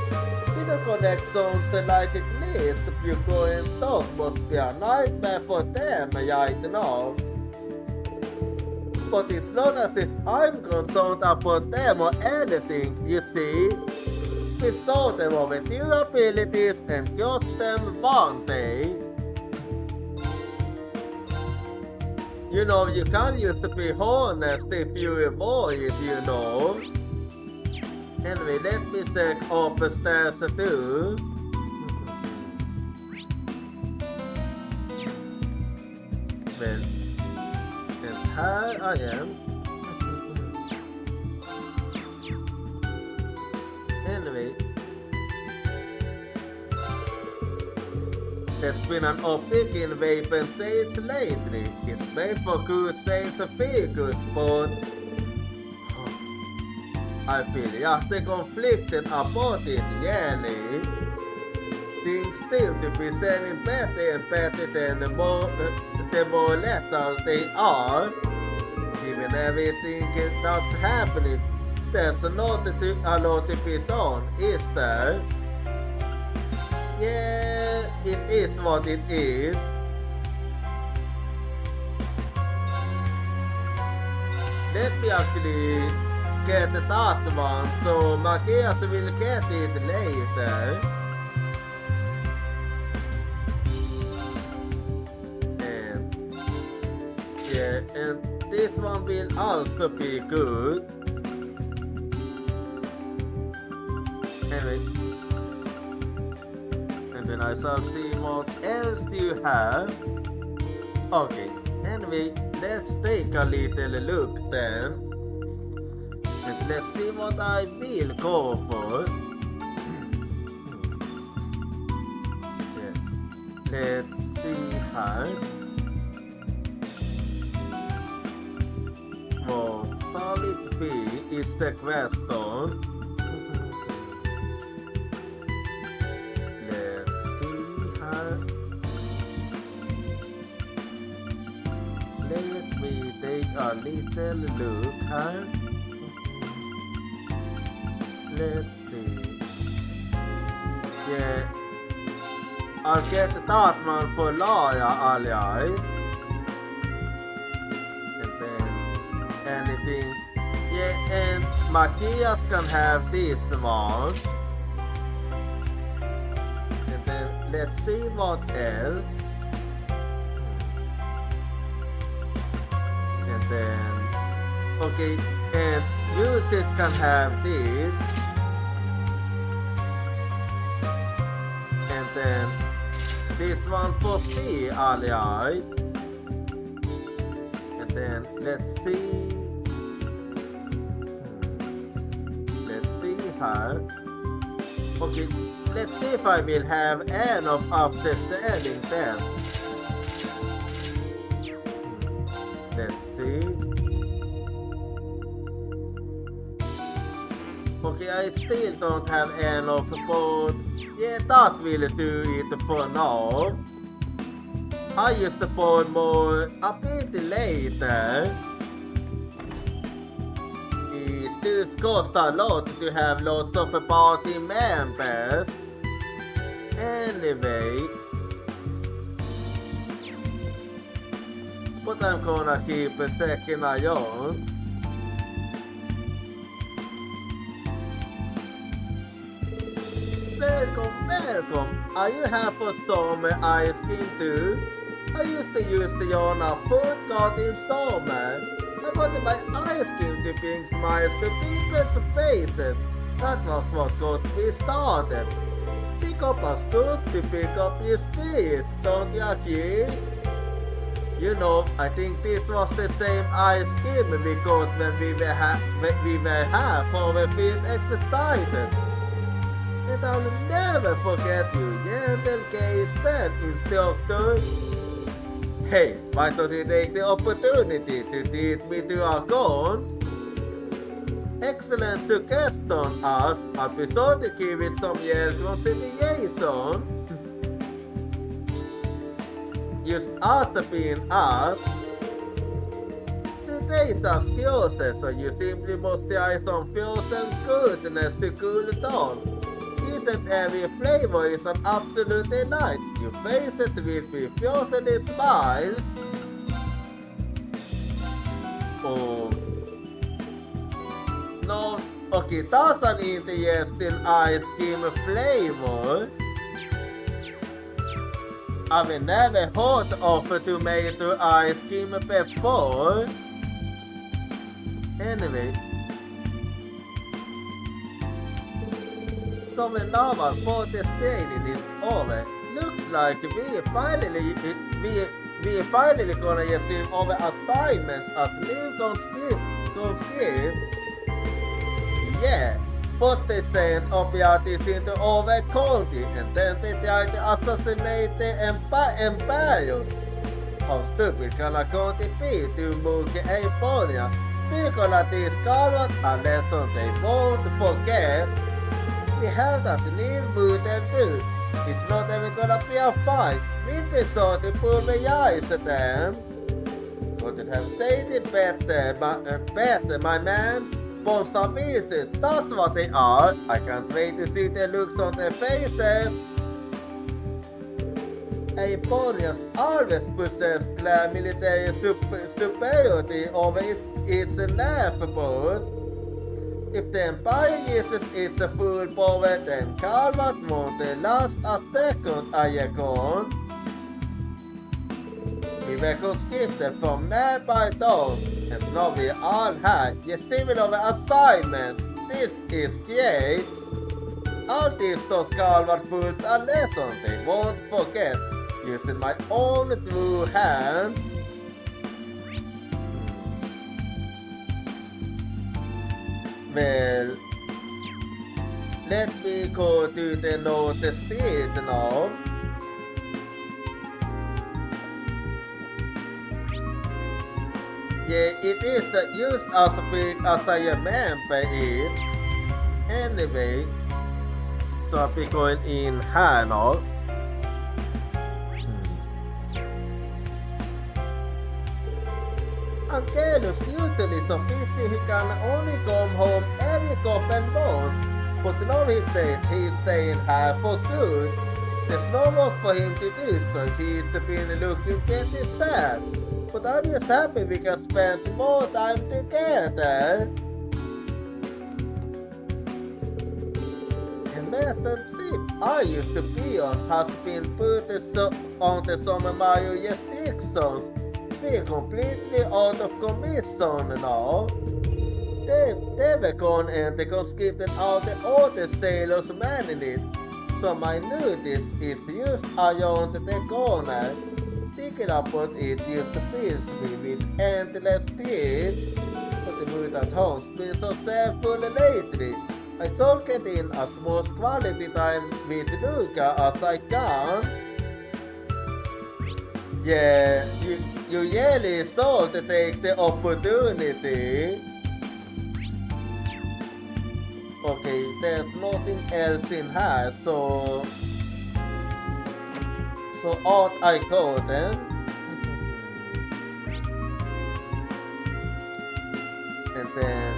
The connections like at least you go and stock must be a nightmare for them right now. But it's not as if I'm concerned about them or anything, you see. We saw them over their abilities and crossed them one day. You know, you can't use to be honest if you avoid it, you know. Anyway, let me check upstairs too. Well, and here I am. Anyway, there's been an uptick in weapon sales lately. It's made for good sales of vehicles, but I feel just conflicted about it, really. Things seem to be selling better and better than the more lethal they are. Given everything that's happening, there's not a lot to be done, is there? Yeah, it is what it is. Let me actually get that one, so Matthias will get it later. And yeah, and this one will also be good. Anyway, and then I shall see what else you have. Okay, anyway, let's take a little look then. And let's see what I will go for. Yeah. Let's see here. What shall it be is the question. Let's see here. Let me take a little look here. Let's see. Yeah. I'll get that one for Laia Aliai. And then anything. Yeah, and Matthias can have this one. And then let's see what else. And then okay, and Yusuf can have this. And then this one for P Aliai. And then let's see. Let's see her. Okay, let's see if I will have enough after selling them. Let's see. Okay, I still don't have enough for... Yeah, that will do it for now. I use the point more a bit later. It does cost a lot to have lots of party members. Anyway. But I'm gonna keep a second eye on. Welcome. Are you here for some ice cream too? I used to use the Jonna food court in summer. I wanted my ice cream to bring smiles to people's faces. That was what got me started. Pick up a scoop to pick up your spirits, don't you, kid? You know, I think this was the same ice cream we got when we were here for the field exercises. And I'll never forget you, gentle K-Stan instructor. Hey, why don't you take the opportunity to teach me to our goal? Excellent suggestion, As. I'll be sure to give it some years consideration. Just as being us. Today's excuses, so you simply must try some frozen goodness to cool it down. Isn't every flavor is an absolute delight? Your faces will be frozen in smiles. Oh. No, okay, that's an interesting ice cream flavor. I've never heard of tomato ice cream before. Anyway. So now our fourth training is over. Looks like we finally gonna receive our assignments as new conscripts. Yeah, first they sent opiates into our country and then they tried to assassinate the empire. How stupid can a country be to move a Eponia? Because these cannot a lesson they won't forget. We have that new mutant too. It's not even gonna be a fight. We'll be sure to pull the eyes at them. Couldn't have said it better, my man. Bombs are pieces, that's what they are. I can't wait to see the looks on their faces. Aponians always possess clear military superiority over its neighbors. If the Empire uses its full power, then Calvat won't last a second, I reckon. We were conscripted from nearby doors, and now we all have similar assignments. This is great. I'll teach those Calvat fools a lesson they won't forget, using my own true hands. Well, let me go to the notice street now. Yeah, it is just as big as I remember it. Anyway, so I'll be going in here now. Angelus usually so busy he can only come home every couple months, but now he says he's staying here for good. There's no work for him to do, so he's been looking pretty sad. But I'm just happy we can spend more time together. The massive ship I used to be on has been put onto some of my jurisdictions. We're completely out of commission now. They were gone and they conscripted out the older sailors manning it. So my notice is just around the corner. Thinking about it just fills me with endless dread. But the mood at home's been so sadful lately. I should get in as much quality time with Luca as I can. Yeah, you really should take the opportunity. Okay, there's nothing else in here, so out I go then. And then,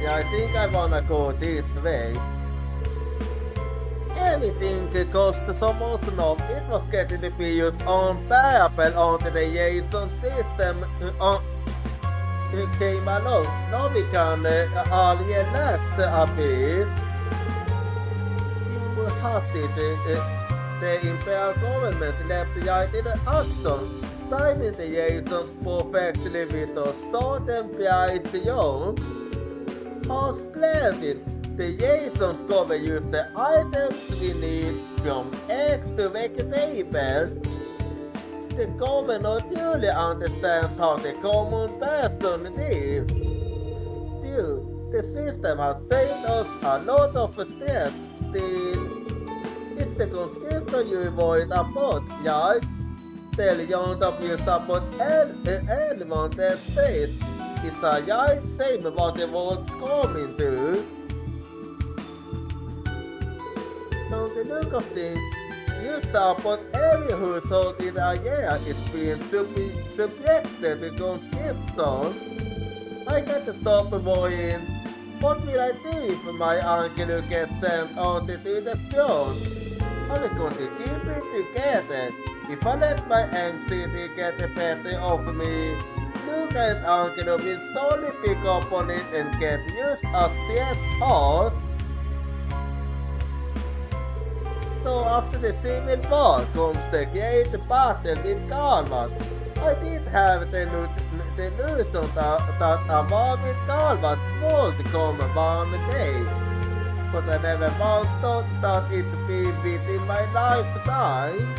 yeah, I think I wanna go this way. Everything cost so much now, it was getting to be just unbearable onto the Jason system came along. Now we can all relax a bit. You will have it. The Imperial government left the United action, timing the Jasons perfectly with a certain price young. How splendid! The Jasons cover use the items we need from eggs to vegetables. The governor duly understands how the common person lives. Still, the system has saved us a lot of stress. Still, it's the conscription you avoid about, right? Tell young of you about element and space. It's a right same what the world's coming to. From the look of things, you stop on every household in a year is being subjected to conscription. I got to stop worrying. What will I do if my uncle gets sent out to the front? I will going to keep it together. If I let my anxiety get the better of me, Luke and uncle will slowly pick up on it and get used as stressed out. So after the Civil War comes the great battle with Galvat. I did have the illusion that a war with Galvat would come one day, but I never once thought that it'd be within my lifetime.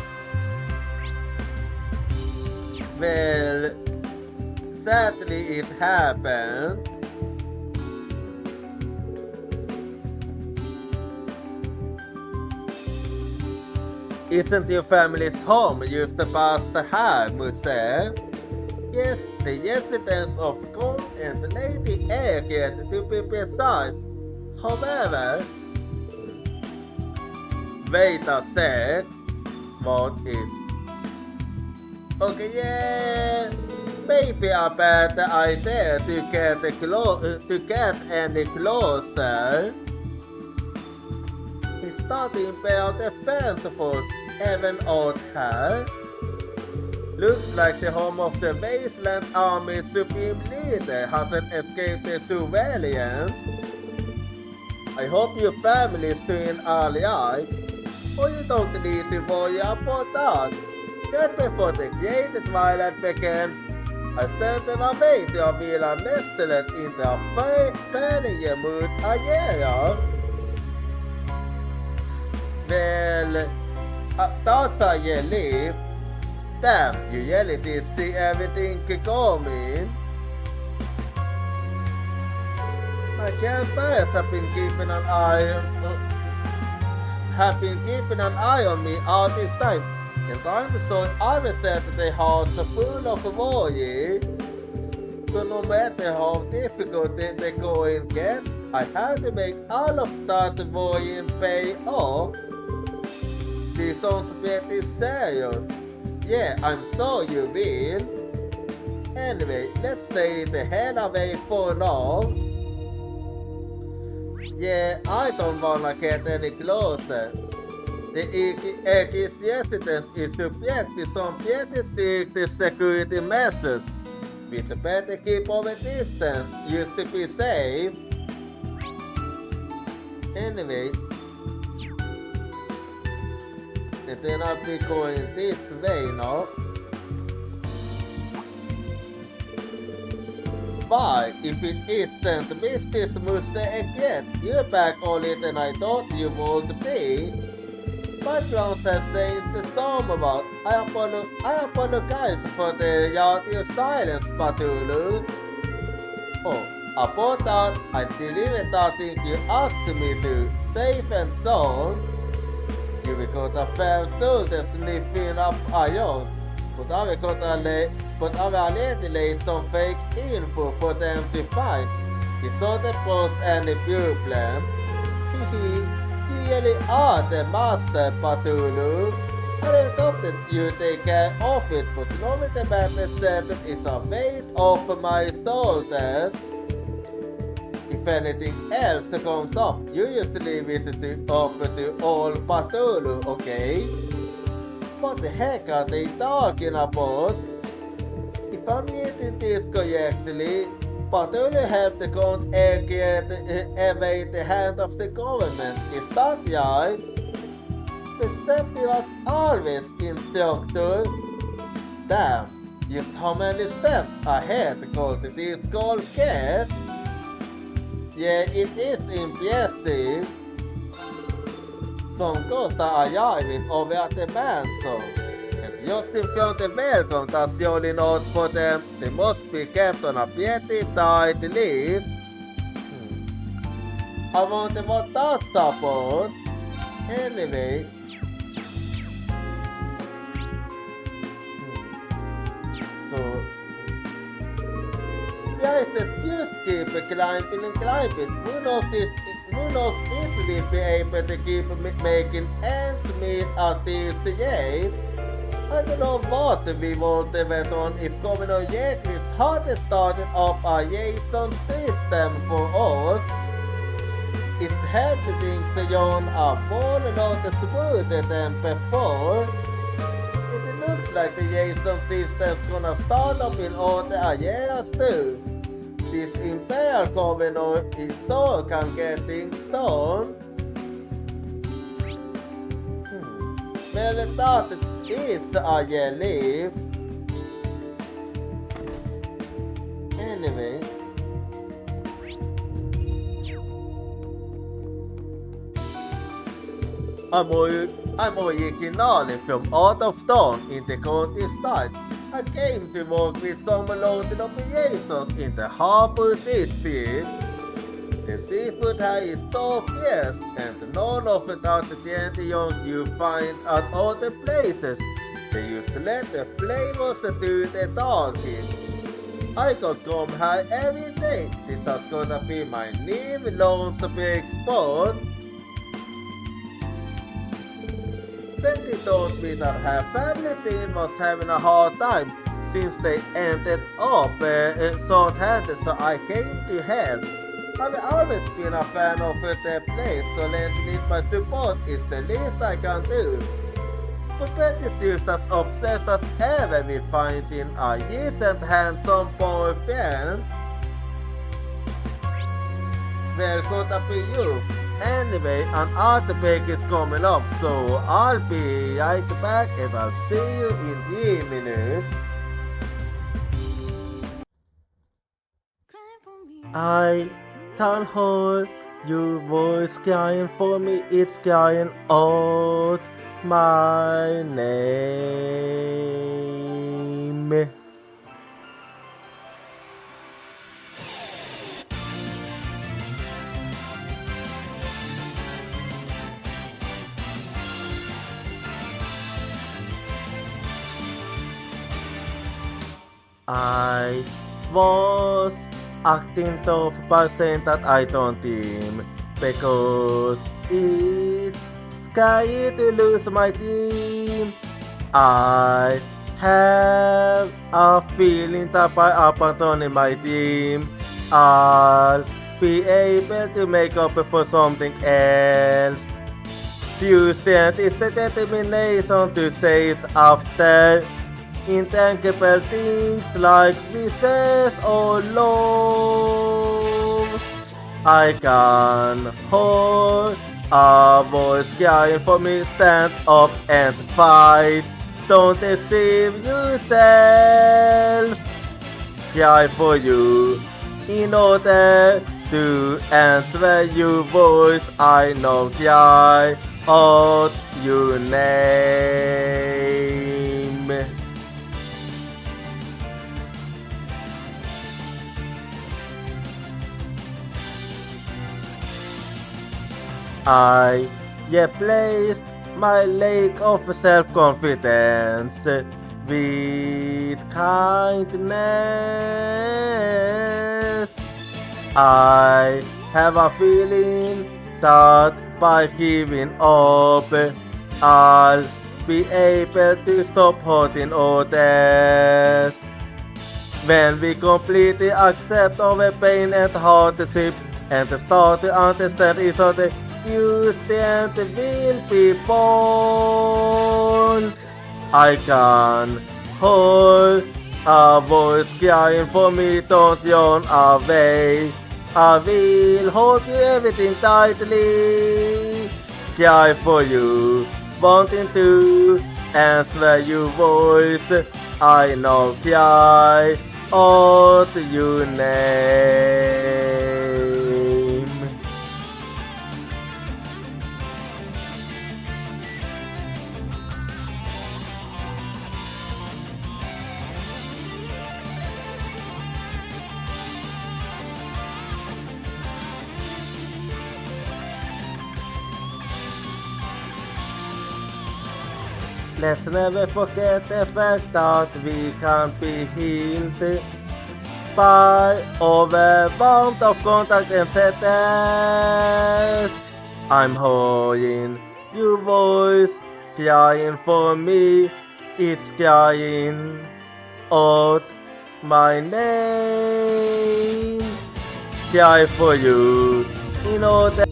Well, sadly it happened. Isn't your family's home just past here, Musse? Yes, the residence of Count and Lady Egget to be precise. However, wait a sec. What is? Okay, yeah. Maybe a better idea to get any closer. Is that the Imperial Defense Force even out here? Looks like the home of the Wasteland Army's supreme leader hasn't escaped the surveillance. I hope your family is doing alright, or you don't need to worry about that. Just before the Great Twilight began, I sent them away to a villa nestled into a fairy mood a year. Well, that's how you live. Damn, you really did see everything coming. My grandparents have been keeping an eye on me all this time, and I'm so upset that their hearts are full of worry. So no matter how difficult the going gets, I have to make all of that worrying pay off. She sounds pretty serious. Yeah, I'm sure you will. Anyway, let's stay the hell away for now. Yeah, I don't wanna get any closer. The ecclesiastes is subject to some pretty strict security measures. With a better keep of a distance, used to be safe. Anyway, and then I'll be going this way now. Why, if it isn't Mistress Musse yet, you're back earlier than I thought you would be. My plans have said the same about. I apologize for the your silence, Patulu. Oh, about that, I delivered that thing you asked me to, safe and sound. You got a fair soldier sniffing up iron, but I already laid some fake info for them to find. It's not the pose any problem. Hehe. You really are the master, Patulu. I don't hope that you take care of it, but knowing the matter certain is a weight off my shoulders. If anything else comes up, you just leave it up to old Patulu, okay? What the heck are they talking about? If I'm getting this correctly, Patulu helped the Count evade the hand of the government. Is that right? The safety was always instructor. Damn, just how many steps ahead called this gold cat? Yeah, it is impressive. Som kostar arriving over at the mansion. And just if you're welcome to surely notes for them, they must be kept on a pretty tight list. I wonder what that's about. Anyway. So guys, just keep climbing and climbing. Who knows if we'll be able to keep making ends meet at this rate. I don't know what we want event on if Governor Jekris had started up a Jason system for us. It's helping things around a whole lot smoother than before. It looks like the Jason system's gonna start up in other areas too. This Imperial Governor is so can get things done. Well, that is a relief. Anyway. I'm originally from out of town in the countryside. I came to work with some loaded operations in the harbor district. The seafood here is so fierce and none of it are the Gentillions you find at other places. They used to let the flavors do the talking. I could come here every day. This is gonna be my new lonesome big spot. Betty told me that her family scene was having a hard time since they ended up short-handed, so I came to help. I've always been a fan of their place, so lending my support is the least I can do. But Betty's just as obsessed as ever with finding a decent handsome boyfriend. Well, could that be you? Anyway, an art break is coming up, so I'll be right back and I'll see you in 3 minutes. I can't hold your voice crying for me, it's crying out my name. I was acting 12% at Iton team because it's scary to lose my team. I have a feeling that by abandoning my team, I'll be able to make up for something else. Tuesday is the determination to chase after intangible things like wishes or love. I can hold a voice crying for me, stand up and fight. Don't deceive yourself. Cry for you in order to answer your voice. I know cry out your name. I replaced my lack of self-confidence with kindness. I have a feeling that by giving up, I'll be able to stop hurting others. When we completely accept our pain and hardship and start to understand each other, Tuesday will be born. I can hold a voice crying for me, don't yawn away. I will hold you everything tightly. Cry for you, wanting to answer your voice. I know cry out your name. Let's never forget the fact that we can't be healed by overwhelmed of contact and sadness. I'm holding your voice, crying for me. It's crying out my name. Cry for you in order.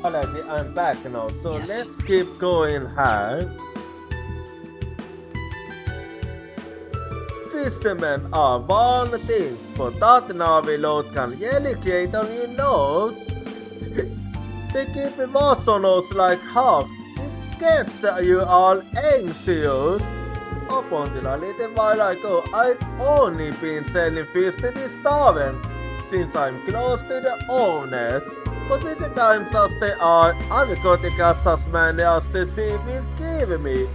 Alrighty, I'm back now, so Yes. let's keep going here. Fishermen are one thing, but that naviload can really create on your nose. They keep water nose like hawks. It gets you all anxious. Up until a little while ago, I'd only been selling fish to this tavern, since I'm close to the owners. But with the times as they are, I've got to catch as many as the sea will give me,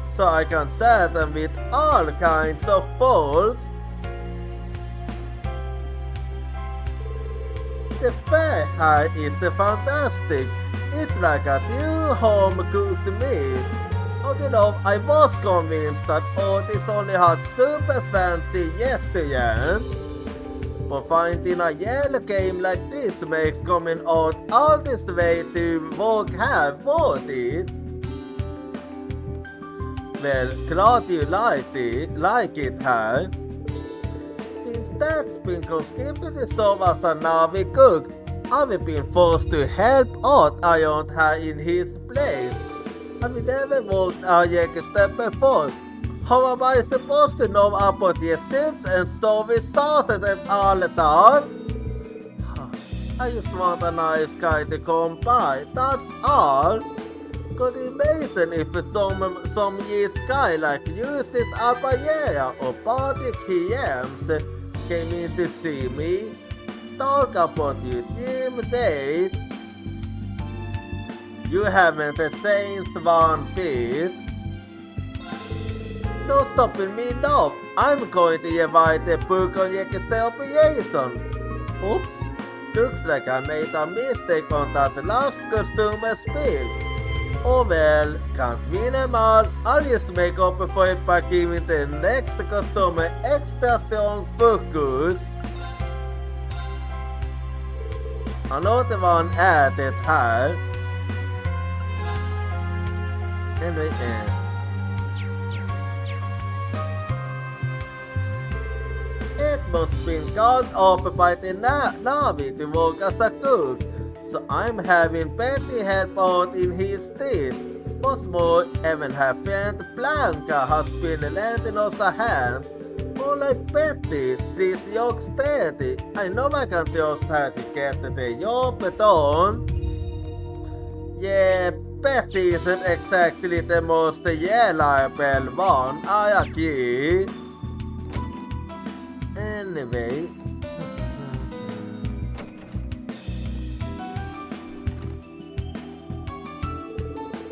so I can share them with all kinds of folks. The fare here is fantastic. It's like a new home-cooked meal. Although I was convinced that Otis only had super fancy restaurants. But finding a yellow game like this makes coming out all this way to work here worth it. Well, glad you like it here. Since that's been conscripted to serve as a Navi cook, I've been forced to help out around here in his place. I've never worked a step before. How am I supposed to know about the ships and service sauces and all that? I just want a nice guy to come by, that's all. Could imagine if some years guy like uses a paella or party PMs came in to see me, talk about your dream date. You haven't changed one bit. No stopping me now. I'm going to invite the book on the operation. Oops, looks like I made a mistake on that last customer's bill. Oh well, can't win them all. I'll just make up for it by giving the next customer extra strong focus. Another one added here. Anyway, it must been called up by the Navy to work as a cook, so I'm having Petty help out in his stead. What's more, even her friend Blanca has been lending us a hand. More like Betty, she's young steady. I know I can trust her to get the job done. Yeah, Betty isn't exactly the most reliable one, I agree. Anyway.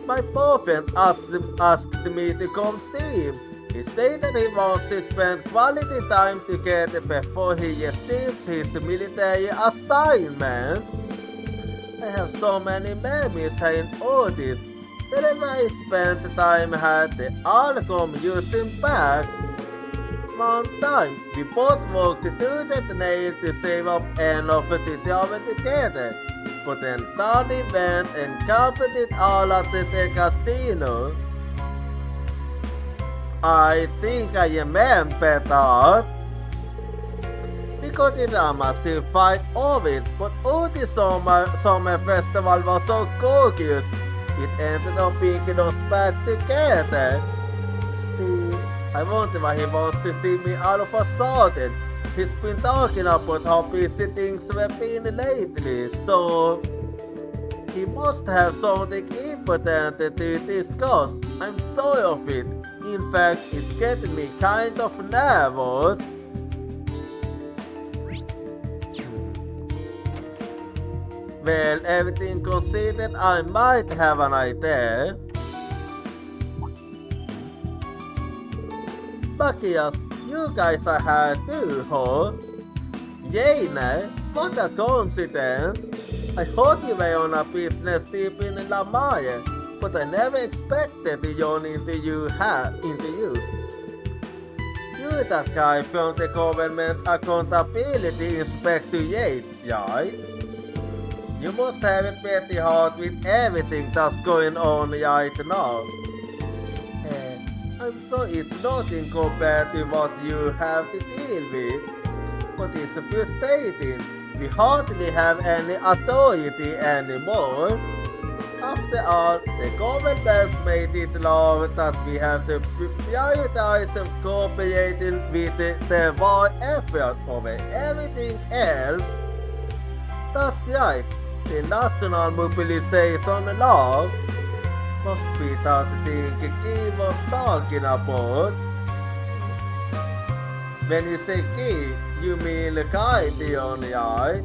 My boyfriend asked me to come see him. He said that he wants to spend quality time together before he receives his military assignment. I have so many memories saying all this that if I spent the time had the come using back. One time, we both worked to do that nail to save up enough to travel together. But then Tony went and covered it all at the casino. I think I remember that. We got in a massive fight over it, but all the summer festival was so gorgeous, it ended up bringing us back together. Still, I wonder why he wants to see me all of a sudden. He's been talking about how busy things have been lately, so he must have something important to discuss. I'm sorry of it. In fact, it's getting me kind of nervous. Well, everything considered, I might have an idea. Buckias, you guys are here too, huh? Jane, what a coincidence. I heard you were on a business trip in La Maya, but I never expected to join into you. You're that guy from the Government Accountability Inspector Yates, right? You must have it pretty hard with everything that's going on right now. I'm sorry it's nothing compared to what you have to deal with, but it's frustrating. We hardly have any authority anymore. After all, the government made it law that we have to prioritize cooperating with the war effort over everything else. That's right, the National Mobilization Law must be that thing Key was talking about. When you say Key, you mean Kaitian, right?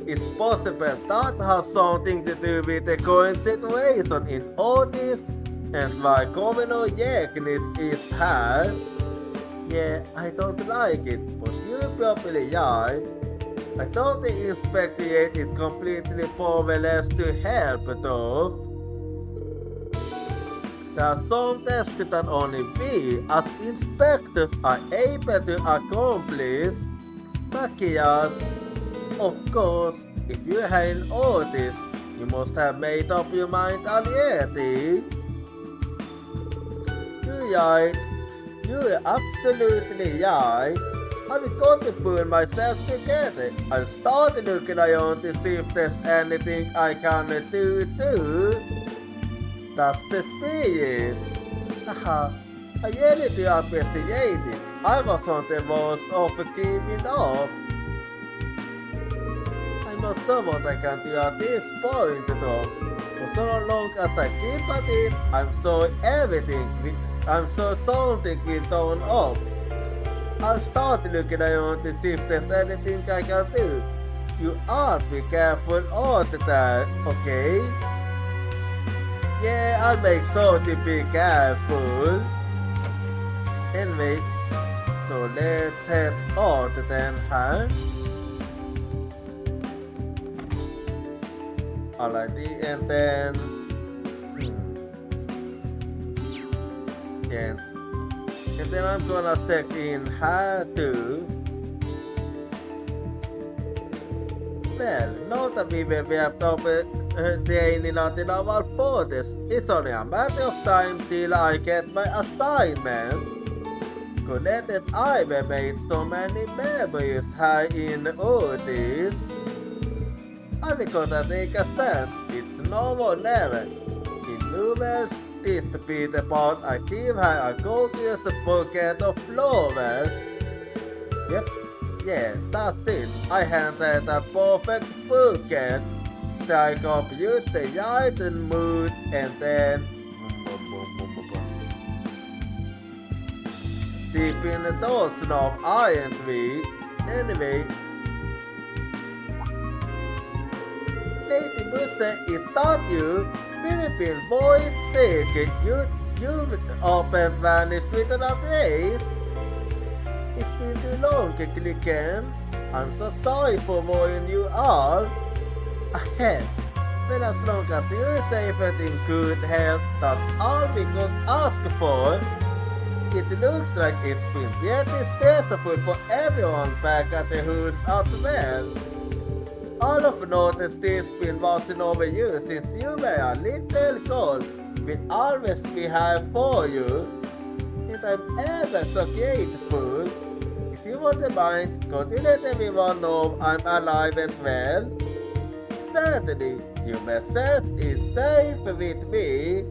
It's possible that has something to do with the current situation in Otis and why Governor Jeknitz is here. Yeah, I don't like it, but you're probably right. I thought the inspectorate is completely powerless to help though. There are some tests that only we as inspectors are able to accomplish. Makias, of course, if you hadn't noticed, you must have made up your mind already. You're right. You're absolutely right. I've got to pull myself together. I'll start looking around to see if there's anything I can do too. That's the spirit. Haha, I really do appreciate it. I was on the verge of giving up. I'm not sure what I can do at this point though. For so long as I keep at it, I'm sure something will turn up. I'll start looking around to see if there's anything I can do. You all be careful all the time, okay? Yeah, I'll make sure to be careful. Anyway, so let's head out then, huh? Alrighty, and then... Yeah. And then I'm gonna check in her too. Well, now that we have talked training until our 40s. It's only a matter of time till I get my assignment. Connected I've made so many memories high in the 80s. I'm gonna take a chance, it's no more never. In novels, this to be the part I give her a gorgeous bouquet of flowers. Yep, yeah, that's it. I handed a perfect bouquet. Strike up, use the item mood, and then deep in the thoughts now, aren't we? Anyway, Lady Musa is that you? We've been void sick. You've opened vanished within a days. It's been too long, Klicken. I'm so sorry for worrying you all. Ahead. Well, as long as you're safe and in good health, that's all we could ask for. It looks like it's been pretty stressful for everyone back at the house as well. All of noticed it's been watching over you since you were a little girl. We'll always be here for you. And I'm ever so grateful. If you wouldn't mind, could you let everyone know I'm alive and well? Certainly, your message is safe with me.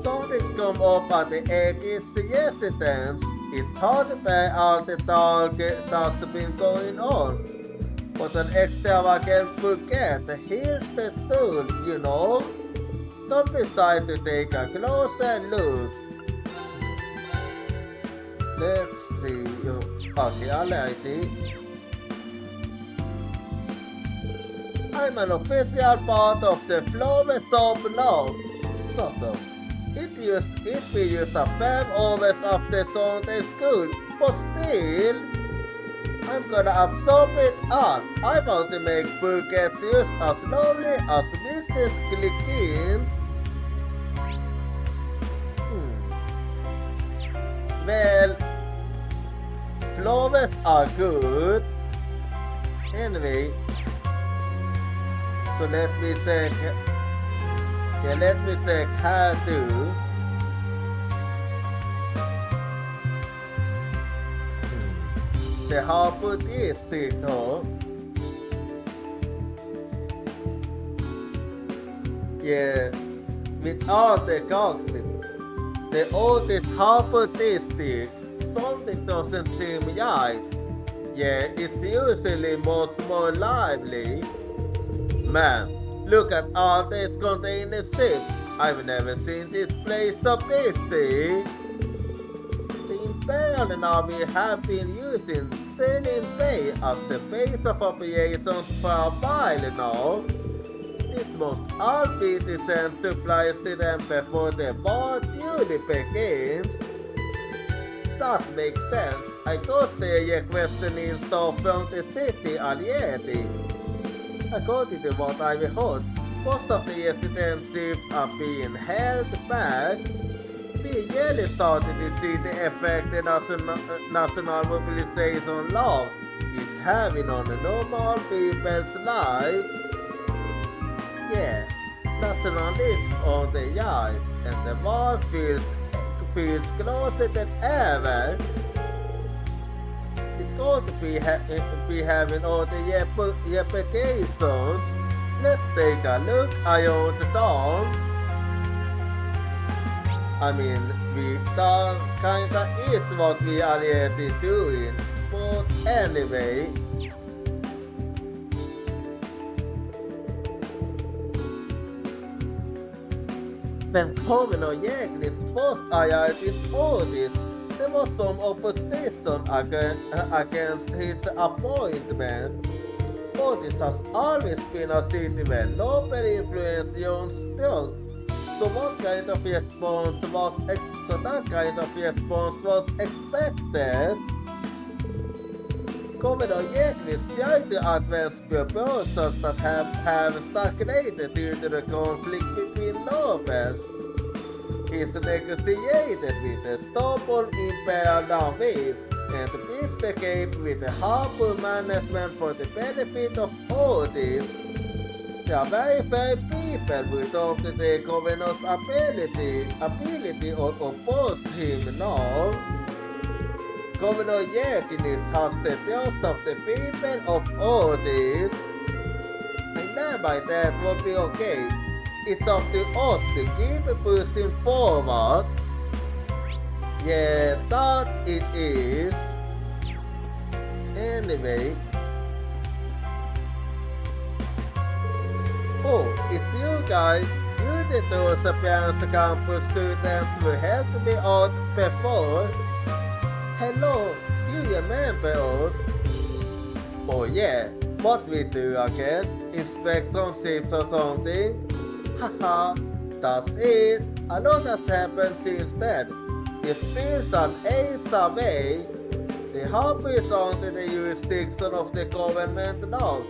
Something's come up at the Aegis residence. It's hard to bear out the talk that's been going on. But an extravagant bouquet heals the soul, you know. Don't be shy to take a closer look. Let's see. Okay, alrighty. I'm an official part of the Flower Soap now. Sort of. It be used a 5 hours after Sunday school, but still, I'm gonna absorb it all. I want to make bouquets used as lovely as Mr. Klicken's. Well, flowers are good. Anyway, so let me say hairdo. The output is though. Yeah, without the gossip, the oldest output is something doesn't seem right. Yeah, it's usually much more lively. Man, look at all these containers ships. I've never seen this place so busy. The Imperial Army have been using Selim Bay as the base of operations for a while now. This must all be to send supplies to them before the war duly begins. That makes sense. I guess they are requesting stuff from the city already. According to what I've heard, most of the resident ships are being held back. We really started to see the effect the national mobilization law is having on the normal people's lives. Yeah, nationalists on the rise, and the war feels closer than ever. It's going to be having all the replications. Let's take a look around the town. I mean, that kinda is what we are already doing, but anyway. When Hogan och Jägnis first arrived in Otis, there was some opposition against his appointment. Otis has always been a city where nobody influenced Jon Strong. So that kind of response was expected. Commodore Jägnis tried to advance proposals that have stagnated due to the conflict between nobles. He's negotiated with the stubborn Imperial Army, and beats the cape with the harpoon management for the benefit of Otis. There are very few people who hope to take Covenant's ability or oppose him now. Governor Jekinitz has the trust of the people of Otis. And thereby that will be okay. It's up to us to keep pushing forward. Yeah, that it is. Anyway. Oh, it's you guys. You the two Sapienza Campus students who helped me out before. Hello, you remember us? Oh yeah, what we do again? Inspect some ships or something? Haha, that's it. A lot has happened since then. It feels an ace away. The hub is under the jurisdiction of the government now.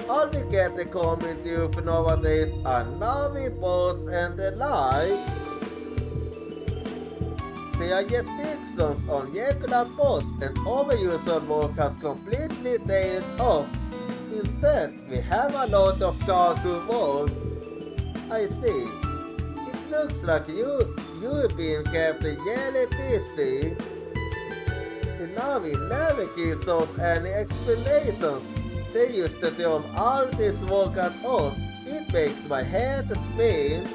All we get the common youth nowadays are Navi boss and the like. There are restrictions on regular boss and overuse on work has completely tailed off. Instead, we have a lot of cargo work. I see. It looks like you've been kept really busy. The Navi never gives us any explanations. They used to throw all this work at us. It makes my head spin.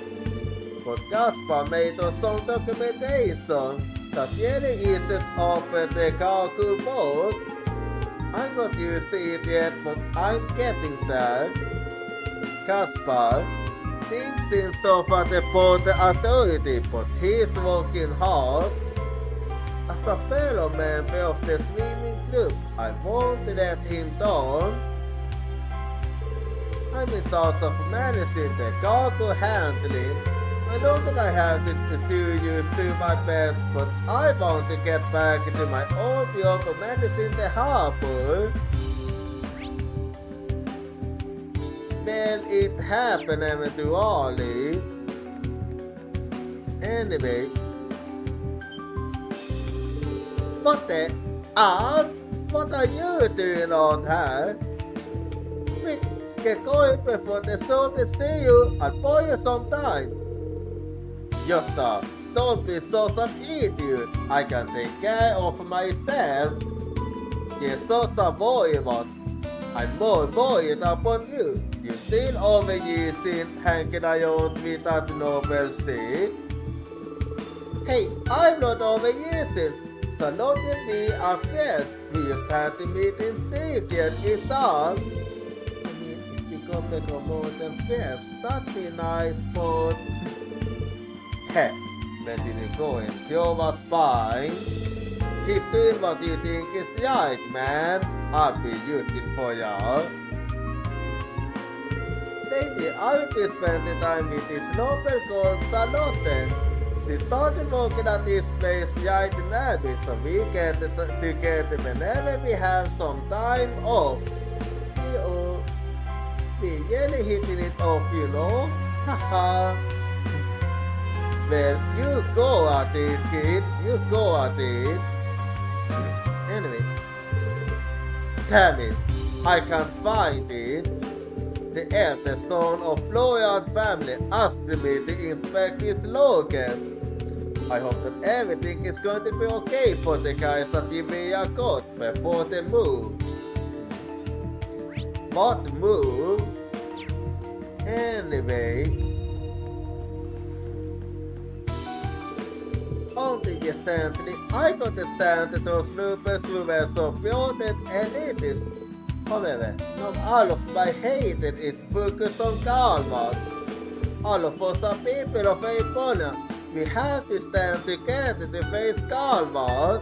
But Gaspar made us some documentation that really eases up the cargo work. I'm not used to it yet, but I'm getting there. Gaspar, things seem tough at the port authority, but he's working hard. As a fellow member of the swimming club, I won't let him down. I'm in charge of managing the cargo handling. I know that I have to do my best, but I want to get back to my old job of managing the harbor. Well, it happened eventually. Anyway. What the ass? What are you doing on here? Quick, get going before the soldiers see you. I'll buy you some time. Gösta, don't be such an idiot. I can take care of myself. You're such a voivod. I'm more worried about you. You still overusing hanging around with that novel sick. Hey, I'm not overusing. So not let me are friends. We just have to meet in secret, it's all. I mean, if we can become more than friends, that'd be nice, but... Heh, men didn't go and kill my spine. Keep doing what you think is right, man. I'll be rooting for y'all. Lately, I will be spending time with this noble called Charlotte. She started working at this place right in Abbey, so we get together whenever we have some time off. We really hitting it off, you know? Haha. Well, you go at it, kid. You go at it. Anyway. Damn it. I can't find it. The eldest stone of Florian family asked me to inspect its locust. I hope that everything is going to be okay for the guys at the Via Court before they move. What move? Anyway. Only recently, I got a stand to those snoopers who were so pure and elitist. However, not all of my hatred is focused on Kalmar. All of us are people of Epona. We have to stand together to face Kalmar.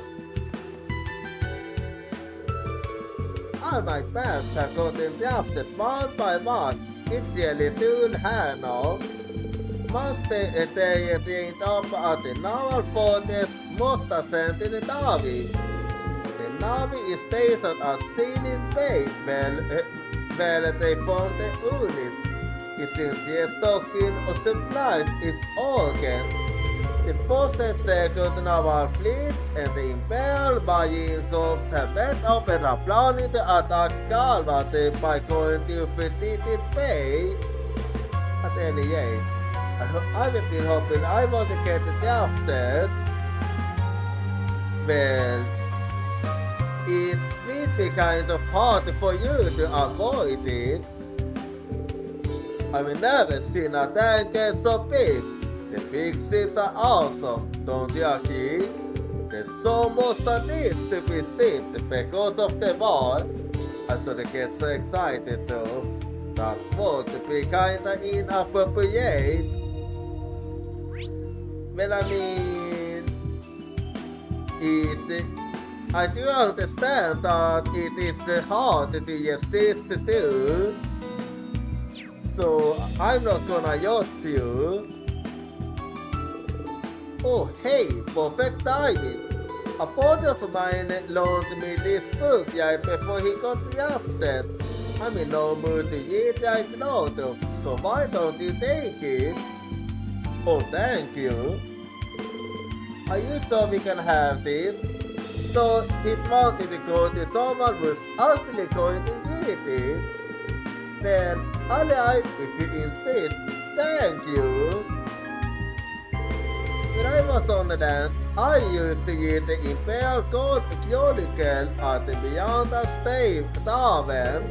All my fans have gotten drafted one by one. It's really too hard now. Once they trained up at the naval fortress, most are sent to the Navy. The Navy is stationed at Sealing Bay, where they found the units. It seems the stocking of supplies is organ. The first and second naval fleets and the Imperial Marine Corps have met up and are planning to attack Galvat by going to Fetidid Bay at any rate. I've been hoping I want to get it after. Well, it will be kind of hard for you to avoid it. I've never seen a tanker so big. The big ships are awesome, don't you agree? There's so much that needs to be shipped because of the war. I sort of get so excited though. That would be kinda inappropriate. Well, I mean, I do understand that it is hard to resist too. So I'm not gonna judge you. Oh hey, perfect timing. A brother of mine loaned me this book right before he got drafted. I'm in no mood to read right now though, so why don't you take it? Oh thank you. Are you sure we can have this? So he wanted to go to someone who's actually going to read it. Well, alright, if you insist, thank you. When I was on the land, I used to read the Imperial Chronicle at the Beyond the Stave Tavern.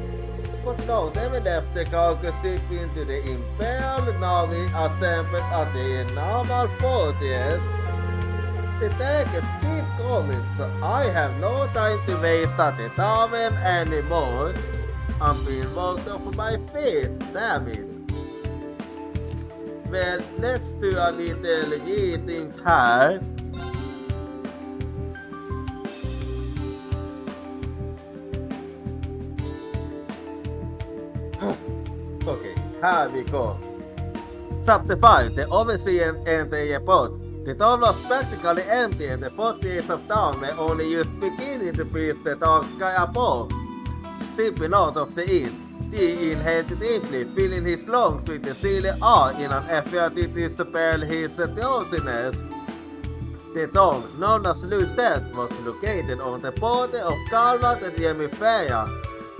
But no, they left the cargo ship into the Imperial Navy assembled at the naval fortress. The tankers keep coming, so I have no time to waste at the tavern anymore. I'm being walked off my feet, damn it. Well, let's do a little reading here. Okay, here we go. Chapter 5. The Overseer and the Airport. The town was practically empty and the first days of town were only just beginning to piece the dark sky apart. Stepping out of the inn, he inhaled deeply, filling his lungs with the silly air in an effort to dispel his drowsiness. The town, known as Lucette, was located on the border of Galvat and Yemiferia.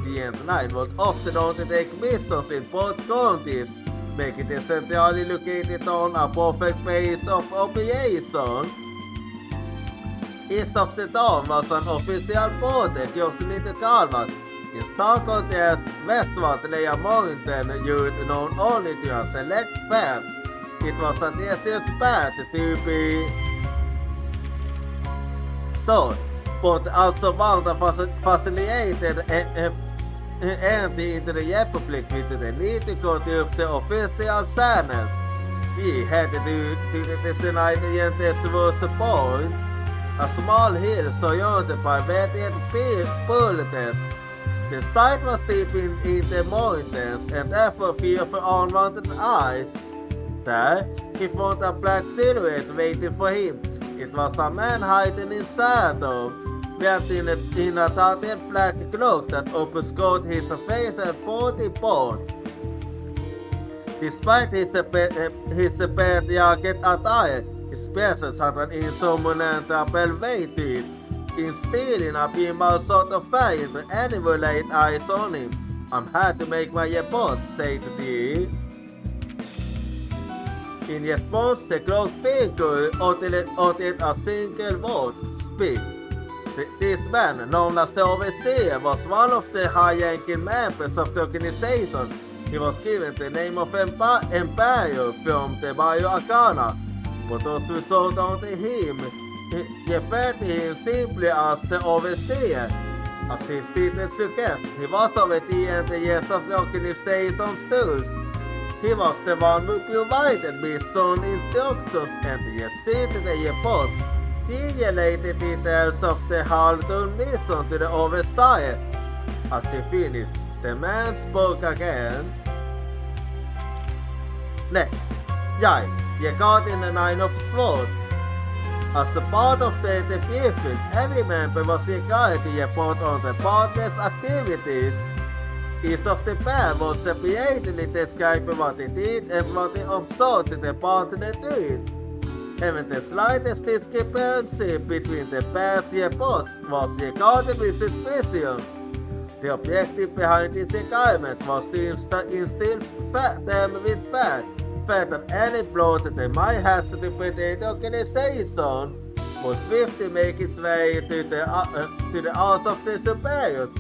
The N9 was often known to take missions in both counties, making the centrally located town a perfect base of operation. East of the town was an official border crossing into Galvat. In stark contrast, westward lay a mountain route known only to a select few. It was a dangerous path to be sought, but also one that facilitated entry into the Republic with the need to go through the official channels. He headed to the designated point, a small hill surrounded by wetted boulders. The site was deep in the mountains and therefore free of unwanted eyes. There, he found a black silhouette waiting for him. It was a man hiding in shadow, wrapped in a tattered black cloak that obscured his face and body part. Despite his patriarchal attire, his presence had an insurmountable weight to it, instilling a female sort of fire into any who laid eyes on him. I'm here to make my report, said he. In response, the cloaked figure uttered a single word, speak. This man, known as the Overseer, was one of the high-ranking members of the organization. He was given the name of Empire from the Bio Arcana, but those who saw down to him referred to him simply as the Overseer. As his title suggests, he was over the years of the organization's tools. He was the one who provided me some instructions and he received the reports. He related details of the Haldun mission to the Overseer. As he finished, the man spoke again. Next, Jai, regarding the Nine of Swords. As a part of the briefing, every member was required to report on the partner's activities. Each of the pair was separately described what they did and what they observed the partner doing. Even the slightest discrepancy between the past year post was regarded with suspicion. The objective behind this requirement was to instill them with fact that any blow that they might have to betray the organization would swiftly make its way to the house of the superiors.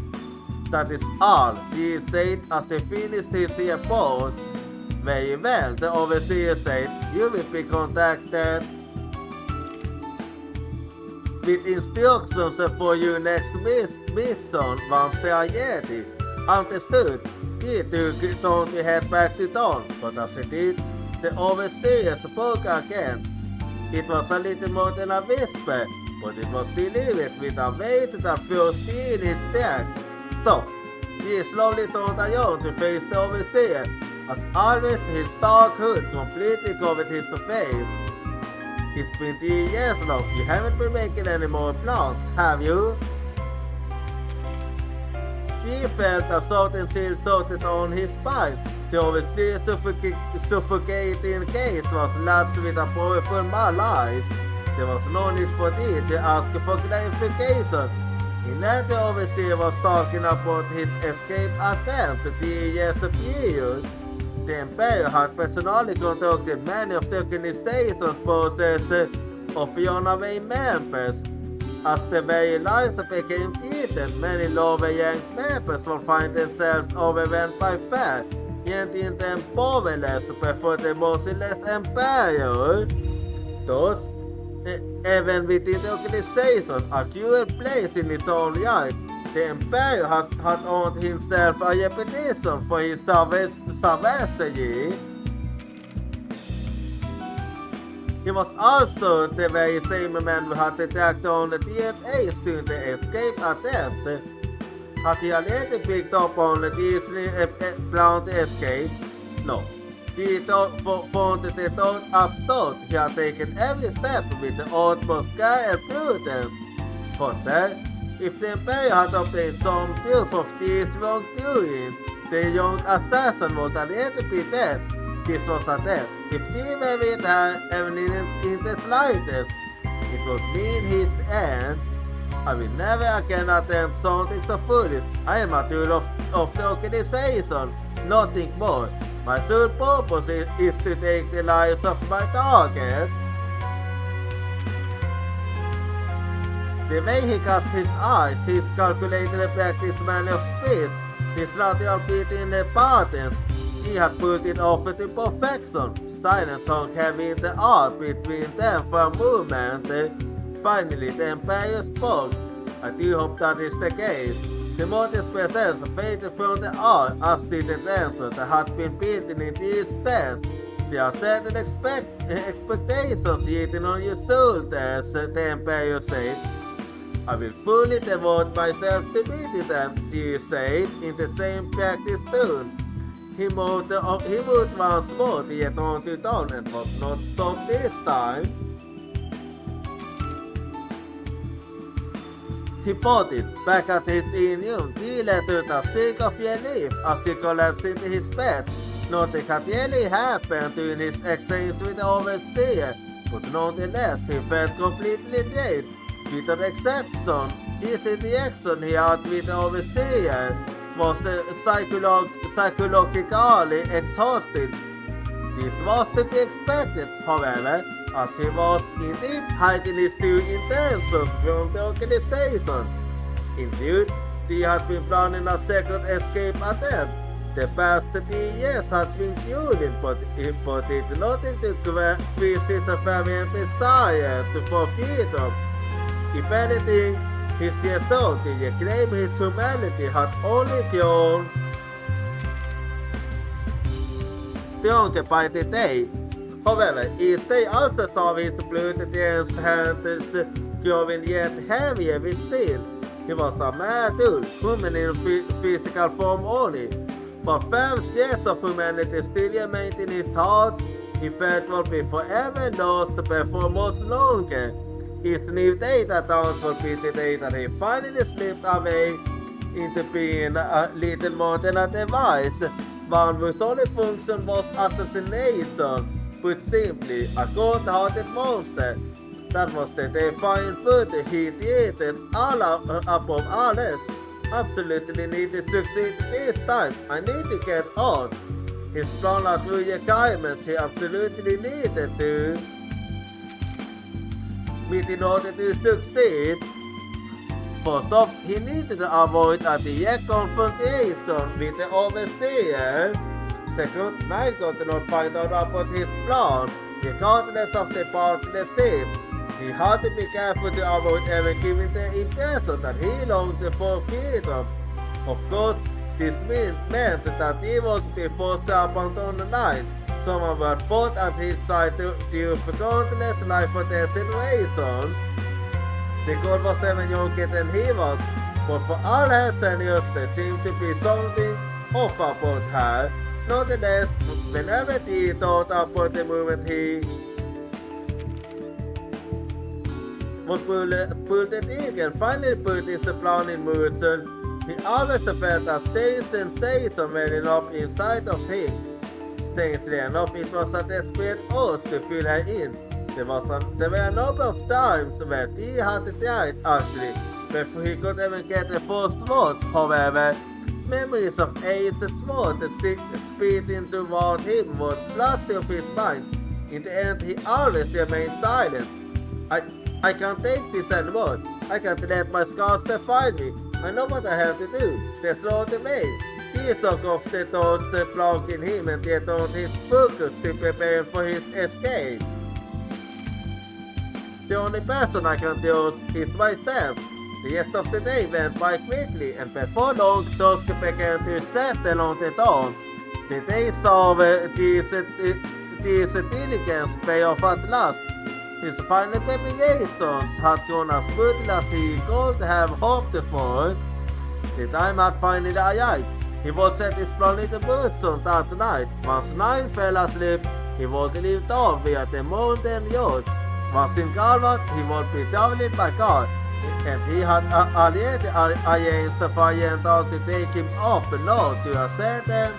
That is all, he said as he finished his report. Very well, the overseer said, you will be contacted with instructions for your next mission once they are ready. Understood. He took Don to head back to Don, but as he did, the overseer spoke again. It was a little more than a whisper, but it was delivered with a weight that felt in his tracks. Stop. He slowly turned around to face the overseer. As always, his dark hood completely covered his face. It's been 3 years now. You haven't been making any more plans, have you? He felt a certain chill sorted on his spine. The overseer's suffocating gaze was latched with a powerful malice. There was no need for Dee to ask for clarification. He knew the overseer was talking about his escape attempt 3 years period. The Empire had personally conducted many of the organization's process of runaway members. As the very lives became threatened, many lower-ranked members would find themselves overwhelmed by fear, rendering them powerless before the merciless Empire. Thus, even within the organization, a cruel place in its own right, the Empire had earned himself a reputation for his savagery. He was also the very same man who had attacked on the DNAs during the escape attempt. Had he already picked up on these planned escape? No. He found the thought absurd. He had taken every step with the utmost care and prudence. Further, if the Empire had obtained some proof of this wrongdoing, the young assassin was already be dead. This was a test. If he were with her even in the slightest, it would mean his end. I will never again attempt something so foolish. I am a tool of the organization, nothing more. My sole purpose is to take the lives of my targets. The way he cast his eyes, his calculated and practiced manner of speech, his natural beating patterns, he had put it off to perfection. Silence hung heavy in the air between them for a moment. Finally, the Empire spoke. I do hope that is the case. The modest presence faded from the air, as did the tension that had been building in these sense. There are certain expectations written on your shoulders, the Empire said. I will fully devote myself to meeting them, he said, in the same practiced tone. He moved once more to return to Don and was not stopped this time. He pointed back at his union. He let out a shriek of relief as he collapsed into his bed. Nothing had really happened during his exchange with the overseer, but nonetheless he felt completely drained. With an exception, his interaction he had with the overseer was psychologically exhausted. This was to be expected, however, as he was indeed hiding his true intentions from the organization. Indeed, he had been planning a second escape attempt. The past 3 years had been grueling, but it did nothing to increase his fervent desire for freedom. If anything, his resolve to reclaim his humanity had only grown stronger by the day. However, each day also saw his blood-drenched hands growing yet heavier with sin. He was a mad dude, human in physical form only, but 5 years of humanity still remained in his heart. He felt would be forever lost before much longer. His new data downs would be the day that he finally slipped away into being a little more than a device, one whose only function was assassination. Put simply, a cold-hearted monster. That was the defiant foot he created above all else. Absolutely need to succeed this time. I need to get out. His plan out through the requirements he absolutely needed to meet in order to succeed. First off, he needed to avoid a direct confrontation with the overseer. Second, Nine could not find out about his plan, regardless of the partnership. He had to be careful to avoid ever giving the impression that he longed for freedom. Of course, this meant that he would be forced to abandon the Nine. Someone was fought at his side to countless life or death situation. The god was even younger than he was, but for all her seniors there seemed to be something off about her. Nonetheless, whenever he thought about the moment he would pull the trigger and finally put his plan in motion, he always felt a strange sensation welling up inside of him. Strangely enough, it was a desperate urge to fill her in. There were a number of times where he had tried actually, before he could even get the first word. However, memories of Ace's sword speeding toward him would flash through his mind. In the end, he always remained silent. I can't take this anymore. I can't let my scars define me. I know what I have to do. There's no other way. He shook off the thoughts blocking him and yet on his focus to prepare for his escape. The only person I can trust is myself. The rest of the day went by quickly, and before long, dusk began to settle on the dawn. The day saw this diligence pay off at last. His final preparations had gone as smoothly as he could have hoped for. The time had finally arrived. He would set his plan into motion that night. Once Nine fell asleep, he would leave town via the mountain road. Once in Galvat, he would be traveling by car, and he had already arranged for Yental to take him up north to a certain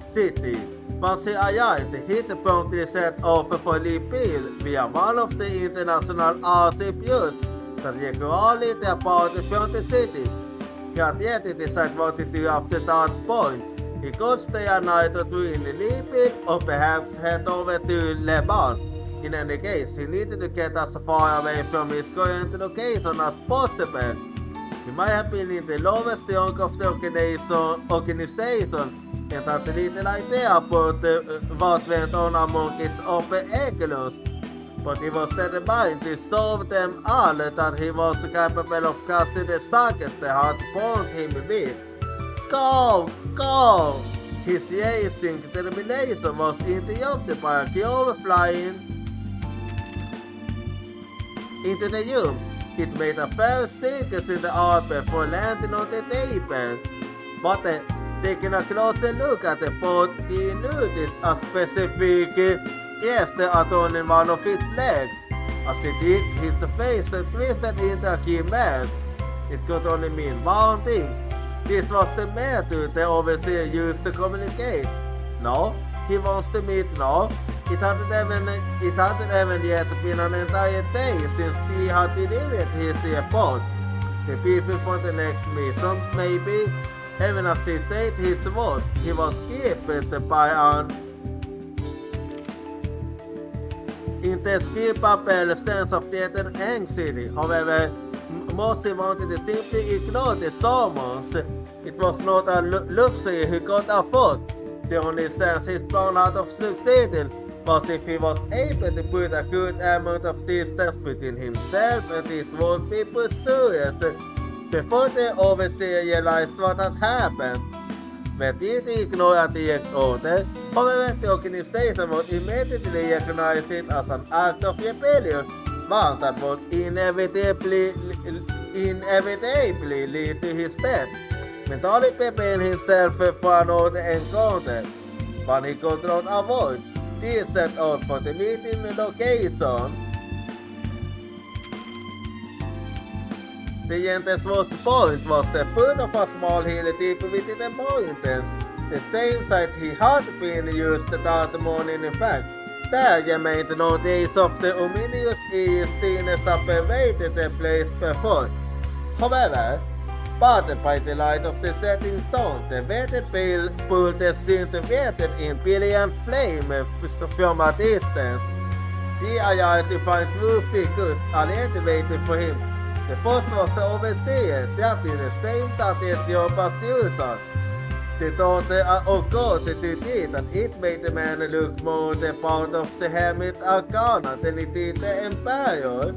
city. Once he arrived, he promptly set off for Lipil via one of the international RCPUs that regularly departed from the city. He had yet to decide what to do after that point. He could stay a night or two in Lipil or perhaps head over to Lebanon. In any case, he needed to get as far away from his current location as possible. He might have been in the lowest rung of the organization and had little idea about what went on among his upper echelons, but he was determined to solve them all that he was capable of casting the sagas they had bound him with. Go! Go! His racing determination was interrupted by a crow flying into the room. It made a fair circus in the air before landing on the table. But taking a closer look at the boat, he noticed a specific crest adorning one of its legs. As he did, his face twisted into a grimace. It could only mean one thing. This was the method the overseer used to communicate. No, he wants to meet now. It hadn't even yet been an entire day since he had delivered his report. The people for the next mission, maybe. Even as he said his words, he was gripped by an indescribable sense of dread and anxiety. However, Mossy wanted to simply ignore the summons. It was not a luxury he could afford. The only chance his plan had of succeeding was if he was able to put a good amount of distance between himself and his would-be pursuers before the overseer realized what had happened. When he ignored a direct order, however, the organization would immediately recognize it as an act of rebellion, one that would inevitably lead to his death. Mentally preparing himself for another encounter, one he could not avoid, he set out for the meeting location. The Yente's worst point was the foot of a small hill deep within the mountains. the same site he had been used that morning in fact. Där jag made notice of the ominous Eastern separated the place before. However, spotted by the light of the setting sun, the wetted bullet seemed wetted in brilliant flame from a distance. The AI to find two figures already waiting for him. The first was the overseer, that is the same that is your user. The daughter of God to it, and it made the man look more the part of the Hermit Arcana than it did the Emperor.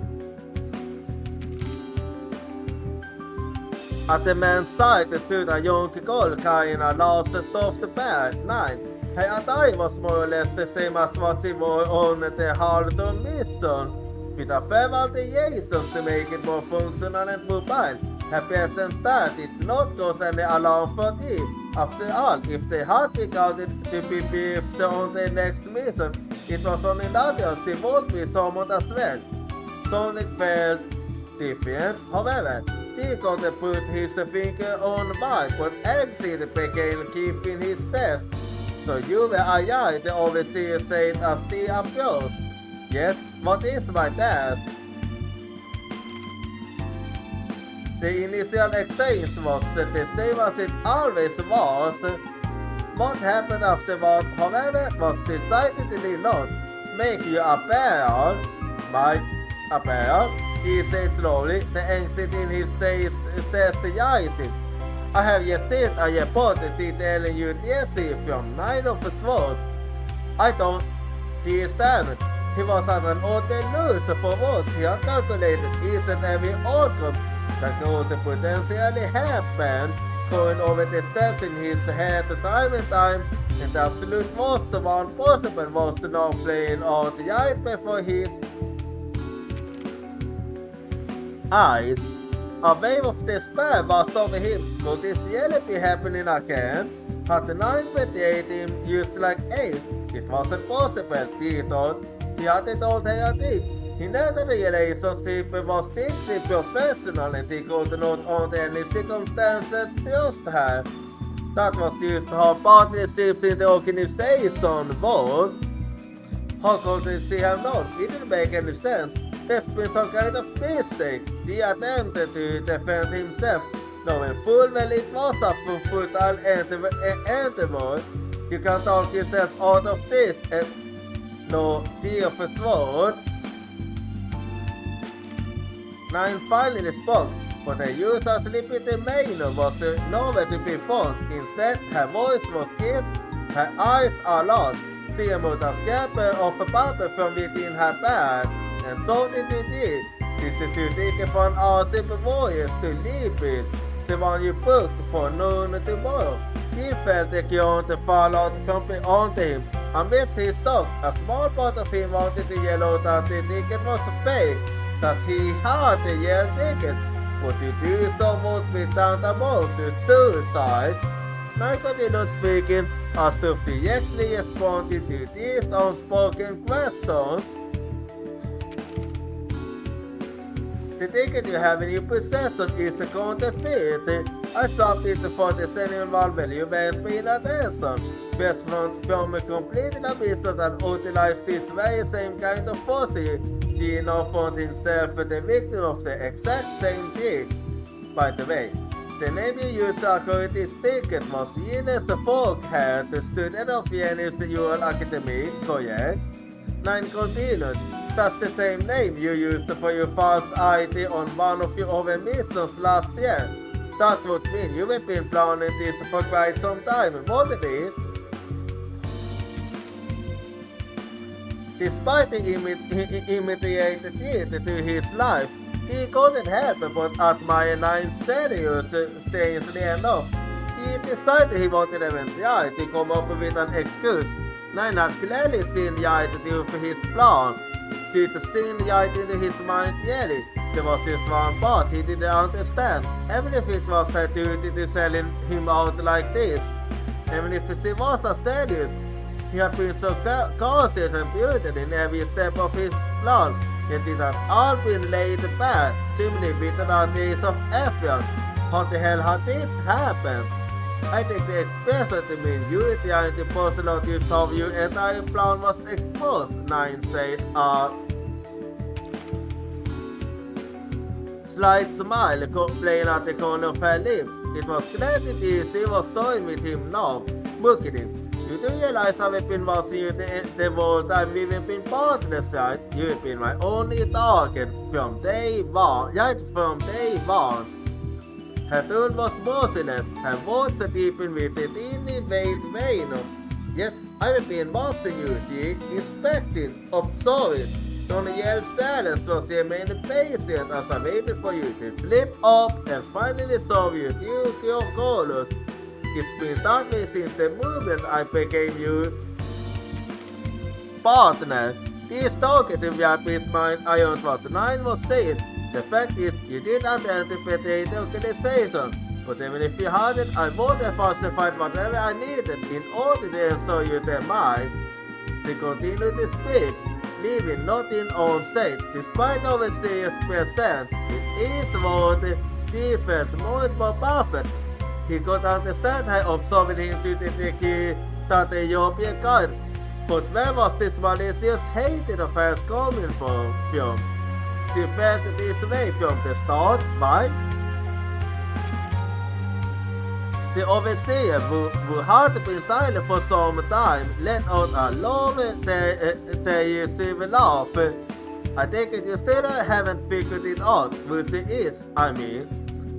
At the man's side stood a young girl carrying a large stuffed bear. 9. Her attire was more or less the same as what she wore on the Harleton mission, with a several variations to make it more functional and mobile. Her presence there did not cause any alarm for it. After all, if they had begun to be beefed on the next mission, it was only natural she would be summoned as well. Sonic felt different, however. He got to put his finger on Mike, but Exit began keeping his chest. So you were AI, the overseer said as the approached. Yes, what is my task? The initial exchange was the same as it always was. What happened afterward, however, was decidedly not. Make you a bear, my bear, he said slowly, the exit in his chest rising. I have just seen a report detailing you DSC from 9 of the swords. I don't understand. He was at an order loose for what he had calculated each and every outcome that could potentially happen, going over the steps in his head time and time, and the absolute worst one possible was now playing out right before his eyes. A wave of despair washed over him. Could this really be happening again? Had the 928 him used like ace? It wasn't possible, he thought. He hadn't told her a thing. He knew the relationship was deeply professional and he could not under any circumstances trust her. That was just how partnerships in the organization worked. How could she have known? It didn't make any sense. There's been some kind of mistake. He attempted to defend himself, knowing full well it was a futile endeavor. You can talk yourself out of this and no deal of swords. 9 finally spoke, but the user's limited manner was nowhere to be found. Instead, her voice was kissed, her eyes are lost. She moved a scraper of paper from within her bag, and so did it. This is to take from our type of voice to leave it, the one you booked for noon tomorrow. He felt the cure to fall out from beyond him. Amidst his shock, a small part of him wanted to yell out that the ticket was fake, that he had the yell ticket, but to do so would be tantamount to suicide. Nine continued speaking as to directly responding to these unspoken questions. The ticket you have in your possession is the counterfeit. I swapped it for the genuine one when you weren't paying attention. Best from a completing a business that utilized this very same kind of force, Gino found himself the victim of the exact same thing. By the way, the name you used to acquire this ticket was Ines Folkhead, the student of Vienna's Dual Academy, correct? 9 continued. That's the same name you used for your false ID on one of your other missions last year. That would mean you have been planning this for quite some time, wouldn't it? Despite the immediate threat to his life, he couldn't help but admire 9's serious strangely enough. He decided he wanted eventually to come up with an excuse. 9 had clearly seen right through his plan. She'd seen right into his mind clearly. There was just one part he didn't understand. Even if it was her duty to sell him out like this. Even if she was a serious, he had been so cautious and prudent in every step of his plan. Yet it had all been laid bare, seemingly without days of effort. How the hell had this happened? I take the expression to mean unity and the possibility of your entire plan was exposed, Nine said. Slight smile playing at the corner of her lips. It was glad indeed she was toying with him now, looking him. You do realize I've been watching you the whole time we've been partners, right? You've been my only target from day one, right from day one. Her tone was merciless, her words deepened with a teeny vein of, yes, I've been watching you, Dick, inspecting, observing. Tony yelled silence was remained patient as I waited for you to slip up and finally saw you through your colors. It's been that way since the moment I became your partner. This talkative Japanese mind ironed what Nine was saying. The fact is, you did anticipate the organization, but even if you hadn't, I would have falsified whatever I needed in order to ensure your demise. She continued to speak, leaving nothing unsaid, despite Overseer's presence. With each word, he felt more and more perfect. He could understand her observing him to the key that the European kind. But where was this malicious hatred of hers coming from? She felt this way from the start, right? The overseer, who had been silent for some time, let out a long, civil laugh. I take it you still haven't figured it out, who she is, I mean.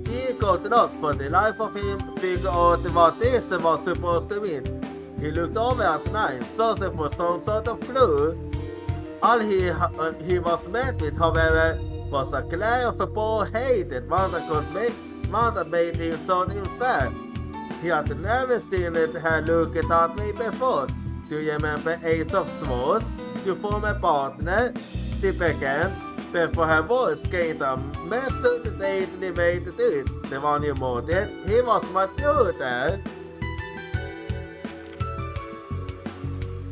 He could not for the life of him figure out what this was supposed to mean. He looked over at Nine, searching for some sort of clue. All he was met with, however, was a glare of poor hatred, one that made him so unfair. He had never seen her look that way before. Do you remember Ace of Swords? Your former partner? She began, before her voice gained a measured, stately way to do it. The one you murdered, he was my brother.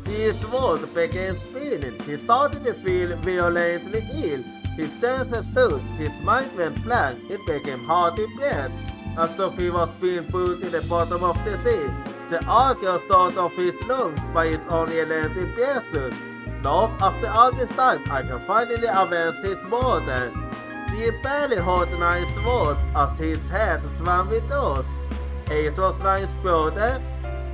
His words began spinning. He started to feel violently ill. His senses stood. His mind went blank. It became hard to breathe, as though he was being put in the bottom of the sea. The archer started off his lungs by his unrelenting pursuit. Now, after all this time, I can finally avenge his murder. He barely heard Nine's words as his head swam with thoughts. Ace was Nine's brother,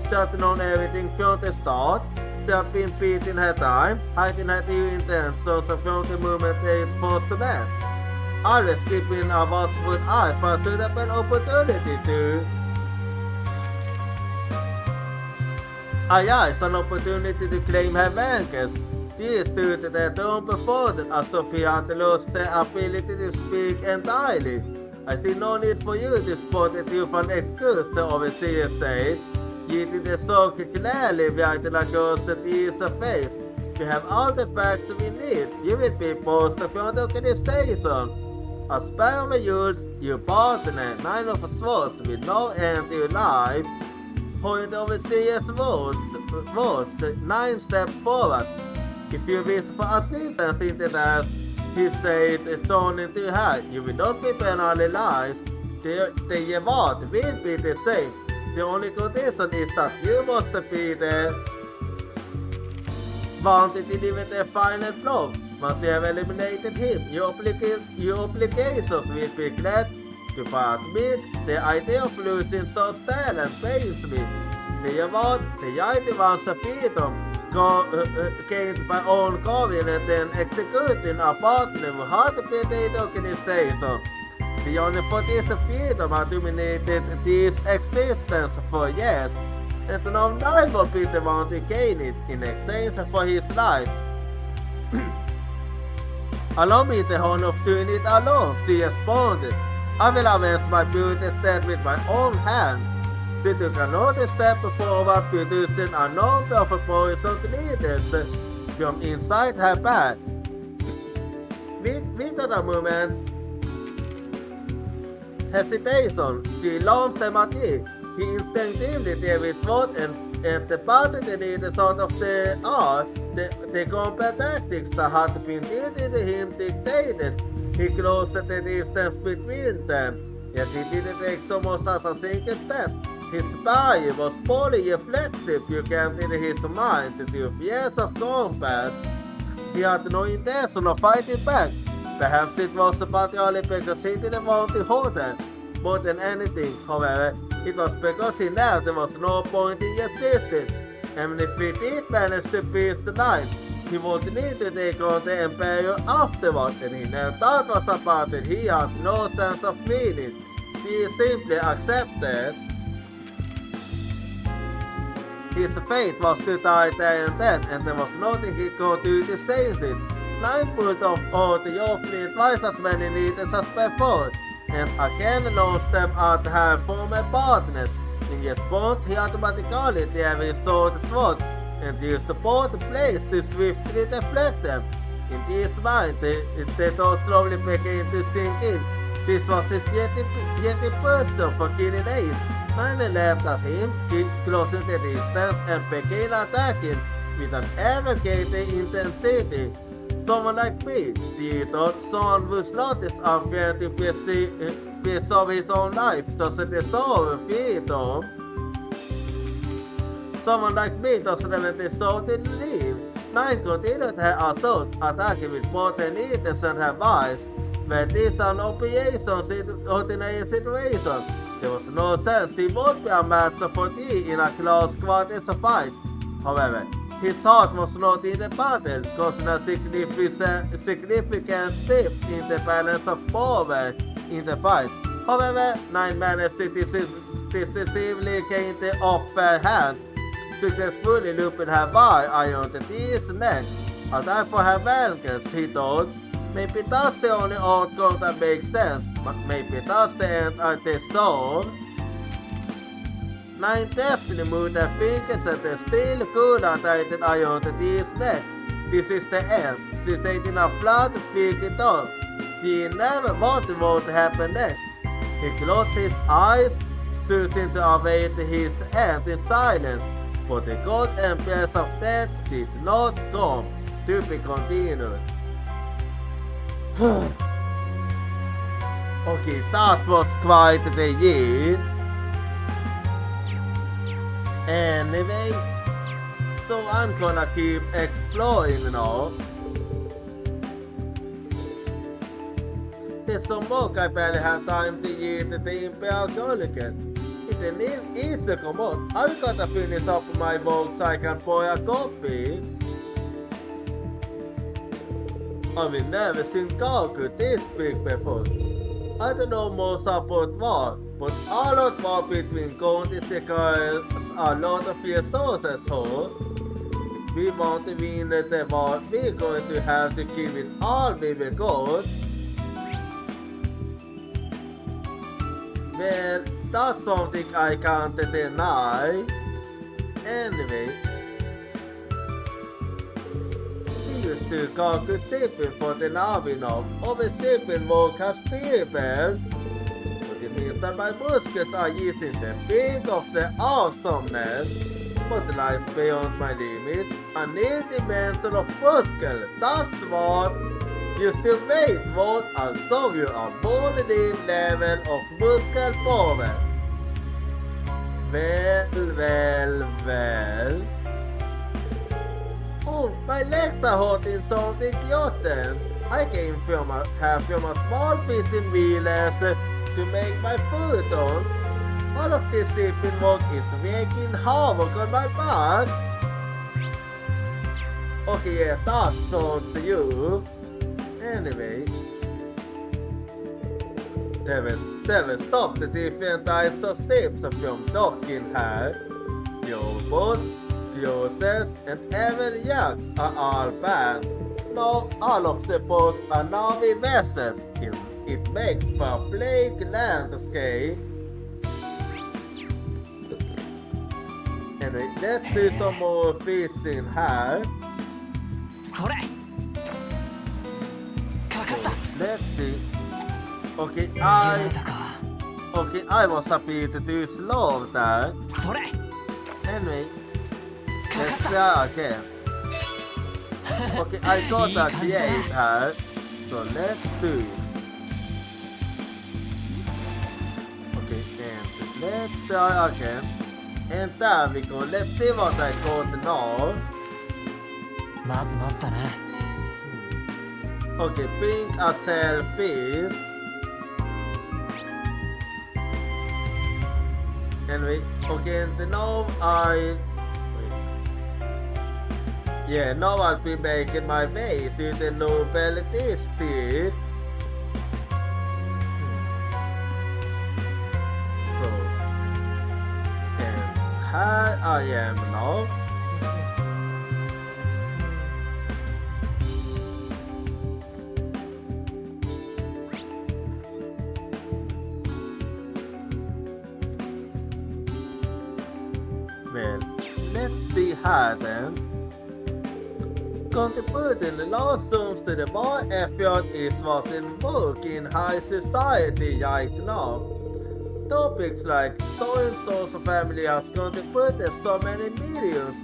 certain on everything from the start. She had been beating her time, hiding her true intentions from the moment they first met. Always keeping a watchful eye for a suitable opportunity to arise an opportunity to claim her vengeance. She stood at her throne before them as though she had lost the ability to speak entirely. I see no need for you to spot it you for an excuse, the overseer said. Yet the so clearly writing across the tears of face. We have all the facts we need. You will be posted from the organization. A spare of youths, your partner, Nine of Swords with no end to your life. Point overseer's words, Nine stepped forward. If you wish for assistance in the task, he said, turning to her, you will not be penalized. The reward will be the same. The only condition is that you must be the one to deliver the final blow. Once you have eliminated him, your obligations will be glad to admit the idea of losing such talent pains me. The reward, the item was a freedom gained by own covenant and executing a partner who had to be the organization. The only for this freedom had dominated this existence for years, and now Nine will be the one to gain it in exchange for his life. Allow me the honor of doing it alone, she responded. I will avenge my beauty's death with my own hands. She took another step forward, producing a number of poisoned needles from inside her back. Without a moment's hesitation, she launched them at him. He instinctively drew his sword and departed the needles out of the air. The combat tactics that had been taught to him dictated. He closed the distance between them, yet he didn't take so much as a single step. His body was fully reflexive. You can in his mind through years of combat. He had no intention of fighting back. Perhaps it was partly because he didn't want to hurt her more than anything. However, it was because he knew there was no point in resisting. And if he did manage to beat the knight, he would need to take on the Emperor afterward, and he knew that was about it. He had no sense of feeling. He simply accepted his fate was to die there and then, and there was nothing he could do to change it. Nine pulled off all the Joffrey twice as many needles as before, and again launched them at her former partners. In response, he automatically restored the sword and used both blades to swiftly deflect them. In his mind, the thought slowly began to sink in. This was his yeti person for killing Ace. Nine leapt at him, closing the distance, and began attacking with an ever-greater intensity. Someone like me, he thought someone whose notice of going to preserve his own life doesn't deserve freedom. Someone like me doesn't even deserve to live. Nine continued her assault, attacking with both her needles and her eyes. But these are ordinary situations. There was no sense he would be a master for thee in a close quarters fight. However, his heart was not in the battle, causing a significant shift in the balance of power in the fight. However, Nine managed to decisively gain the upper hand, successfully looping her bar around the deer's neck. A time for her vengeance, he thought. Maybe that's the only outcome that makes sense, but maybe that's the end of the zone. Nine deftly moved her fingers and the steel cooler tightened around the deer's neck. This is the end. She said in a flat, freaky tone. He never wanted what to happen next. He closed his eyes, choosing to await his end in silence, but the god empress of death did not come. To be continued. Okay, that was quite the year. Anyway, so I'm gonna keep exploring now. There's some more I barely have time to eat the Imperial Gulligan. It didn't easy come out. I've gotta finish up my work so I can pour a coffee. I've never seen Goku this big before. I don't know most about war, but a lot more between countries requires a lot of resources, so if we want to win the war, we're going to have to give it all we've got. Well, that's something I can't deny. Anyway, used to Goku shipping for the Navinov. Over shipping work has stable. But it means that my muskets are using the peak of the awesomeness. But lies beyond my limits. A new dimension of muscle. That's what. You still wait, what? I'll show you a whole new level of muscle power. Well. Oh, my legs are hurting something rotten. I came from a small fishing wheelers to make my food on. All of this shipping work is making havoc on my back. Okay, yeah, that sounds you. Anyway, they will stop the different types of ships from docking here. Your boats, cruisers, and even yachts are all banned. Now all of the boats are Navy vessels. It makes for a bleak landscape. Anyway, let's do some more fishing here. それかかった Let's see. Okay, やられたか I was a bit too slow there. それ Anyway, か let's かった try again. Okay, I got a create here, so let's do it. Okay, and Let's try again. And there we go. Let's see what I got now. まずまずだな。 Okay, pink a selfies. Anyway, okay, and now wait. Yeah, now I'll be making my way to the nobility stick. So, and here I am now. Well, let's see här then. Contributing lawsuits to the bar effort is was in work in high society right now. Topics like so-and-so's family has contributed so many millions,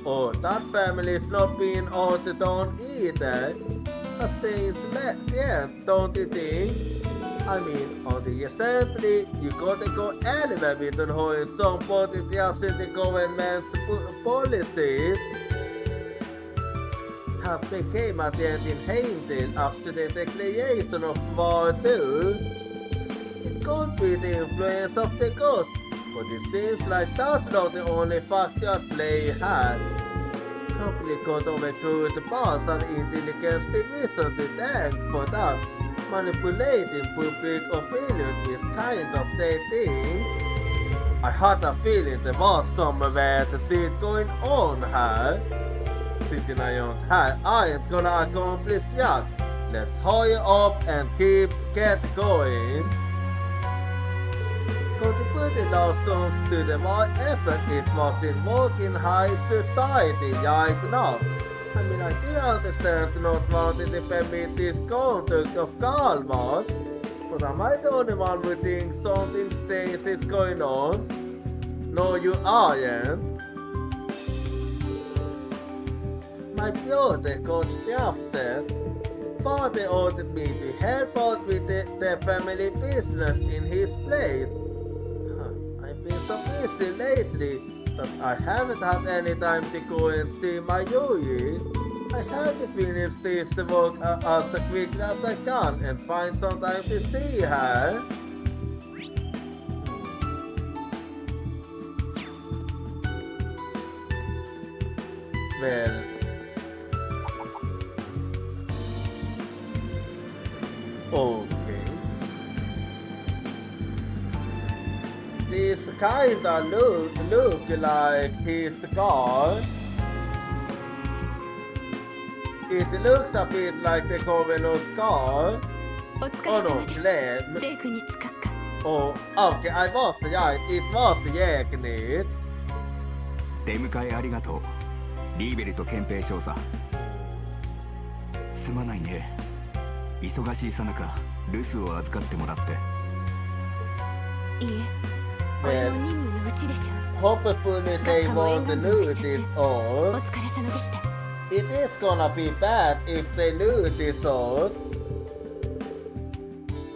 or that family is not being outed on either. As things yet, don't you think? I mean, on the essentially, you gotta go anywhere with the whole some politics in the government's policies. That became at the end in Heimdall after the declaration of war too. It could be the influence of the ghost, but it seems like that's not the only factor at play here. Probably got over good boss and intelligence division to thank for that. Manipulating public opinion is kind of their thing. I had a feeling there was somewhere to see it going on here. Sitting around here, I ain't gonna accomplish yet. Let's hurry up and get going. Contributing lawsuits to the war effort is what's in work in high society right now. I mean, I do understand not wanting to permit this conduct of Galvas, but am I the only one who thinks something strange is going on? No, you aren't. My brother got drafted. Father ordered me to help out with the family business in his place. I've been so busy lately that I haven't had any time to go and see my Yuri. I have to finish this work as quickly as I can and find some time to see her. Well, okay. This kinda look like his car. It looks a bit like the Covenant's car. お疲 Oh れ no, 様です Gleb. レイ君に使っか Oh, okay, I was right. It was the Jägnit. 出迎えありがとう。リーベルと憲兵少佐。すまないね。忙しいさなか留守を預かってもらって。いいえこれも任務のうちでしょ Hopefully they won't lose this お horse. 疲れ様でした It is gonna be bad if they lose this horse.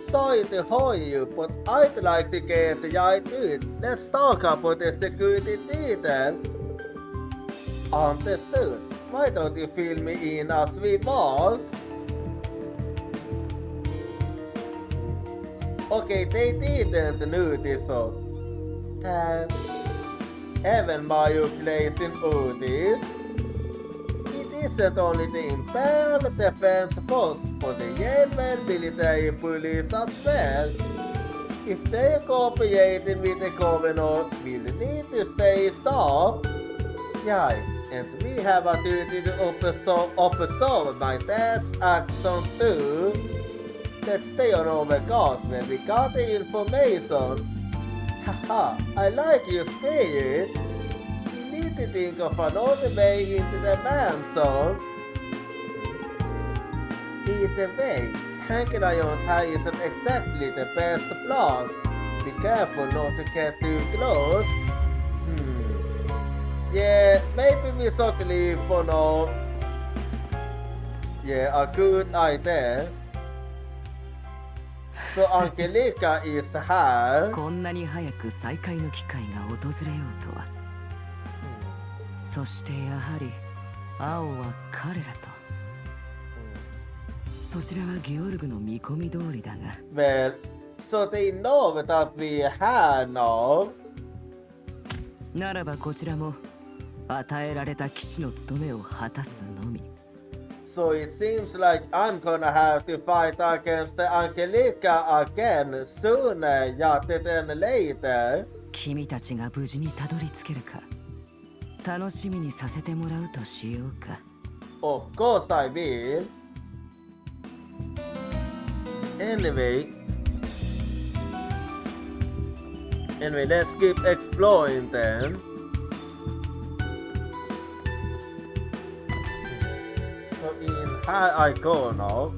Sorry to hurry you, but I'd like to get right to it. Let's talk about the security detail. Understood. Why don't you fill me in as we walk? Okay, they didn't notice us. That även Mario plays in Otis. It isn't only the Imperial Defense Force, but the Yellow Military Police as well. If they're cooperating with the Covenant, we'll need to stay sharp. Yeah, and we have a duty to observe my dad's actions too. Let's stay on our guard when we got the information. Haha, I like your spirit. We need to think of another way into the mansion. Either way, hanging around here isn't exactly the best plan. Be careful not to get too close. Yeah, maybe we should leave for now. Yeah, a good idea. So Angelica is här. こんなに早く再会の機会が訪れようとは。そしてやはり青は彼らと。そちらはゲオルグの見込み通りだが。Well, so they know that we are here now. ならばこちらも与えられた騎士の務めを果たすのみ。So it seems like I'm gonna have to fight against Angelica again sooner rather than later. 君たちが無事にたどり着けるか楽しみにさせてもらうとしようか。Of course I will. Anyway, let's keep exploring then. So in here I go now.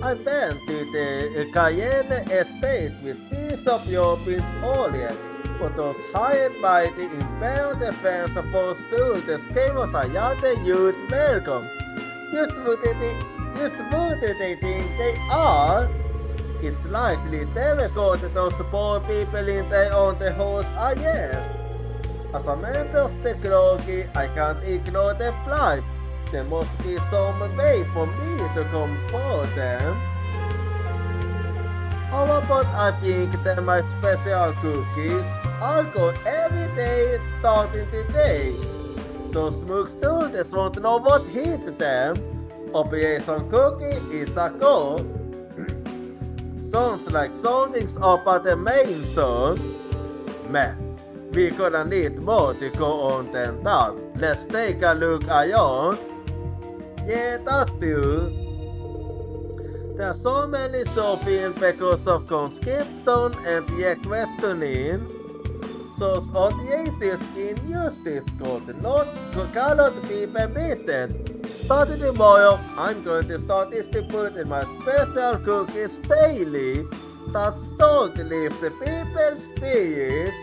I went to the Cayenne estate with Bishop Europeans earlier, but was hired by the Imperial Defense Force the scheme was a rather youth welcome. Just who do they think they are? It's likely they were caught those poor people in their own horse are yes. As a member of the clergy, I can't ignore their plight. There must be some way for me to comfort them. How about I bring them my special cookies? I'll go every day starting today. Those smug soldiers won't know what hit them. Operation Cookie is a go. Sounds like something's up at the main zone. Man, we gonna need more to go on than that. Let's take a look around. Yeah, that's true. There are so many Sophian because of conscription and the questioning. So audiences in justice cannot be permitted. Starting tomorrow, I'm going to start distributing my special cookies daily. That sort lift the people's spirits.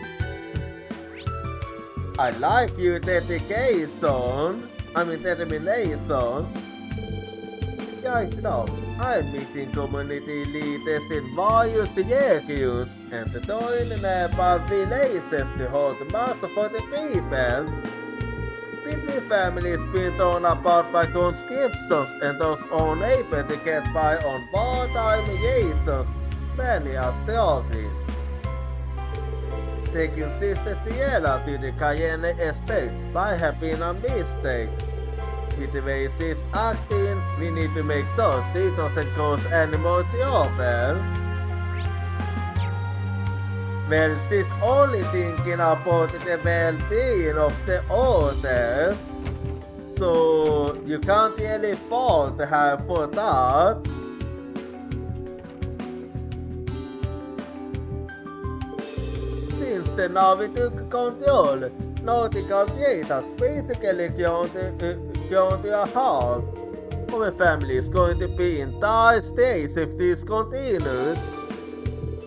I like your determination. Right now, I'm meeting community leaders in various regions and doing nearby villages to hold mass for the people. Between families being torn apart by conscriptions and those unable to get by on wartime rations, many are struggling. Taking Sister Sierra to the Cayenne estate might have been a mistake. With the way she's acting, we need to make sure she doesn't cause any more trouble. Well, she's only thinking about the well-being of the others, so you can't really fault her for that. Since the Navy took control, nautical trade has basically gone to a halt. Our family is going to be in dire straits if this continues.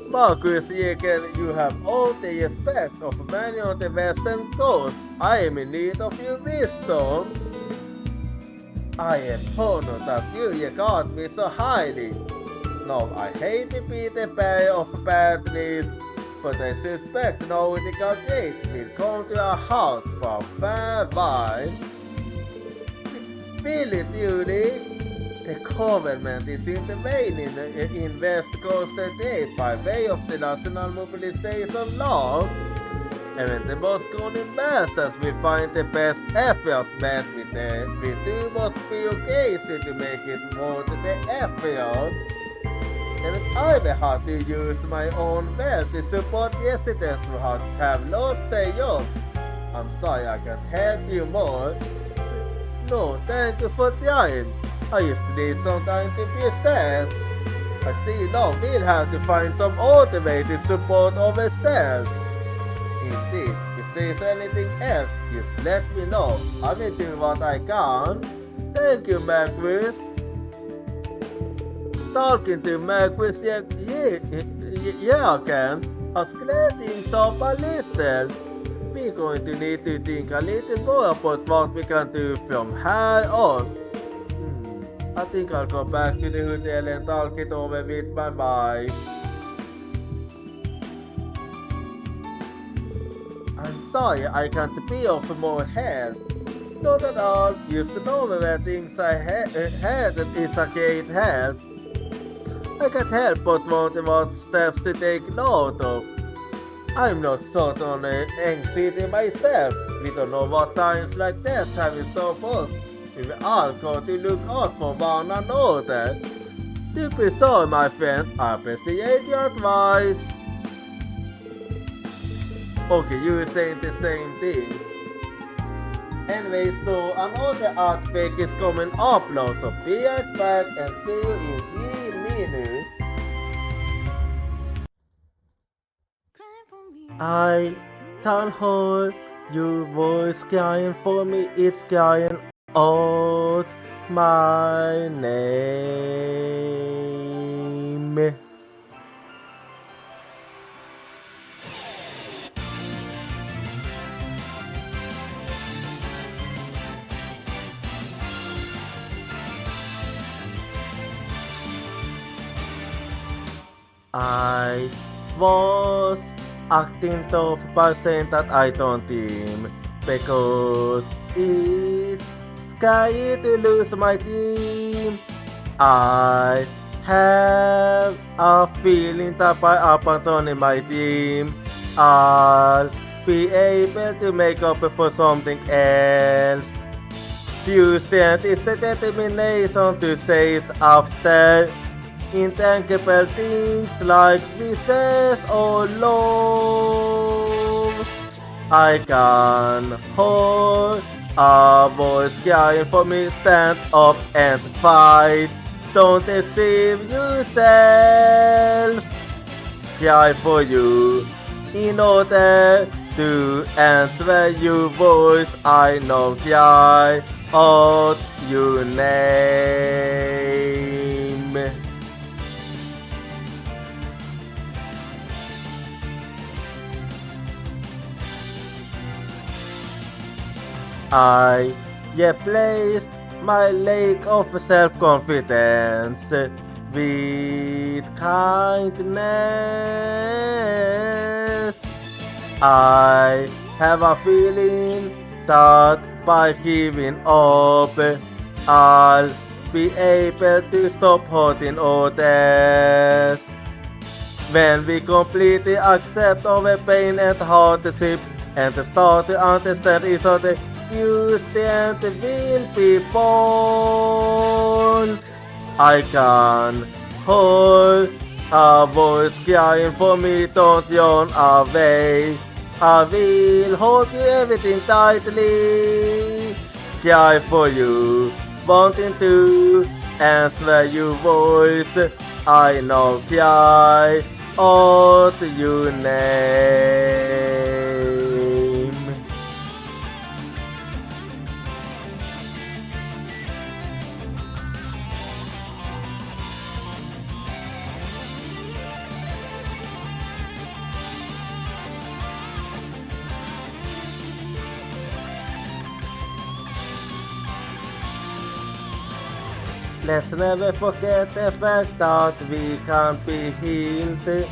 Marcus Jäger, you have all the respect of many on the western coast. I am in need of your wisdom. I am honored that you regard me so highly. Now I hate to be the bearer of bad news, but I suspect nautical trade will come to a halt for a fair while. Really, truly? The government is intervening in West Coast trade by way of the National Mobilization Law. Even the Moscowin merchants will find the best efforts met with too much bureaucracy to make it worth the effort. And I will have to use my own wealth to support residents who have lost their jobs. I'm sorry I can't help you more. No, thank you for trying. I used to need some time to process. I see now we'll have to find some other way to support ourselves. Indeed, if there's anything else, just let me know. I will do what I can. Thank you, Marquis. Talking to Marquis Jäger has cleared things up a little. we're going to need to think a little more about what we can do from here on. I think I'll go back to the hotel and talk it over with my wife. I'm sorry I can't be of more help. Not at all, just the normal things I had is a great help. I can't help but wonder what steps to take note of. I'm not certainly anxiety myself. We don't know what times like this have in store for us. We will all got to look out for one another. To be so, my friend, I appreciate your advice. Okay, you were saying the same thing. Anyway, so another outbreak is coming up now, so be right back and see you in 3 minutes. I can hear your voice crying for me, it's crying out my name. I was acting tough by saying that I don't team because it's scary to lose my team. I have a feeling that by abandoning my team, I'll be able to make up for something else. Tuesday is the determination to chase after intangible things like business or love. I can hold a voice crying for me, stand up and fight. Don't deceive yourself. Cry for you in order to answer your voice. I know cry out your name. I replaced my lack of self-confidence with kindness. I have a feeling that by giving up, I'll be able to stop hurting others. When we completely accept our pain and hardship and start to understand each other, Tuesday will be born. I can hold a voice crying for me, don't run away. I will hold you everything tightly. Cry for you, wanting to answer your voice. I know cry out your name. Let's never forget the fact that we can be healed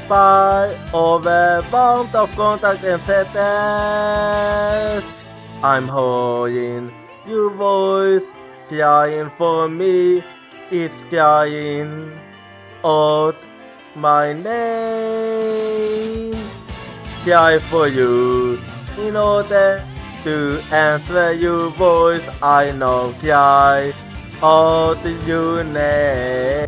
by overwhelmed of contact and sadness. I'm hearing your voice crying for me. It's crying out my name. Cry for you in order to answer your voice. I know cry out your name.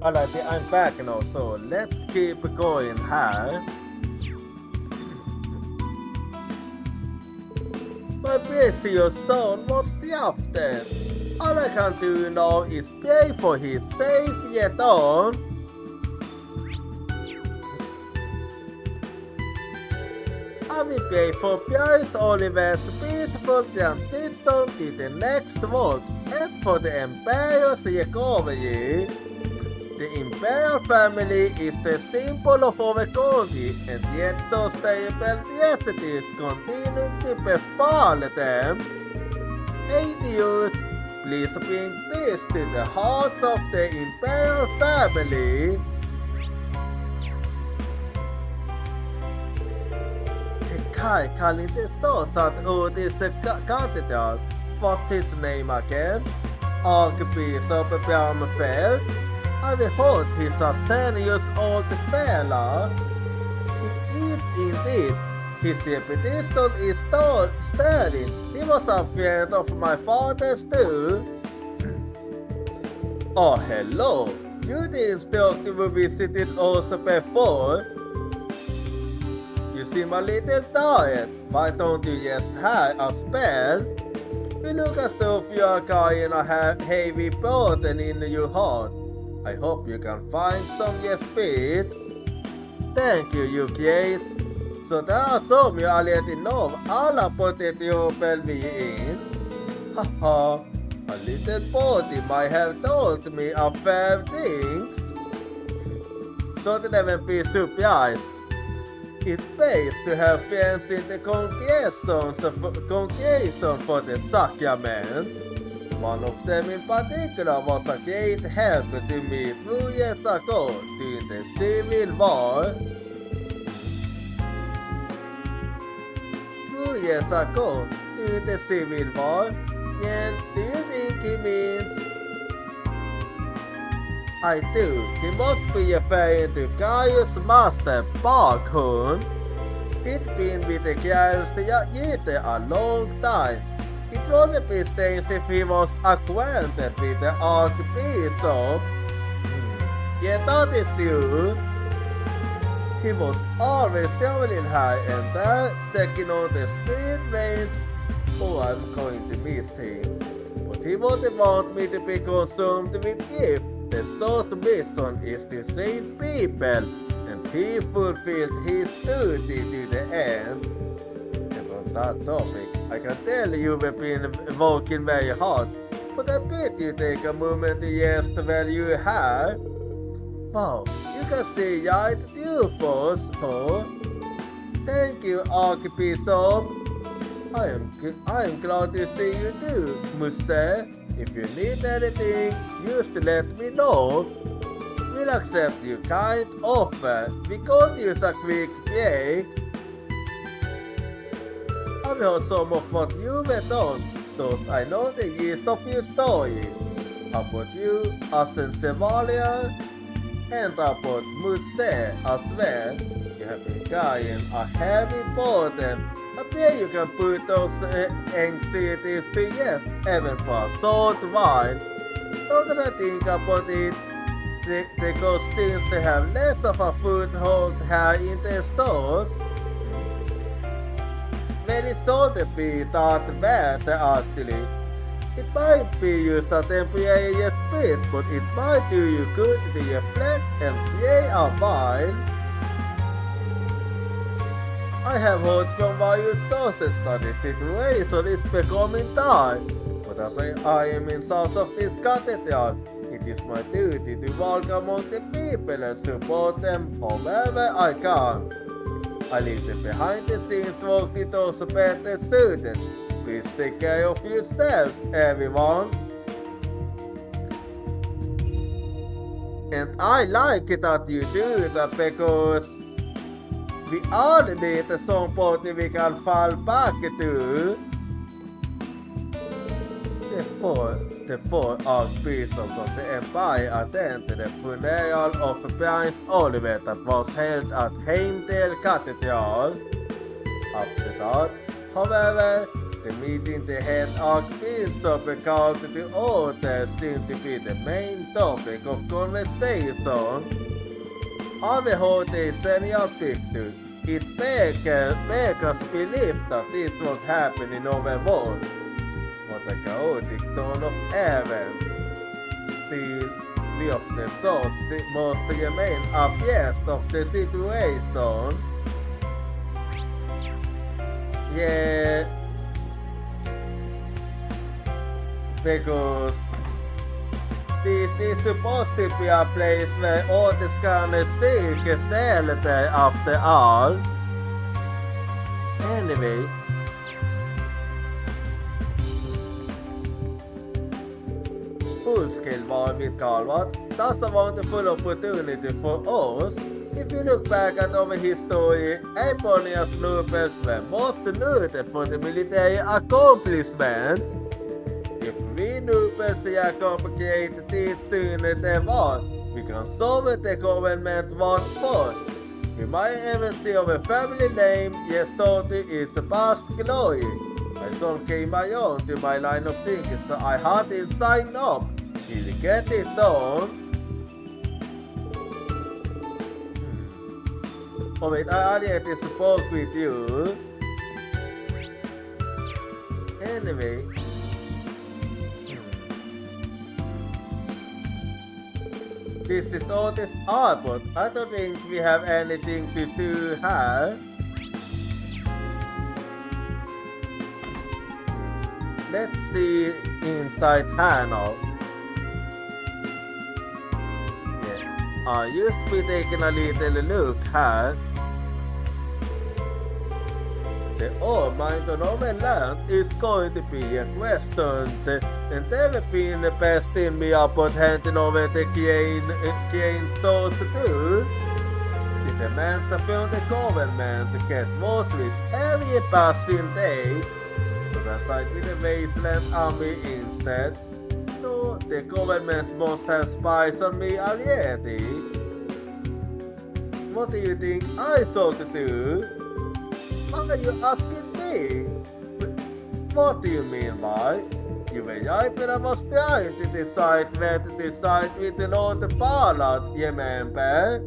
Alright, I'm back now, so let's keep going here. My precious son, what's the after? All I can do now is pray for his safe return. I will pay for Pierce Oliver's peaceful transition to the next world and for the Empire's recovery. The Imperial family is the symbol of our country, and yet so stable tragedies continue to befall them. Adios, please bring peace to the hearts of the Imperial family. The guy calling the swords at Odin's cathedral. What's his name again? Archbishop Bramfeld? I will hold he's a serious old fella. He is indeed. His reputation is sterling. He was a friend of my father's too. Oh, hello. You didn't talk to me visited us before. You seem a little tired. Why don't you just have a spell? You look as though you are carrying a heavy burden in your heart. I hope you can find some respite. Thank you, you guys. Så där som jag redan av alla potatisjobben vi är in. Haha, a little body might have told me a few things. So don't be surprised. It pays to have friends in the congregation for the sacraments. One of them in particular was a great help to me 2 years ago during the Civil War. 2 years ago during the Civil War? And do you think he means? I do. He must be referring to Gaius' master, Barkhorn. He'd been with the Gaius Theater a long time. It wouldn't be strange if he was acquainted with the Archbishop. Yeah, that is true. He was always traveling high and there, stacking on the speed veins. Oh, I'm going to miss him. But he wouldn't want me to be consumed with gifts. The source mission is to save people, and he fulfilled his duty to the end. And on that topic, I can tell you've been working very hard, but I bet you take a moment to rest while you're here. Wow, you can stay right through for us, huh? Thank you, Archbishop. I am glad to see you too, Monsieur. If you need anything, just let me know. We'll accept your kind offer. We could use a quick break. I've heard some of what you went on, thus I know the gist of your story. About you as a Chevalier, and about Monsieur as well. You have been carrying a heavy burden. I bet you can put those anxieties to rest even for a short while. Now that I think about it, the ghost seems to have less of a foothold here in their souls. Well, it shouldn't be that bad actually. It might be just a temporary respite, but it might do you good to reflect and pray a while. I have heard from various sources that the situation is becoming dire, but as I am in south of this cathedral, it is my duty to walk among the people and support them however I can. I leave the behind the scenes work to those better suited. Please take care of yourselves, everyone. And I like it that you do that because we all need some party we can fall back to. The four archbishops of the empire attended the funeral of Prince Oliver that was held at Heimdall Cathedral. After that, however, the meeting the head archbishop called to order seemed to be the main topic of conversation. I will hold a serial picture. It makes us believe that this would happen in our world. What a chaotic turn of events. Still, we of the source must remain abreast of the situation. Yeah. Because this is supposed to be a place where Otis can seek shelter after all. Anyway. Full-scale var vid Calvat. That's a wonderful opportunity for us. If you look back at our history, Aponia's nobles were most noted for the military accomplishments. If we nobles see how complicated tidsstunden det var, we can solve the government once for. We might even see our family name yesterday is past glory. My son came on to my line of thinking, so I had him sign up. He'll get it done. Oh wait, I already spoke with you. Anyway. This is Otis Airport. I don't think we have anything to do here. Let's see inside here now. Yeah. I used to be taking a little look here. The old mine on our land is going to be questioned, and they've been besting me about handing over the Kane stores too. The demands from the government get worse with every passing day, so I side with the Wasteland Army instead. No, the government must have spies on me already. What do you think I should do? Why are you asking me? What do you mean by? You were right when I was trying to decide where to decide with the Lord Ballard, you remember?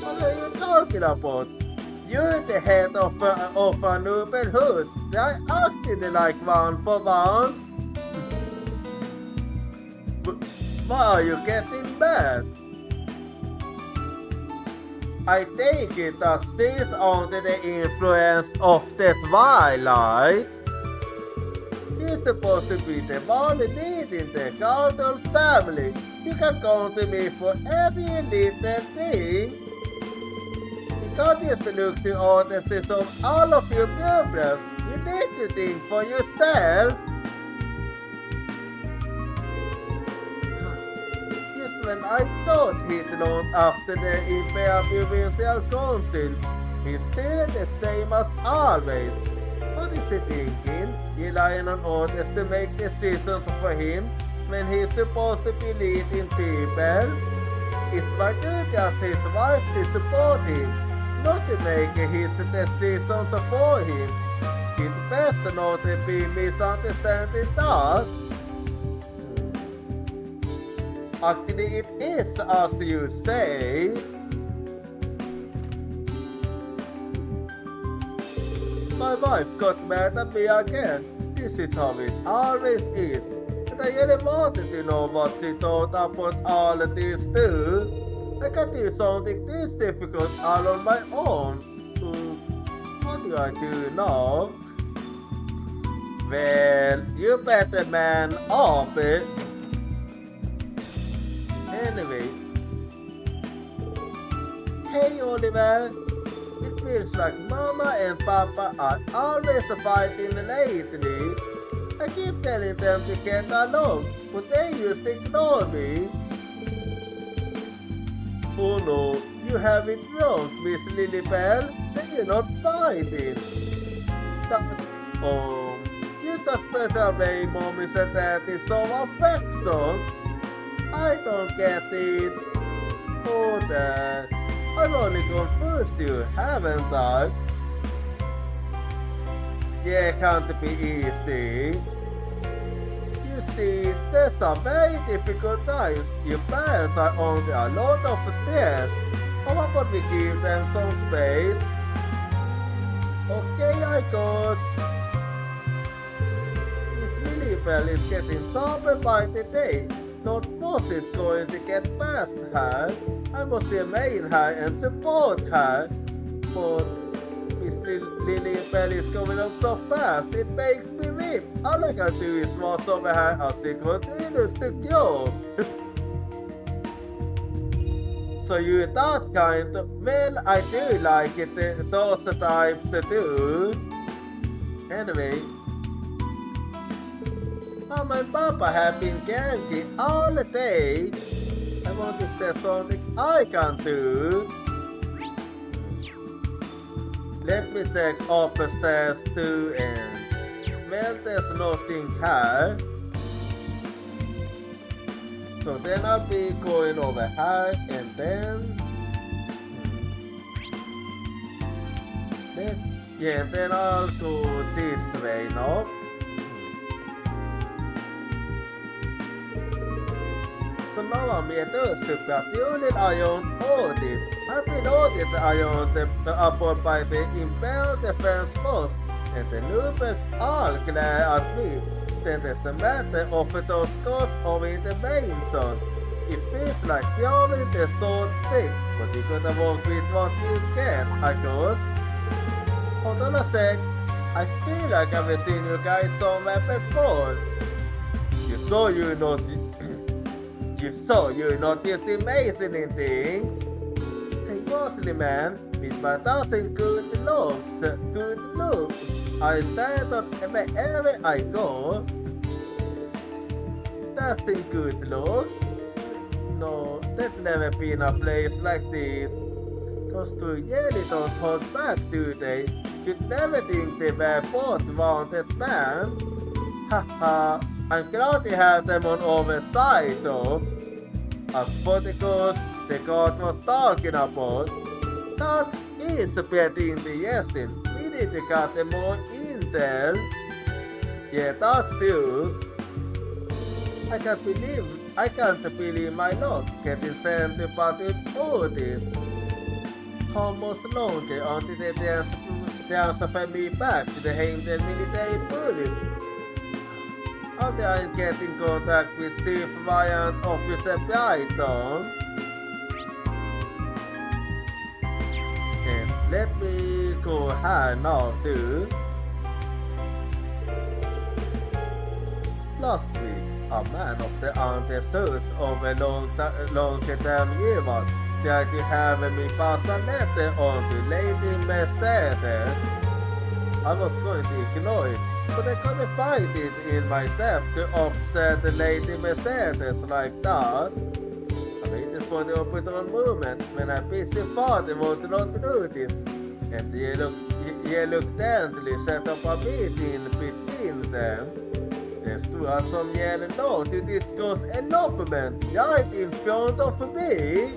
What are you talking about? You're the head of a noble house. I acted like one for once. Why are you getting mad? I take it that she's under the influence of the Twilight. You're supposed to be the one leading the Gardner family. You can count to me for every little thing. You can't just look to others to solve all of your problems. You need to think for yourself. When I thought he'd learned after the Imperial Provincial Council, he's still the same as always. What is he thinking? Relying on others to make decisions for him when he's supposed to be leading people? It's my duty as his wife to support him, not to make his decisions for him. It's best not to be misunderstanding that. Actually, it is as you say. My wife got mad at me again. This is how it always is. And I really wanted to know what she thought about all of this too. I can't do something this difficult all on my own. What do I do now? Well, you better man up it. Anyway, hey Oliver, it feels like Mama and Papa are always fighting lately. I keep telling them to get along, but they used to ignore me. Oh no, you have it wrong, Miss Lilybell. They're not fighting. That's just a special way Mommy said that is so affection. I don't get it. Oh, Dad. I've only confused you, haven't I? Yeah, can't be easy. You see, there's some very difficult times. Your parents are under a lot of stress. How about we give them some space? Okay, I goes. Miss Lilybell is getting sober by the day. Not was it going to get past her? I must remain her and support her. But Miss Lilipel is coming up so fast, it makes me weep. All I can do is watch over her as she continues to go. So you're that kind of... Well, I do like it, those types too. Anyway. Mama and Papa have been cranky all day. I wonder if there's something I can do. Let me check upstairs too, and well, there's nothing here. So then I'll be going over here, and then then I'll go this way now. Så nu har vi ett östupplationen ajon Otis. I've been ordered ajon upon by the Imperial Defense Force, and the nobles all glad at me. Then there's the matter of those costs of intervention. It feels like you're with the sword stick, but you gotta work with what you can, I guess. Hold on a sec. I feel like I've seen you guys somewhere before. You saw you're not just amazing in things. Seriously, man, with my dozen good looks, I stand on wherever I go. Dozen good looks? No, there's never been a place like this. Those two really don't hold back, do they? You'd never think they were both wanted, man. Haha, I'm glad you have them on oversight, though. As for the ghost the god was talking about, that is a bit interesting. We need to get them more intel. Yeah, that's true. I can't believe my luck getting sent to battle Otis. How much longer until they transfer me back to the Heimdall military police? Until I get in contact with Chief Variant Officer Brighton. And let me go here now too. Last week, a man of the armed research of a long-term evil tried to have me pass a letter on to Lady Mercedes. I was going to ignore it, but I couldn't find it in myself to upset the Lady Mercedes like that. I waited for the opportune moment when a busy father would not notice, and he reluctantly set up a meeting between them. They stood out some yelling no to discuss elopement right in front of me.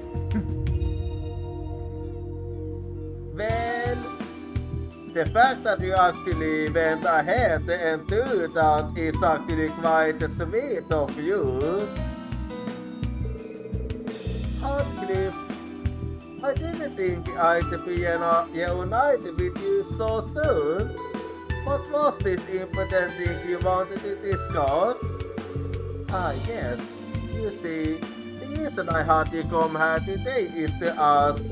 Well, the fact that you actually went ahead and do that is actually quite sweet of you. Heartcliff, I didn't think I'd be united with you so soon. What was this important thing you wanted to discuss? Ah yes, you see, the reason I had to come here today is to ask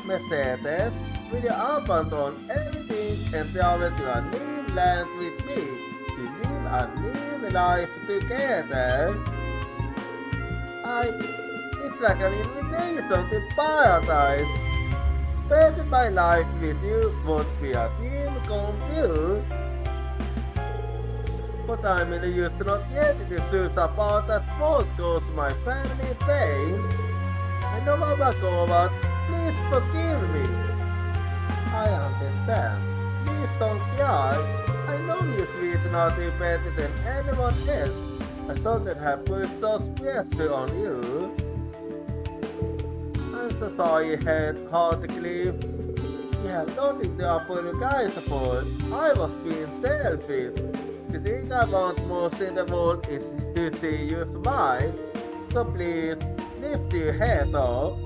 Mercedes, will you abandon everything and travel to a new land with me to live a new life together? It's like an invitation to paradise. Spending my life with you would be a dream come true. But I'm used not yet to choose a path that won't cause my family pain. And no matter what, please forgive me. I understand. Please don't cry. I know you're sweet enough to be better than anyone else. I shouldn't have put so pressure on you. I'm so sorry, Heartcliff. You have nothing to apologize for. I was being selfish. The thing I want most in the world is to see you smile. So please, lift your head up.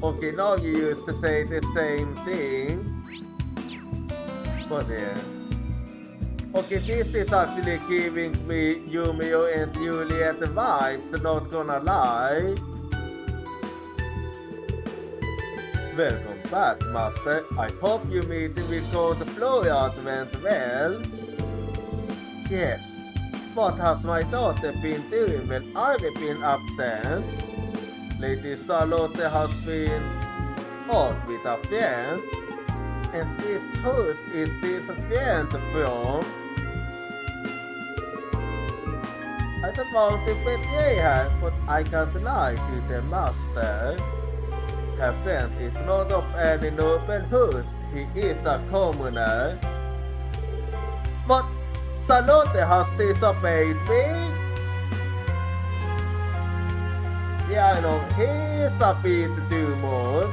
Okay, now you used to say the same thing. But yeah. Okay, this is actually giving me Yumio and Juliet vibes, not gonna lie. Welcome back, Master. I hope your meeting with Court Floriat went well. Yes. What has my daughter been doing when I've been absent? Lady Charlotte has been out with a friend. And this house is this friend from? I don't want to betray her, but I can't lie to the master. Her friend is not of any noble house, he is a commoner. But Charlotte has disobeyed me? Yeah, I know, he's a bit too much.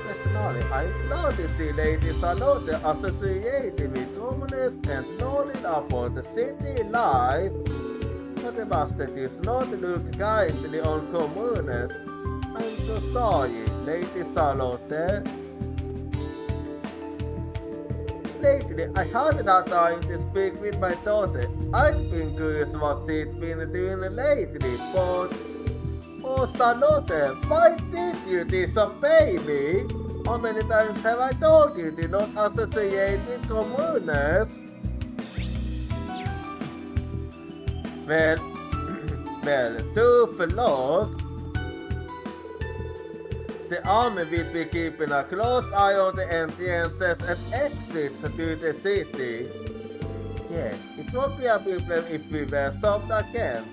Personally, I'm glad to see Lady Charlotte associated with commoners and knowing about the city life. But the master does not look kindly on commoners. I'm so sorry, Lady Charlotte. Lately, I hadn't had time to speak with my daughter. I've been curious what she's been doing lately, but... Oh, Charlotte, why did you disobey me? How many times have I told you to not associate with commoners? Well, to Flock, the army will be keeping a close eye on the entrances and exits to the city. Yeah, it won't be a problem if we were stopped again.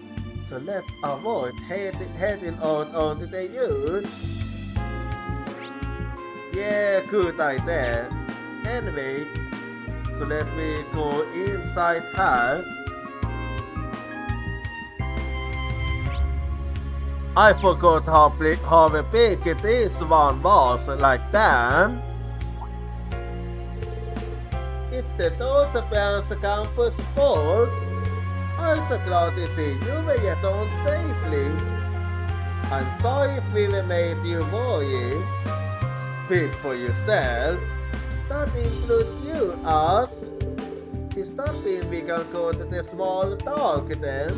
So let's avoid heading out onto the huge. Yeah, good idea. Anyway, so let me go inside her. I forgot how big this one was, like damn. It's the Dosapians campus fault. I'm so glad to see you were yet on safely. I'm sorry if we made you worry. Speak for yourself. That includes you, us. Is that mean we can go to the small talk then?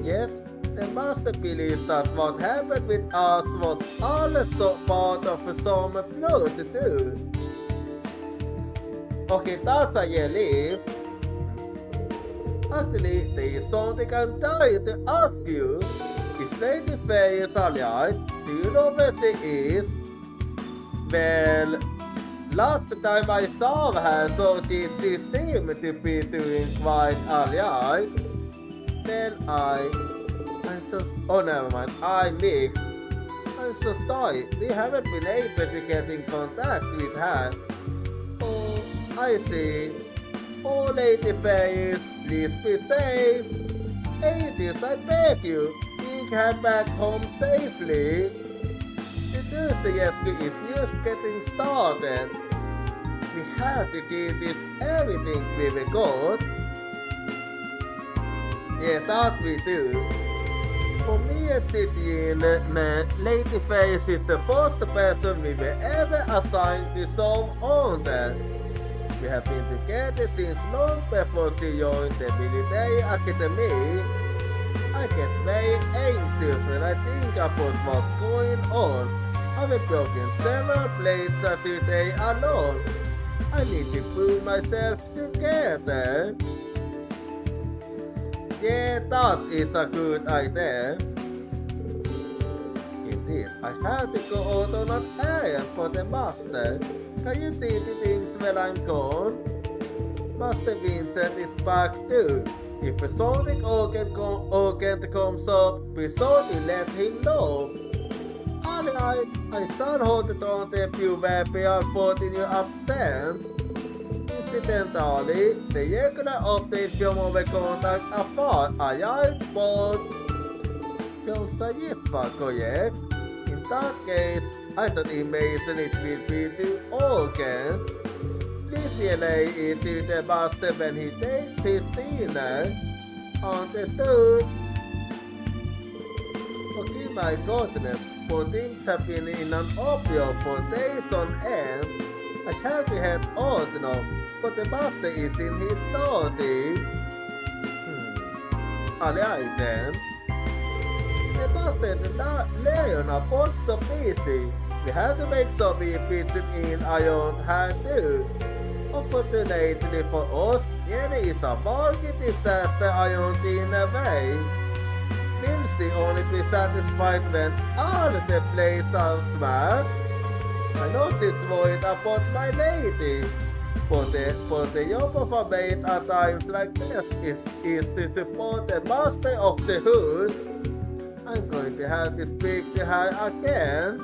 Yes, the master believes that what happened with us was also part of some plot too. Okay, that's a relief. Actually, there is something I'm trying to ask you. Is Lady Ferris alive? Do you know where she is? Well, last time I saw her, so did she seem to be doing quite alright? Well, I'm so... Oh, never mind. I mixed. I'm so sorry. We haven't been able to get in contact with her. Oh, I see. Oh, Lady Ferris, please be safe. Aedis, I beg you, bring her back home safely. The Dostoevsky is just getting started. We have to give this everything we've got. Yeah, that we do. For me and City, Lady Ferris is the first person we were ever assigned to solve on that. We have been together since long before she joined the military academy. I get very anxious when I think about what's going on. I've broken several plates today alone. I need to pull myself together. Yeah, that is a good idea. Indeed, I have to go out on an errand for the master. Can you see the things when I'm gone? Master Vincent is back too. If a Sonic urgent comes up, be sure to let him know. Alright, I shall hold it on the few weapons for the new absence. Incidentally, the regular update film of a contact apart arrived, but films are Jiffa, correct? In that case, I thought imagine it will be too urgent. Please relay it to the master when he takes his dinner. Understood? Forgive my goodness, for things have been in an uproar for days on end. I have to head out now. but the master is in his study. Alright then. The master and the Leon are both so busy. We have to make some pitching in Iron Hand too. Unfortunately for us, there is a market disaster Iron in a way. Will she only be satisfied when all the plates are smashed? I know she's worried about my lady, but the job of a maid at times like this is to support the master of the hood. I'm going to have to speak to her again.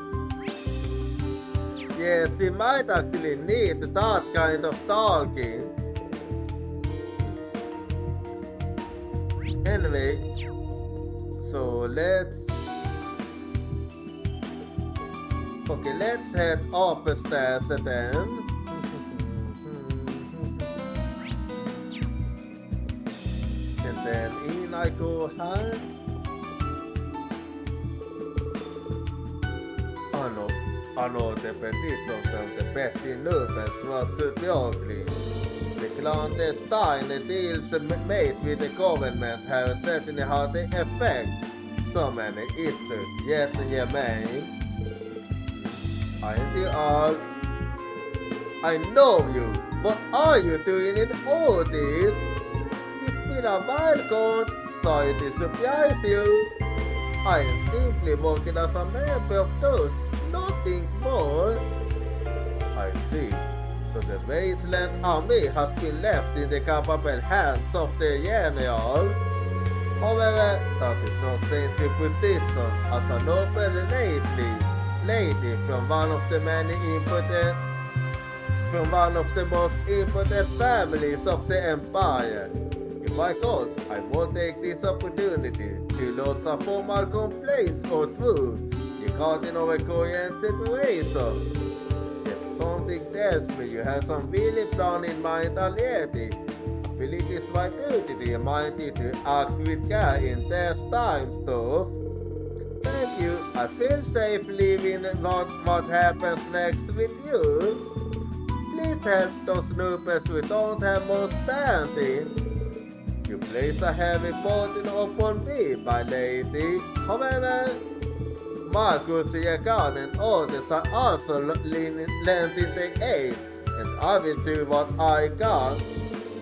Yes, she might actually need that kind of stalking. Anyway, so let's head upstairs then. And then in I go här. The petition from the Betty Lupus was superiorly. The clandestine deals made with the government have certainly had the effect. So many issues yet remain. Aren't you all? I know you. What are you doing in all this? It's been a while gone. Sorry to surprise you. I am simply working as a member of those. Nothing more. I see. So the Wasteland Army has been left in the capable hands of the General. However, that is no strange position as a noble lady from one of the most important families of the Empire. If I could, I would take this opportunity to lodge a formal complaint or two regarding our current situation. If something tells me you have some really plan in mind already, I feel it is my duty to remind you to act with care in these times, though. Thank you. I feel safe leaving what happens next with you. Please help those snoopers who don't have more standing. You place a heavy burden upon me, my lady. However, Marcus Yagan and others are also lending their aid, and I will do what I can.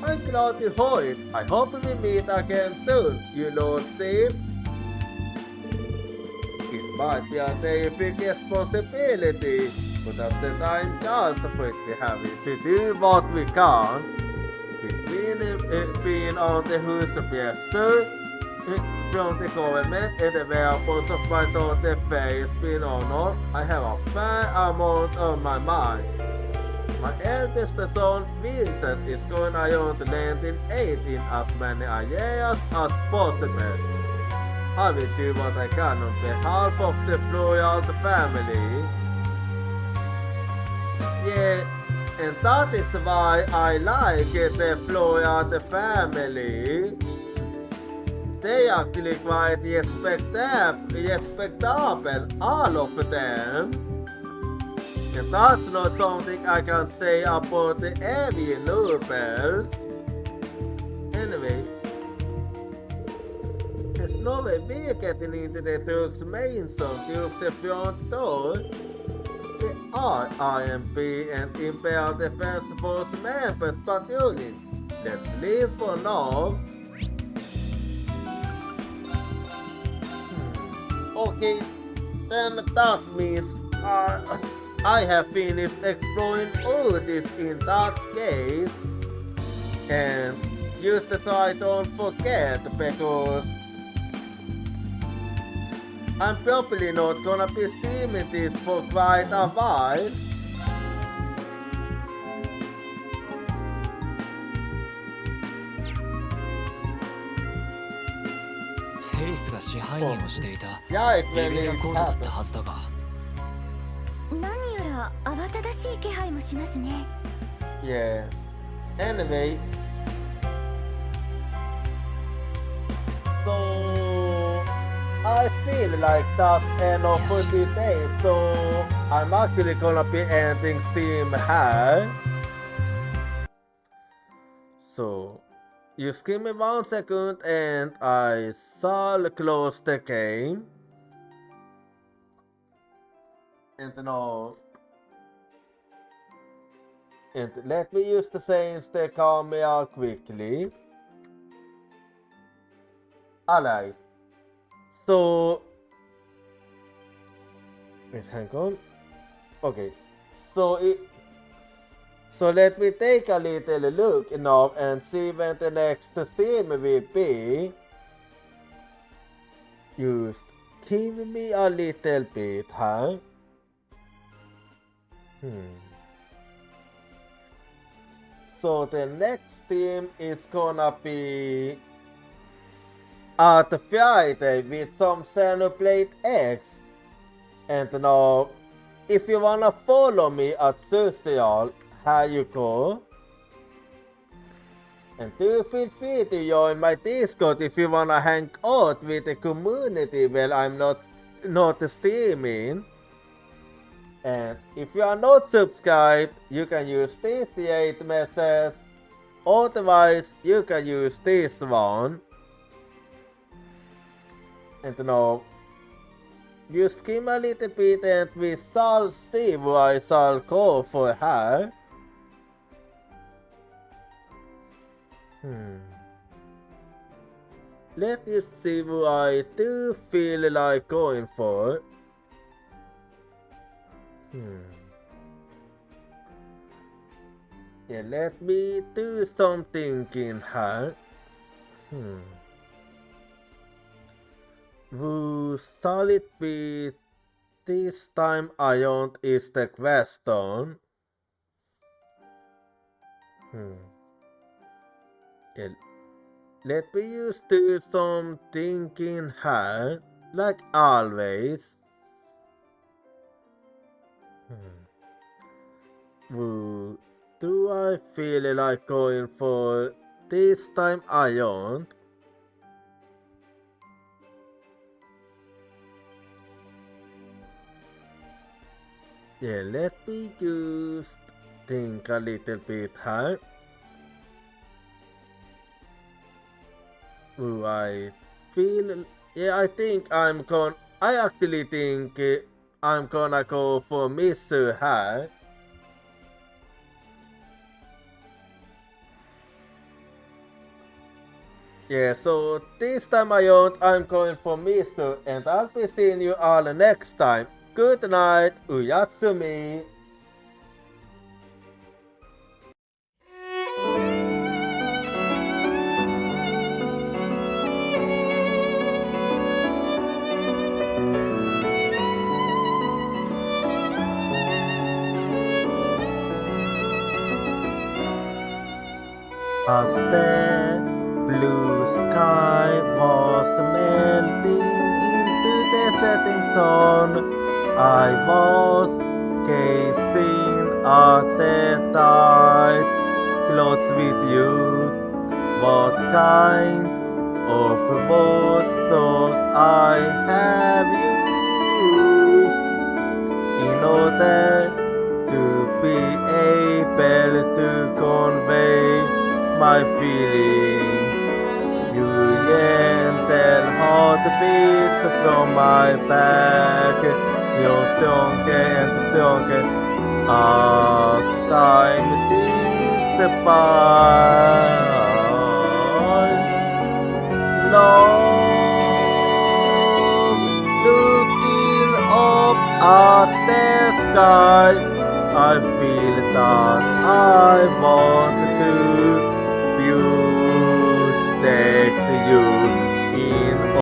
I'm glad to hear it. I hope we meet again soon, you Lordship. It might be a terrific responsibility, but as the time calls for it, we have to do what we can. Between being on the house of Yesu, from the government and the weapons of my daughter Faith being honored, I have a fair amount on my mind. My eldest son Vincent is going around the land in aid in as many areas as possible. I will do what I can on behalf of the Floyd family. Yeah, and that is why I like the Floyd family. They are actually quite respectable, all of them. And that's not something I can say about the heavy nobles. Anyway, there's no way we're getting into the Turks' main zone through the front door. They are IMP and Imperial Defense Force members patrolling. Let's leave for now. Okay, then that means I have finished exploring all this in that case. And just so I don't forget, because I'm probably not gonna be streaming this for quite a while. Yeah, it really happened. 何やら慌ただしい気配もしますね。Yeah. Anyway, so I feel like that's enough for today. So I'm actually gonna be ending stream here. So, just give me 1 second and I shall close the game. And now, and let me use the change the camera quickly. Alright. So, wait, hang on. Okay. So let me take a little look now and see when the next stream will be. Just give me a little bit, huh? So the next stream is gonna be at Friday with some Xenoblade X. And now, if you wanna follow me at social, here you go. And do feel free to join my Discord if you wanna hang out with the community while I'm not streaming. And if you are not subscribed, you can use this 8 message. Otherwise, you can use this one. And now, just give me a little bit and we shall see what I shall go for her. Let us see what I do feel like going for. Yeah, let me do some thinking here. Shall it be this time Ion is the question? Yeah, let me just do some thinking here, like always. Do I feel like going for this time Ion? Yeah, let me just think a little bit here. I feel, yeah, I actually think I'm gonna go for Misu here. Yeah, so this time I'm going for Misu, and I'll be seeing you all next time. Good night, Uyatsumi. As the blue sky was melting into the setting sun, I was gazing at the tide clothes with you. What kind of words should I have used in order to be able to convey my feelings? You gentle heartbeats from my back, you're stronger and stronger as time ticks by. Long looking up at the sky, I feel that I want to